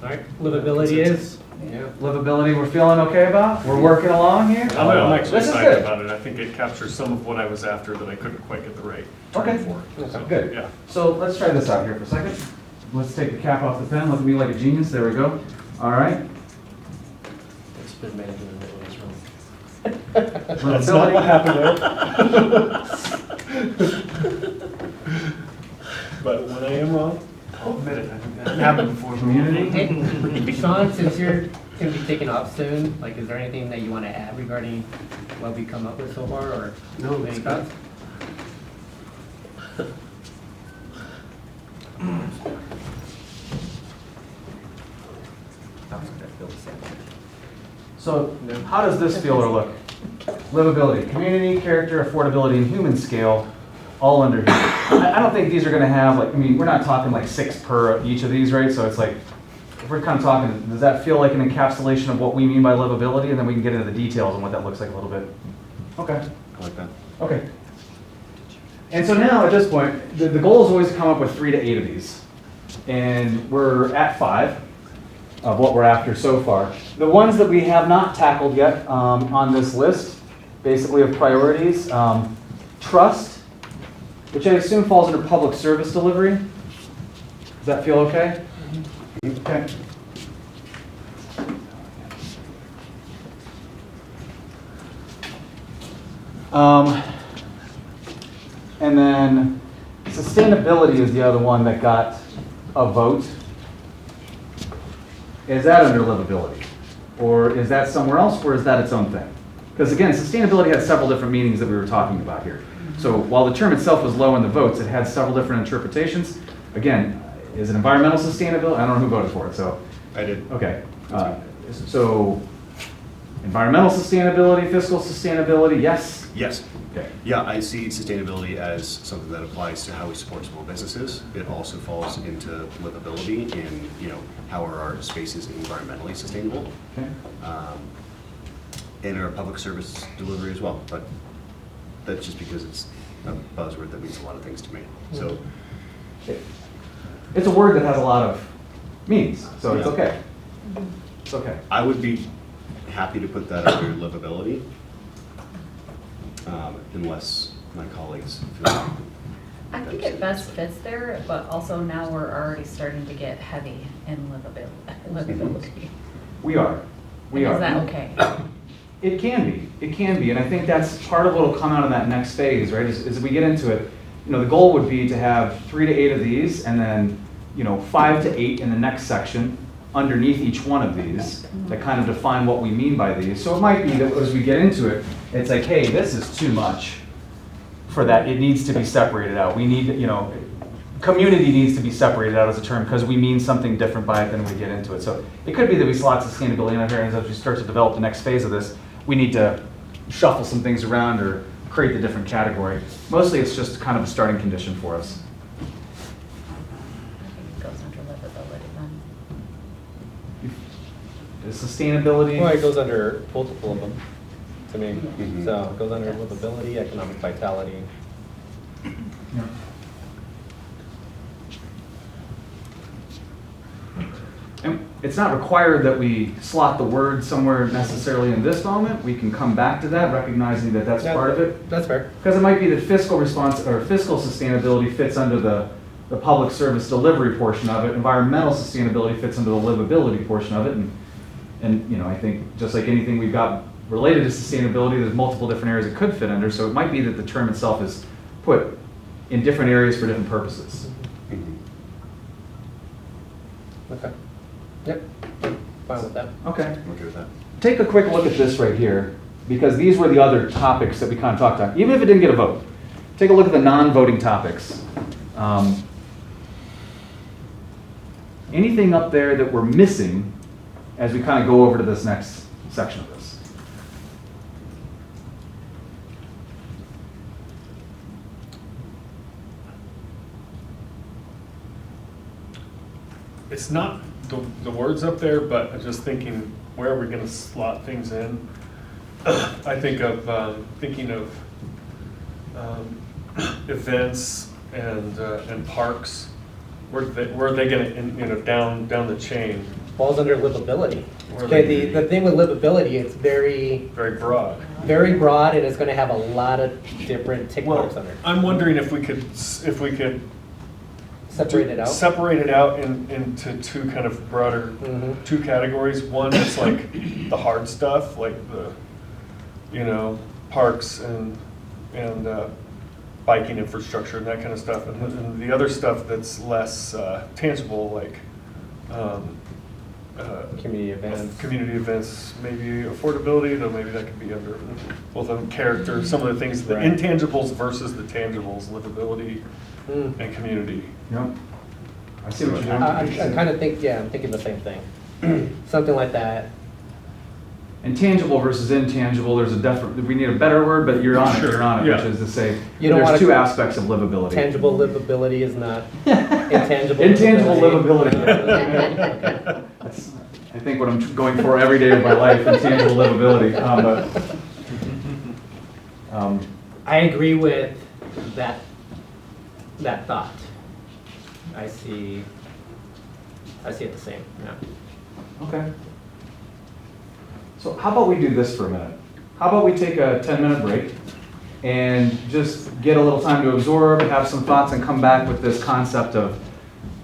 All right, livability is Livability, we're feeling okay about? We're working along here? I'm actually This is excited good. about it. I think it captures some of what I was after that I couldn't quite get the right Okay. term for. So, Good. Yeah. So let's try this out here for a second. Let's take the cap off the pen. Look at me like a genius. There we go. All right. It's been management in the Lewis room. That's not what happened there. But when I am wrong, I'll admit it. I think that happened before. Community. Hey, Sean, since you're gonna be taking off soon, like, is there anything that you wanna add regarding what we come up with so far, or? No, any it's good. thoughts? So how does this feel or look? Livability, community, character, affordability, and human scale, all under here. I don't think these are gonna have, like, I mean, we're not talking like 6 per each of these, right? So it's like, if we're kind of talking, does that feel like an encapsulation of what we mean by livability? And then we can get into the details on what that looks like a little bit. Okay. I like that. Okay. And so now, at this point, the goal is always to come up with 3 to 8 of these. And we're at 5 of what we're after so far. The ones that we have not tackled yet on this list, basically of priorities, trust, which I assume falls under public service delivery. Does that feel okay? Okay. And then sustainability is the other one that got a vote. Is that under livability? Or is that somewhere else, or is that its own thing? Because again, sustainability had several different meanings that we were talking about here. So while the term itself was low in the votes, it had several different interpretations. Again, is it environmental sustainability? I don't know who voted for it, so. I did. Okay. So environmental sustainability, fiscal sustainability, yes? Yes. Okay. Yeah, I see sustainability as something that applies to how we support small businesses. It also falls into livability in, how are our spaces environmentally sustainable? Okay. And our public service delivery as well, but that's just because it's a buzzword that means a lot of things to me. So It's a word that has a lot of meanings, so it's Yeah. okay. It's okay. I would be happy to put that under livability, unless my colleagues feel. I think it best fits there, but also now we're already starting to get heavy in livability. We are. We are. Is that okay? It can be. It can be, and I think that's part of what will come out of that next phase, right? Is we get into it. The goal would be to have 3 to 8 of these, and then 5 to 8 in the next section underneath each one of these that kind of define what we mean by these. So it might be that as we get into it, it's like, hey, this is too much for that. It needs to be separated out. We need, community needs to be separated out as a term because we mean something different by it than we get into it. So it could be that we slot sustainability in here, and as we start to develop the next phase of this, we need to shuffle some things around or create the different category. Mostly it's just kind of a starting condition for us. I think it goes under livability then. Is sustainability? Well, it goes under multiple of them, to me. So it goes under livability, economic vitality. Yeah. And it's not required that we slot the word somewhere necessarily in this moment. We can come back to that, recognizing that that's part of it. That's fair. Because it might be that fiscal response or fiscal sustainability fits under the public service delivery portion of it. Environmental sustainability fits under the livability portion of it. And I think just like anything we've got related to sustainability, there's multiple different areas it could fit under. So it might be that the term itself is put in different areas for different purposes. Okay. Yep. Fine with that. Okay. I'm okay with that. Take a quick look at this right here, because these were the other topics that we kind of talked about, even if it didn't get a vote. Take a look at the non-voting topics. Anything up there that we're missing as we kind of go over to this next section of this? It's not the words up there, but I'm just thinking, where are we gonna slot things in? I think of, thinking of events and parks. Where are they gonna, down the chain? Falls under livability. Okay, the thing with livability, it's very Very broad. and it's gonna have a lot of different tick marks on it. I'm wondering if we could Separate it out. separate it out into two kind of broader, two categories. One is like the hard stuff, like the, parks and biking infrastructure and that kind of stuff. And the other stuff that's less tangible, like Community events. Maybe affordability, though maybe that could be under both of them, character, some of the things, the intangibles versus the tangibles, livability and community. Yep. I see what you're doing. I kind of think, I'm thinking the same thing. Something like that. Intangible versus intangible, we need a better word, but you're on it, which is to say, there's two aspects of livability. Tangible livability is not intangible. Intangible livability. That's, I think, what I'm going for every day of my life, intangible livability. I agree with that thought. I see it the same, yeah. Okay. So how about we do this for a minute? How about we take a 10-minute break and just get a little time to absorb, have some thoughts, and come back with this concept of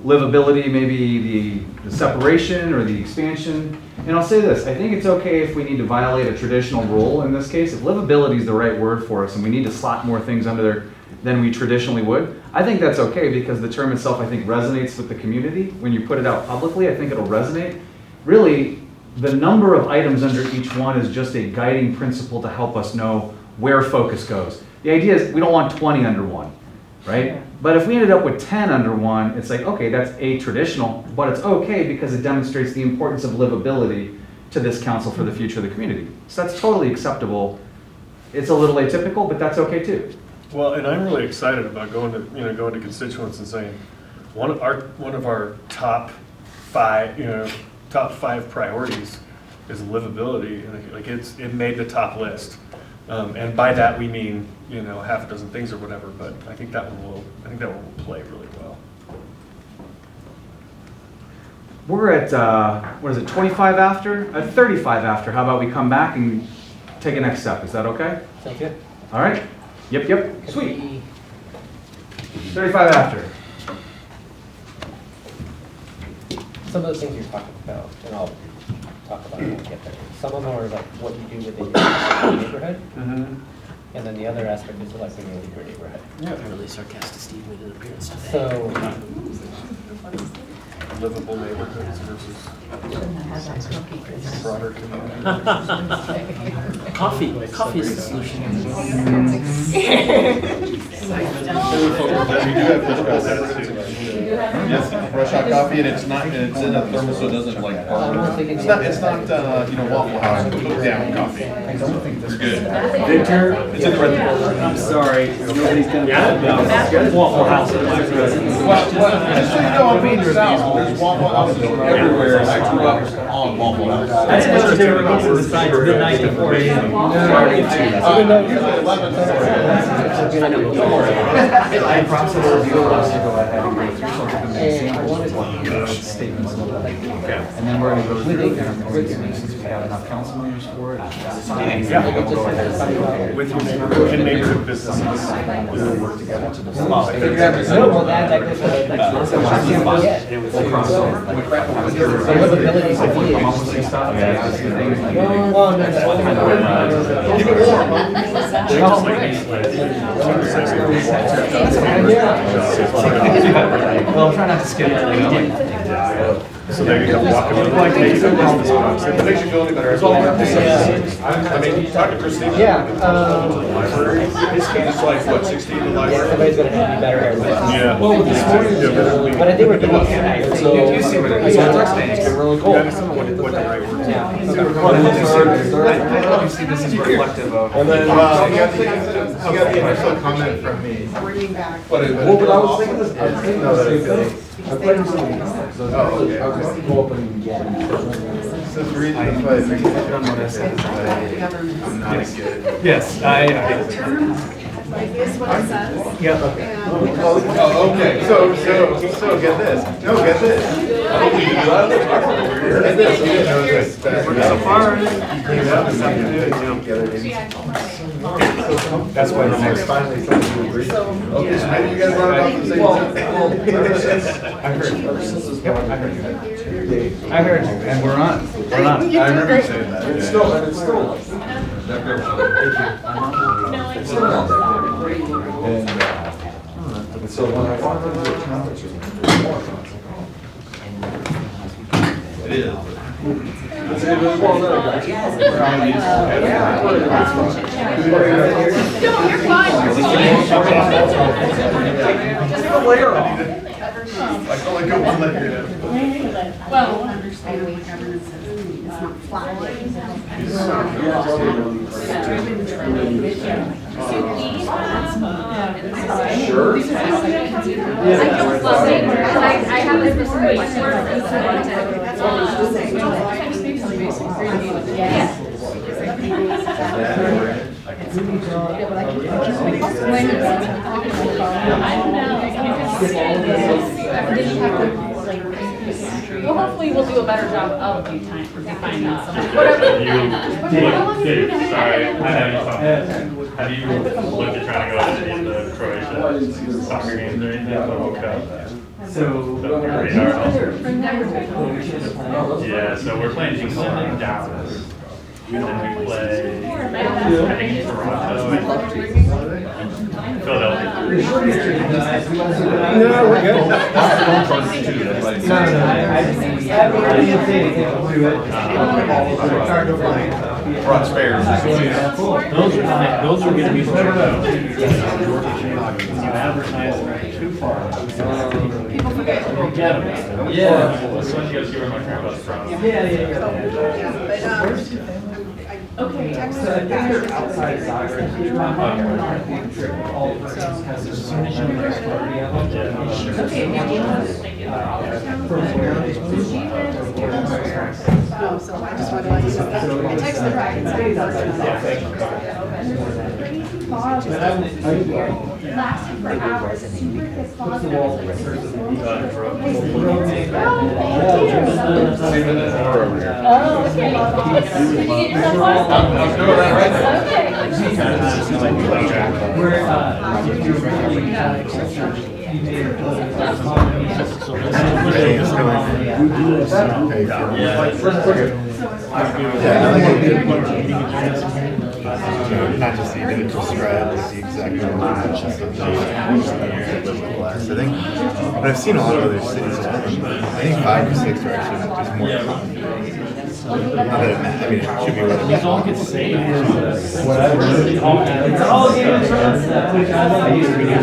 livability, maybe the separation or the expansion. And I'll say this, I think it's okay if we need to violate a traditional rule in this case. If livability is the right word for us and we need to slot more things under there than we traditionally would, I think that's okay because the term itself, I think, resonates with the community. When you put it out publicly, I think it'll resonate. Really, the number of items under each one is just a guiding principle to help us know where focus goes. The idea is we don't want 20 under one, right? But if we ended up with 10 under one, it's like, okay, that's atraditional, but it's okay because it demonstrates the importance of livability to this council for the future of the community. So that's totally acceptable. It's a little atypical, but that's okay too. Well, and I'm really excited about going to constituents and saying one of our top five priorities is livability, and like it made the top list. And by that we mean half a dozen things or whatever. But I think that one will play really well. We're at 25 after? At 35 after. How about we come back and take a next step? Is that okay? Sounds good. All right. Yep. Sweet. 35 after. Some of the things you're talking about, and I'll talk about it when we get there. Some of them are like what you do within your neighborhood, and then the other aspect is like when you leave your neighborhood. Really sarcastic Steve made an appearance today. So, livable neighborhoods versus broader community. Coffee is the solution. Yes, fresh hot coffee, and it's in a thermos, so it doesn't like. It's not Waffle House cooked down coffee. It's good. Victor, It's in the red. I'm sorry. Nobody's gonna Waffle House. Just so you know, I'm being there's Waffle Houses everywhere. I grew up on Waffle House. That's what they were going to decide midnight to 4 a.m. Usually 11. Don't worry. I promise to go ahead and go through some of the statements. And then we're going to go through and since we have enough council members for it. With your neighborhood businesses. Well, that goes to the next Well, I'm trying not to skip it. So there you go. Walk them like it makes you feel any better. I mean, talk to Christine. It's like what, 16 in the library? Somebody's going to have to be better here. Yeah. Well, this morning, but I think we're doing it. So you see what it is. It's really cool. What the right word is. Obviously, this is reflective of. Well, you got the initial comment from me. But I was thinking this. I'm playing something else. So I was going to go up and So the reason why I think I'm not good. Yes, Like this, what it says. Yeah. Okay. Oh, okay. So get this. No, get this. So far, that's why the next finally something to agree. Okay, you guys are about the same. I heard you, and we're on. We're on. I remember you saying that. It's still, and it's still. And so when I walked into the conference room, there was more content. It is. No, you're fine. Just a layer on it. I feel like I'm one layer. Well, understand what governance is. It's not flat. Sure. I have this information. well, hopefully we'll do a better job of defining some. Dave, sorry, I have you. Have you looked at trying to go to any of the Croatia soccer games or anything on the World Cup? So, yeah, so we're playing England in Dallas. And then we play, I think, Toronto and Philadelphia. No, we're good. I didn't say anything to it. Brought spares. Those are going to be you advertise too far. People forget. Forget about it. Yeah. This one you guys see where my grandpa's from. Okay. So I think they're outside soccer. As soon as you Oh, so I just want to let you know. I text the back and say. Lasted for hours. His father oh, okay. Did you get yourself lost? I'm doing that right now. Not just the individual strat, it's the executive I think, but I've seen a lot of other cities. I think 5 or 6 are actually just more. Not that it matters. I mean, it should be what it These all get saved. Whatever. It's all game insurance. I used to be doing I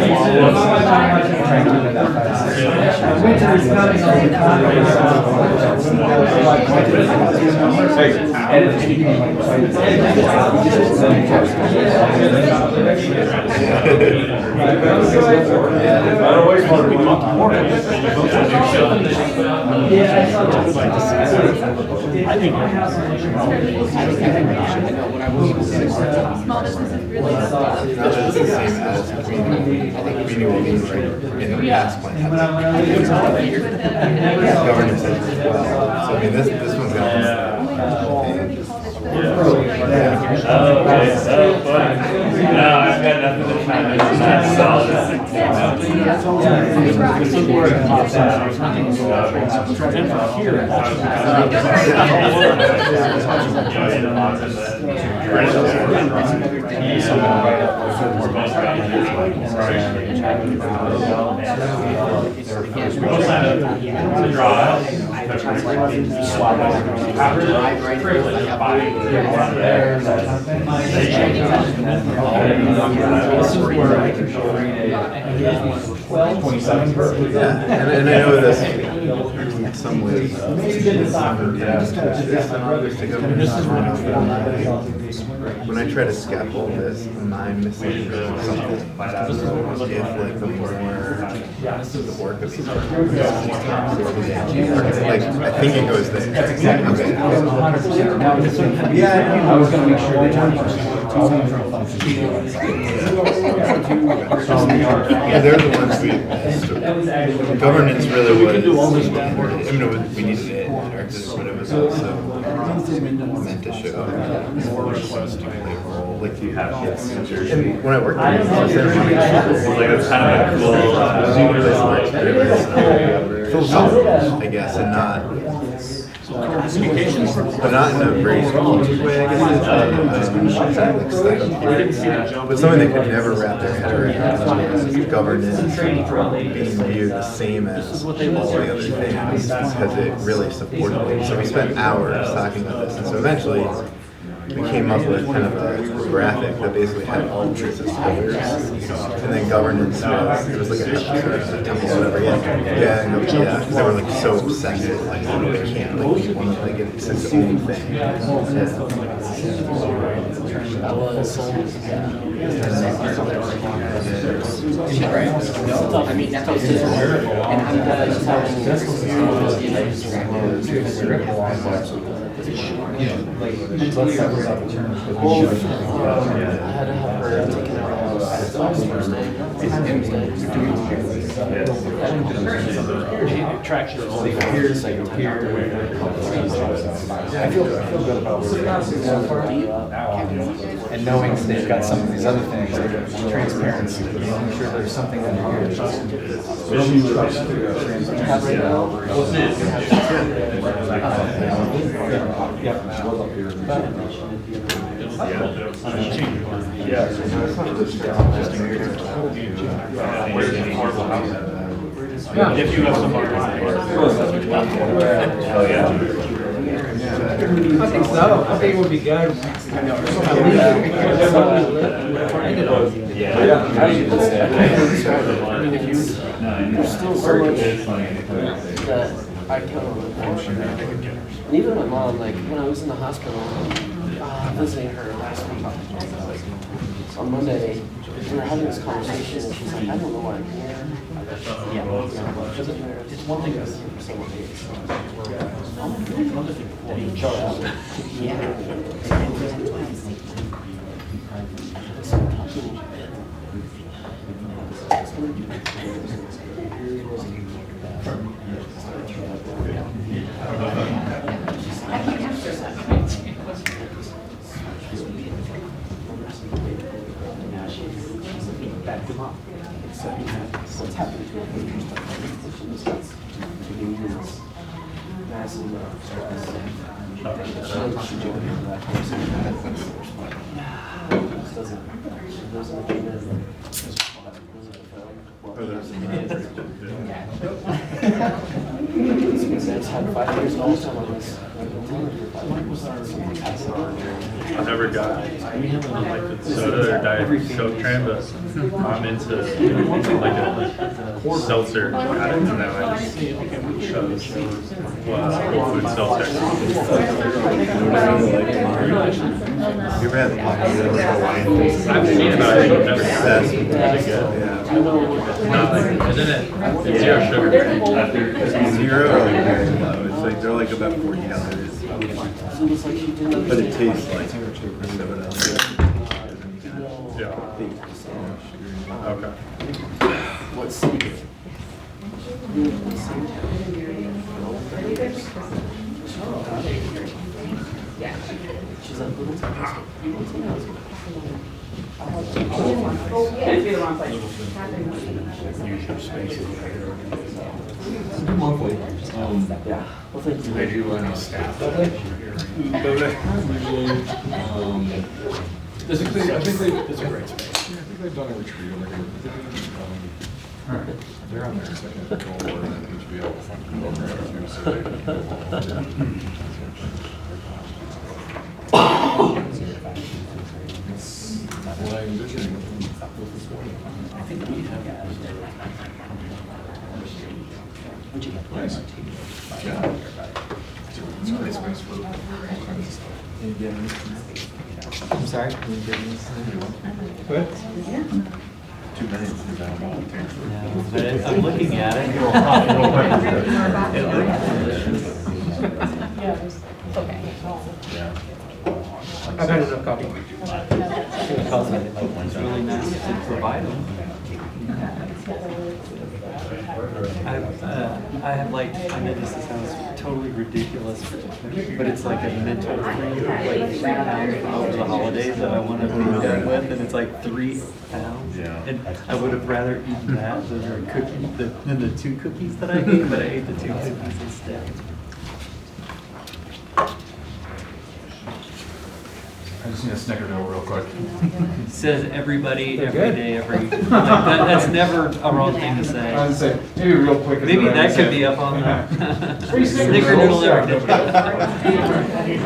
don't always want to be talking more. I think Small businesses really. It's the same as community in the past plan. Governance as well. So I mean, this one's got. Okay, so fun. No, I've got nothing to chime in on that. Solid. And I know this in some ways. When I try to scaffold this, am I missing something? If like the more the work of these like I think it goes there. That's exactly. 100%. Yeah, I was going to make sure that Yeah, they're the ones governance really was, I mean, we needed it, but it was also meant to show like you have kids. And when I worked there, it was kind of a cool philosophical, I guess, and not communications, but not in a very strategic way, I guess. But something they could never wrap their head around is governance being viewed the same as all the other things because it really supported it. So we spent hours talking about this, and so eventually we came up with kind of a graphic that basically had all the truths as pillars, and then governance was, it was like a temple or whatever, yeah, because they were like so obsessed with like, they can't, like, we want to like it's its own thing. Traction all here, second here. I feel good about where and knowing they've got some of these other things, like transparency, making sure there's something in here. If you have some I think so. I think it would be good. There's still so much that I count on. And even my mom, like when I was in the hospital, visiting her last week, on Monday, we were having this conversation, and she's like, I don't know why I'm here. It's one thing to see someone back them up. So what's happening to her? Massive I've had 5 years all the time on this. I never got like soda or diet Coke tran, but I'm into like a seltzer addict now. I just chose Whole Food seltzer. You ever had the Hawaiian? I've seen about it, but never had it. Is it good? Not like, isn't it zero sugar? Zero. It's like they're like about $40. But it tastes like soda. Yeah. Okay. What city? She's like, little town. Can't be the wrong place. Monthly. Yeah. Well, thank you. I do staff. I think it's a great space. Yeah, I think they've done a retreat over here. They're on their second goal or an HBO program too, so it's what I envision with this one. I think we have. Nice. Yeah. It's a great space for all kinds of stuff. I'm sorry, can you give me this? What? 2 minutes. I'm looking at it. Okay. Yeah. I got enough copy. It's really nice to provide them. I have like, I know this sounds totally ridiculous, but it's like a mental thing, like 3 pounds from over the holidays that I want to be done with, and it's like 3 pounds. Yeah. And I would have rather eaten that than the 2 cookies that I ate, but I ate the 2 cookies instead. I just need a snickerdoodle real quick. Says everybody, every day, like that's never a wrong thing to say. I was gonna say, maybe real quick. Maybe that could be up on the Free snickerdoodle every day.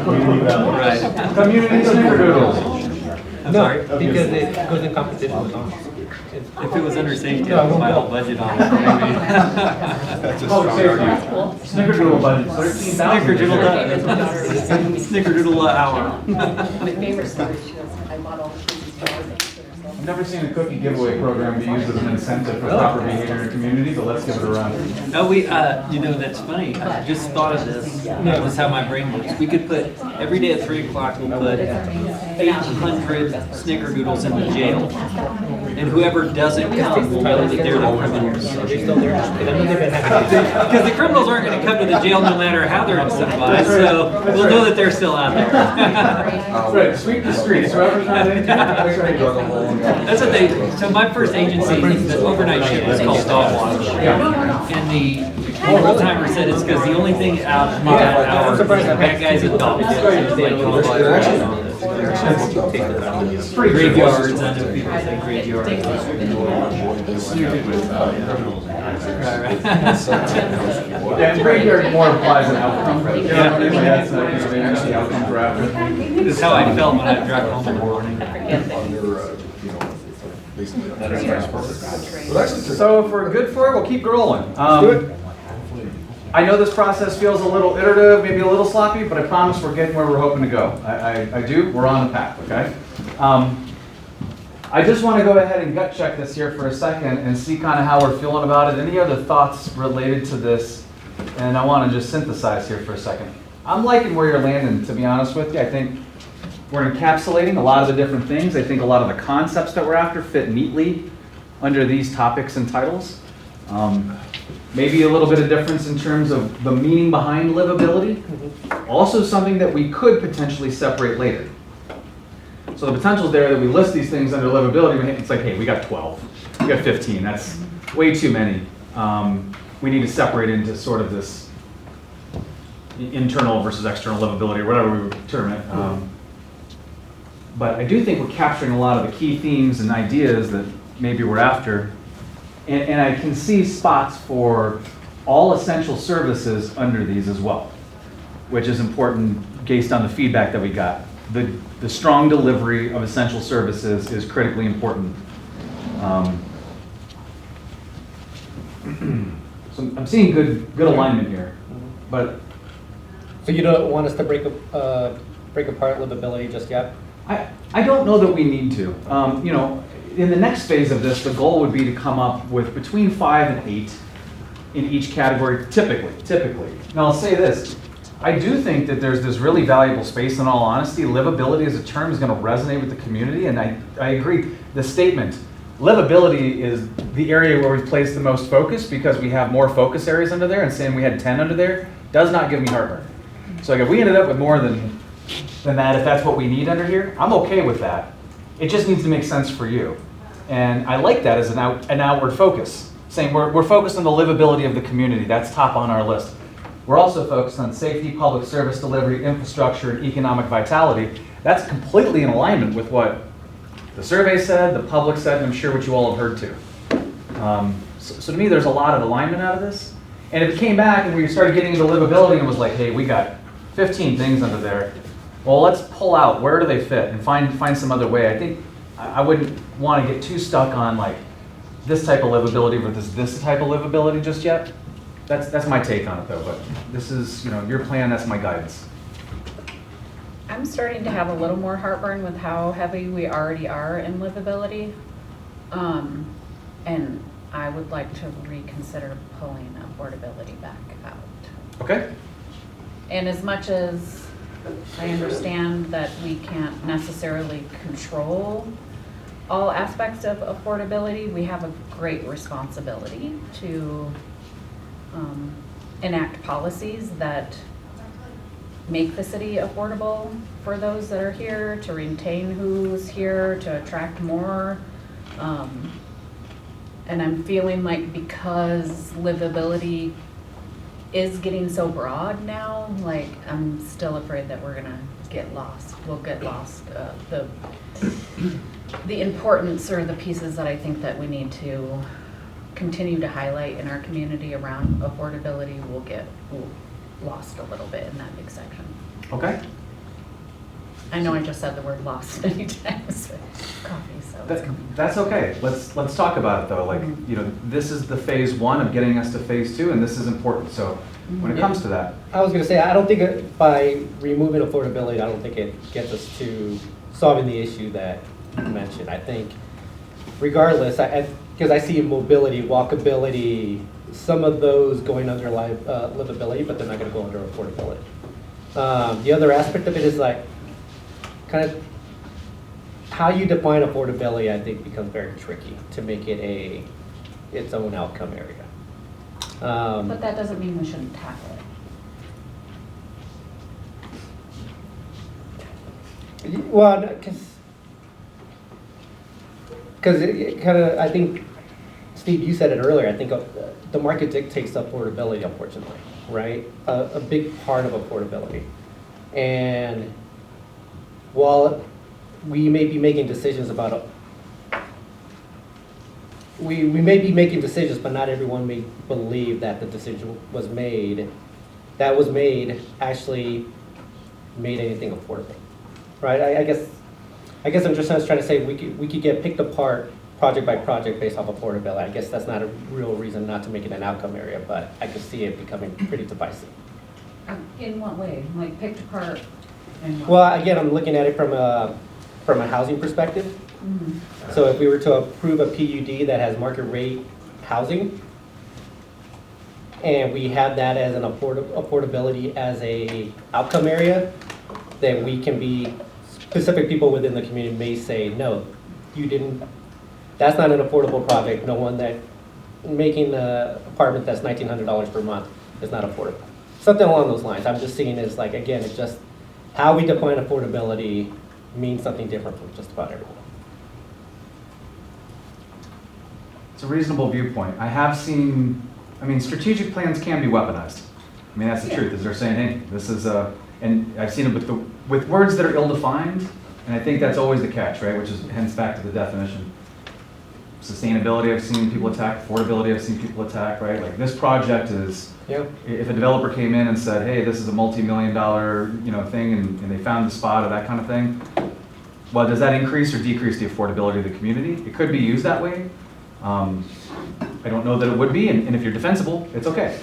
Right. Community snickerdoodles. I'm sorry? Because it goes in competition with ours. If it was under safety, I'd put my whole budget on it. That's a strong argument. Snickerdoodle budget, 13,000. Snickerdoodle hour. My favorite story, she goes, I bought all the cookies for all the things. I've never seen a cookie giveaway program be used as an incentive for proper behavior in the community, but let's give it a run. No, we, you know, that's funny. I just thought of this. That was how my brain works. We could put, every day at 3 o'clock, we'll put 800 snickerdoodles in the jail. And whoever doesn't come will know that they're the criminals. Because the criminals aren't going to come to the jail no matter how they're incentivized, so we'll know that they're still out there. Right, sweep the streets, whoever's not in town. That's what they, so my first agency, the overnight shift was called Dog Watch. And the old-timer said it's because the only thing out at that hour is bad guys and dogs. Graveyards, I know people say graveyards. Yeah, and graveyard more applies an outcome. Yeah, that's the outcome for after. This is how I felt when I drive home in the morning. So if we're good for it, we'll keep rolling. I know this process feels a little iterative, maybe a little sloppy, but I promise we're getting where we're hoping to go. I do, we're on the path, okay? I just want to go ahead and gut check this here for a second and see kind of how we're feeling about it. Any other thoughts related to this? And I want to just synthesize here for a second. I'm liking where you're landing, to be honest with you. I think we're encapsulating a lot of the different things. I think a lot of the concepts that we're after fit neatly under these topics and titles. Maybe a little bit of difference in terms of the meaning behind livability. Also something that we could potentially separate later. So the potential is there that we list these things under livability. It's like, hey, we got 12, we got 15. That's way too many. We need to separate into sort of this internal versus external livability, or whatever we would term it. But I do think we're capturing a lot of the key themes and ideas that maybe we're after. And I can see spots for all essential services under these as well, which is important based on the feedback that we got. The strong delivery of essential services is critically important. So I'm seeing good alignment here, but. So you don't want us to break apart livability just yet? I don't know that we need to. You know, in the next phase of this, the goal would be to come up with between 5 and 8 in each category, typically. Now I'll say this, I do think that there's this really valuable space, in all honesty. Livability as a term is going to resonate with the community, and I agree. The statement, livability is the area where we've placed the most focus because we have more focus areas under there, and saying we had 10 under there does not give me heartburn. So like if we ended up with more than that, if that's what we need under here, I'm okay with that. It just needs to make sense for you. And I like that as an outward focus, saying we're focused on the livability of the community. That's top on our list. We're also focused on safety, public service delivery, infrastructure, and economic vitality. That's completely in alignment with what the survey said, the public said, and I'm sure what you all have heard too. So to me, there's a lot of alignment out of this. And if it came back and we started getting into livability and was like, hey, we got 15 things under there, well, let's pull out where do they fit and find some other way. I think I wouldn't want to get too stuck on like this type of livability versus this type of livability just yet. That's my take on it though, but this is, you know, your plan, that's my guidance. I'm starting to have a little more heartburn with how heavy we already are in livability. And I would like to reconsider pulling affordability back out. Okay. And as much as I understand that we can't necessarily control all aspects of affordability. We have a great responsibility to enact policies that make the city affordable for those that are here, to retain who's here, to attract more. And I'm feeling like because livability is getting so broad now, like I'm still afraid that we're gonna get lost. We'll get lost. The importance or the pieces that I think that we need to continue to highlight in our community around affordability will get lost a little bit in that big section. Okay. I know I just said the word lost many times with coffee, so. That's okay. Let's talk about it though. Like, you know, this is the phase 1 of getting us to phase 2, and this is important. So when it comes to that. I was gonna say, I don't think by removing affordability, I don't think it gets us to solving the issue that you mentioned. I think regardless, because I see mobility, walkability, some of those going under livability, but they're not gonna go under affordability. The other aspect of it is like, kind of how you define affordability, I think becomes very tricky to make it its own outcome area. But that doesn't mean we shouldn't tackle it. Well, because it kind of, I think, Steve, you said it earlier, I think the market dictates affordability, unfortunately, right? A big part of affordability. And while we may be making decisions about we may be making decisions, but not everyone may believe that the decision that was made actually made anything affordable, right? I guess I'm just trying to say we could get picked apart project by project based off affordability. I guess that's not a real reason not to make it an outcome area, but I could see it becoming pretty divisive. In what way? Like picked apart? In what Well, again, I'm looking at it from a housing perspective. Mhm. So if we were to approve a PUD that has market rate housing, and we have that as an affordability as a outcome area, then we can be, specific people within the community may say, no, that's not an affordable project. No one that making an apartment that's $1,900 per month is not affordable. Something along those lines. I'm just seeing as like, again, it's just how we define affordability means something different from just about everyone. It's a reasonable viewpoint. I have seen, strategic plans can be weaponized. That's the truth, is they're saying, hey, this is and I've seen it with words that are ill-defined, and I think that's always the catch, right? Which is hence back to the definition. Sustainability, I've seen people attack. Affordability, I've seen people attack, right? Like this project is, if a developer came in and said, hey, this is a multi-million-dollar, thing, and they found the spot or that kind of thing, well, does that increase or decrease the affordability of the community? It could be used that way. I don't know that it would be, and if you're defensible, it's okay,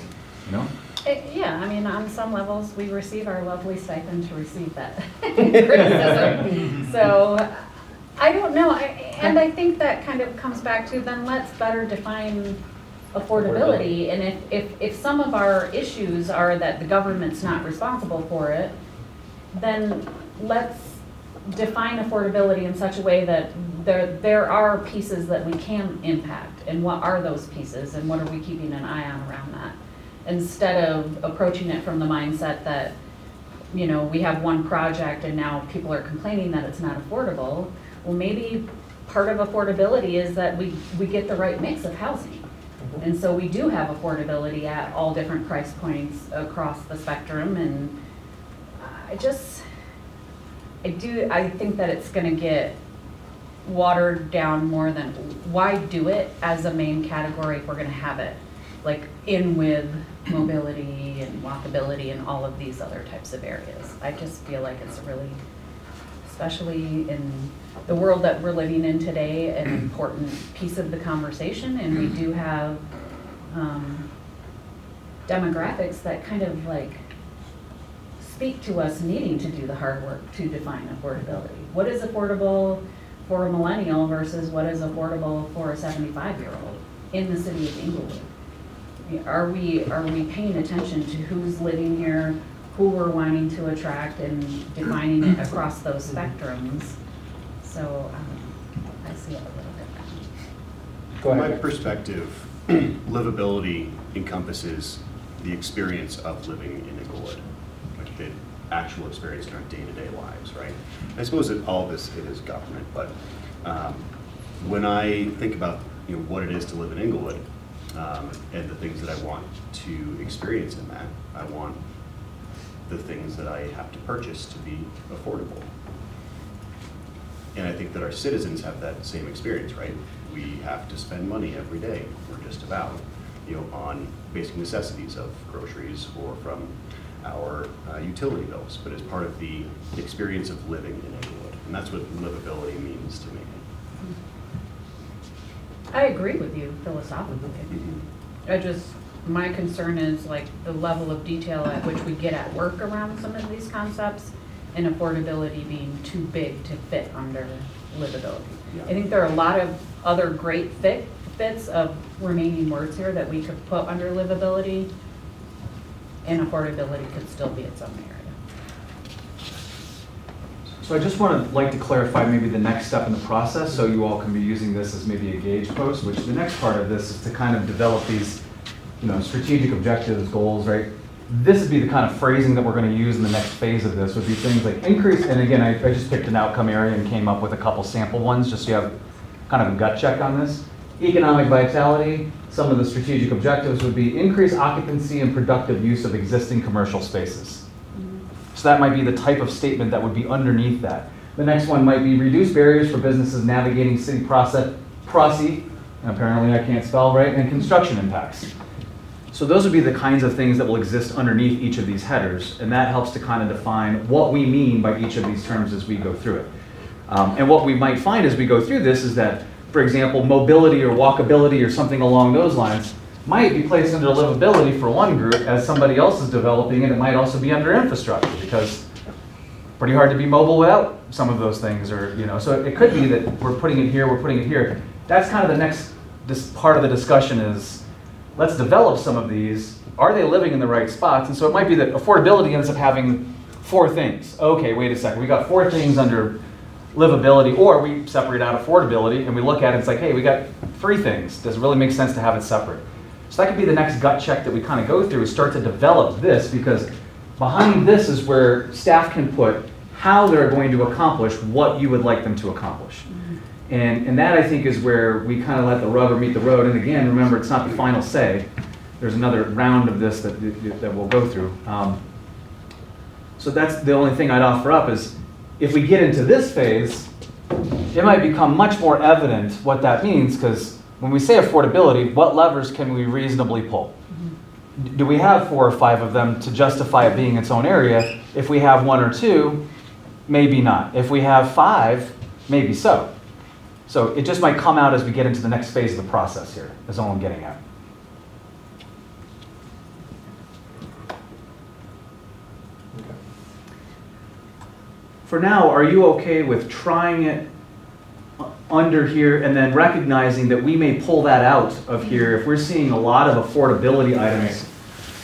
Yeah, on some levels, we receive our lovely stipend to receive that criticism. So, I don't know, and I think that kind of comes back to then let's better define affordability. And if some of our issues are that the government's not responsible for it, then let's define affordability in such a way that there are pieces that we can impact, and what are those pieces, and what are we keeping an eye on around that? Instead of approaching it from the mindset that, we have one project and now people are complaining that it's not affordable. Well, maybe part of affordability is that we get the right mix of housing. And so we do have affordability at all different price points across the spectrum. And I think that it's gonna get watered down more than, why do it as a main category if we're gonna have it like in with mobility and walkability and all of these other types of areas. I just feel like it's really, especially in the world that we're living in today, an important piece of the conversation. And we do have demographics that kind of like speak to us needing to do the hard work to define affordability. What is affordable for a millennial versus what is affordable for a 75-year-old in the city of Inglewood? Are we paying attention to who's living here, who we're wanting to attract and defining it across those spectrums. So I see it a little different. From my perspective, livability encompasses the experience of living in Inglewood, like the actual experience in our day-to-day lives, right? I suppose that all of this, it is government, but when I think about what it is to live in Inglewood and the things that I want to experience in that, I want the things that I have to purchase to be affordable. And I think that our citizens have that same experience, right? We have to spend money every day, or just about, on basic necessities of groceries or from our utility bills, but as part of the experience of living in Inglewood. And that's what livability means to me. I agree with you philosophically. My concern is like the level of detail at which we get at work around some of these concepts and affordability being too big to fit under livability. Yeah. I think there are a lot of other great fits of remaining words here that we could put under livability, and affordability could still be its own area. So I just like to clarify maybe the next step in the process, so you all can be using this as maybe a gauge post, which the next part of this is to kind of develop these strategic objectives, goals, right? This would be the kind of phrasing that we're going to use in the next phase of this, would be things like increase, and again, I just picked an outcome area and came up with a couple sample ones, just so you have kind of a gut check on this. Economic vitality, some of the strategic objectives would be increase occupancy and productive use of existing commercial spaces. So that might be the type of statement that would be underneath that. The next one might be reduce barriers for businesses navigating city process, and apparently I can't spell right, and construction impacts. So those would be the kinds of things that will exist underneath each of these headers, and that helps to kind of define what we mean by each of these terms as we go through it. And what we might find as we go through this is that, for example, mobility or walkability or something along those lines might be placed under livability for one group as somebody else is developing it. It might also be under infrastructure, because pretty hard to be mobile without some of those things, or so it could be that we're putting it here, we're putting it here. That's kind of the next part of the discussion is, let's develop some of these. Are they living in the right spots? And so it might be that affordability ends up having 4 things. Okay, wait a second. We got 4 things under livability, or we separate out affordability and we look at it, it's like, hey, we got 3 things. Does it really make sense to have it separate? So that could be the next gut check that we kind of go through, is start to develop this, because behind this is where staff can put how they're going to accomplish what you would like them to accomplish. And that, I think, is where we kind of let the rubber meet the road. And again, remember, it's not the final say. There's another round of this that we'll go through. So that's the only thing I'd offer up is, if we get into this phase, it might become much more evident what that means, because when we say affordability, what levers can we reasonably pull? Do we have 4 or 5 of them to justify it being its own area? If we have 1 or 2, maybe not. If we have 5, maybe so. So it just might come out as we get into the next phase of the process here, is all I'm getting at. For now, are you okay with trying it under here and then recognizing that we may pull that out of here? If we're seeing a lot of affordability items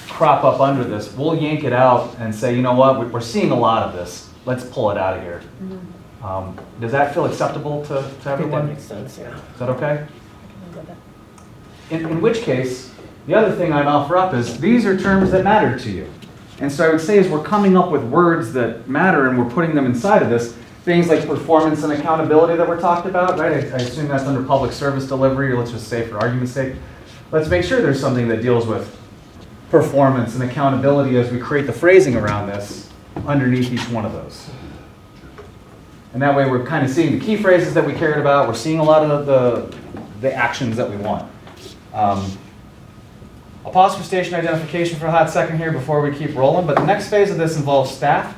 crop up under this, we'll yank it out and say, you know what, we're seeing a lot of this. Let's pull it out of here. Does that feel acceptable to everyone? I think that makes sense, yeah. Is that okay? In which case, the other thing I'd offer up is, these are terms that matter to you. And so I would say, as we're coming up with words that matter and we're putting them inside of this, things like performance and accountability that we're talked about, right? I assume that's under public service delivery, or let's just say for argument's sake, let's make sure there's something that deals with performance and accountability as we create the phrasing around this underneath each one of those. And that way we're kind of seeing the key phrases that we cared about. We're seeing a lot of the actions that we want. I'll pause for station identification for a hot second here before we keep rolling, but the next phase of this involves staff.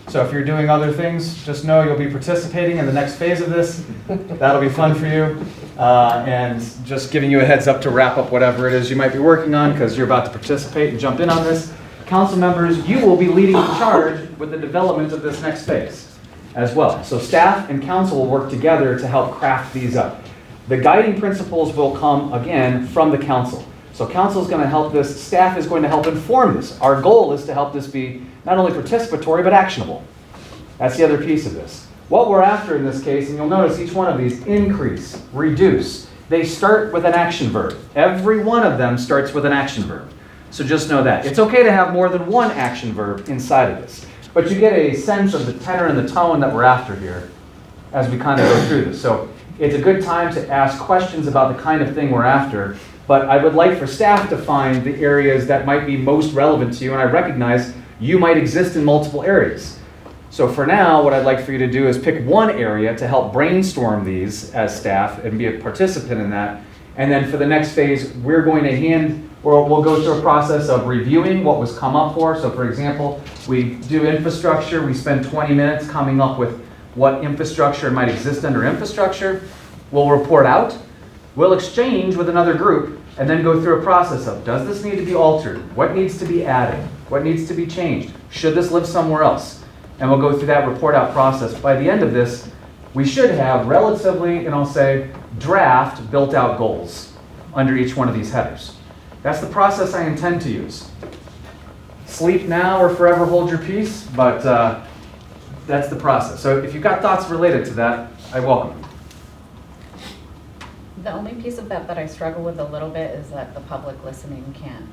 So if you're doing other things, just know you'll be participating in the next phase of this. That'll be fun for you. And just giving you a heads up to wrap up whatever it is you might be working on, because you're about to participate and jump in on this. Council members, you will be leading the charge with the development of this next phase as well. So staff and council will work together to help craft these up. The guiding principles will come, again, from the council. So council is going to help this, staff is going to help inform this. Our goal is to help this be not only participatory, but actionable. That's the other piece of this. What we're after in this case, and you'll notice each one of these, increase, reduce, they start with an action verb. Every one of them starts with an action verb. So just know that. It's okay to have more than one action verb inside of this, but you get a sense of the tenor and the tone that we're after here as we kind of go through this. So it's a good time to ask questions about the kind of thing we're after, but I would like for staff to find the areas that might be most relevant to you, and I recognize you might exist in multiple areas. So for now, what I'd like for you to do is pick one area to help brainstorm these as staff and be a participant in that. And then for the next phase, we're going to we'll go through a process of reviewing what was come up for. So for example, we do infrastructure. We spend 20 minutes coming up with what infrastructure might exist under infrastructure. We'll report out. We'll exchange with another group and then go through a process of, does this need to be altered? What needs to be added? What needs to be changed? Should this live somewhere else? And we'll go through that report out process. By the end of this, we should have relatively, and I'll say, draft built out goals under each one of these headers. That's the process I intend to use. Sleep now or forever hold your peace, but that's the process. So if you've got thoughts related to that, I welcome them. The only piece of that I struggle with a little bit is that the public listening can't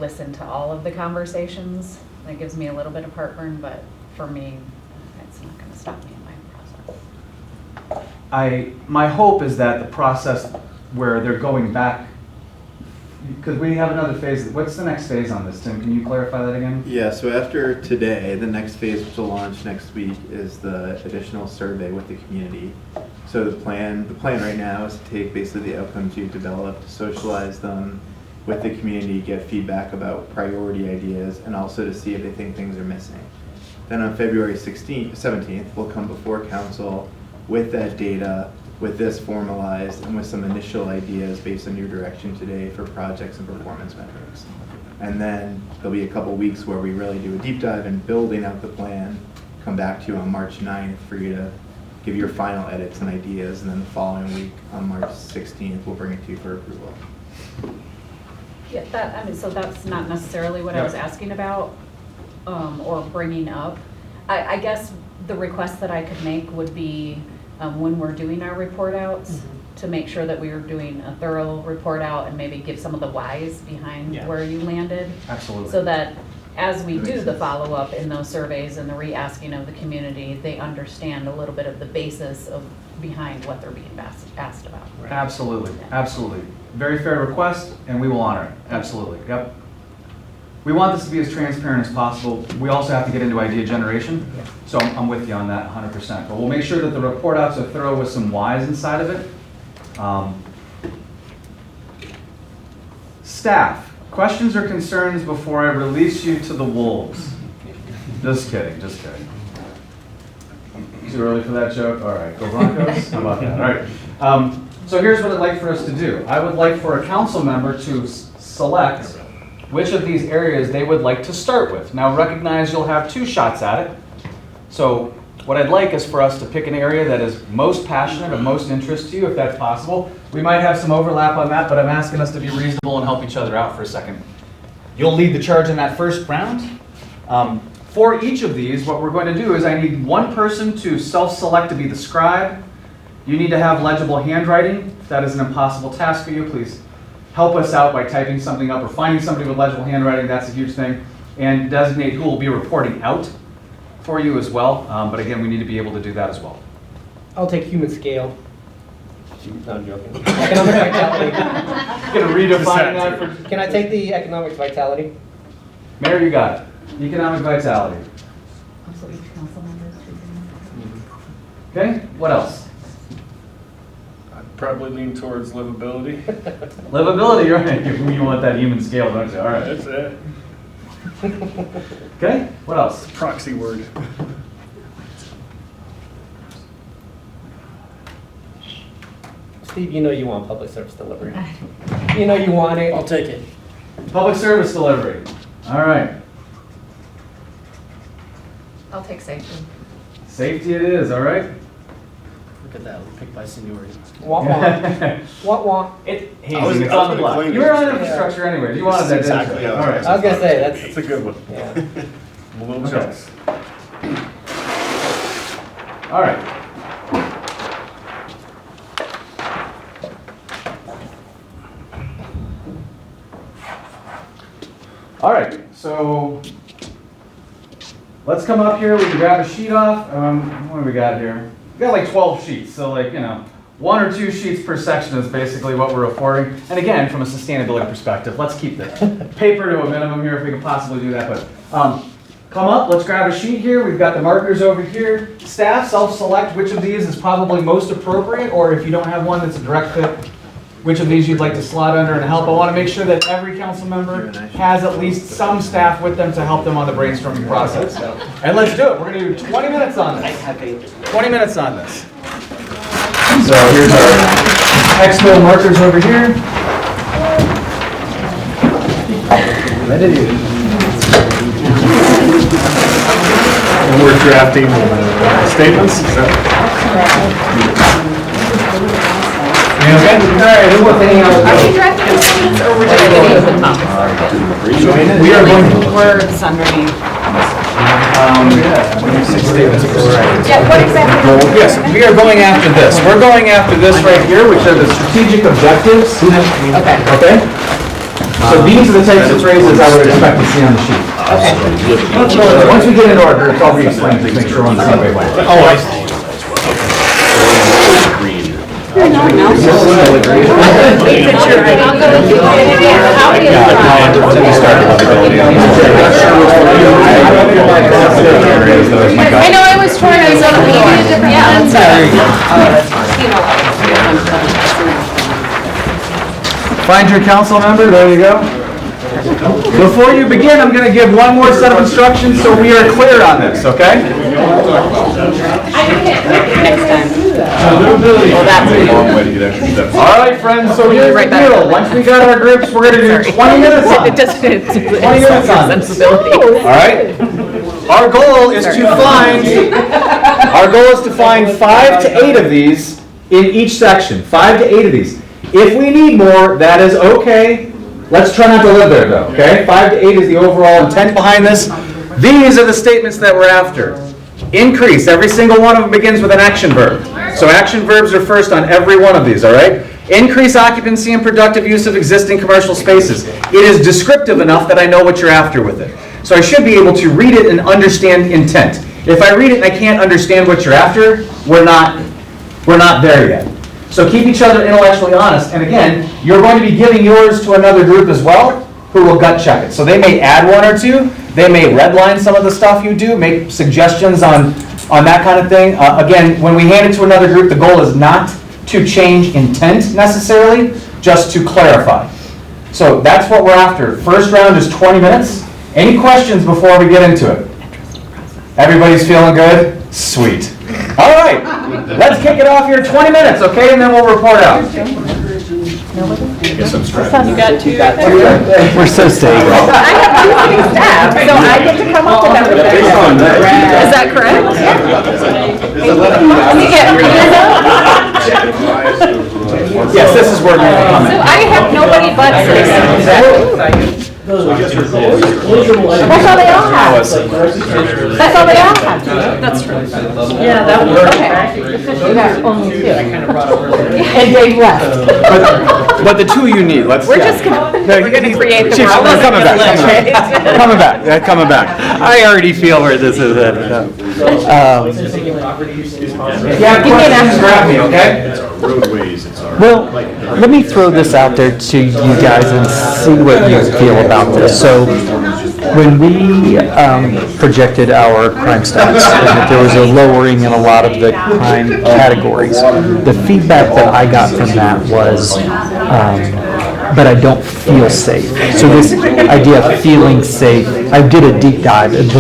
listen to all of the conversations. That gives me a little bit of heartburn, but for me, it's not going to stop me in my process. My hope is that the process where they're going back, because we have another phase. What's the next phase on this, Tim? Can you clarify that again? Yeah, so after today, the next phase, which will launch next week, is the additional survey with the community. So the plan right now is to take basically the outcomes you've developed, socialize them with the community, get feedback about priority ideas, and also to see if they think things are missing. Then on February 17th, we'll come before council with that data, with this formalized, and with some initial ideas based on your direction today for projects and performance metrics. And then there'll be a couple weeks where we really do a deep dive in building out the plan, come back to you on March 9th for you to give your final edits and ideas, and then the following week on March 16th, we'll bring it to you for approval. Yeah, so that's not necessarily what I was asking about or bringing up. I guess the request that I could make would be when we're doing our report outs, to make sure that we are doing a thorough report out and maybe give some of the whys behind where you landed. Absolutely. So that as we do the follow-up in those surveys and the re-asking of the community, they understand a little bit of the basis of behind what they're being asked about. Right. Absolutely, absolutely. Very fair request, and we will honor it. Absolutely, yep. We want this to be as transparent as possible. We also have to get into idea generation, so I'm with you on that 100%. But we'll make sure that the report outs are thorough with some whys inside of it. Staff, questions or concerns before I release you to the wolves? Just kidding, just kidding. Too early for that joke? All right, go Broncos. How about that? All right. So here's what I'd like for us to do. I would like for a council member to select which of these areas they would like to start with. Now recognize you'll have 2 shots at it. So what I'd like is for us to pick an area that is most passionate or most interest to you, if that's possible. We might have some overlap on that, but I'm asking us to be reasonable and help each other out for a second. You'll lead the charge in that first round. For each of these, what we're going to do is I need one person to self-select to be the scribe. You need to have legible handwriting. If that is an impossible task for you, please help us out by typing something up or finding somebody with legible handwriting. That's a huge thing. And designate who will be reporting out for you as well. But again, we need to be able to do that as well. I'll take human scale. No, I'm joking. Economic vitality. Gonna redefine that for... Can I take the economic vitality? Mayor, you got it. Economic vitality. Also, each council member is choosing. Okay, what else? I'd probably lean towards livability. Livability, right? You want that human scale, don't you? All right. That's it. Okay, what else? Proxy word. Steve, you know you want public service delivery. You know you want it. I'll take it. Public service delivery. All right. I'll take safety. Safety it is, all right? Look at that, we picked by seniority. Wah, wah. Wah, wah. It's I was on the gonna block. claim You were on it. infrastructure anyway. You wanted that, didn't you? Exactly, yeah. All right. I was gonna say, It's a good one. I'm a little Okay. jealous. All right. All right, so let's come up here, we can grab a sheet off. What do we got here? We got like 12 sheets, so like, 1 or 2 sheets per section is basically what we're reporting. And again, from a sustainability perspective, let's keep the paper to a minimum here if we can possibly do that. But come up, let's grab a sheet here. We've got the markers over here. Staff, self-select which of these is probably most appropriate, or if you don't have one that's a direct fit, which of these you'd like to slot under and help. I want to make sure that every council member has at least some staff with them to help them on the brainstorming process. And let's do it. We're going to do 20 minutes on this. 20 minutes on this. So here's our expo markers over here. And we're drafting statements. You okay? All right, who wants any other? Are we drafting the statements or we're just getting the topics? We are going to. Words underneath. Yeah, what exactly? Yes, we are going after this. We're going after this right here, which are the strategic objectives. Okay. Okay? So these are the types of phrases I would expect to see on the sheet. Okay. Once we get into order, it's all re-explained to make sure we're on the same wavelength. Oh, I see. You're knowing now. I know I was trying to sort of maybe a different one. Find your council member, there you go. Before you begin, I'm going to give one more set of instructions so we are clear on this, okay? All right, friends, so here's the deal. Once we got our groups, we're going to do 20 minutes on it. 20 minutes on this. All right? Our goal is to find 5 to 8 of these in each section. 5 to 8 of these. If we need more, that is okay. Let's try not to live there though, okay? 5 to 8 is the overall intent behind this. These are the statements that we're after. Increase, every single one of them begins with an action verb. So action verbs are first on every one of these, all right? Increase occupancy and productive use of existing commercial spaces. It is descriptive enough that I know what you're after with it. So I should be able to read it and understand intent. If I read it and I can't understand what you're after, we're not there yet. So keep each other intellectually honest. And again, you're going to be giving yours to another group as well who will gut check it. So they may add 1 or 2. They may redline some of the stuff you do, make suggestions on that kind of thing. Again, when we hand it to another group, the goal is not to change intent necessarily, just to clarify. So that's what we're after. First round is 20 minutes. Any questions before we get into it? Everybody's feeling good? Sweet. All right, let's kick it off here. 20 minutes, okay, and then we'll report out. You got 2? We're so stable. I have 2 staff, so I get to come up with everything. Is that correct? Yes, this is where we're going to come in. So I have nobody but Stacy. That's all they all have. That's all they all have. That's true. Yeah, that would work. Okay. You got only 2. And Dave left. But the 2 you need, let's. We're just gonna, we're gonna create the world. Coming back. I already feel where this is headed. Yeah, questions, grab me, okay? It's our roadways, it's our. Well, let me throw this out there to you guys and see what you feel about this. So, when we projected our crime stats, and that there was a lowering in a lot of the crime categories, the feedback that I got from that was, but I don't feel safe. So this idea of feeling safe, I did a deep dive and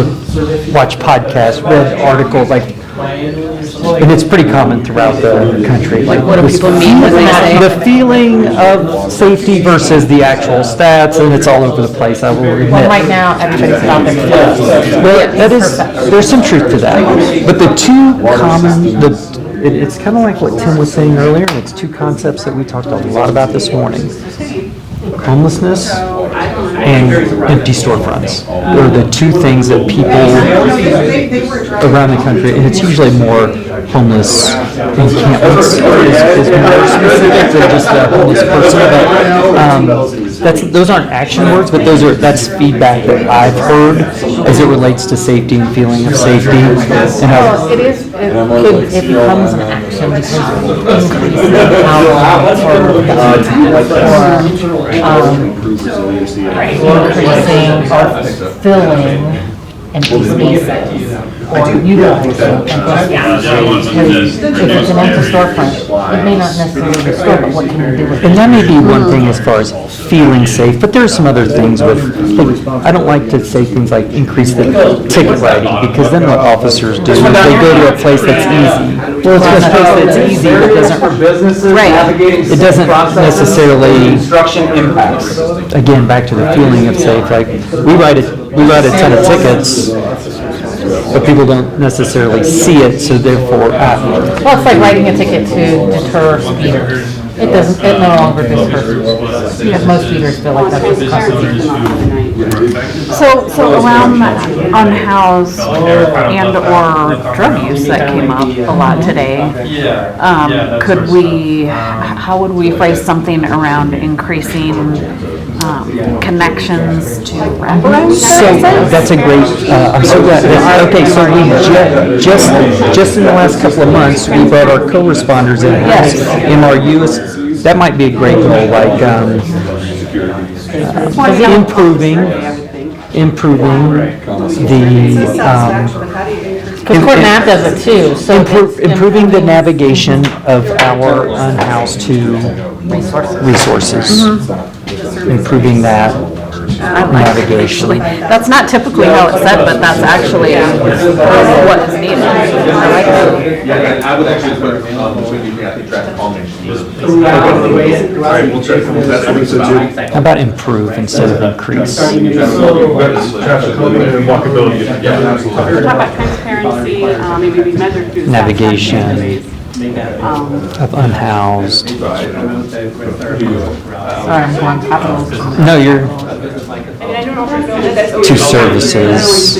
watched podcasts, read articles, like, and it's pretty common throughout the country. Like, what do people mean when they say the feeling of safety versus the actual stats, and it's all over the place. I will admit. Well, right now, everybody's stopping. Well, that is, there's some truth to that. But the 2 common, it's kind of like what Tim was saying earlier, and it's two concepts that we talked a lot about this morning. Homelessness and empty storefronts are the two things that people around the country, and it's usually more homeless encampments is more specific than just a homeless person, but those aren't action words, but that's feedback that I've heard as it relates to safety and feeling of safety. Well, it becomes an action because increasing outlet increasing or filling empty spaces or utilizing empty spaces. If it's an empty storefront, it may not necessarily be a store, but what can you do with it? And that may be one thing as far as feeling safe, but there are some other things with, I don't like to say things like increase the ticket writing, because then what officers do is they go to a place that's easy. Well, it's a place that's easy, but doesn't, it doesn't necessarily, again, back to the feeling of safe, like, we write a ton of tickets, but people don't necessarily see it, so therefore, Well, it's like writing a ticket to deter speeders. It no longer deters, because most speeders feel like that's just costly. So around unhoused and or drug use that came up a lot today, how would we phrase something around increasing connections to wraparound So that's a great, I'm so glad, okay, so we just in the last couple of months, we brought our co-responders in. MRU, that might be a great goal, like improving the, Because Court Nav does it too, so. improving the navigation of our unhoused to resources. Improving that navigation. That's not typically how it's said, but that's actually what is needed. I like that. I would actually put, traffic calming. How about improve instead of increase? We're talking about transparency, maybe be measured through Navigation of unhoused. Sorry, I'm going capitals. No, you're to services.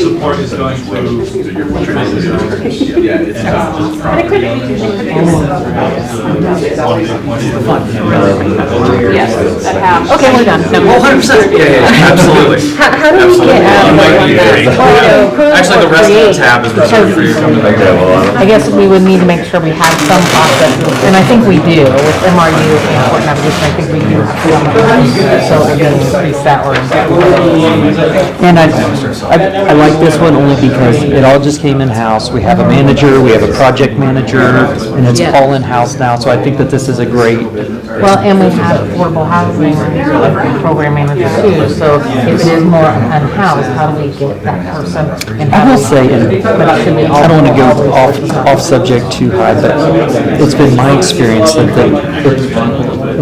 Yes, that have. Okay, we're done. No, 100%. Yeah, absolutely. How do we get out of that? Actually, the rest of the tab is reserved for your company. I guess we would need to make sure we have some process, and I think we do with MRU and Court Navigation. I think we do have some of that, so we're going to increase that or. And I like this one only because it all just came in-house. We have a manager, we have a project manager, and it's all in-house now, so I think that this is a great. Well, and we have affordable housing program manager too, so if it is more in-house, how do we get that person in? I will say, and I don't want to go off subject too high, but it's been my experience that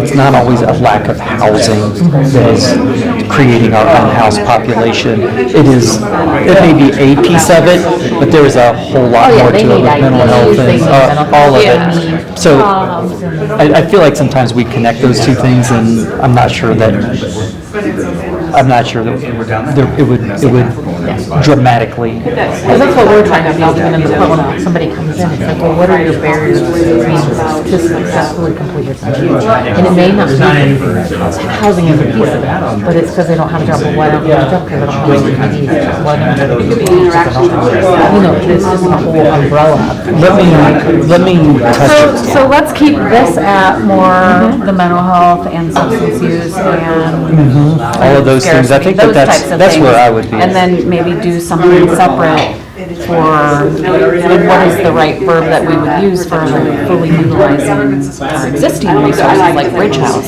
it's not always a lack of housing that is creating our unhoused population. It may be a piece of it, but there is a whole lot more to it with mental health and all of it. So I feel like sometimes we connect those two things, and I'm not sure that it would dramatically. Because that's what we're trying to build, even in the when somebody comes in, it's like, well, what are your barriers to successfully complete your study? And it may not be housing as a piece of it, but it's because they don't have a job. Well, why don't they have a job? Because they don't have a why don't they have a you know, it's just a whole umbrella. Let me touch it. So let's keep this at more the mental health and substance use and all of those things. I think that's where I would be. And then maybe do something separate for, what is the right verb that we would use for like fully utilizing our existing resources like Bridge House.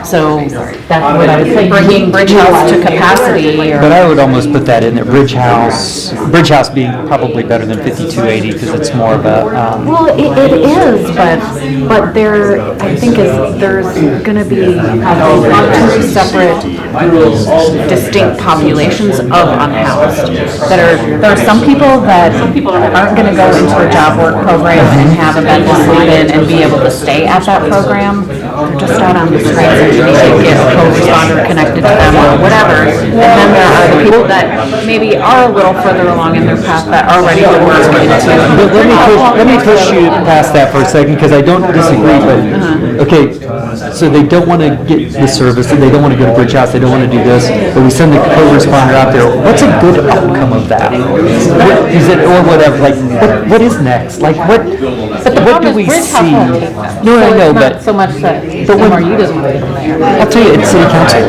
So that's what I would say. Bringing Bridge House to capacity. But I would almost put that in there, Bridge House being probably better than 5280 because it's more of a. Well, it is, but there, I think there's going to be two separate distinct populations of unhoused. There are some people people that aren't gonna go into a job work program and have a bed to sleep in and be able to stay at that program, they're just out on the streets and you need to get a co-responder connected to them or whatever. And then there are the people that maybe are a little further along in their path that are ready to work into. But let me push you past that for a second, because I don't disagree, but, okay, so they don't want to get the service, they don't want to go to Bridge House, they don't want to do this, but we send the co-responder out there. What's a good outcome of that? What is it, or whatever, like, what is next? Like, what do we see? No, I know, but. So much that But when, MRU doesn't want to get in there. I'll tell you, at city council,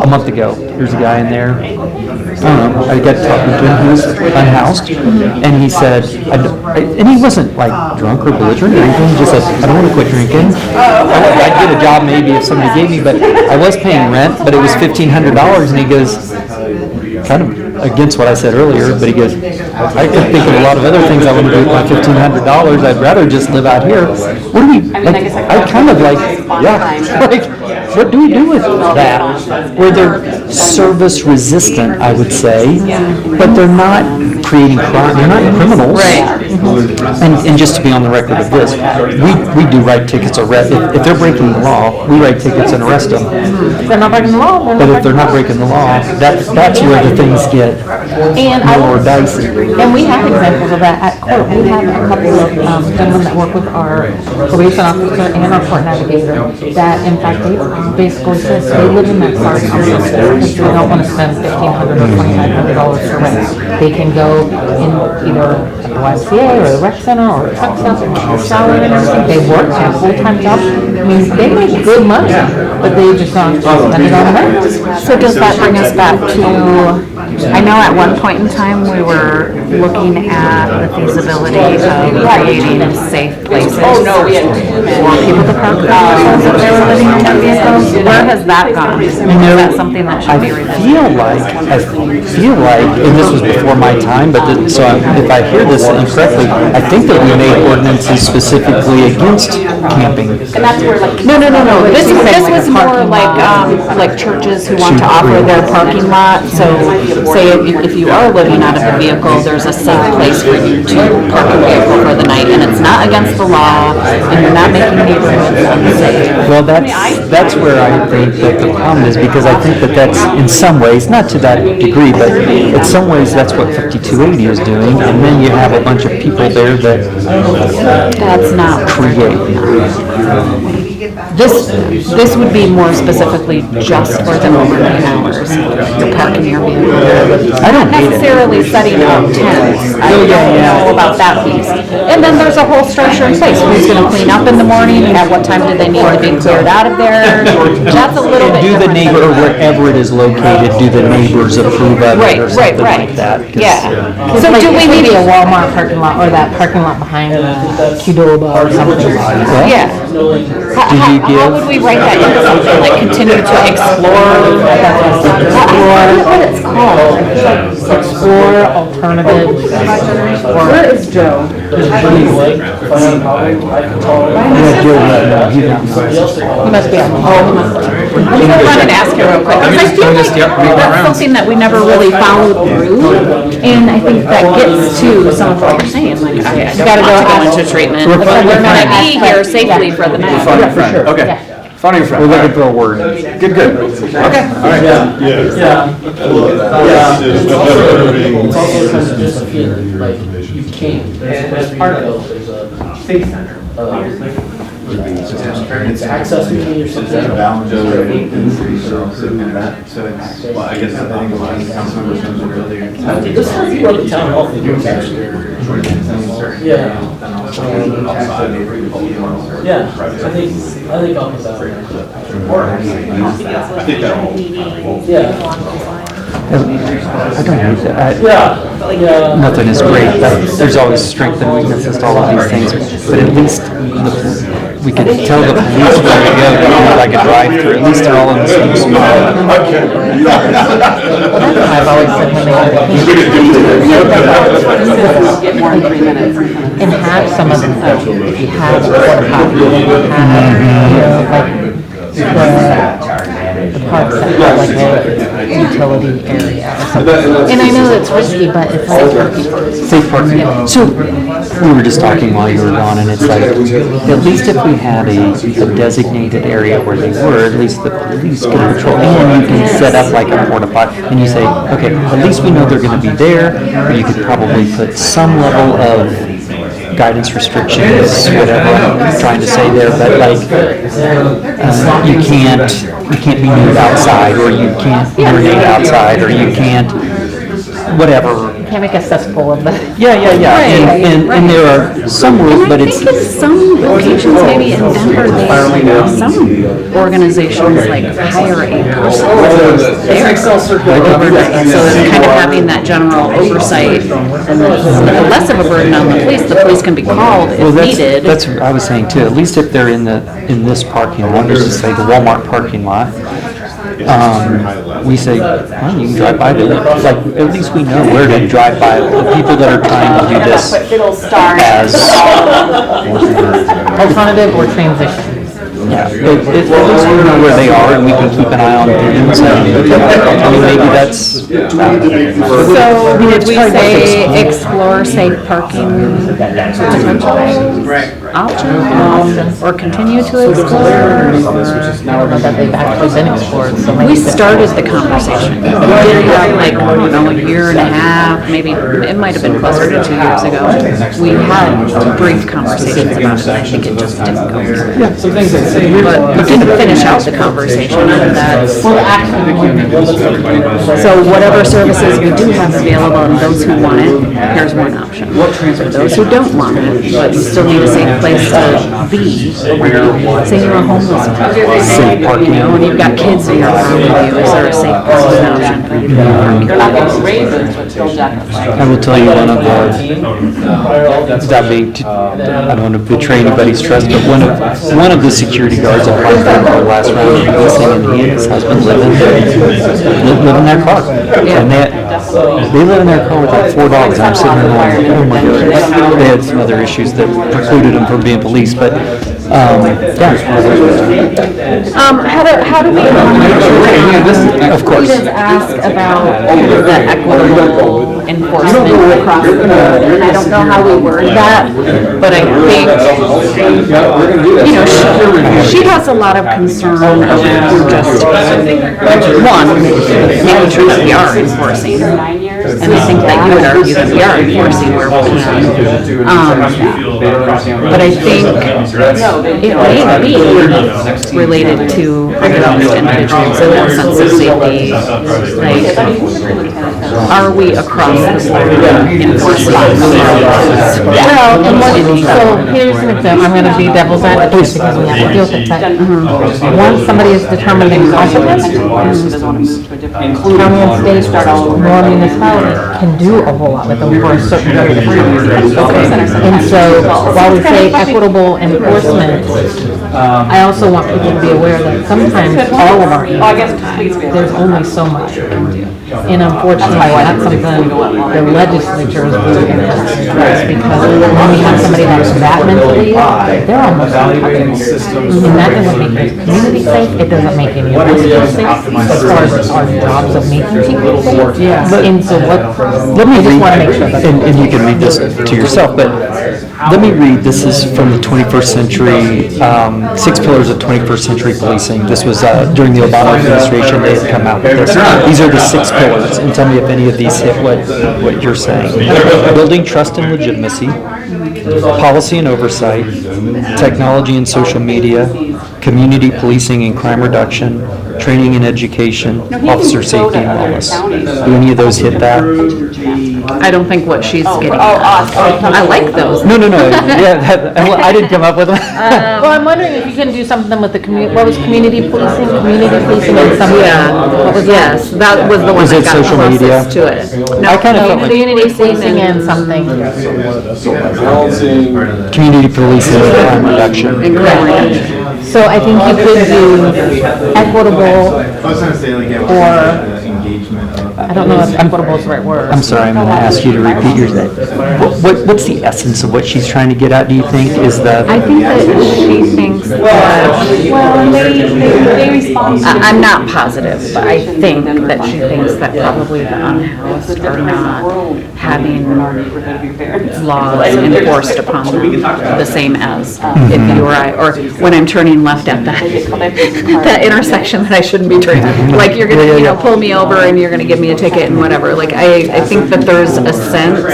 a month ago, there's a guy in there, I don't know, I got talking to him, he was unhoused, and he said, and he wasn't like drunk or belligerent or anything, he just said, I don't want to quit drinking. I'd get a job maybe if somebody gave me, but I was paying rent, but it was $1,500, and he goes, kind of against what I said earlier, but he goes, I could think of a lot of other things I want to do with my $1,500, I'd rather just live out here. What do we, like, I kind of like, yeah, like, what do we do with that? Where they're service resistant, I would say, but they're not creating crime, they're not criminals. Right. And just to be on the record of this, we do write tickets, if they're breaking the law, we write tickets and arrest them. If they're not breaking the law, But if they're not breaking the law, that's where the things get more dicey. And we have examples of that at court. We have a couple of gentlemen that work with our probation officer and our court navigator that, in fact, they basically says they live in that sorry house because they don't want to spend $1,500 or $2,500 for rent. They can go in either the YMCA or the rec center or a truck stop or shower and everything. They work, they have full-time jobs. I mean, they make good money, but they just don't spend it on rent. So does that bring us back to, I know at one point in time we were looking at the feasibility of creating safe places for people to park vehicles if they were living in their vehicles. Where has that gone? Is that something that should be revisited? I feel like, and this was before my time, but if I hear this incorrectly, I think that we made ordinances specifically against camping. And that's where like, no. This was more like churches who want to offer their parking lot. So say if you are living out of a vehicle, there's a safe place for you to park a vehicle for the night, and it's not against the law, and you're not making neighborhoods unsafe. Well, that's where I think that the problem is, because I think that that's in some ways, not to that degree, but in some ways that's what 5280 is doing, and then you have a bunch of people there that that's not create. This would be more specifically just for the overnight hours to park in your vehicle. I don't Not necessarily setting up tents. I don't know about that piece. And then there's a whole structure in place. Who's going to clean up in the morning? At what time do they need to be cleared out of there? That's a little bit Do the neighbor, or wherever it is located, do the neighbors approve of it or something like that? Yeah. So do we maybe a Walmart parking lot or that parking lot behind Qdoba or something? Yeah. How would we write that into something, like continue to explore? What it's called, explore alternatives. Where is Joe? He must be on the phone. I'm going to run and ask her real quick, because I feel like that's something that we never really followed through, and I think that gets to some of what you're saying, like, I don't want to go into treatment, but we're going to be here safely for the night. Okay. Phone your friend. We're looking for a word. Good. Okay. All right. Yeah. Like, you can't, as part of there's a city center. It's access to or something. So it's, well, I guess I think what the council members mentioned earlier. This is what the town hall they do actually. Yeah. Yeah, I think I'll put that I think that will. Yeah. I don't hate that. Yeah. Nothing is great. There's always strength and weaknesses to all of these things, but at least we can tell the police where to go to do like a drive-through. At least they're all in the same spot. I've always said when Get more than 3 minutes. and have some of them, if you have a porta potty, have, you know, like, the parks that have like a utility area or something. And I know that's risky, but it's like Safe parking. So, we were just talking while you were gone, and it's like, at least if we had a designated area where they were, at least the police can patrol, and you can set up like a porta potty, and you say, okay, at least we know they're gonna be there, or you could probably put some level of guidance restrictions, whatever I'm trying to say there, but like, you can't be nude outside, or you can't urinate outside, or you can't, whatever. you can't make a cesspool of the. Yeah. And there are some rules, but it's. I think in some locations, maybe in Denver, some organizations like hire a person. They're overnight, so it's kind of having that general oversight. Less of a burden on the police can be called if needed. That's what I was saying too, at least if they're in this parking lot, let's just say the Walmart parking lot, we say, well, you can drive by there, like, at least we know where to drive by, the people that are trying to do this as. Alternative or transition. Yeah, at least we know where they are and we can keep an eye on them, so, I mean, maybe that's. So did we say explore safe parking option, or continue to explore? I don't know that they've actually been explored, so maybe. We started the conversation. We did have like, I don't know, a year and a half, maybe, it might have been closer to 2 years ago. We had brief conversations about it, I think it just didn't go. Yeah, some things that say. But we didn't finish out the conversation on that. So whatever services we do have available and those who want it, here's one option. For those who don't want it, but you still need a safe place to be, say you're a homeless person, you know, and you've got kids in your home with you, is there a safe parking option for you to park? They're not gonna raise it, but still jackets. I will tell you one of the, without being, I don't want to betray anybody's trust, but one of the security guards applied for the last round of policing, and he and his husband live in their car. And they live in their car with like 4 dogs, and I'm sitting there going, oh my goodness. They had some other issues that precluded them from being police, but, yeah. How do we? Of course. We just ask about the equitable enforcement across the board. And I don't know how we word that, but I think, you know, she has a lot of concern over just, one, making sure that we are enforcing. And I think that you would argue that we are enforcing where we can. But I think it may be related to underage individuals and their sense of safety. Like, are we across the board enforcing? Well, and so here's an example, I'm gonna be devil's advocate because we have to deal with it, but once somebody is determined incompetent, county and state or municipalities can do a whole lot with them for a certain period of time. And so while we say equitable enforcement, I also want people to be aware that sometimes all of our time, there's only so much we can do. And unfortunately, that's something the legislature is really going to have to address, because when we have somebody that's that mentally ill, they're almost untouchable. And that doesn't make the community safe, it doesn't make any of us feel safe, as far as our jobs of making people safe. And so Let me read, and you can read this to yourself, but let me read, this is from the 21st century, 6 pillars of 21st century policing. This was during the Obama administration, they had come out with this. These are the 6 pillars, and tell me if any of these hit what you're saying. Building trust and legitimacy, policy and oversight, technology and social media, community policing and crime reduction, training and education, officer safety and wellness. Do any of those hit that? I don't think what she's getting at. I like those. No. Yeah, I didn't come up with them. well, I'm wondering if you can do something with the what was community policing and something? Yeah. What was yes, that was the one that got social media? closest to it. I kind of felt like community policing and something. Community policing and crime reduction. And crime reduction. So I think you could do equitable or I don't know if equitable is the right word. I'm sorry, I'm going to ask you to repeat your, what's the essence of what she's trying to get at, do you think, is the? I think that she thinks that, they respond. I'm not positive, but I think that she thinks that probably the unhoused are not having laws enforced upon them the same as if you or I, or when I'm turning left at that intersection that I shouldn't be turning. Like you're gonna, pull me over and you're gonna give me a ticket and whatever. Like I think that there's a sense,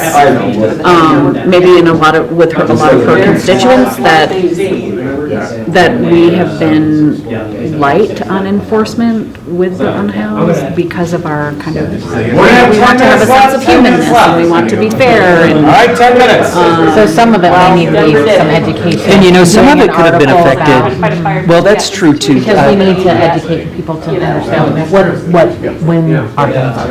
maybe in a lot of her constituents that we have been light on enforcement with the unhoused because of our kind of, we want to have a sense of humanness and we want to be fair. And, all right, 10 minutes. So some of it may need to be some education. And some of it could have been affected. Well, that's true too. Because we need to educate people to understand when our things are.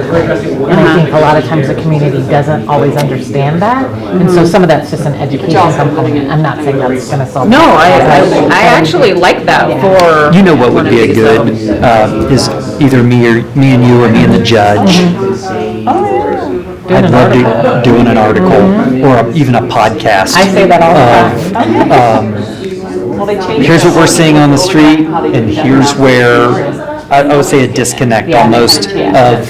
And I think a lot of times the community doesn't always understand that. And so some of that's just an education component. I'm not saying that's going to solve. No, I actually like that for. You know what would be a good, is either me and you or me and the judge. I'd love to do an article or even a podcast. I say that all the time. Here's what we're seeing on the street, and here's where I would say a disconnect almost of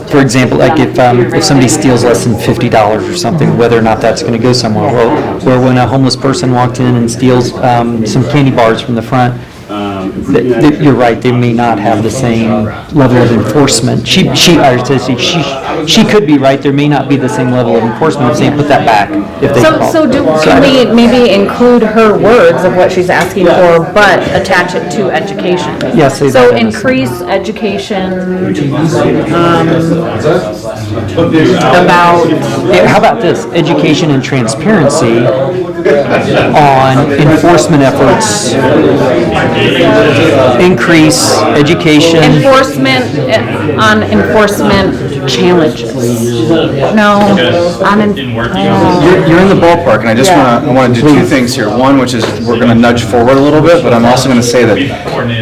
for example, like if somebody steals less than $50 or something, whether or not that's going to go somewhere. Well, or when a homeless person walked in and steals some candy bars from the front. You're right, they may not have the same level of enforcement. She could be right, there may not be the same level of enforcement of saying put that back if they call. Can we maybe include her words of what she's asking for, but attach it to education? Yes. So increase education about. How about this? Education and transparency on enforcement efforts. Increase education. Enforcement on enforcement challenges. No, You're in the ballpark, and I just want to do two things here. One, which is we're going to nudge forward a little bit, but I'm also going to say that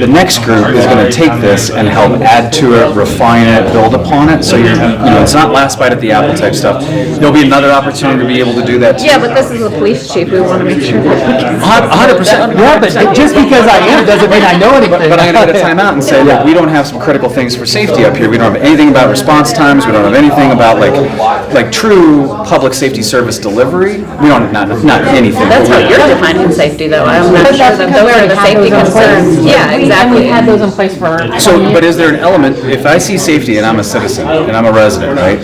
the next group is going to take this and help add to it, refine it, build upon it. So it's not last bite at the apple type stuff. There'll be another opportunity to be able to do that too. Yeah, but this is the police chief. We want to make sure that. 100%. Yeah, but just because I am doesn't mean I know anything. But I'm going to get a time out and say, look, we don't have some critical things for safety up here. We don't have anything about response times. We don't have anything about like true public safety service delivery. We don't not anything. That's how you're defining safety, though. I'm not sure that those are the safety concerns. Yeah, exactly. And we had those in place for. But is there an element, if I see safety and I'm a citizen and I'm a resident, right?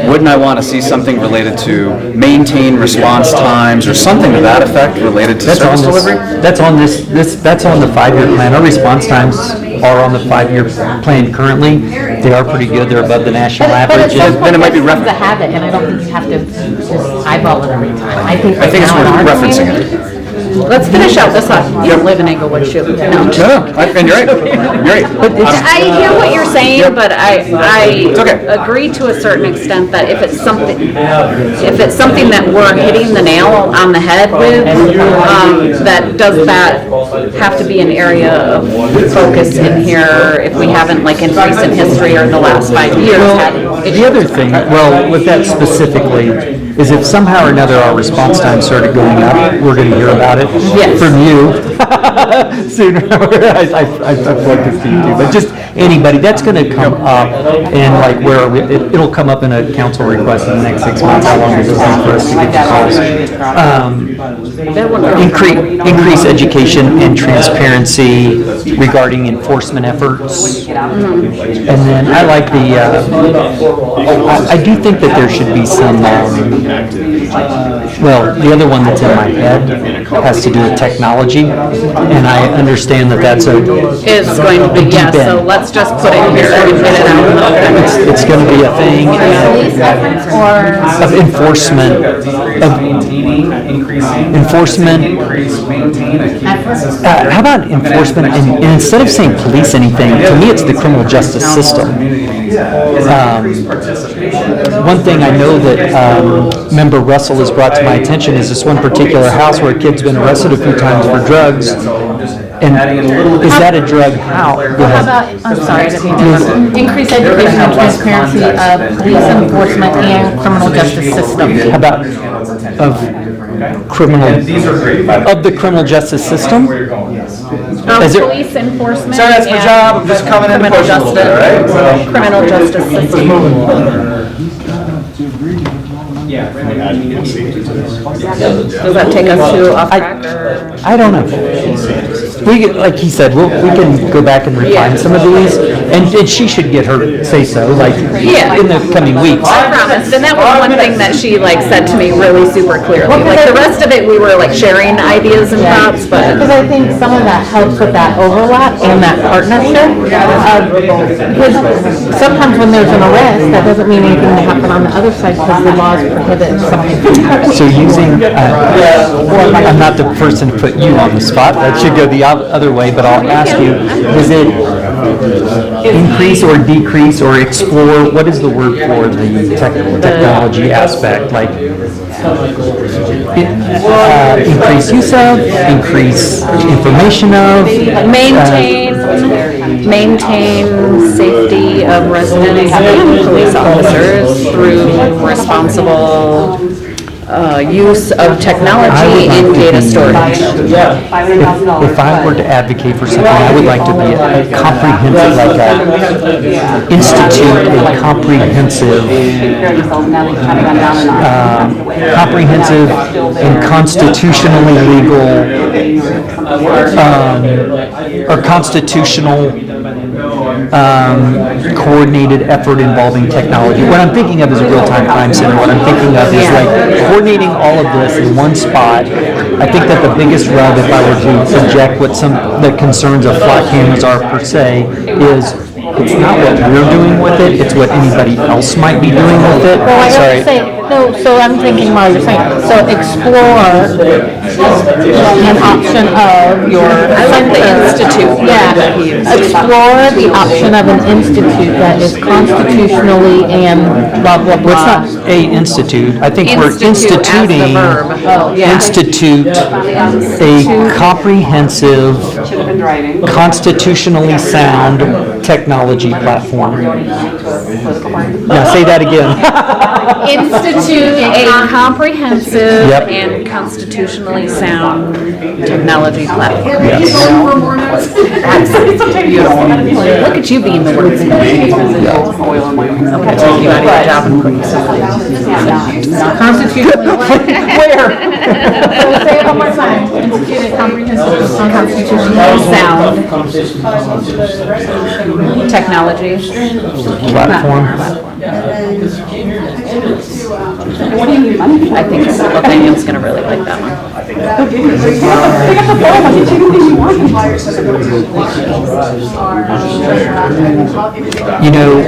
Wouldn't I want to see something related to maintain response times or something to that effect related to service delivery? That's on that's on the 5-year plan. Our response times are on the 5-year plan currently. They are pretty good. They're above the national average. Then it might be referenced. To have it, and I don't think you have to just eyeball it every time. I think it's worth referencing it. Let's finish out this one. You don't live in Englewood, shoot. No, and you're right. You're right. I hear what you're saying, but I agree to a certain extent that if it's something that we're hitting the nail on the head with, does that have to be an area of focus in here if we haven't in recent history or the last 5 years? The other thing, with that specifically, is if somehow or another our response time started going up, we're going to hear about it from you sooner. I've plugged this to you too, but just anybody, that's going to come up, and where are we? It'll come up in a council request in the next 6 months. How long does it take for us to get the calls? Increase education and transparency regarding enforcement efforts, and then I like I do think that there should be some. The other one that's in my head has to do with technology, and I understand that that's It's going to be, yeah, so let's just put it here and get it out. It's going to be a thing of enforcement, how about enforcement, and instead of saying police anything, to me it's the criminal justice system. One thing I know that Member Russell has brought to my attention is this one particular house where a kid's been arrested a few times for drugs, And adding in a little. is that a drug? How? Go How ahead. about, I'm sorry, I didn't mean to interrupt. Increase education and transparency of police enforcement and criminal justice system. How about of criminal, of the criminal justice system? Is there- Police enforcement. Sorry, that's my and job. I'm just coming in to criminal push a little bit, all right? So- Criminal justice system. Does that take us to off track or? I don't know. Like he said, we can go back and refine some of these, and she should get her say-so, like, Yeah. in the coming weeks. I promised, and that was one thing that she like said to me really super clearly. Like the rest of it, we were like sharing ideas and thoughts, but. Because I think some of that helps with that overlap and that partnership. Because sometimes when there's an arrest, that doesn't mean anything will happen on the other side because the laws prohibit something from happening. So using, I'm not the person to put you on the spot, that should go the other way, but I'll ask you, does it increase or decrease or explore, what is the word for the technology aspect, like increase use of, increase information of? Maintain safety of residents and police officers through responsible use of technology in data storage. If I were to advocate for something, I would like to be a comprehensive, like institute a comprehensive, comprehensive and constitutionally legal, or constitutional coordinated effort involving technology. What I'm thinking of is a real-time crime center. What I'm thinking of is like coordinating all of this in one spot. I think that the biggest rub, if I were to project what some the concerns of flock cameras are per se, is it's not what we're doing with it, it's what anybody else might be doing with it. Well, I have Sorry. to say, no, so I'm thinking while you're saying, so explore an option of your. I like the institute. Yeah, explore the option of an institute that is constitutionally and blah, blah, Well, it's blah. not a institute. I think we're Institute as the instituting, verb. Oh, yeah. institute a comprehensive, constitutionally sound technology platform. Now, say that again. Institute a comprehensive Yep. and constitutionally sound technology platform. Yes. That's beautiful. Look at you being the wordsmith. Okay, take you out of your job and put you somewhere. Constitutionally. Where? Say it one more time. Institute a comprehensive, Constitutionally sound technology. Platform. I think Opinion's gonna really like that one. You know,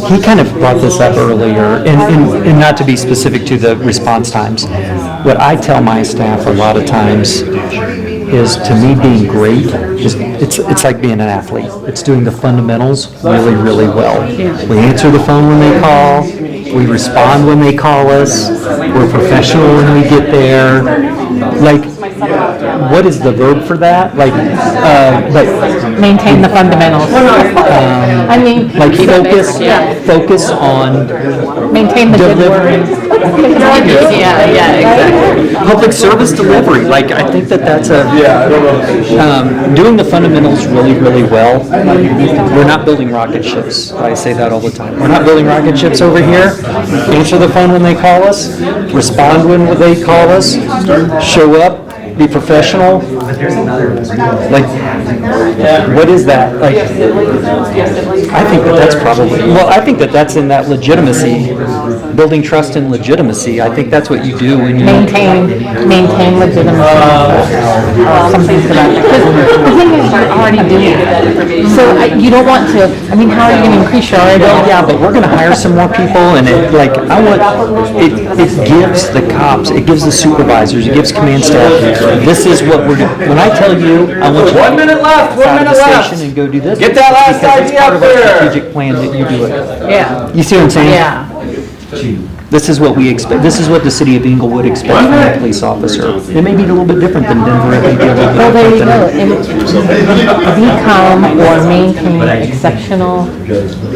he kind of brought this up earlier, and not to be specific to the response times. What I tell my staff a lot of times is, to me, being great is, it's like being an athlete. It's doing the fundamentals really, really well. We answer the phone when they call, we respond when they call us, we're professional when we get there. Like, what is the verb for that? Like, maintain the fundamentals. I mean. Like focus on Maintain the good delivering. word. Yeah, exactly. Public service delivery, like, I think that's doing the fundamentals really, really well. We're not building rocket ships. I say that all the time. We're not building rocket ships over here. Answer the phone when they call us, respond when they call us, show up, be professional. Like, what is that? Like, I think that's probably, well, I think that's in that legitimacy, building trust and legitimacy. I think that's what you do when you Maintain legitimacy. Something to that. Because the thing is, you're already doing it. So you don't want to, I mean, how are you going to increase your already? Yeah, but we're gonna hire some more people, and it gives the cops, it gives the supervisors, it gives command staff, this is what we're doing. When I tell you, I want you to 1 minute left, 1 out of minute the left. station and go do this. Get that last because it's idea part up of our there. strategic plan that you do it. Yeah. You see what I'm saying? Yeah. This is what we expect, this is what the city of Inglewood expects from a police officer. It may be a little bit different than Denver, it may be a little Well, there bit you go. different And become or maintain exceptional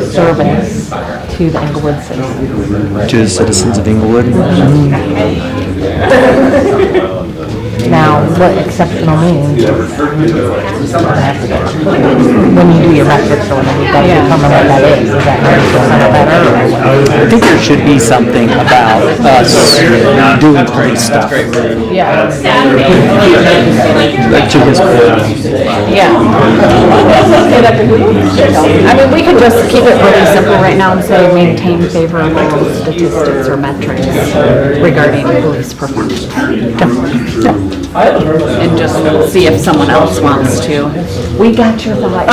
service to the Inglewood citizens. to the citizens of Inglewood. Now, what exceptional means, when you do your metrics or whatever, you gotta determine what that is. Is that 90% or better? Or what? I think there should be something about us doing police stuff. Yeah. To his point. Yeah. I mean, we could just keep it really simple right now and say maintain favorable statistics or metrics regarding police performance. And just see if someone else wants to. We got your vibe.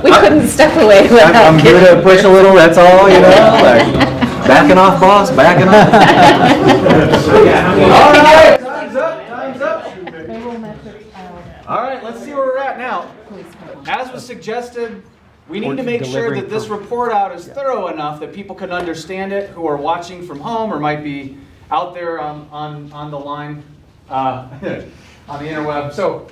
We couldn't step away without. I'm here to push a little, that's all, you know, like, backing off, boss, backing off. All right, time's up, time's up. All right, let's see where we're at now. As was suggested, we need to make sure that this report out is thorough enough that people can understand it who are watching from home or might be out there on the line on the interweb. So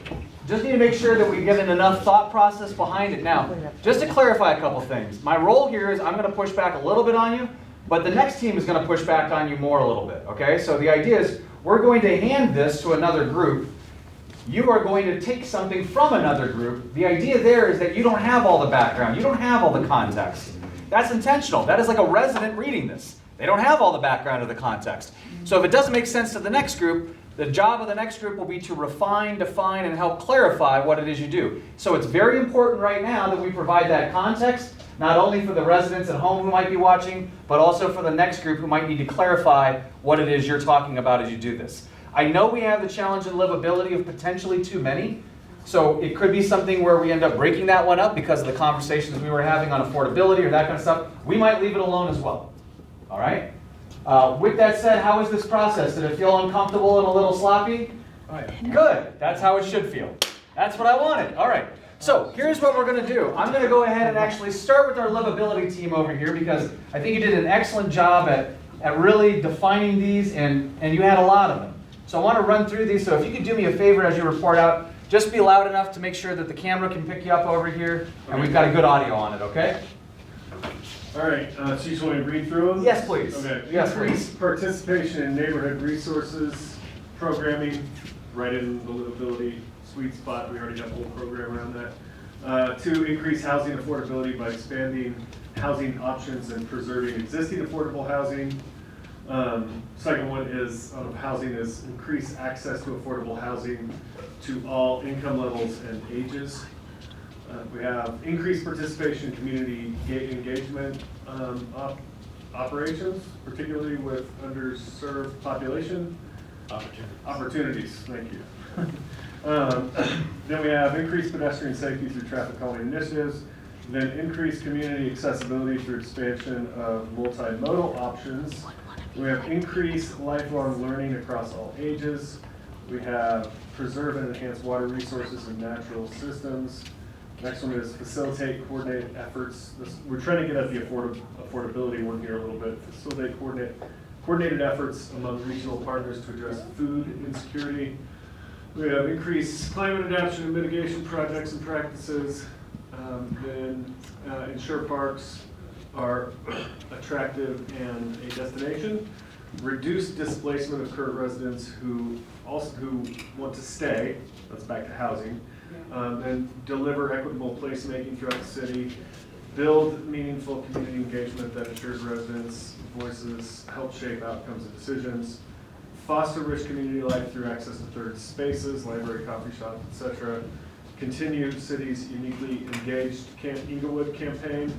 just need to make sure that we get enough thought process behind it. Now, just to clarify a couple things, my role here is I'm going to push back a little bit on you, but the next team is going to push back on you more a little bit, okay? So the idea is we're going to hand this to another group. You are going to take something from another group. The idea there is that you don't have all the background. You don't have all the context. That's intentional. That is like a resident reading this. They don't have all the background or the context. So if it doesn't make sense to the next group, the job of the next group will be to refine, define, and help clarify what it is you do. So it's very important right now that we provide that context, not only for the residents at home who might be watching, but also for the next group who might need to clarify what it is you're talking about as you do this. I know we have the challenge and livability of potentially too many, so it could be something where we end up breaking that one up because of the conversations we were having on affordability or that kind of stuff. We might leave it alone as well. All right? With that said, how is this process? Did it feel uncomfortable and a little sloppy? Good. That's how it should feel. That's what I wanted. All right. So here's what we're going to do. I'm going to go ahead and actually start with our livability team over here because I think you did an excellent job at really defining these, and you had a lot of them. So I want to run through these. So if you could do me a favor as you report out, just be loud enough to make sure that the camera can pick you up over here, and we've got a good audio on it, okay? All right, so you just want me to read through them? Yes, please. Okay. Yes, Increase participation in neighborhood resources, programming, right in the livability sweet spot. We already have a whole program around that. 2, increase housing affordability by expanding housing options and preserving existing affordable housing. Second one is housing is increase access to affordable housing to all income levels and ages. We have increased participation in community engagement operations, particularly with underserved population. Opportunities, thank you. Then we have increased pedestrian safety through traffic calming initiatives. Then increased community accessibility through expansion of multimodal options. We have increased lifelong learning across all ages. We have preserve and enhance water resources and natural systems. Next one is facilitate, coordinate efforts. We're trying to get at the affordability one here a little bit. Facilitate, coordinated efforts among regional partners to address food insecurity. We have increased climate adaptation and mitigation projects and practices. Then ensure parks are attractive and a destination. Reduce displacement of current residents who want to stay. That's back to housing. And deliver equitable placemaking throughout the city, build meaningful community engagement that ensures residents' voices help shape outcomes and decisions, foster rich community life through access to third spaces, library, coffee shop, etc., continue city's uniquely engaged Camp Inglewood campaign,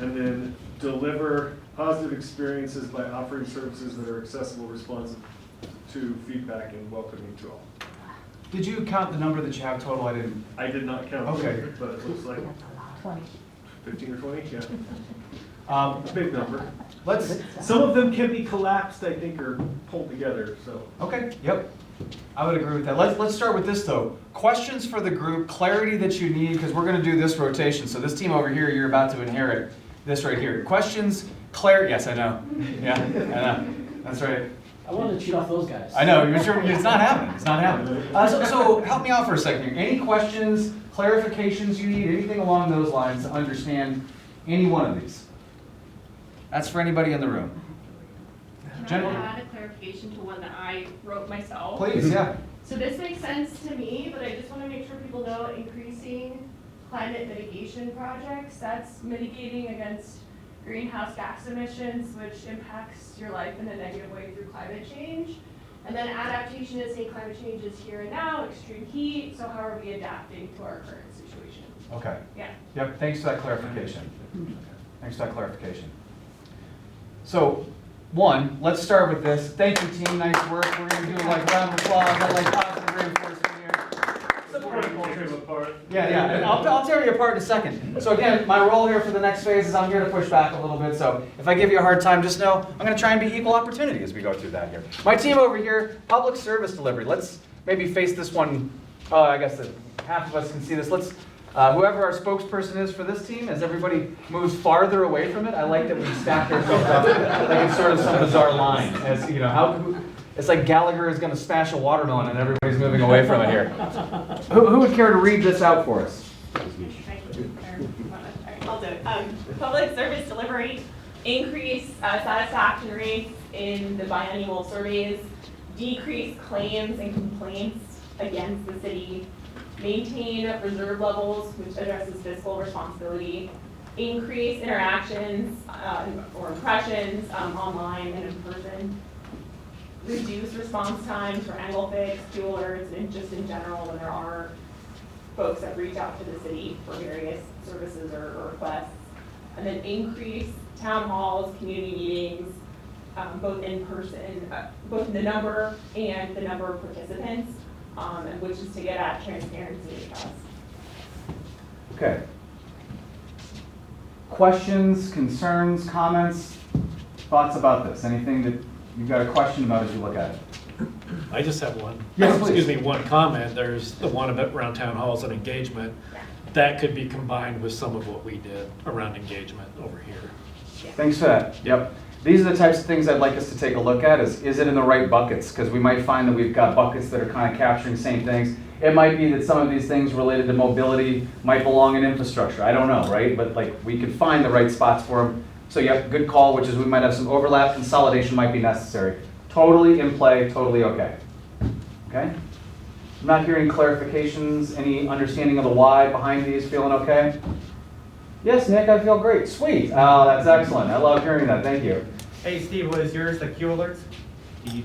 and then deliver positive experiences by offering services that are accessible, responsive to feedback, and welcoming to all. Did you count the number that you have total? I did not count. Okay. But it looks like 20. 15 or 20, yeah. Big number. Let's. Some of them can be collapsed, I think, or pulled together, so. Okay, yep. I would agree with that. Let's start with this though. Questions for the group, clarity that you need, because we're going to do this rotation. So this team over here, you're about to inherit this right here. Questions Yes, I know. Yeah, I know. That's right. I wanted to cheat off those guys. I know, you're sure, it's not happening, it's not happening. So help me out for a second here. Any questions, clarifications you need, anything along those lines to understand any one of these? That's for anybody in the room. Can I add a clarification to one that I wrote myself? Please, yeah. So this makes sense to me, but I just want to make sure people know increasing climate mitigation projects, that's mitigating against greenhouse gas emissions, which impacts your life in a negative way through climate change. And then adaptation is, hey, climate change is here and now, extreme heat, so how are we adapting to our current situation? Okay. Yeah. Yep, thanks for that clarification. Thanks for that clarification. So, one, let's start with this. Thank you, team, nice work. We're gonna do like a round of applause, I like positive reinforcement here. Yeah, and I'll tear you apart in a second. So again, my role here for the next phase is I'm here to push back a little bit. So if I give you a hard time, just know I'm going to try and be equal opportunity as we go through that here. My team over here, public service delivery. Let's maybe face this one. I guess that half of us can see this. Let's whoever our spokesperson is for this team, as everybody moves farther away from it. I like that we stack ourselves up like it's sort of some bizarre line. As you know, it's like Gallagher is going to smash a watermelon and everybody's moving away from it here. Who would care to read this out for us? I'll do it. Public service delivery, increase satisfaction rates in the biannual surveys, decrease claims and complaints against the city, maintain reserve levels, which addresses fiscal responsibility, increase interactions or impressions online and in person, reduce response times for angle fix, fuel alerts, and just in general when there are folks that reach out to the city for various services or requests. And then increase town halls, community meetings, both in person, both the number and the number of participants, and which is to get at transparency and trust. Okay. Questions, concerns, comments, thoughts about this? Anything that you've got a question about as you look at it? I just have one. Yes, please. Excuse me, one comment. There's the one about around town halls and engagement. That could be combined with some of what we did around engagement over here. Thanks for that. Yep. These are the types of things I'd like us to take a look at. Is it in the right buckets? Because we might find that we've got buckets that are kind of capturing the same things. It might be that some of these things related to mobility might belong in infrastructure. I don't know, right? But like we could find the right spots for them. So yep, good call, which is we might have some overlap. Consolidation might be necessary. Totally in play, totally okay. Okay? I'm not hearing clarifications, any understanding of the why behind these, feeling okay? Yes, Nick, I feel great. Sweet. Oh, that's excellent. I love hearing that. Thank you. Hey, Steve, was yours the Q alerts? You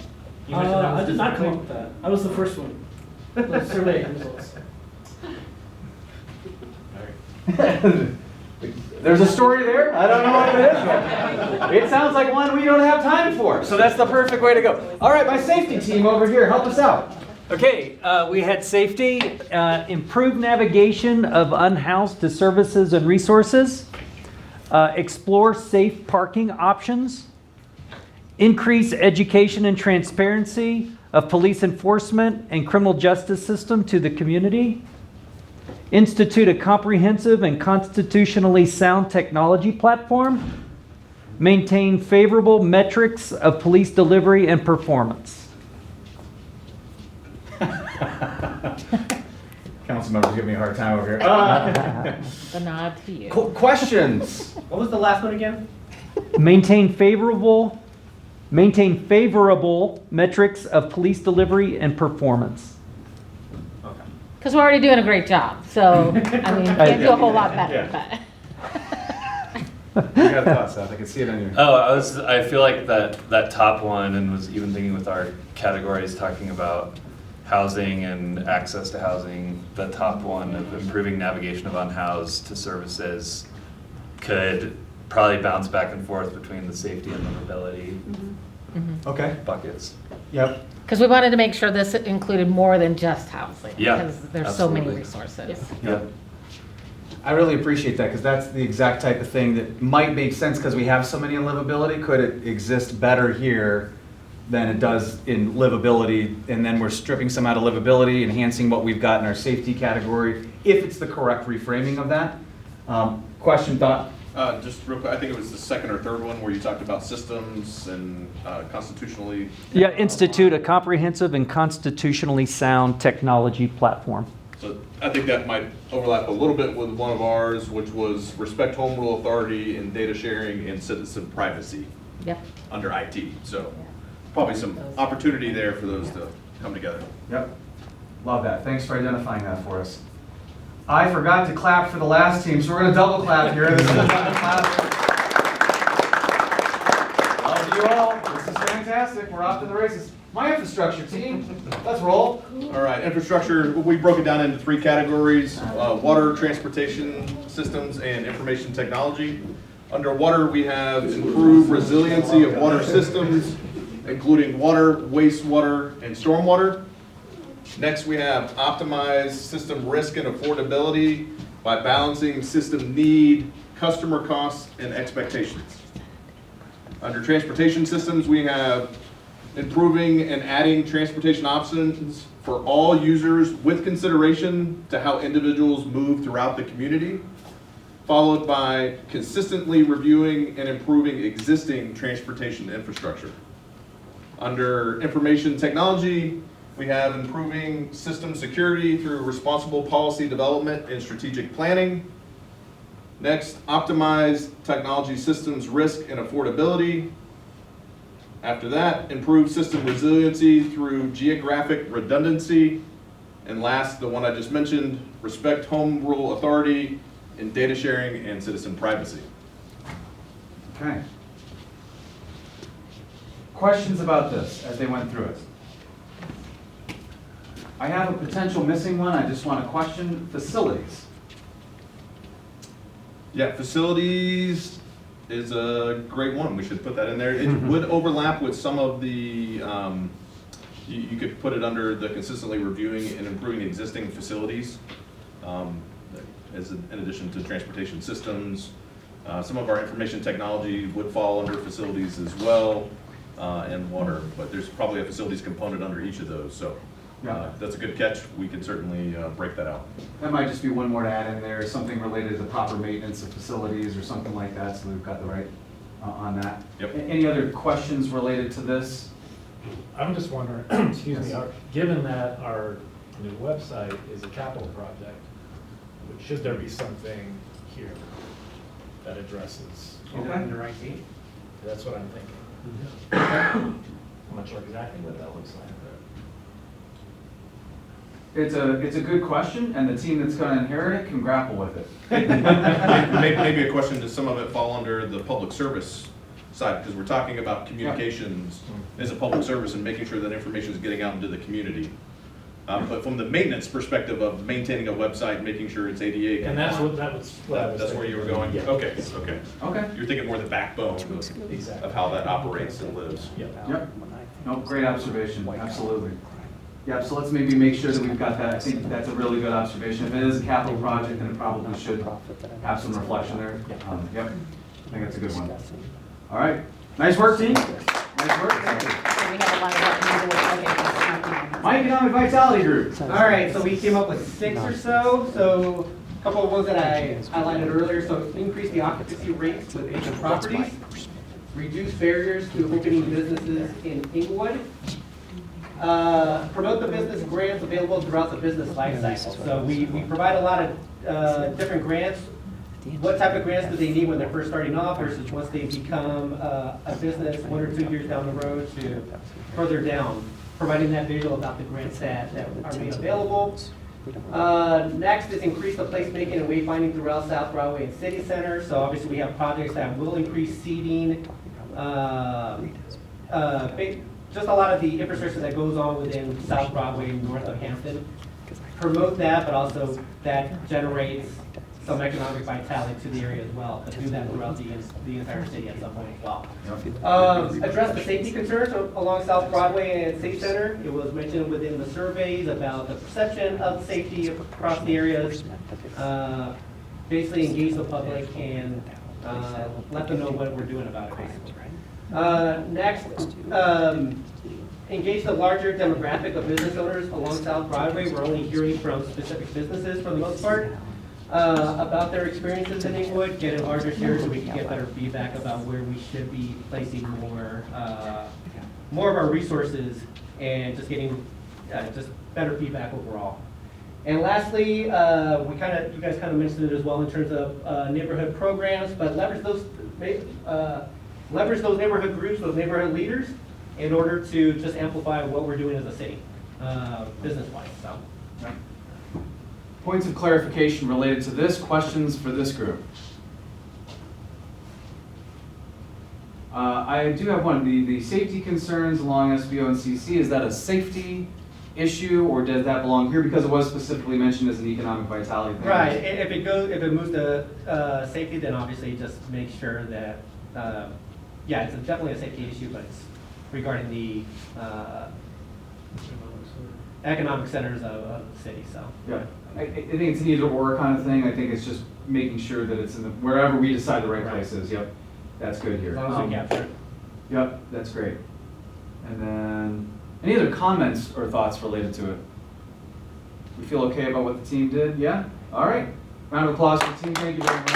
I did not come up with that. I was the first one. The survey results. There's a story there. I don't know what it is. It sounds like one we don't have time for. So that's the perfect way to go. All right, my safety team over here, help us out. Okay, we had safety, improved navigation of unhoused to services and resources, explore safe parking options, increase education and transparency of police enforcement and criminal justice system to the community, institute a comprehensive and constitutionally sound technology platform, maintain favorable metrics of police delivery and performance. Council members give me a hard time over here. The nod to you. Questions? What was the last one again? Maintain favorable metrics of police delivery and performance. Because we're already doing a great job, so, I mean, can't do a whole lot better, but. You got thoughts, Seth? I can see it on your. I feel like that top one, and was even thinking with our categories talking about housing and access to housing, the top one of improving navigation of unhoused to services could probably bounce back and forth between the safety and the mobility Okay. buckets. Yep. Because we wanted to make sure this included more than just housing. Yeah, Because there's so many absolutely. resources. Yep. I really appreciate that because that's the exact type of thing that might make sense because we have so many in livability. Could it exist better here than it does in livability? And then we're stripping some out of livability, enhancing what we've got in our safety category, if it's the correct reframing of that. Question, thought? Just real quick, I think it was the second or third one where you talked about systems and constitutionally. Yeah, institute a comprehensive and constitutionally sound technology platform. So I think that might overlap a little bit with one of ours, which was respect home rule authority and data sharing and citizen privacy. Yep. Under IT. So probably some opportunity there for those to come together. Yep. Love that. Thanks for identifying that for us. I forgot to clap for the last team, so we're going to double clap here. This is a double clap. Love you all. This is fantastic. We're off to the races. My infrastructure team, let's roll. All right, infrastructure, we broke it down into 3 categories, water, transportation systems, and information technology. Under water, we have improved resiliency of water systems, including water, wastewater, and stormwater. Next, we have optimized system risk and affordability by balancing system need, customer costs, and expectations. Under transportation systems, we have improving and adding transportation options for all users with consideration to how individuals move throughout the community, followed by consistently reviewing and improving existing transportation infrastructure. Under information technology, we have improving system security through responsible policy development and strategic planning. Next, optimize technology systems risk and affordability. After that, improve system resiliency through geographic redundancy. And last, the one I just mentioned, respect home rule authority in data sharing and citizen privacy. Okay. Questions about this as they went through it? I have a potential missing one. I just want to question facilities. Yeah, facilities is a great one. We should put that in there. It would overlap with some of the, you could put it under the consistently reviewing and improving existing facilities, as in addition to transportation systems. Some of our information technology would fall under facilities as well, and water, but there's probably a facilities component under each of those. So that's a good catch. We can certainly break that out. That might just be one more to add in there, something related to the proper maintenance of facilities or something like that, so we've got the right on that. Yep. Any other questions related to this? I'm just wondering, excuse me, given that our new website is a capital project, should there be something here that addresses? Under IT? That's what I'm thinking. I'm not sure exactly what that looks like. It's a good question, and the team that's going to inherit it can grapple with it. Maybe a question, does some of it fall under the public service side? Because we're talking about communications as a public service and making sure that information is getting out into the community. But from the maintenance perspective of maintaining a website, making sure it's ADA. And that's what I was That's thinking. where you were going? Yeah. Okay. Okay. You're thinking more the backbone of how that operates and lives. Yep. No, great observation, absolutely. Yep, so let's maybe make sure that we've got that. I think that's a really good observation. If it is a capital project, then it probably should have some reflection there. Yep, I think that's a good one. All right, nice work, team. Nice work, thank you. My Economic Vitality Group. All right, so we came up with 6 or so. So a couple of ones that I highlighted earlier. So increase the occupancy rates with vacant properties, reduce barriers to opening businesses in Inglewood, promote the business grants available throughout the business life cycle. So we provide a lot of different grants. What type of grants do they need when they're first starting off versus once they become a business 1 or 2 years down the road to further down, providing that visual about the grants that are made available. Next is increase the placemaking and wayfinding throughout South Broadway and City Center. So obviously we have projects that will increase seating, just a lot of the infrastructure that goes on within South Broadway and north of Hampton. Promote that, but also that generates some economic vitality to the area as well, but do that throughout the entire city at some point as well. Address the safety concerns along South Broadway and City Center. It was mentioned within the surveys about the perception of safety across the areas. Basically engage the public and let them know what we're doing about it, basically. Next, engage the larger demographic of business owners along South Broadway. We're only hearing from specific businesses for the most part. about their experiences in Inglewood, get a larger share so we can get better feedback about where we should be placing more of our resources and just getting just better feedback overall. And lastly, you guys kind of mentioned it as well in terms of neighborhood programs, but leverage those neighborhood groups, those neighborhood leaders, in order to just amplify what we're doing as a city, business-wise. So. Points of clarification related to this, questions for this group? I do have one. The safety concerns along SBO and CC, is that a safety issue, or does that belong here because it was specifically mentioned as an economic vitality thing? Right. If it moves to safety, then obviously just make sure that yeah, it's definitely a safety issue, but it's regarding the economic centers of the city. So yeah, I think it's an either or kind of thing. I think it's just making sure that it's in wherever we decide the right place is. Yep, that's good here. As long as we capture it. Yep, that's great. And then, any other comments or thoughts related to it? We feel okay about what the team did? Yeah? All right. Round of applause for the team. Thank you very much.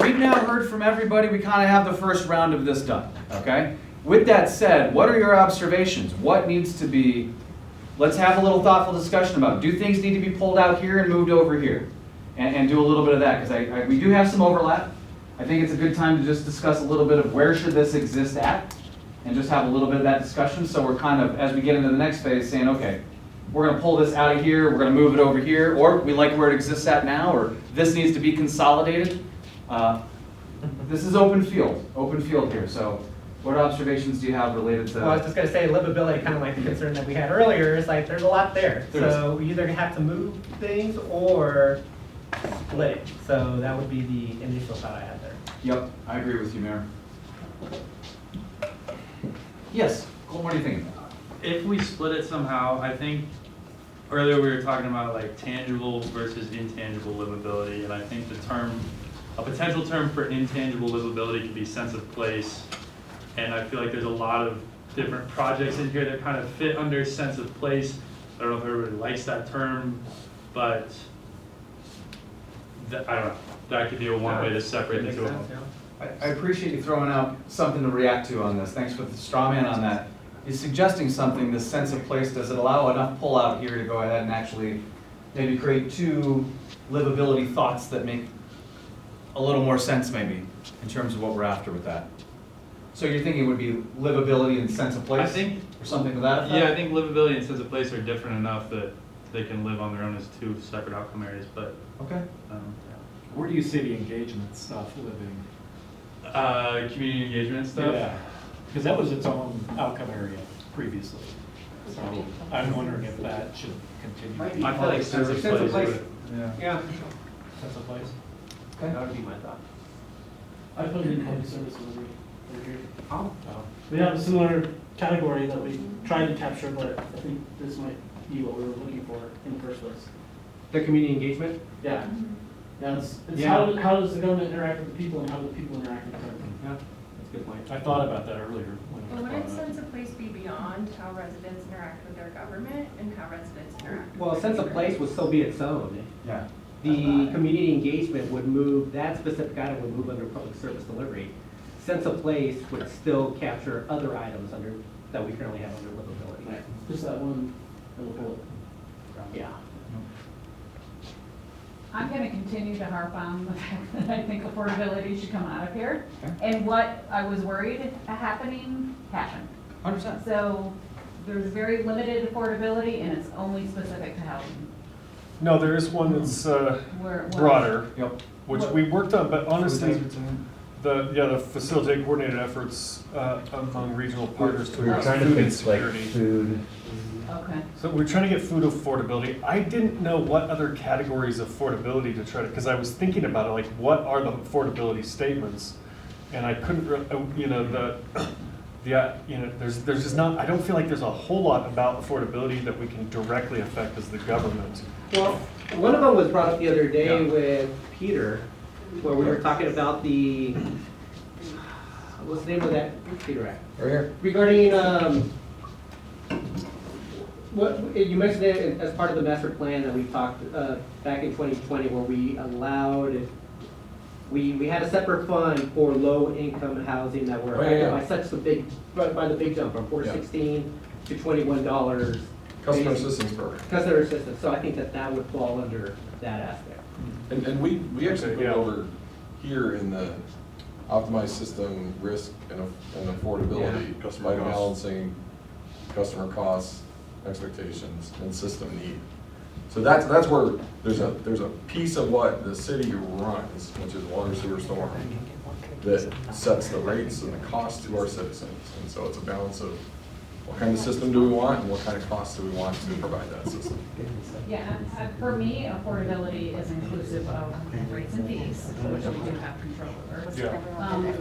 We've now heard from everybody. We kind of have the first round of this done, okay? With that said, what are your observations? What needs to be, let's have a little thoughtful discussion about, do things need to be pulled out here and moved over here? And do a little bit of that, because we do have some overlap. I think it's a good time to just discuss a little bit of where should this exist at, and just have a little bit of that discussion. So we're kind of, as we get into the next phase, saying, okay, we're going to pull this out of here, we're going to move it over here, or we like where it exists at now, or this needs to be consolidated. This is open field here. So what observations do you have related to? Well, I was just going to say livability, kind of like the concern that we had earlier, is like there's a lot there. So we either have to move things or split it. So that would be the initial thought I had there. Yep, I agree with you, Mayor. Yes, Colton, what are you thinking? If we split it somehow, I think earlier we were talking about like tangible versus intangible livability, and I think a potential term for intangible livability could be sense of place. And I feel like there's a lot of different projects in here that kind of fit under sense of place. I don't know if everybody likes that term, but I don't know. That could be one way to separate the two of them. I appreciate you throwing out something to react to on this. Thanks for the straw man on that. You're suggesting something, this sense of place, does it allow enough pull out here to go ahead and actually maybe create two livability thoughts that make a little more sense maybe in terms of what we're after with that? So you're thinking it would be livability and sense of place? I think, or something to that effect? Yeah, I think livability and sense of place are different enough that they can live on their own as two separate outcome areas, but. Okay. Where do you see the engagement stuff living? Community engagement stuff? Yeah, because that was its own outcome area previously. So I'm wondering if that should continue. I feel like sense of place. Yeah. Sense of place. Okay. That would be my thought. I put it in public service delivery over here. Oh. We have a similar category that we tried to capture, but I think this might be what we were looking for in the first place. The community engagement? Yeah. Yeah, it's Yeah. How does the government interact with the people, and how do the people interact with the government? Yeah, that's a good point. I thought about that earlier. But wouldn't sense of place be beyond how residents interact with their government and how residents interact with Well, their sense of place would still be its own. Yeah. The community engagement would move, that specific item would move under public service delivery. Sense of place would still capture other items under, that we currently have under livability. Right. Just that one little bullet. Yeah. I'm going to continue to harp on the fact that I think affordability should come out of here. And what I was worried happening, happened. 100%. So there's very limited affordability and it's only specific to housing. No, there is one that's broader, which we worked on, but honestly, the facilitate coordinated efforts among regional partners to address food insecurity. Food. Okay. So we're trying to get food affordability. I didn't know what other categories of affordability to try to, because I was thinking about it, like what are the affordability statements, and I couldn't, there's just not. I don't feel like there's a whole lot about affordability that we can directly affect as the government. Well, one of them was brought up the other day with Peter, where we were talking about the, what's the name of that Peter Act? Right here. Regarding what, you mentioned it as part of the master plan that we talked back in 2020 where we allowed, we had a separate fund for low-income housing that were affected by such the big, by the big jump from $416 to $21. Customer assistance program. Customer assistance, so I think that that would fall under that aspect. And we actually put it over here in the optimized system risk and affordability, by balancing customer costs, expectations, and system need. So that's where there's a piece of what the city runs, which is water, sewer, storm, that sets the rates and the costs to our citizens. And so it's a balance of what kind of system do we want and what kind of costs do we want to provide that system. Yeah, for me, affordability is inclusive of rates and fees, which we do have control over.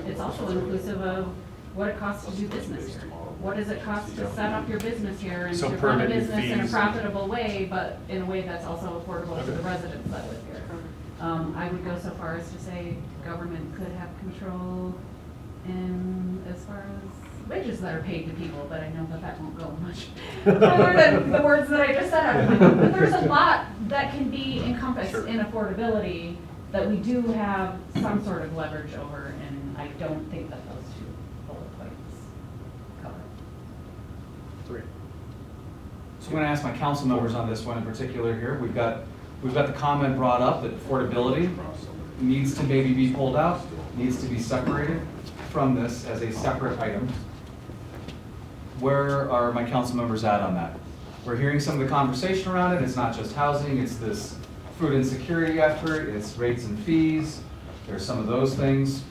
It's also inclusive of what it costs to do business here. What does it cost to set up your business here and to run a business in a profitable way, but in a way that's also affordable to the residents that live here? I would go so far as to say government could have control in as far as wages that are paid to people, but I know that that won't go much further than the words that I just said out of my mouth. But there's a lot that can be encompassed in affordability that we do have some sort of leverage over, and I don't think that those two bullet points cover. So I'm going to ask my council members on this one in particular here. We've got the comment brought up that affordability needs to maybe be pulled out, needs to be separated from this as a separate item. Where are my council members at on that? We're hearing some of the conversation around it. It's not just housing, it's this food insecurity effort, it's rates and fees. There's some of those things.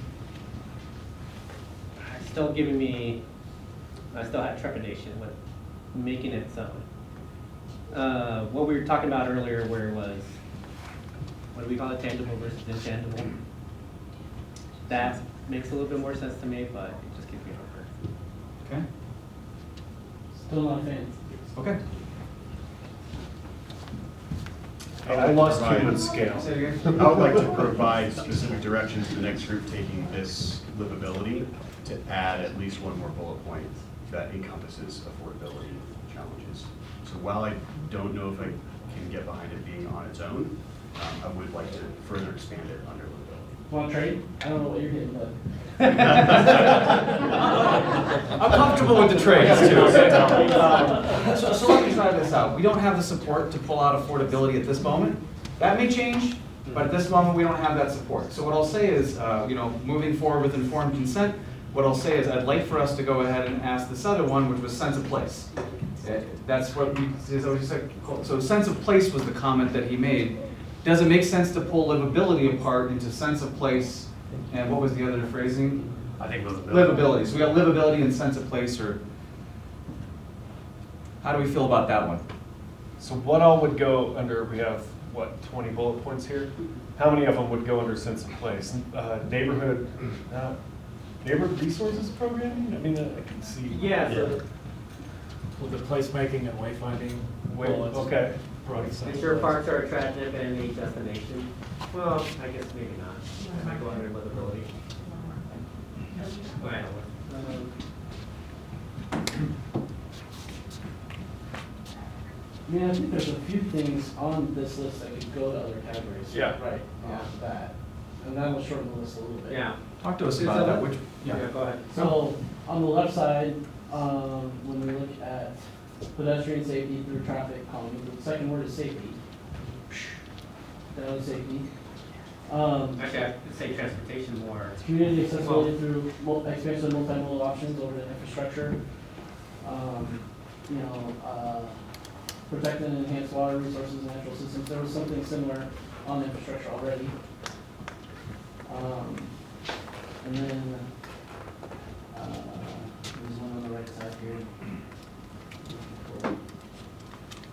It's still giving me, I still have trepidation with making it so. What we were talking about earlier where it was, what do we call it, tangible versus intangible? That makes a little bit more sense to me, but it just gives me a Okay. Still not a fan. Okay. I lost human scale. I would like to provide specific directions to the next group taking this livability to add at least one more bullet point that encompasses affordability challenges. So while I don't know if I can get behind it being on its own, I would like to further expand it under livability. Want to trade? I don't know what you're getting, but. I'm comfortable with the trades too. So let me try this out. We don't have the support to pull out affordability at this moment. That may change, but at this moment we don't have that support. So what I'll say is, moving forward with informed consent, what I'll say is I'd like for us to go ahead and ask this other one, which was sense of place. That's what we, is what you said. So sense of place was the comment that he made. Does it make sense to pull livability apart into sense of place? And what was the other phrasing? I think livability. Livability. So we got livability and sense of place, or how do we feel about that one? So what all would go under, we have, what, 20 bullet points here? How many of them would go under sense of place? Neighborhood resources programming? I mean, I can see. Yeah. So With the placemaking and wayfinding bullets. Okay. ensure parks are attractive and a destination. Well, I guess maybe not. It might go under livability. Right. I mean, I think there's a few things on this list that could go to other categories. Yeah. Right, off the bat. And that will shorten the list a little bit. Yeah. Talk to us about that. Which, yeah, go ahead. So, on the left side, when we look at pedestrian safety through traffic calming, the second word is safety. That was safety. Actually, I'd say transportation more. Community accessibility through expansion of multimodal options over the infrastructure. Protect and enhance water resources and natural systems. There was something similar on the infrastructure already. And then there's one on the right side here.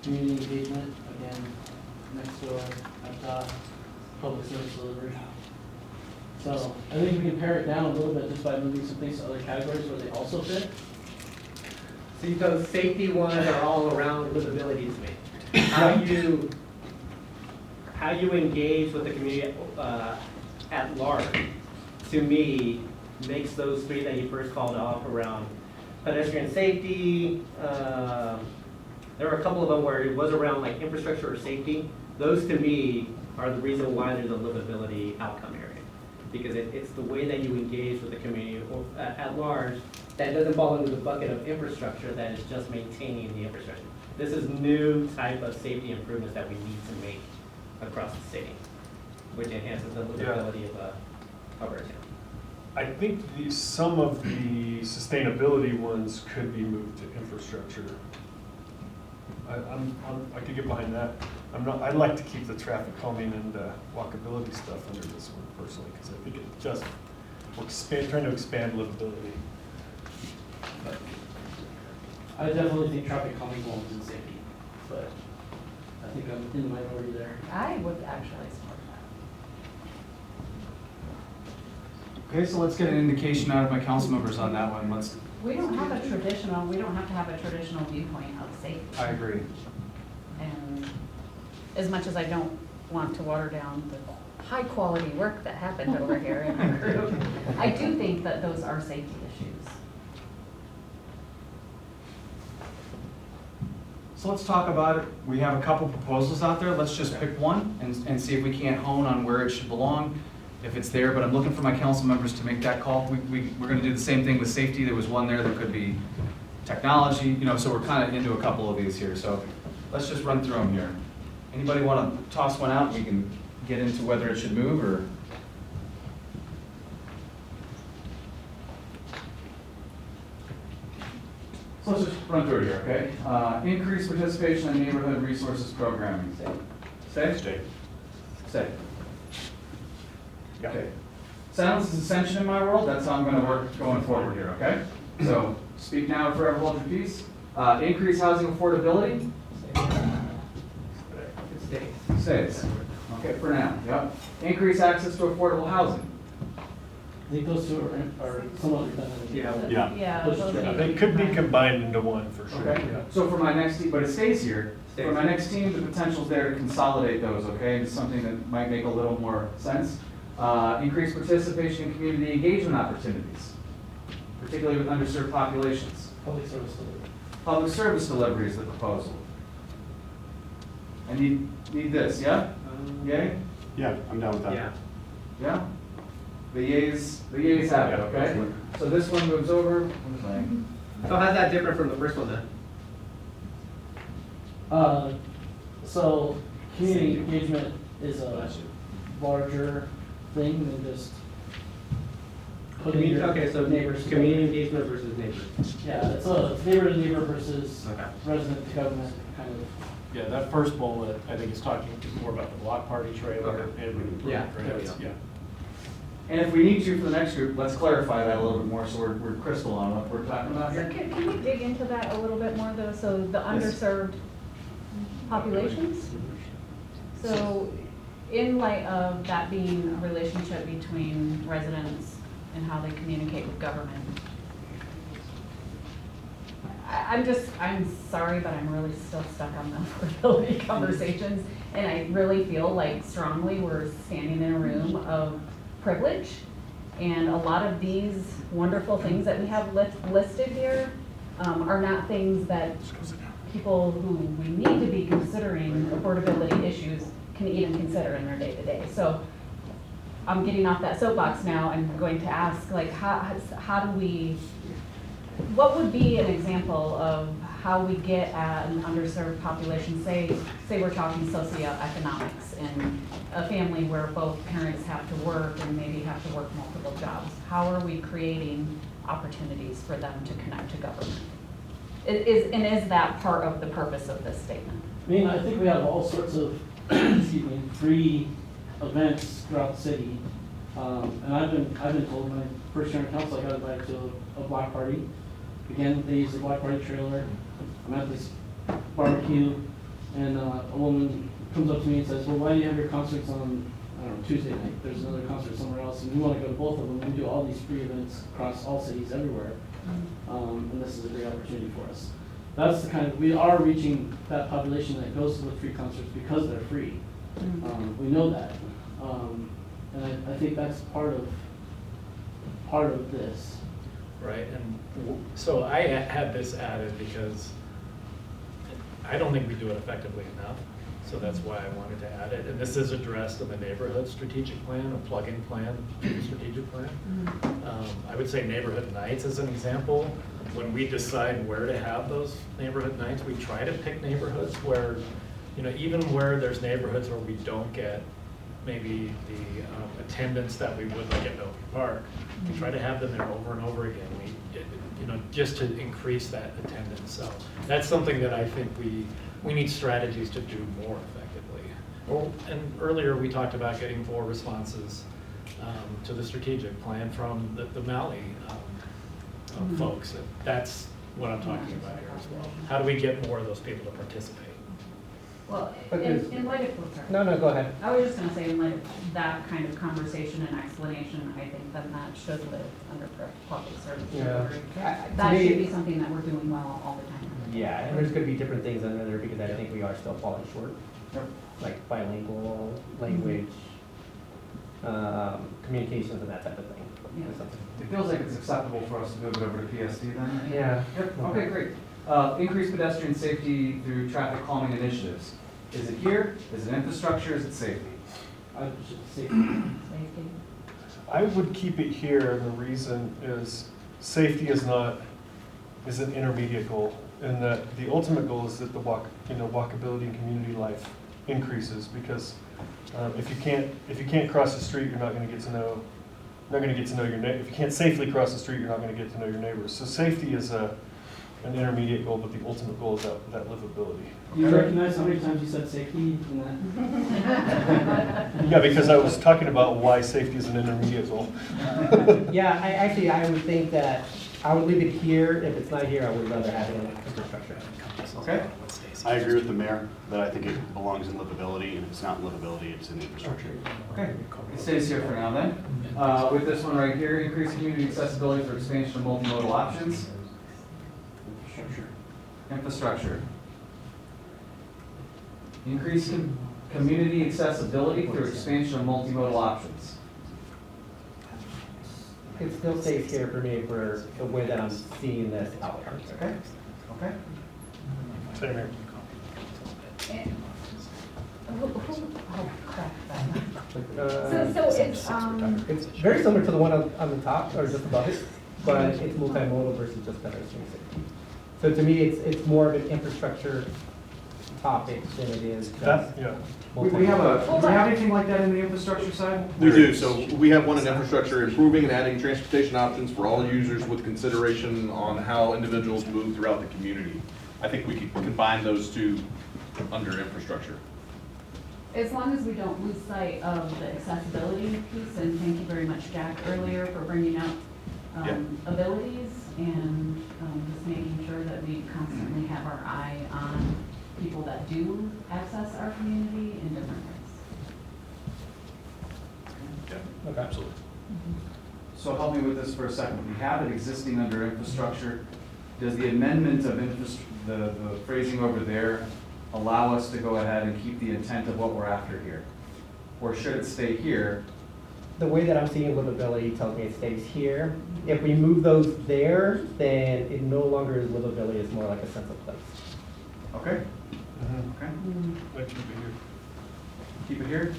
Community engagement, again, next door, at top, public service delivery. So I think we can pare it down a little bit just by moving some things to other categories where they also fit. See, those safety ones are all around livability to me. How you engage with the community at large, to me, makes those three that you first called off around pedestrian safety, There were a couple of them where it was around like infrastructure or safety. Those to me are the reason why there's a livability outcome area. Because it's the way that you engage with the community or, at large that doesn't fall into the bucket of infrastructure that is just maintaining the infrastructure. This is new type of safety improvements that we need to make across the city, which enhances the livability of our town. I think some of the sustainability ones could be moved to infrastructure. I could get behind that. I'd like to keep the traffic calming and walkability stuff under this one personally, because I think it just, we're trying to expand livability. But I definitely think traffic calming belongs in safety, but I think I'm in the minority there. I would actually support that. Okay, so let's get an indication out of my council members on that one. We don't have a traditional, we don't have to have a traditional viewpoint of safety. I agree. And as much as I don't want to water down the high quality work that happened over here in our group, I do think that those are safety issues. So let's talk about it. We have a couple proposals out there. Let's just pick one and see if we can't hone on where it should belong, if it's there. But I'm looking for my council members to make that call. We're going to do the same thing with safety. There was one there that could be technology, you know, so we're kind of into a couple of these here. So let's just run through them here. Anybody want to toss one out? We can get into whether it should move or. So let's just run through it here, okay? Increase participation in neighborhood resources programming. Stay? Stay. Okay. Silence is ascension in my world. That's how I'm going to work going forward here, okay? So speak now or forever hold your peace. Increase housing affordability. Stays. Okay, for now. Yep. Increase access to affordable housing. I think those two are somewhat redundant. Yeah. They could be combined into one for sure. Okay. Yeah. So for my next team, but it stays here. For my next team, the potential's there to consolidate those, okay, into something that might make a little more sense. Increase participation in community engagement opportunities, particularly with underserved populations. Public service delivery. Public service delivery is the proposal. I need this, yeah? Yay? Yeah, I'm down with that. Yeah. Yeah? The yays have it, okay? So this one moves over. So how's that different from the first one then? So community engagement is a larger thing than just putting your Okay, so neighbors community together. engagement versus neighbors. Yeah, it's a neighbor to neighbor versus Okay. resident to government kind of. Yeah, that first bullet, I think, is talking more about the block party trailer and Yeah. grants, yeah. And if we need to for the next group, let's clarify that a little bit more so we're crystal on what we're talking about So here. can we dig into that a little bit more though? So the underserved populations? So in light of that being a relationship between residents and how they communicate with government, I'm sorry, but I'm really still stuck on the affordability conversations. And I really feel like strongly we're standing in a room of privilege. And a lot of these wonderful things that we have listed here are not things that people who we need to be considering affordability issues can even consider in their day-to-day. So I'm getting off that soapbox now. I'm going to ask, like, how do we, what would be an example of how we get at an underserved population? Say we're talking socioeconomics and a family where both parents have to work and maybe have to work multiple jobs. How are we creating opportunities for them to connect to government? Is that part of the purpose of this statement? I mean, I think we have all sorts of, excuse me, free events throughout the city. And I've been told my first year in council, I got invited to a block party. Again, they use the block party trailer. I'm at this barbecue, and a woman comes up to me and says, well, why do you have your concerts on, I don't know, Tuesday night? There's another concert somewhere else, and we want to go to both of them. We do all these free events across all cities everywhere. And this is a great opportunity for us. That's the kind of, we are reaching that population that goes to the free concerts because they're free. We know that. And I think that's part of this. Right, and so I had this added because I don't think we do it effectively enough, so that's why I wanted to add it. And this is addressed in the neighborhood strategic plan, a plug-in plan to the strategic plan. I would say neighborhood nights as an example. When we decide where to have those neighborhood nights, we try to pick neighborhoods where, you know, even where there's neighborhoods where we don't get maybe the attendance that we would like at Bellevue Park, we try to have them there over and over again. You know, just to increase that attendance. So that's something that I think we need strategies to do more effectively. And earlier we talked about getting 4 responses to the strategic plan from the Mali folks. And that's what I'm talking about here as well. How do we get more of those people to participate? Well, in light of, No, go ahead. I was just gonna say, in light of that kind of conversation and explanation, I think then that should live under public service delivery. That should be something that we're doing well all the time. Yeah, and there's gonna be different things under there because I think we are still falling short. Like bilingual language, communications and that type of thing. It feels like it's acceptable for us to move it over to PSD then? Yeah. Yep, okay, great. Increase pedestrian safety through traffic calming initiatives. Is it here? Is it infrastructure? Is it safety? Safety. I would keep it here, and the reason is safety is an intermediate goal, and that the ultimate goal is that the walkability and community life increases, because if you can't cross the street, you're not going to get to know your neighbor. If you can't safely cross the street, you're not going to get to know your neighbors. So safety is an intermediate goal, but the ultimate goal is that livability. You recognize how many times you said safety in that? Yeah, because I was talking about why safety is an intermediate goal. Yeah, I would think that I would leave it here. If it's not here, I would rather have it in infrastructure. Okay. I agree with the mayor that I think it belongs in livability, and if it's not in livability, it's in infrastructure. Okay, it stays here for now then. With this one right here, increase community accessibility through expansion of multimodal options. Infrastructure. Increase community accessibility through expansion of multimodal options. It still stays here for me for the way that I'm seeing this outcome. Okay. Okay. Same here. Oh, crap. It's very similar to the one on the top, or just above it, but it's multimodal versus just pedestrian safety. So to me, it's more of an infrastructure topic than it is just. We have anything like that in the infrastructure side? We do. So we have one in infrastructure, improving and adding transportation options for all users with consideration on how individuals move throughout the community. I think we could combine those two under infrastructure. As long as we don't lose sight of the accessibility piece, and thank you very much, Jack, earlier for bringing up abilities and just making sure that we constantly have our eye on people that do access our community in different ways. Yeah, okay. Absolutely. So help me with this for a second. We have it existing under infrastructure. Does the amendment of the phrasing over there allow us to go ahead and keep the intent of what we're after here? Or should it stay here? The way that I'm seeing livability tells me it stays here. If we move those there, then it no longer is livability, it's more like a sense of place. Okay. Okay. That should be here. Keep it here?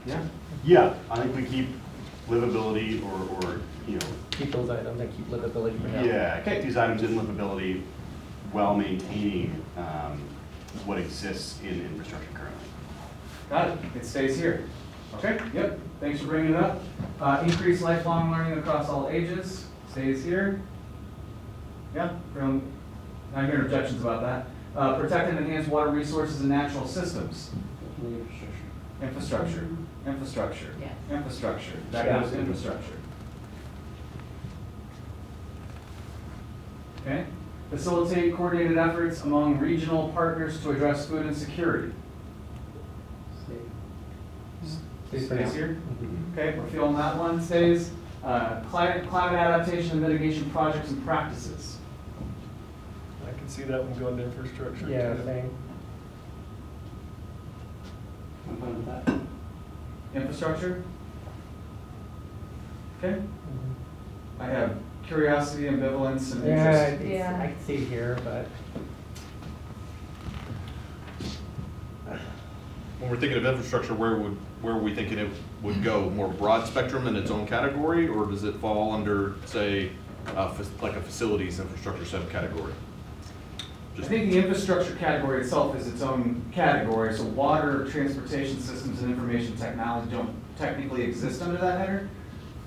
Yeah? Yeah, I think we keep livability or keep those items and keep livability for now. Yeah, keep these items in livability while maintaining what exists in infrastructure currently. Got it. It stays here. Okay, yep. Thanks for bringing it up. Increase lifelong learning across all ages. Stays here. Yeah, not hearing objections about that. Protect and enhance water resources and natural systems. Infrastructure. Infrastructure. Yes. Infrastructure. That goes to infrastructure. Okay. Facilitate coordinated efforts among regional partners to address food insecurity. Stays here. Okay, we're feeling that one. Stays. Climate adaptation and mitigation projects and practices. I can see that one going to infrastructure. Yeah, too. same. I'm fine with that. Infrastructure. Okay. I have curiosity, ambivalence, and interest. I can see it here, but when we're thinking of infrastructure, where are we thinking it would go? More broad spectrum in its own category, or does it fall under, say, like a facilities infrastructure subcategory? I think the infrastructure category itself is its own category, so water, transportation systems, and information technology don't technically exist under that header,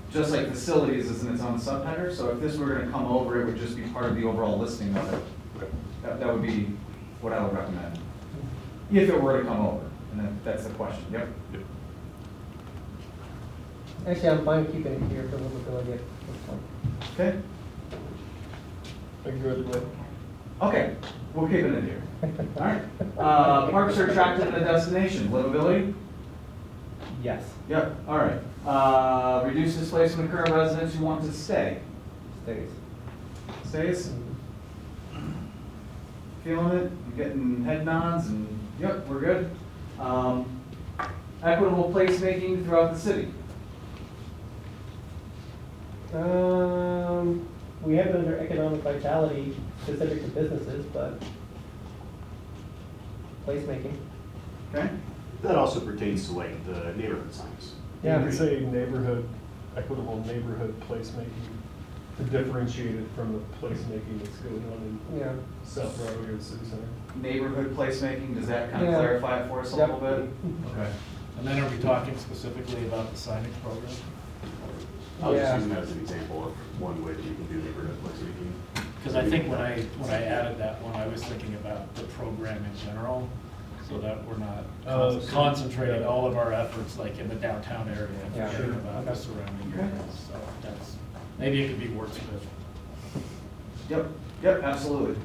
just like facilities is in its own subheader. So if this were going to come over, it would just be part of the overall listing of it. Okay. That would be what I would recommend, if it were to come over, and that's the question. Yep. Actually, I'm fine keeping it here for livability at this point. Okay. I can go either way. Okay, we'll keep it in here. All right. Parks are attractive in a destination. Livability? Yes. Yep, all right. Reduce displacement of current residents who want to stay. Stays. Stays? Feeling it? You getting head nods? And yep, we're good. Equitable placemaking throughout the city. We have it under economic vitality specific to businesses, but placemaking. Okay. That also pertains to like the neighborhood signs. Yeah, you could say equitable neighborhood placemaking to differentiate it from the placemaking that's going on in South Broadway or the city center. Neighborhood placemaking, does that kind of clarify it for us a little bit? Okay. And then are we talking specifically about the signage program? I was just using that as an example of one way that you can do neighborhood placemaking. Because I think when I added that one, I was thinking about the program in general, so that we're not concentrating all of our efforts like in the downtown area and forgetting about the surrounding areas. So that's, maybe it could be wordsmith. Yep, absolutely.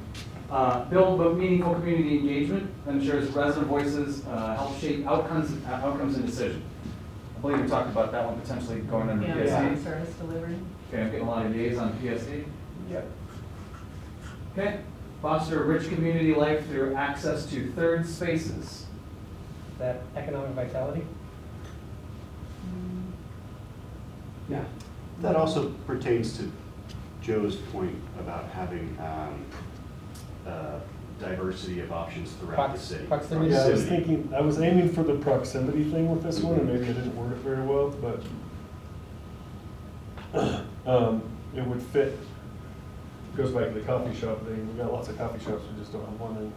Build meaningful community engagement, ensures resident voices help shape outcomes and decisions. I believe we talked about that one potentially going under PSD. Service delivery. Okay, I'm getting a lot of yays on PSD. Yep. Okay, foster a rich community life through access to third spaces. That economic vitality? Yeah. That also pertains to Joe's point about having diversity of options throughout the city. Proximity. Yeah, I was aiming for the proximity thing with this one, and maybe I didn't word it very well, but it would fit. Goes back to the coffee shop thing. We've got lots of coffee shops, we just don't have one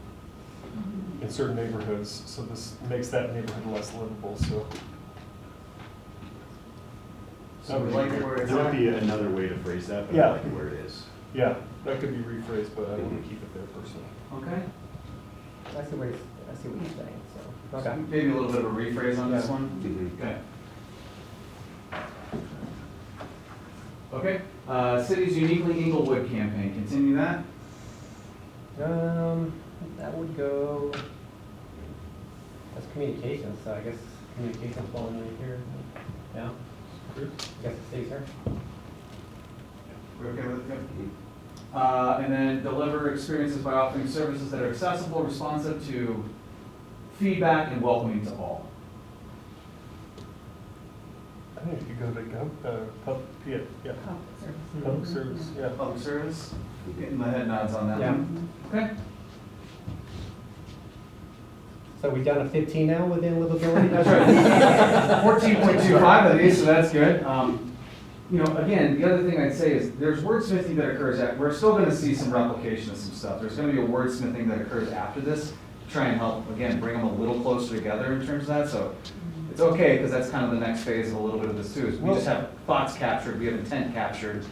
in certain neighborhoods, so this makes that neighborhood less livable, so. So we like it where it's There at. would be another way to phrase that, but I like it where it is. Yeah, that could be rephrased, but I want to keep it there personally. Okay. I see what you're saying, so. Okay. Maybe a little bit of a rephrase on this one? Okay. Okay. City's Uniquely Inglewood campaign, continue that? That would go, that's communications, so I guess communications falling in here. Yeah. I guess it stays here. We're okay with it? And then deliver experiences by offering services that are accessible, responsive to feedback, and welcoming to all. I think you could go to public service, yeah. Public service, getting my head nods on that one. Okay. So we down to 15 now within livability? That's right. 14.25 of these, so that's good. You know, again, the other thing I'd say is there's wordsmithing that occurs we're still going to see some replication of some stuff. There's going to be a wordsmithing that occurs after this to try and help, again, bring them a little closer together in terms of that. So it's okay, because that's kind of the next phase of a little bit of this too. Is we just have thoughts captured, we have intent captured,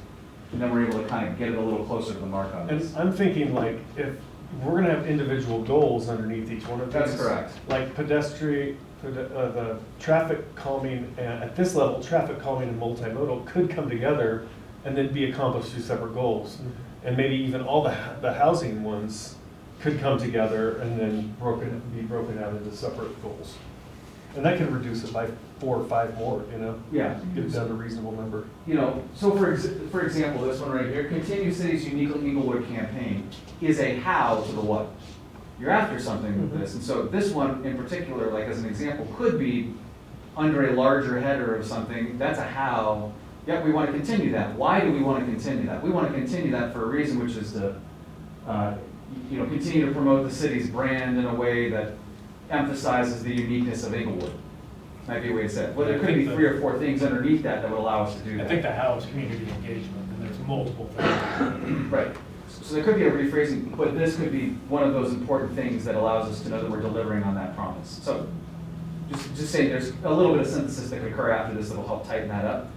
and then we're able to kind of get it a little closer to the mark on this. And I'm thinking like, if we're gonna have individual goals underneath each one of these. That's correct. Like the traffic calming, at this level, traffic calming and multimodal could come together and then be accomplished through separate goals. And maybe even all the housing ones could come together and then be broken out into separate goals. And that could reduce it by 4 or 5 more, you know? Yeah. Get it down to a reasonable number. You know, so for example, this one right here, continue city's Uniquely Inglewood campaign is a how to the what. You're after something with this. And so this one in particular, like as an example, could be under a larger header of something. That's a how. Yep, we want to continue that. Why do we want to continue that? We want to continue that for a reason, which is to, continue to promote the city's brand in a way that emphasizes the uniqueness of Inglewood. Might be a way to say it. Well, there could be 3 or 4 things underneath that that would allow us to do I that. think the how is community engagement, and there's multiple things. Right. So there could be a rephrasing, but this could be one of those important things that allows us to know that we're delivering on that promise. So just saying there's a little bit of synthesis that could occur after this that will help tighten that up.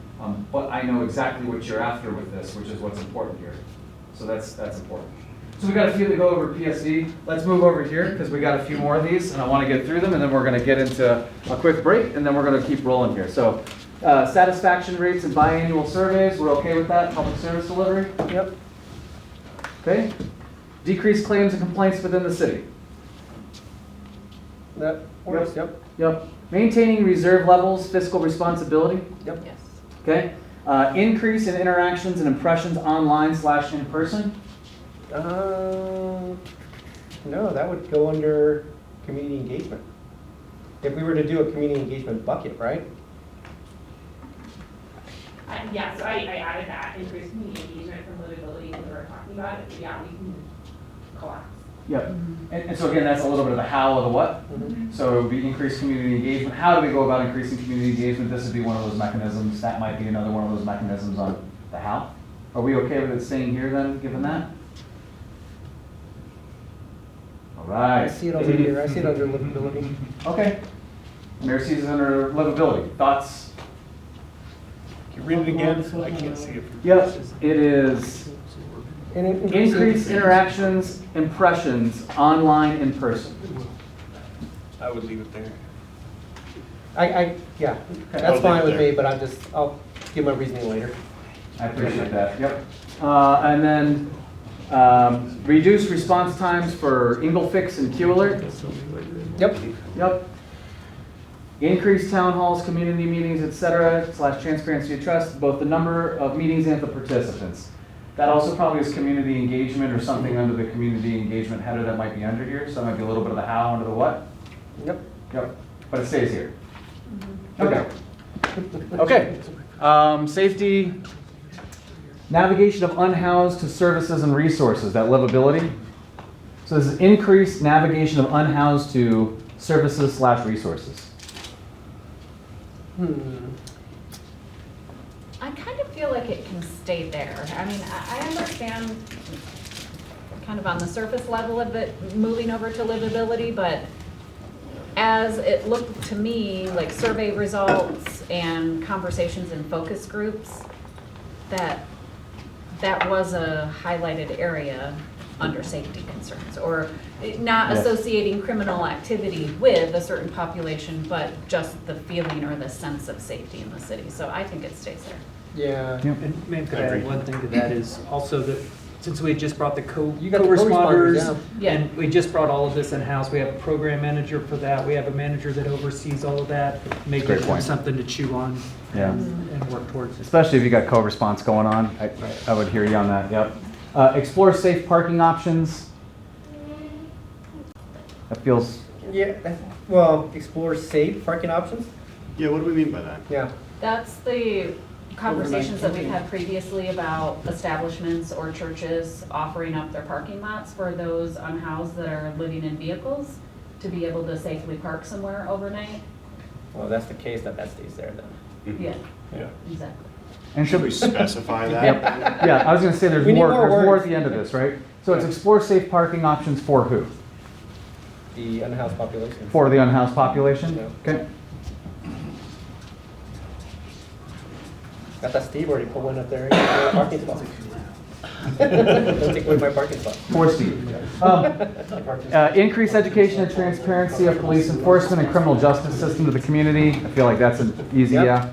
But I know exactly what you're after with this, which is what's important here. So that's important. So we got a few to go over PSD. Let's move over here because we got a few more of these and I want to get through them and then we're going to get into a quick break and then we're going to keep rolling here. So satisfaction rates and biannual surveys, we're okay with that? Public service delivery? Yep. Okay. Decreased claims and complaints within the city. That works, yep. Yep. Maintaining reserve levels, fiscal responsibility. Yep. Yes. Okay. Increase in interactions and impressions online / in person. No, that would go under community engagement. If we were to do a community engagement bucket, right? Yeah, so I added that, increased community engagement from livability when we were talking about it, yeah, we can collapse. Yep. And so again, that's a little bit of the how of the what. So it would be increased community engagement. How do we go about increasing community engagement? This would be one of those mechanisms. That might be another one of those mechanisms on the how. Are we okay with it staying here then, given that? All right. I see it over here. I see it under livability. Okay. Mayor sees it under livability. Thoughts? Can you read it again? I can't see it. Yep. It is increased interactions, impressions, online, in person. I would leave it there. Yeah, that's fine with me, but I'll give my reasoning later. I appreciate that, yep. And then reduce response times for Inglefix and Q Alert. Yep. Yep. Increase town halls, community meetings, etc. / transparency and trust, both the number of meetings and the participants. That also probably is community engagement or something under the community engagement header that might be under here. So that might be a little bit of the how under the what. Yep. Yep. But it stays here. Okay. Okay. Safety, navigation of unhoused to services and resources, that livability. So this is increased navigation of unhoused to services / resources. I kind of feel like it can stay there. I mean, I understand kind of on the surface level of it moving over to livability, but as it looked to me like survey results and conversations in focus groups, that was a highlighted area under safety concerns, or not Yes. associating criminal activity with a certain population, but just the feeling or the sense of safety in the city. So I think it stays there. Yeah. And maybe could I add one thing to that is also that since we just brought the You got the co-responders, yeah. and we just brought all of this in-house, we have a program manager for that, we have a manager that oversees all of that, make Great it point. something to chew on Yeah. and work towards. Especially if you got co-response going on. I would hear you on that, yep. Explore safe parking options. That feels, Yeah, well, explore safe parking options? Yeah, what do we mean by that? Yeah. That's the conversations that we've had previously about establishments or churches offering up their parking lots for those unhoused that are living in vehicles to be able to safely park somewhere overnight. Well, that's the case, that stays there then. Yeah, Yeah. exactly. and Should we specify that? Yep. Yeah, I was gonna say there's We need more, more there's more words. at the end of this, right? So it's explore safe parking options for who? The unhoused population. For the unhoused population? Yeah. Okay. Got that Steve already put one up there. Parking spot. Don't take away my parking spot. For Steve. Increase education and transparency of police enforcement and criminal justice system to the community. I feel like that's an easy, yeah.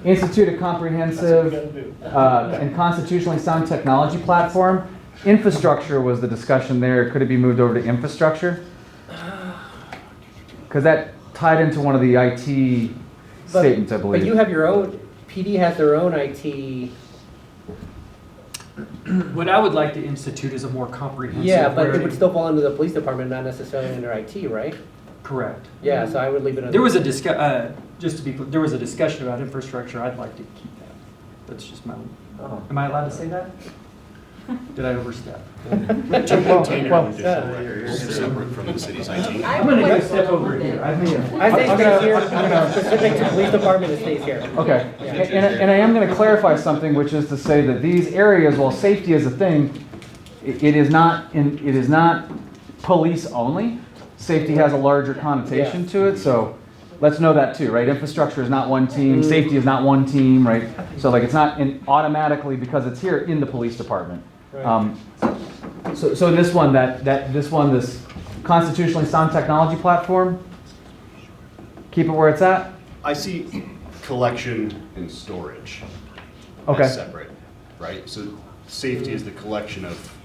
Institute a comprehensive and constitutionally sound technology platform. Infrastructure was the discussion there. Could it be moved over to infrastructure? Because that tied into one of the IT statements, I believe. But you have your own, PD has their own IT. What I would like to institute is a more comprehensive. Yeah, but it where- would still fall under the police department, not necessarily under IT, right? Correct. Yeah, so I would leave it under. There was a just to be clear, there was a discussion about infrastructure. I'd like to keep that. That's just my, Oh. am I allowed to say that? Did I overstep? To maintain your own digital records separate from the city's IT. I'm gonna go step over here. I think I think stays here, specific to police department, it stays here. Okay, Yeah. and I am going to clarify something, which is to say that these areas, while safety is a thing, it is not police only. Safety has a larger connotation to it, so let's know that too, right? Infrastructure is not one team, safety is not one team, right? So like it's not automatically because it's here in the police department. So in this one, this constitutionally sound technology platform, keep it where it's at. I see collection and storage Okay. as separate, right? So safety is the collection of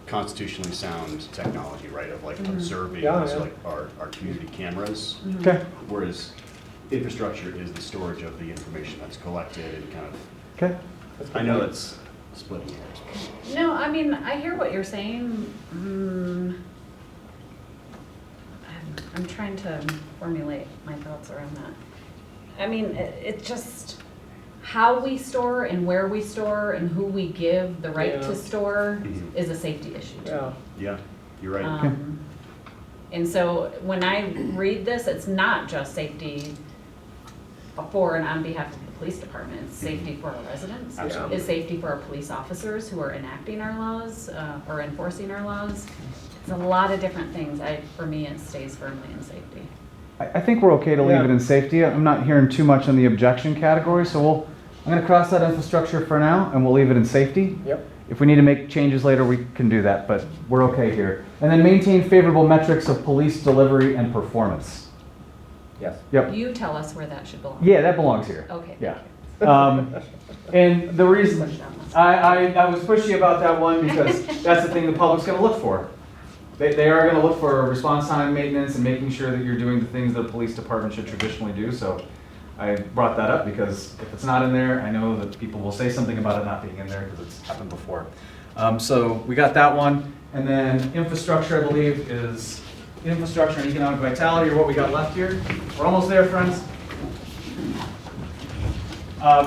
constitutionally sound technology, right? Of like observing, so like our community cameras. Okay. Whereas infrastructure is the storage of the information that's collected and kind of. Okay. I know that's splitting hairs. No, I mean, I hear what you're saying. I'm trying to formulate my thoughts around that. I mean, it's just how we store and where we store and who we give the right to store is a safety issue too. Yeah, you're right. And so when I read this, it's not just safety for and on behalf of the police department. It's safety for our residents. Absolutely. It's safety for our police officers who are enacting our laws or enforcing our laws. It's a lot of different things. For me, it stays firmly in safety. I think we're okay to leave it in safety. I'm not hearing too much on the objection category, so I'm going to cross that infrastructure for now, and we'll leave it in safety. Yep. If we need to make changes later, we can do that, but we're okay here. And then maintain favorable metrics of police delivery and performance. Yes. Yep. You tell us where that should belong. Yeah, that belongs here. Okay. Yeah. And the reason I was pushy about that one because that's the thing the public's going to look for. They are going to look for response time maintenance and making sure that you're doing the things that a police department should traditionally do. So I brought that up because if it's not in there, I know that people will say something about it not being in there because it's happened before. So we got that one. And then infrastructure, I believe, is infrastructure and economic vitality are what we got left here. We're almost there, friends.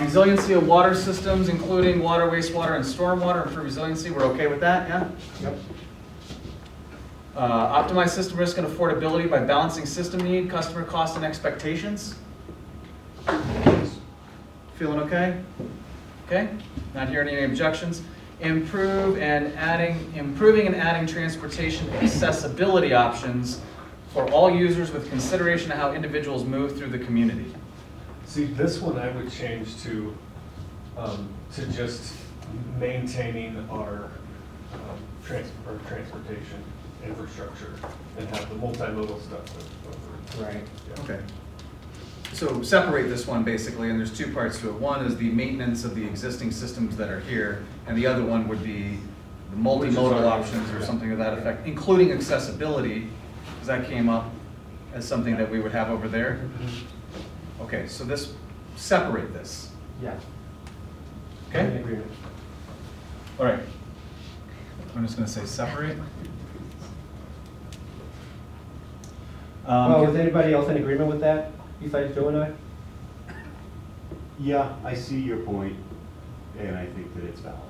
Resiliency of water systems, including water, wastewater, and stormwater. And for resiliency, we're okay with that, yeah? Yep. Optimize system risk and affordability by balancing system need, customer cost, and expectations. Feeling okay? Okay, not hearing any objections. Improving and adding transportation accessibility options for all users with consideration of how individuals move through the community. See, this one I would change to just maintaining our transportation infrastructure and have the multimodal stuff over. Right. Yeah. Okay. So separate this one basically, and there's two parts to it. One is the maintenance of the existing systems that are here, and the other one would be the multimodal options or something to that effect, including accessibility, because that came up as something that we would have over there. Okay, so separate this. Yeah. Okay? All right. I'm just going to say separate. Is anybody else in agreement with that besides Joe and I? Yeah, I see your point, and I think that it's valid.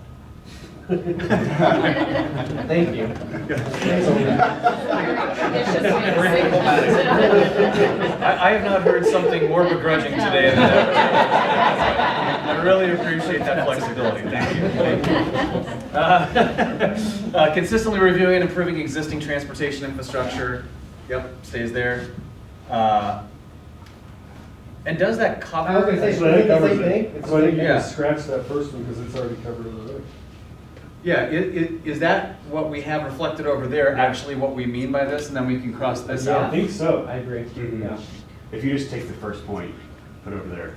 Thank you. I have not heard something more begrudging today than that. I really appreciate that flexibility. Thank you. Consistently reviewing and improving existing transportation infrastructure. Yep, stays there. And does that cover? I was going to say, the same thing. So I think you can scratch that first one because it's already covered in the other. Yeah, is that what we have reflected over there actually what we mean by this, and then we can cross this out? I think so. I agree. Yeah. If you just take the first point, put it over there,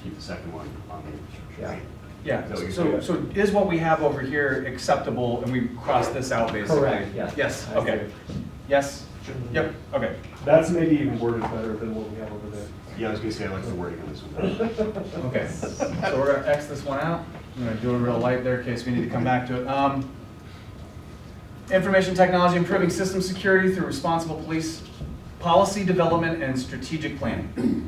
keep the second one on the infrastructure. Yeah, so is what we have over here acceptable, and we cross this out basically? Correct, yes. Yes, okay. Yes? Yep, okay. That's maybe even worded better than what we have over there. Yeah, I was going to say I like the wording on this one. Okay, so we're going to X this one out. I'm going to do a real light there in case we need to come back to it. Information technology, improving system security through responsible police policy development and strategic planning.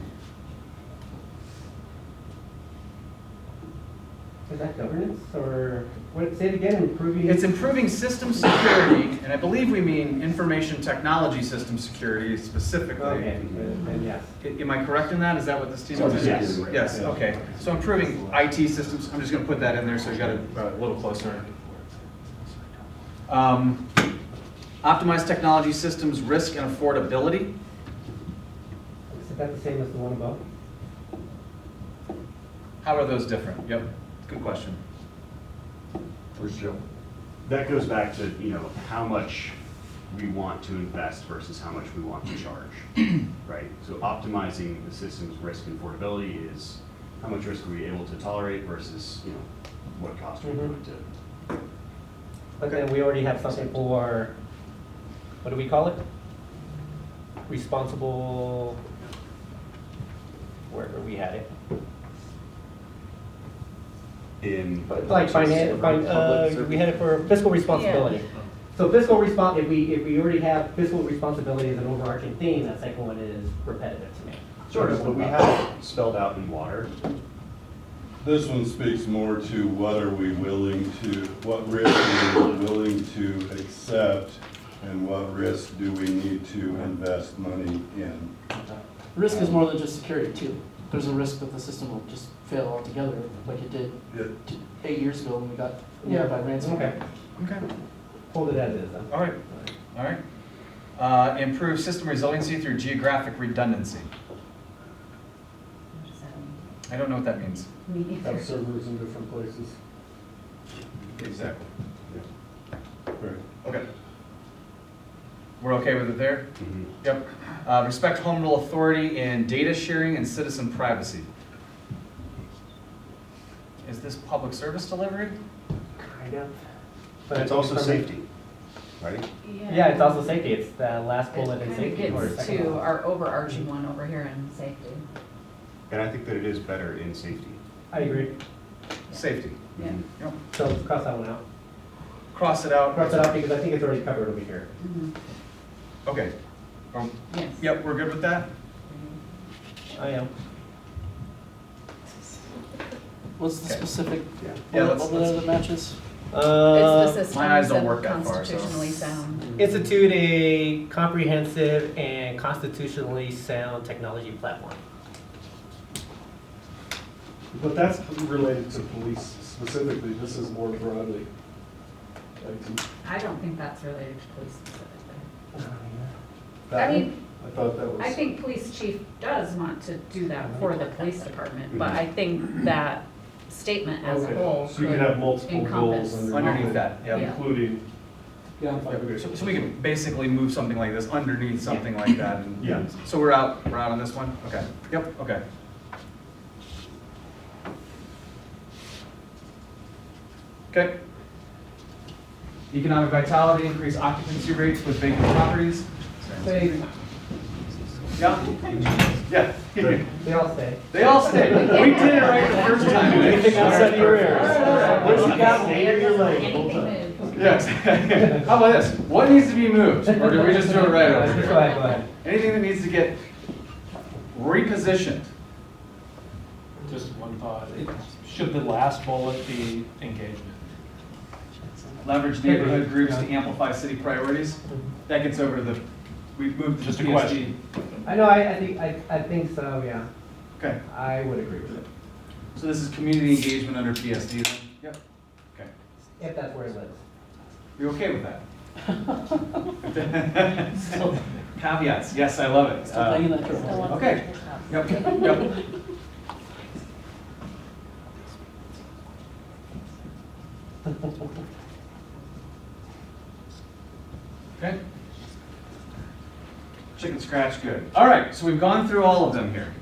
Is that governance or? Say it again, improving? It's improving system security, and I believe we mean information technology system security specifically. Okay, then yes. Am I correct in that? Is that what this team is? Yes. Yes, okay. So improving IT systems, I'm just gonna put that in there so you got it a little closer. Optimize technology systems, risk and affordability. Is that the same as the one above? How are those different? Yep, good question. Where's Joe? That goes back to, you know, how much we want to invest versus how much we want to charge, right? So optimizing the system's risk and affordability is how much risk are we able to tolerate versus, you know, what cost are we going to. But then we already have something for, what do we call it? Responsible, wherever we had it. In Like we had it for fiscal responsibility. So fiscal if we already have fiscal responsibility as an overarching theme, that second one is repetitive to me. Sort of, but we have it spelled out in water. This one speaks more to what risk are we willing to accept, and what risk do we need to invest money in. Risk is more than just security too. There's a risk that the system will just fail altogether, like it did 8 years ago when we got nailed by ransomware. Okay. Hold it as is then. All right. Improve system resiliency through geographic redundancy. I don't know what that means. Have servers in different places. Exactly. Right. Okay. We're okay with it there? Mm-hmm. Yep. Respect home rule authority in data sharing and citizen privacy. Is this public service delivery? Kind of. But it's also safety, right? Yeah, it's also safety. It's the last bullet in It safety. kind or of gets second to one. our overarching one over here in safety. And I think that it is better in safety. I agree. Safety. Yeah. Yep. So let's cross that one out. Cross it out. Cross it out because I think it's already covered over here. Okay. Yes. Yep, we're good with that? I am. What's the specific Yeah, bullet over there that matches? It's the systems my eyes don't and work that far, so. constitutionally sound. Institute a comprehensive and constitutionally sound technology platform. But that's related to police specifically. This is more broadly. I don't think that's related to police specifically. That I one? mean, I thought that was. I think police chief does want to do that for the police department, but Mhm. I think that statement as a Okay. whole So you can have multiple encompass goals underneath that, yeah. including. Yeah, so we can basically move something like this underneath something like that. And Yeah. So we're out on this one? Okay. Yep, okay. Okay. Economic vitality, increase occupancy rates with vacant properties. Yeah? Yeah. They all stay. They all stay. We did it right the first time. Anything outside of your area. What you got, man? You're like. Yes. How about this? What needs to be moved? Or do we just do it right over here? Go ahead. Anything that needs to get repositioned? Just one thought. Should the last bullet be engagement? Leverage neighborhood groups to amplify city priorities. That gets over the, we've moved Just to a PSD. question. I know, I think so, yeah. Okay. I would agree with it. So this is community engagement under PSD then? Yep. Okay. If that's where it lives. You okay with that? Caveats. Yes, I love it. Still hanging that turtle. Okay. Yep. Yep. Okay. Chicken scratch, good. All right, so we've gone through all of them here.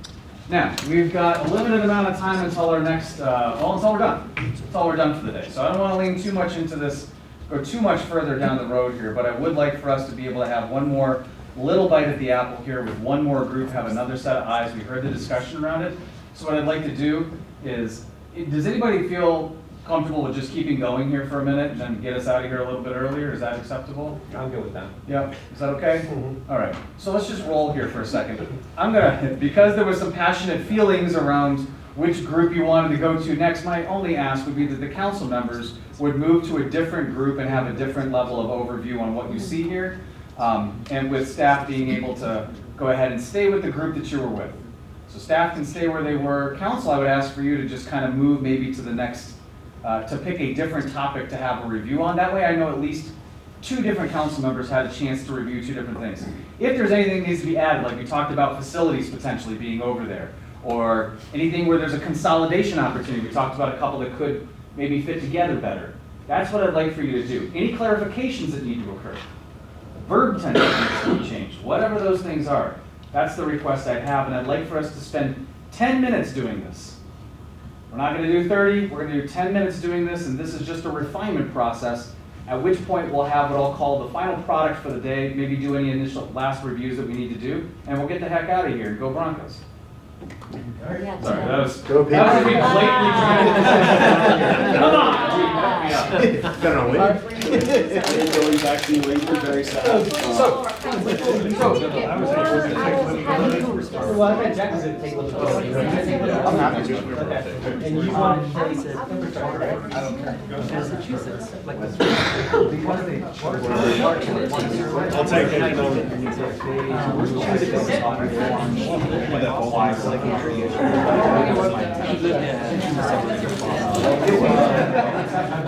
Now, we've got a limited amount of time until our next, well, until we're done. That's all we're done for the day. So I don't want to lean too much into this, or too much further down the road here, but I would like for us to be able to have one more little bite at the apple here with one more group, have another set of eyes. We heard the discussion around it. So what I'd like to do is, does anybody feel comfortable with just keeping going here for a minute and then get us out of here a little bit earlier? Is that acceptable? I'm good with that. Yeah, is that okay? Mm-hmm. All right, so let's just roll here for a second. I'm gonna, because there was some passionate feelings around which group you wanted to go to next. My only ask would be that the council members would move to a different group and have a different level of overview on what you see here. And with staff being able to go ahead and stay with the group that you were with. So staff can stay where they were. Council, I would ask for you to just kind of move maybe to the next, to pick a different topic to have a review on. That way I know at least 2 different council members had a chance to review 2 different things. If there's anything that needs to be added, like we talked about facilities potentially being over there, or anything where there's a consolidation opportunity, we talked about a couple that could maybe fit together better. That's what I'd like for you to do. Any clarifications that need to occur. Verb tense needs to be changed, whatever those things are. That's the request I have, and I'd like for us to spend 10 minutes doing this. We're not going to do 30, we're going to do 10 minutes doing this, and this is just a refinement process, at which point we'll have what I'll call the final product for the day, maybe do any initial last reviews that we need to do, and we'll get the heck out of here and go Broncos. Sorry, that was blatantly come on! Gonna win. Going back to labor, very sad. Well, I bet Jack was gonna take a little bit. I'm happy to. Okay. And you want infrastructure, right? I don't care. Massachusetts, like this. I'll take it.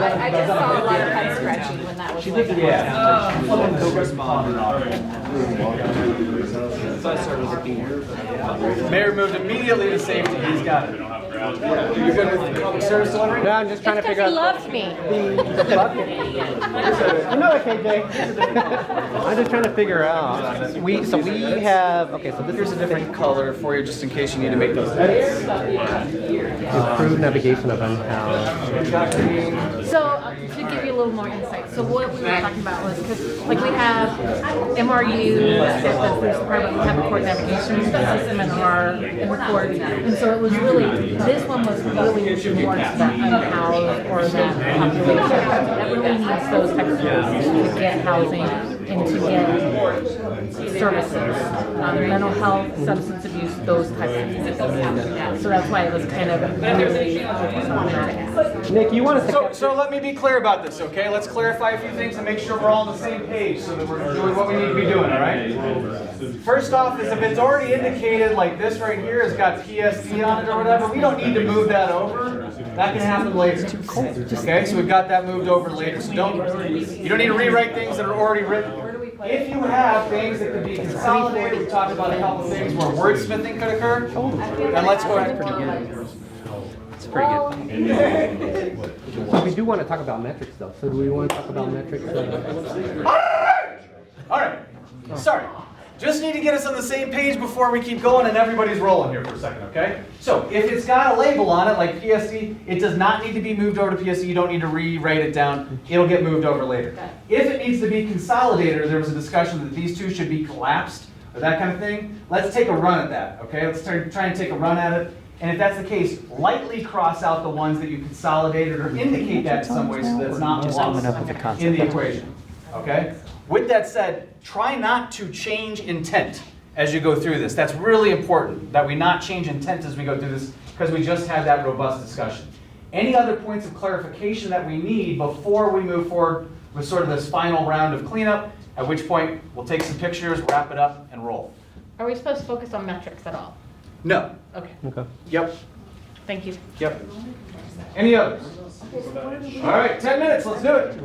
I just saw a lot of head scratching when that was like. Mayor moved immediately to safety. He's got it. You good with public service delivery? No, I'm just trying to figure out. He loves me. The bucket. You know it, KJ. I'm just trying to figure out. We have, okay, so this Here's is a different color for you, just in case you need to make those edits. improved navigation of unhoused. So to give you a little more insight, so what we were talking about was, because like we have MRU, that's the police department, we have a court navigation system in the court, and so it was really, this one was really towards the unhoused or that population that really needs those types of services to get housing and to get services, mental health, substance abuse, those types of things. So that's why it was kind of really focused on that. Nick, you want to So let me be clear about this, okay? Let's clarify a few things and make sure we're all on the same page so that we're doing what we need to be doing, all right? First off is if it's already indicated, like this right here has got PSD on it or whatever, we don't need to move that over. That can happen later. Okay, so we've got that moved over later. So you don't need to rewrite things that are already written. If you have things that could be consolidated, we talked about a couple things where wordsmithing could occur, and let's go ahead. It's pretty good. So we do want to talk about metrics though. So do we want to talk about metrics? All right. Sorry. Just need to get us on the same page before we keep going and everybody's rolling here for a second, okay? So if it's got a label on it, like PSD, it does not need to be moved over to PSD. You don't need to rewrite it down. It'll get moved over later. If it needs to be consolidated, or there was a discussion that these two should be collapsed, or that kind of thing, let's take a run at that, okay? Let's try and take a run at it. And if that's the case, lightly cross out the ones that you consolidated or indicate that in some way so that it's not lost in the equation, okay? With that said, try not to change intent as you go through this. That's really important, that we not change intent as we go through this, because we just had that robust discussion. Any other points of clarification that we need before we move forward with sort of this final round of cleanup, at which point we'll take some pictures, wrap it up, and roll. Are we supposed to focus on metrics at all? No. Okay. Okay. Yep. Thank you. Yep. Any others? All right, 10 minutes, let's do it.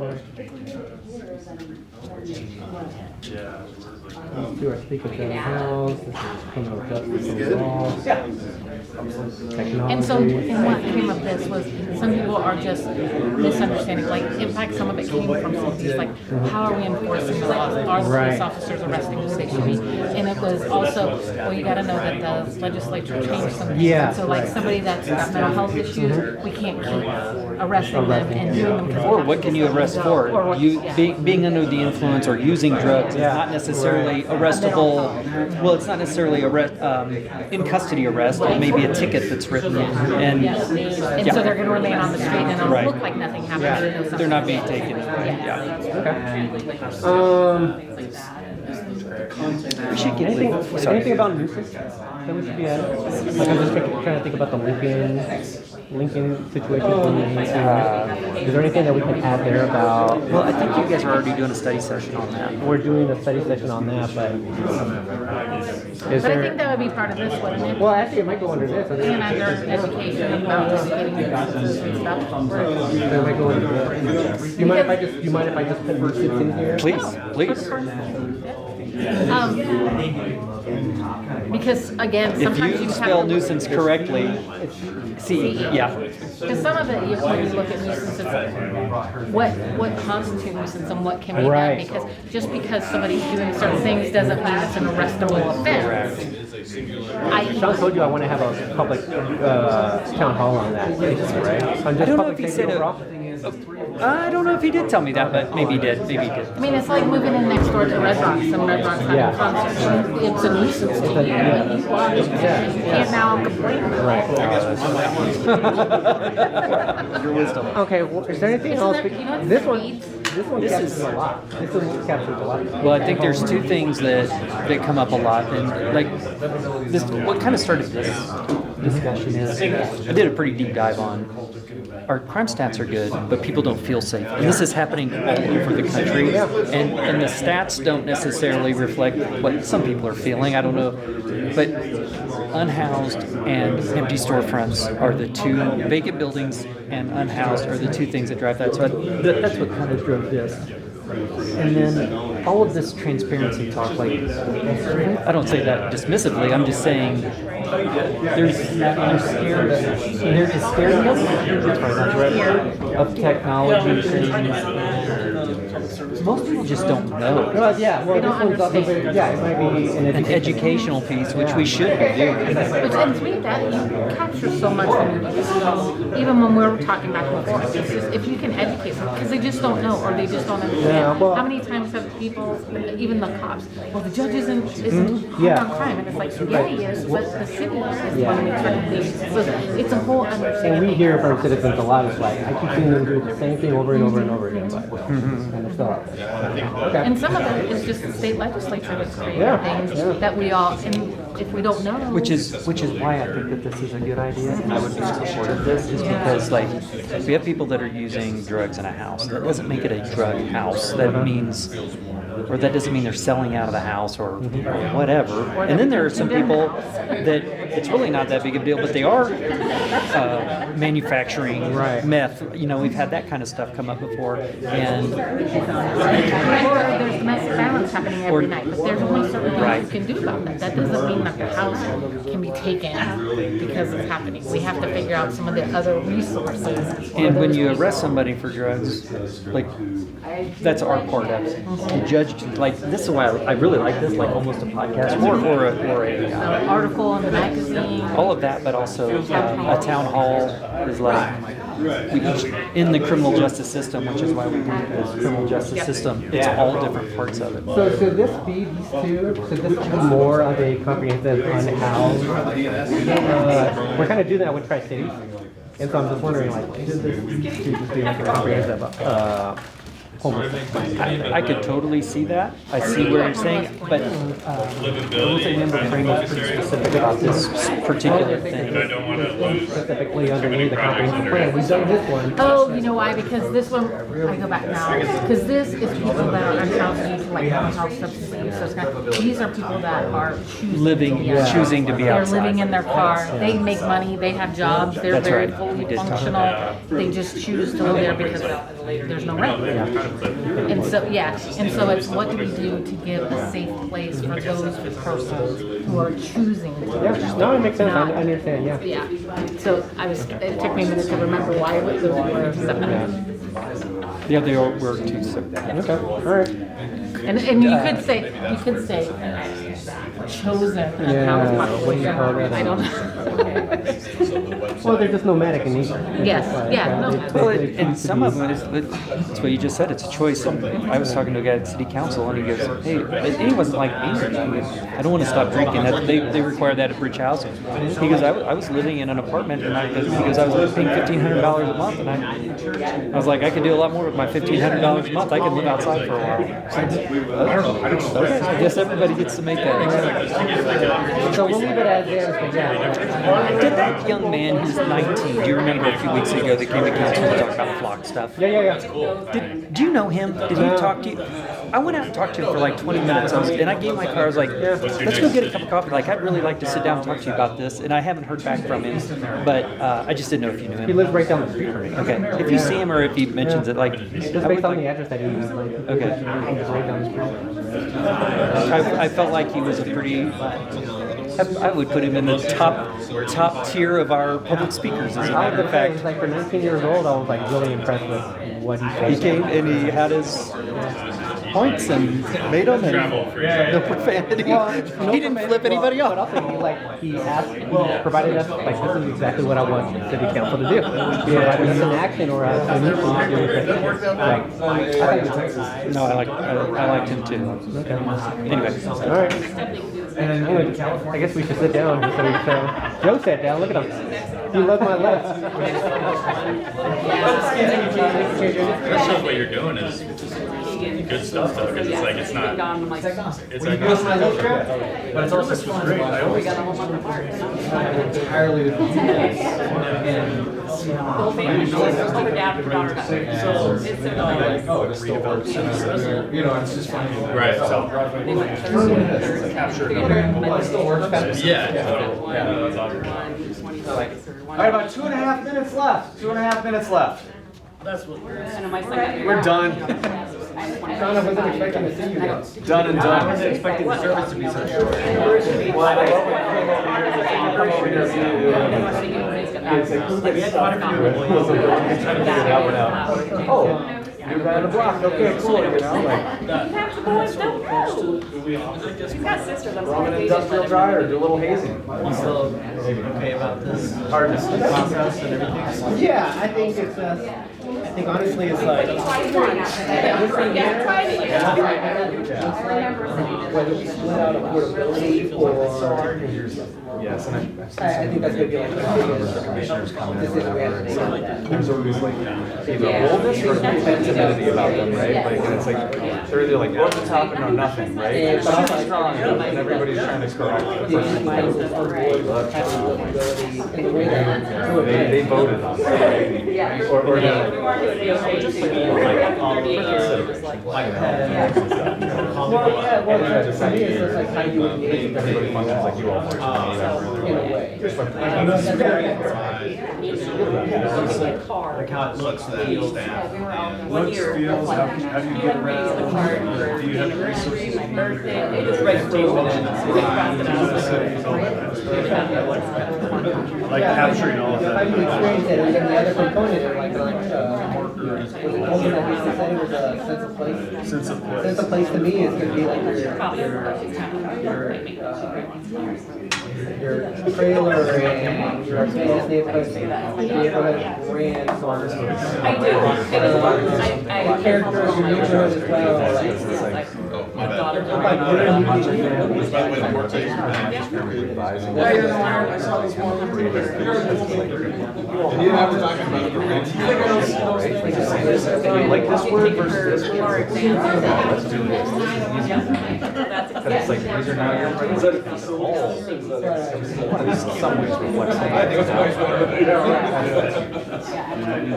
Do our speak of the house, this is criminal justice laws. And so, and what came of this was, some people are just misunderstanding, like, in fact, some of it came from cities, like, how are we enforcing the laws? Are the police officers arresting who they should be? And it was also, well, you gotta know that the legislature changed some things. Yeah, And so, like, somebody that's got mental health issues, we can't keep arresting them and doing them. Or what can you arrest for? Or what- You, yeah. being under the influence or using drugs is not necessarily arrestable. Well, it's not necessarily in custody arrest, but maybe a ticket that's written. And And so they're gonna remain on the street and it'll look like nothing happened. They're not being taken. Okay. Anything about nuisance that we should be adding? Like I'm just trying to think about the Lincoln situation. Is there anything that we can add there about? Well, I think you guys are already doing a study session on that. We're doing a study session on that, but is But I there? think that would be part of this, wouldn't it? Well, actually, it might go under this. And under education about educating the businesses and stuff. It might go under this. Do you mind if I just put first tips in here? Please. Because again, If sometimes you you spell have to. nuisance correctly, yeah. Because some of it, when you look at nuisance, it's what constitutes nuisance and what can be Right. done. Because just because somebody's doing certain things doesn't mean it's an arrestable offense. Sean told you I want to have a public town hall on that, right? I don't know if he said I don't know if he did tell me that, but maybe he did. Maybe he did. I mean, it's like moving in next door to Red Rocks and Red Rocks having concerts. It's a nuisance to you, but you can't now complain. Your wisdom. Okay, well, is there anything else? This one captures a lot. This one captures a lot. Well, I think there's two things that come up a lot, and like this, what kind of started this discussion is I did a pretty deep dive on our crime stats are good, but people don't feel safe, and this is happening all over the country, and the stats don't necessarily reflect what some people are feeling. I don't know, but unhoused and empty storefronts are the two, vacant buildings and unhoused are the two things that drive that. So that's what kind of drove this. And then all of this transparency talk, like, I don't say that dismissively, I'm just saying they're scared of technology. Most people just don't know. Well, yeah, well, this one's also very, it might be an educational piece, which we should be doing. And to me, that you capture so much when you do this. Even when we were talking back and forth, it's just if you can educate them, because they just don't know or they just don't understand. How many times have people, even the cops, well, the judge isn't hard on crime, and it's like, yeah, he is, but the city is running certain. So it's a whole understanding. And we hear from citizens a lot, it's like, I keep seeing them do the same thing over and over and over again, but, and it's still out there. Okay. And some of it is just the state legislature that's creating things that we all, and if we don't know. Which is why I think that this is a good idea, and I would be supportive of this, is because, like, we have people that are using drugs in a house. That doesn't make it a drug house. That means, or that doesn't mean they're selling out of the house or whatever. And then there are some people that it's really not that big of a deal, but they are manufacturing meth. You know, we've had that kind of stuff come up before, and Or there's domestic violence happening every night, but there's only certain things you can do about that. That doesn't mean that the house can be taken because it's happening. We have to figure out some of the other resources. And when you arrest somebody for drugs, like, that's our part of it. The judge, like, this is why I really like this, like almost a podcast or a article in the magazine. all of that, but also a town hall is like, we each, in the criminal justice system, which is why we do this criminal justice system, it's all different parts of it. So should this be these two? Should this be more of a comprehensive unhoused? We're kind of doing that with Tri-Cities, and so I'm just wondering, like, should this just be like a comprehensive homelessness? I could totally see that. I see where you're saying, but the rules and member frame is pretty specific about this particular thing. Specifically underneath the comprehensive plan, we've done this one. Oh, you know why? Because this one, I go back now, because this is people that are unhoused due to like mental health substance abuse. So it's kind of, these are people that are choosing to be outside. They're living in their car. They make money. They have jobs. They're That's very right. fully functional. They just choose to live there because there's no rent. And so, and so it's what do we do to give a safe place for those persons who are choosing to live there? No, it makes sense. I understand. Yeah. Yeah. So it took me a minute to remember why those were separate. Yeah, they were two separate. Okay. All right. And you could say chosen unhoused population. I don't know. Well, they're just nomadic in nature. Yes. Yeah. No. Well, and some of them is, that's what you just said, it's a choice. And I was talking to a guy at city council, and he goes, hey, anyone like me, I don't want to stop drinking. They require that at Bridge Housing. He goes, I was living in an apartment, and he goes, I was paying $1,500 a month, and I was like, I could do a lot more with my $1,500 a month. I could live outside for a while. I guess everybody gets to make that. So we'll leave it as is, but yeah. Did that young man who's 19, do you remember a few weeks ago that came to council to talk about flock stuff? Yeah. Do you know him? Did he talk to you? I went out and talked to him for like 20 minutes, and I gave my car, I was like, let's go get a cup of coffee. Like, I'd really like to sit down and talk to you about this, and I haven't heard back from him, but I just didn't know if you knew him. He lives right down the street from me. Okay, if you see him or if he mentions it, like... Just based on the address that he was like... Okay. Right down the street. I felt like he was a pretty... I would put him in the top tier of our public speakers, as a matter of fact. Like for 19 years old, I was like really impressed with what he said. He came and he had his points and made them, and no profanity. He didn't flip anybody off. But also, he asked, he provided us, like, this is exactly what I want city council to do. He provided us an action or a solution to it. Like, I thought no, I liked him too. Okay. Anyway. All right. Anyway, I guess we should sit down so we can show. Joe sat down. Look at him. He loved my list. That shows what you're doing is good stuff though, because it's like, it's not, it's like, but it's also fun. We got a whole month apart. Entirely. Whole family, over dad, daughter, so it's so nice. Oh, it's still works. You know, it's just funny. Right, so. Capture. It still works. Yeah, that's awesome. All right, about 2.5 minutes left. 2.5 minutes left. That's what We're done. Sean, I wasn't expecting to see you though. Done and done. I wasn't expecting the service to be so short. Oh, you're around the block. Okay, cool. You know, like. He's got sisters. Throw an industrial dryer or do a little hazing. You still okay about this hardness process and everything? Yeah, I think it's. I think honestly, it's like. Whether we split out affordability or. Yes, and I think that's gonna be like the commissioners come in or whatever. There's always like either boldness or defensibility about them, right? Like, and it's like they're either like over the top and know nothing, right? They're super strong, and everybody's trying to correct the person. They voted on it. Or just well, yeah, well, for me, it's just like how you engage with everybody functions like you all function. in a way. Like how it looks, that staff. Looks, feels, how do you get around? Do you have the resources? Like capturing all of that. How you experience it, and then the other component, like was it Colton that basically said it was a sense of place? Sense of place. Sense of place to me is gonna be like your trailer and your business neighborhood brand, so on and so forth. I do. Characters in your neighborhood as well. Like, My bad. like, By the way, the board takes I saw this one. And you have to talk about the Like this word versus this word. Let's do this. That's It's like, these are now your friends. Some ways reflects.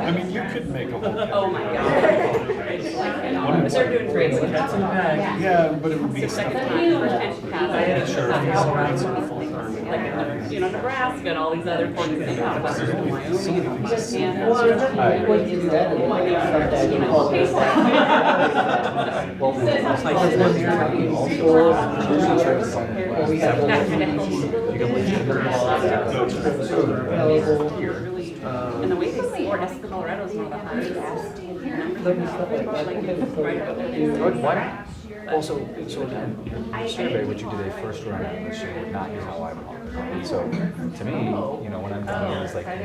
I mean, you could make a whole. Oh my God. But they're doing great. Yeah, but it would be stuff like. Sure. Like, you know, Nebraska and all these other things. And the way they score, Colorado is one of the highest. Also, so in your survey, what you did a first run at this year would not be how I would want it. And so, to me, you know, when I'm done here, it's like, are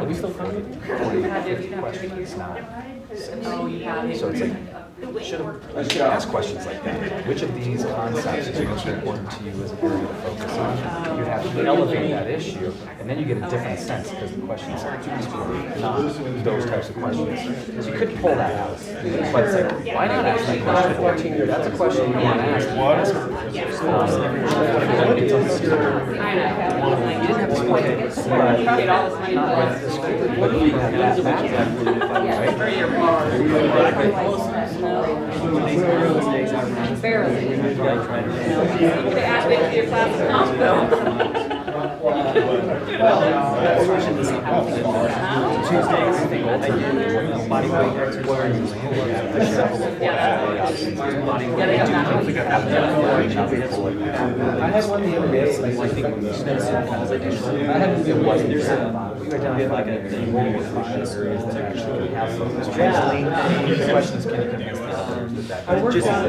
we still coming? 40 questions, not 6. So it's like, I should ask questions like that. Which of these concepts is most important to you as an area to focus on? You have to elevate that issue, and then you get a different sense because the questions are not those types of questions. Because you could pull that out. But it's like, why not ask that question? That's a question you want to ask. You didn't have to point it, but not like the school. What do you have They asked me to be a class I had one the other day, like, I think I had it wasn't we identified like a thing where you find areas that actually have some the question is, can you convince the others that but just but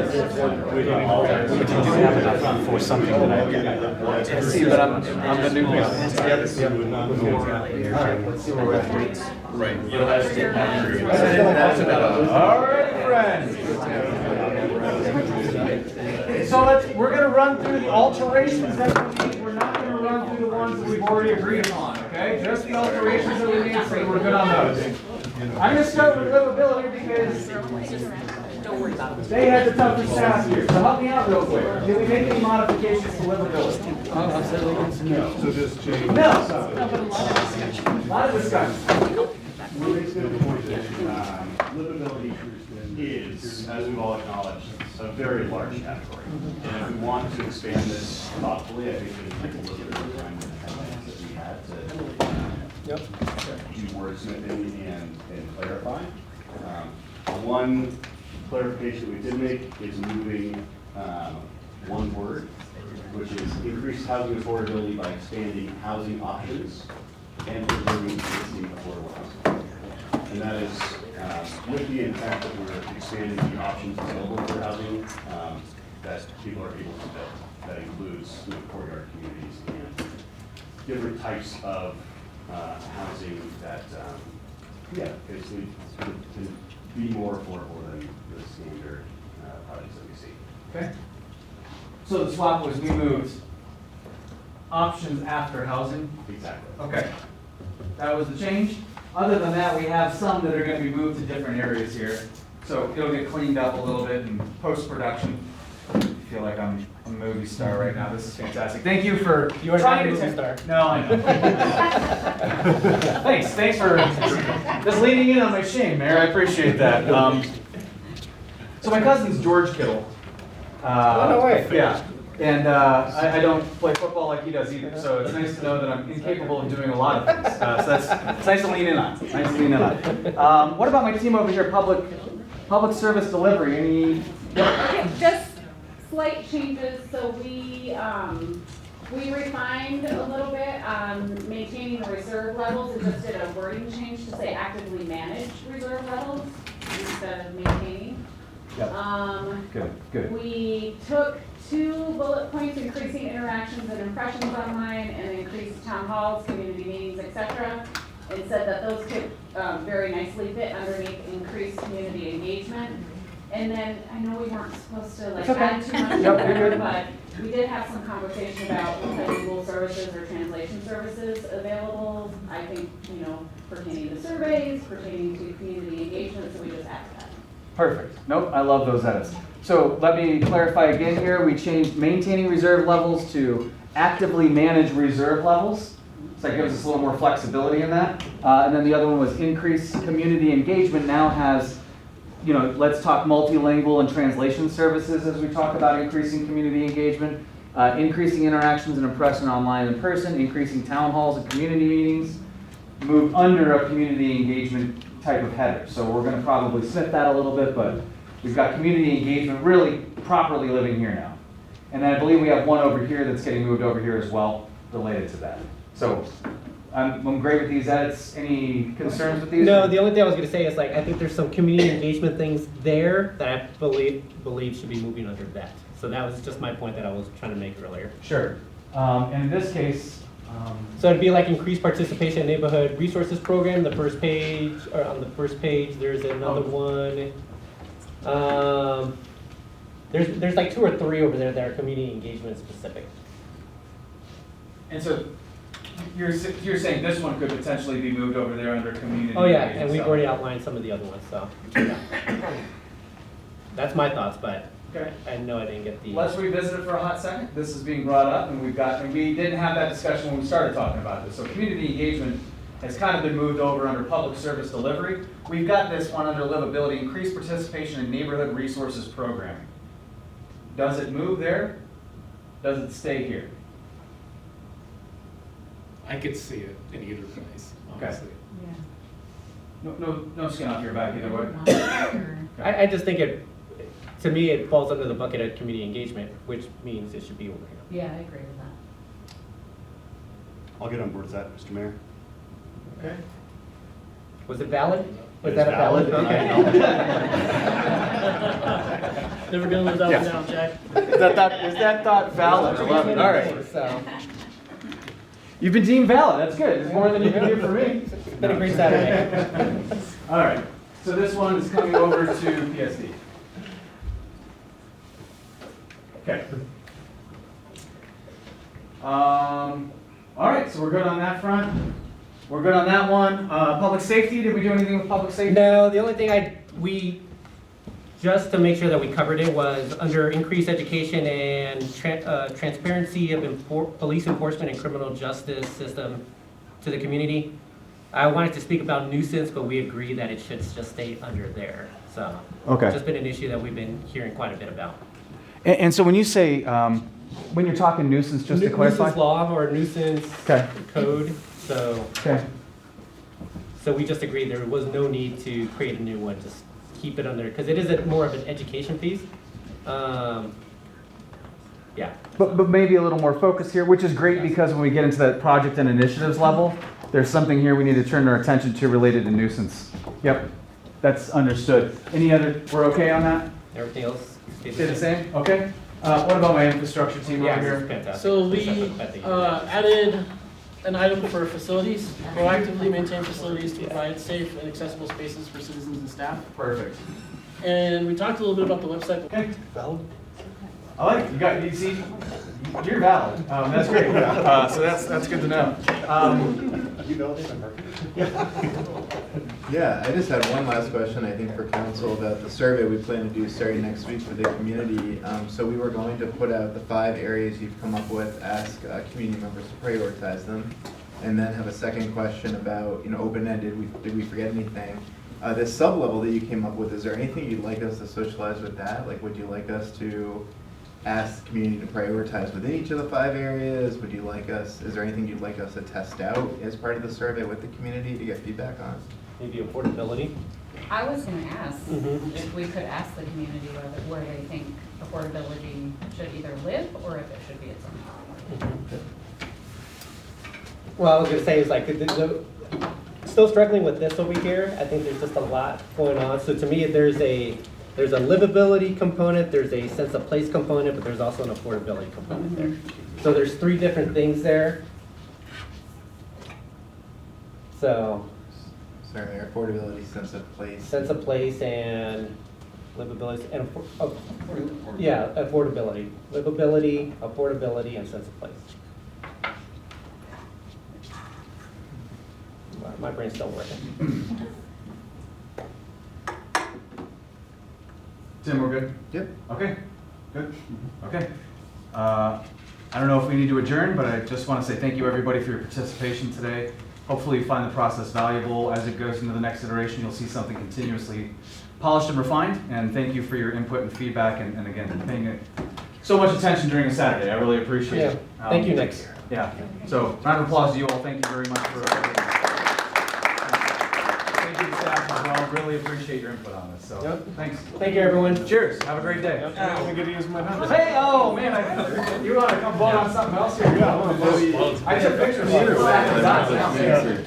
you do have enough for something that I see, but I'm the new guy. Let's see where we're at. Right. All right, friends. So we're going to run through the alterations that we need. We're not going to run through the ones that we've already agreed upon, okay? Just the alterations that we need, so we're good on those. I'm going to start with livability because they had the toughest task here. So help me out real quick. Did we make any modifications to livability? No. So just change. No. A lot of discussion. Livability is, as we've all acknowledged, a very large category. And if we want to expand this thoughtfully, I think it would take a little bit of time that we had to do wordsmithing and clarify. One clarification we did make is moving one word, which is increase housing affordability by expanding housing options and preserving existing affordable housing. And that is with the intent that we're expanding the options available for housing that people are able to build. That includes courtyard communities and different types of housing that, basically can be more affordable than the standard projects that we see. Okay. So the swap was we moved options after housing? Exactly. Okay. That was the change. Other than that, we have some that are going to be moved to different areas here. So it'll get cleaned up a little bit in post-production. I feel like I'm a movie star right now. This is fantastic. Thank you for You are not a movie star. No, I know. Thanks for just leaning in on my shame, Mayor. I appreciate that. So my cousin's George Kittle. No way. Yeah. And I don't play football like he does either, so it's nice to know that I'm incapable of doing a lot of things. So it's nice to lean in on. What about my team over here, public service delivery? Any? Okay, just slight changes. So we refined a little bit on maintaining the reserve levels and just did a wording change to say actively manage reserve levels instead of maintaining. Yep. Good. We took 2 bullet points, increasing interactions and impressions online and increased town halls, community meetings, etc. And said that those could very nicely fit underneath increased community engagement. And then I know we weren't supposed to add too much there, but we did have some conversation about what kind of legal services or translation services available. I think, pertaining to surveys, pertaining to community engagement, so we just added that. Perfect. Nope, I love those edits. So let me clarify again here. We changed maintaining reserve levels to actively manage reserve levels. So that gives us a little more flexibility in that. And then the other one was increase community engagement now has, let's talk multilingual and translation services as we talk about increasing community engagement, increasing interactions and impression online and in person, increasing town halls and community meetings, move under a community engagement type of header. So we're going to probably snip that a little bit, but we've got community engagement really properly living here now. And then I believe we have one over here that's getting moved over here as well related to that. So I'm great with these edits. Any concerns with these? No, the only thing I was going to say is I think there's some community engagement things there that I believe should be moving under that. So that was just my point that I was trying to make earlier. Sure. And in this case, so it'd be increased participation in neighborhood resources program. The first page, or on the first page, there's another one. There's like 2 or 3 over there that are community engagement specific. And so you're saying this one could potentially be moved over there under community? Oh yeah, and we've engagement. already outlined some of the other ones, so. Yeah. That's my thoughts, but Okay. I know I didn't get the. Let's revisit it for a hot second. This is being brought up, and we didn't have that discussion when we started talking about this. So community engagement has kind of been moved over under public service delivery. We've got this one under livability, increased participation in neighborhood resources programming. Does it move there? Does it stay here? I could see it in either place, honestly. No skin off your back either way. I just think to me, it falls under the bucket of community engagement, which means it should be over here. Yeah, I agree with that. I'll get on board with that, Mr. Mayor. Okay. Was it valid? Was It that is a valid? valid. Never gonna live that one down, Jack. Is that thought valid? I love it. All right. So, You've been deemed valid. That's good. It's more than you can do for me. it's been a great Saturday. All right. So this one is coming over to PSD. Okay. All right. So we're good on that front. We're good on that one. Public safety. Did we do anything with public safety? No, the only thing just to make sure that we covered it was under increased education and transparency of police enforcement and criminal justice system to the community. I wanted to speak about nuisance, but we agree that it should just stay under there. So Okay. it's just been an issue that we've been hearing quite a bit about. And so when you say, when you're talking nuisance, just to clarify? Nuisance law or nuisance Okay. code, so. Okay. So we just agreed there was no need to create a new one, just keep it under, because it is more of an education piece. Yeah. But maybe a little more focus here, which is great because when we get into that project and initiatives level, there's something here we need to turn our attention to related to nuisance. Yep, that's understood. Any other, we're okay on that? Everything else? Stay the same? Okay. What about my infrastructure team over here? Fantastic. So we added an item for facilities, proactively maintain facilities to provide safe and accessible spaces for citizens and staff. Perfect. And we talked a little bit about the website. Okay. Valid. I like it. You see, you're valid. That's great. So that's good to know. You know they've been working? Yeah, I just had one last question, I think, for council about the survey we plan to do starting next week for the community. So we were going to put out the 5 areas you've come up with, ask community members to prioritize them, and then have a second question about, open-ended, did we forget anything? This sub-level that you came up with, is there anything you'd like us to socialize with that? Like, would you like us to ask the community to prioritize within each of the 5 areas? Is there anything you'd like us to test out as part of the survey with the community to get feedback on? Maybe affordability. I was gonna ask Mhm. if we could ask the community where they think affordability should either live or if it should be its own. Well, I was gonna say is like, still struggling with this over here. I think there's just a lot going on. So to me, there's a livability component, there's a sense of place component, but there's also an affordability component there. So there's 3 different things there. So. Sorry, affordability, sense of place. Sense of place and livability and affordability. Livability, affordability, and sense of place. My brain's still working. Tim, we're good? Yep. Okay, good. Okay. I don't know if we need to adjourn, but I just want to say thank you, everybody, for your participation today. Hopefully you find the process valuable. As it goes into the next iteration, you'll see something continuously polished and refined. And thank you for your input and feedback, and again, paying so much attention during a Saturday. I really appreciate it. Thank you, Nick. Yeah. So round of applause to you all. Thank you very much for everything. Thank you to staff as well. Really appreciate your input on this. So thanks. Thank you, everyone. Cheers. Have a great day. I'm going to use my hand. Hey, oh man, you want to come vote on something else here? Go. I took pictures of you.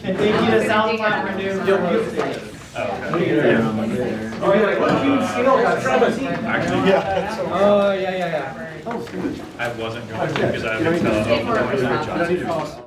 And thank you to South Park for doing Oh, you're like, what huge skill got trouble. Actually, yeah. Oh, yeah. I wasn't going to because I haven't tell.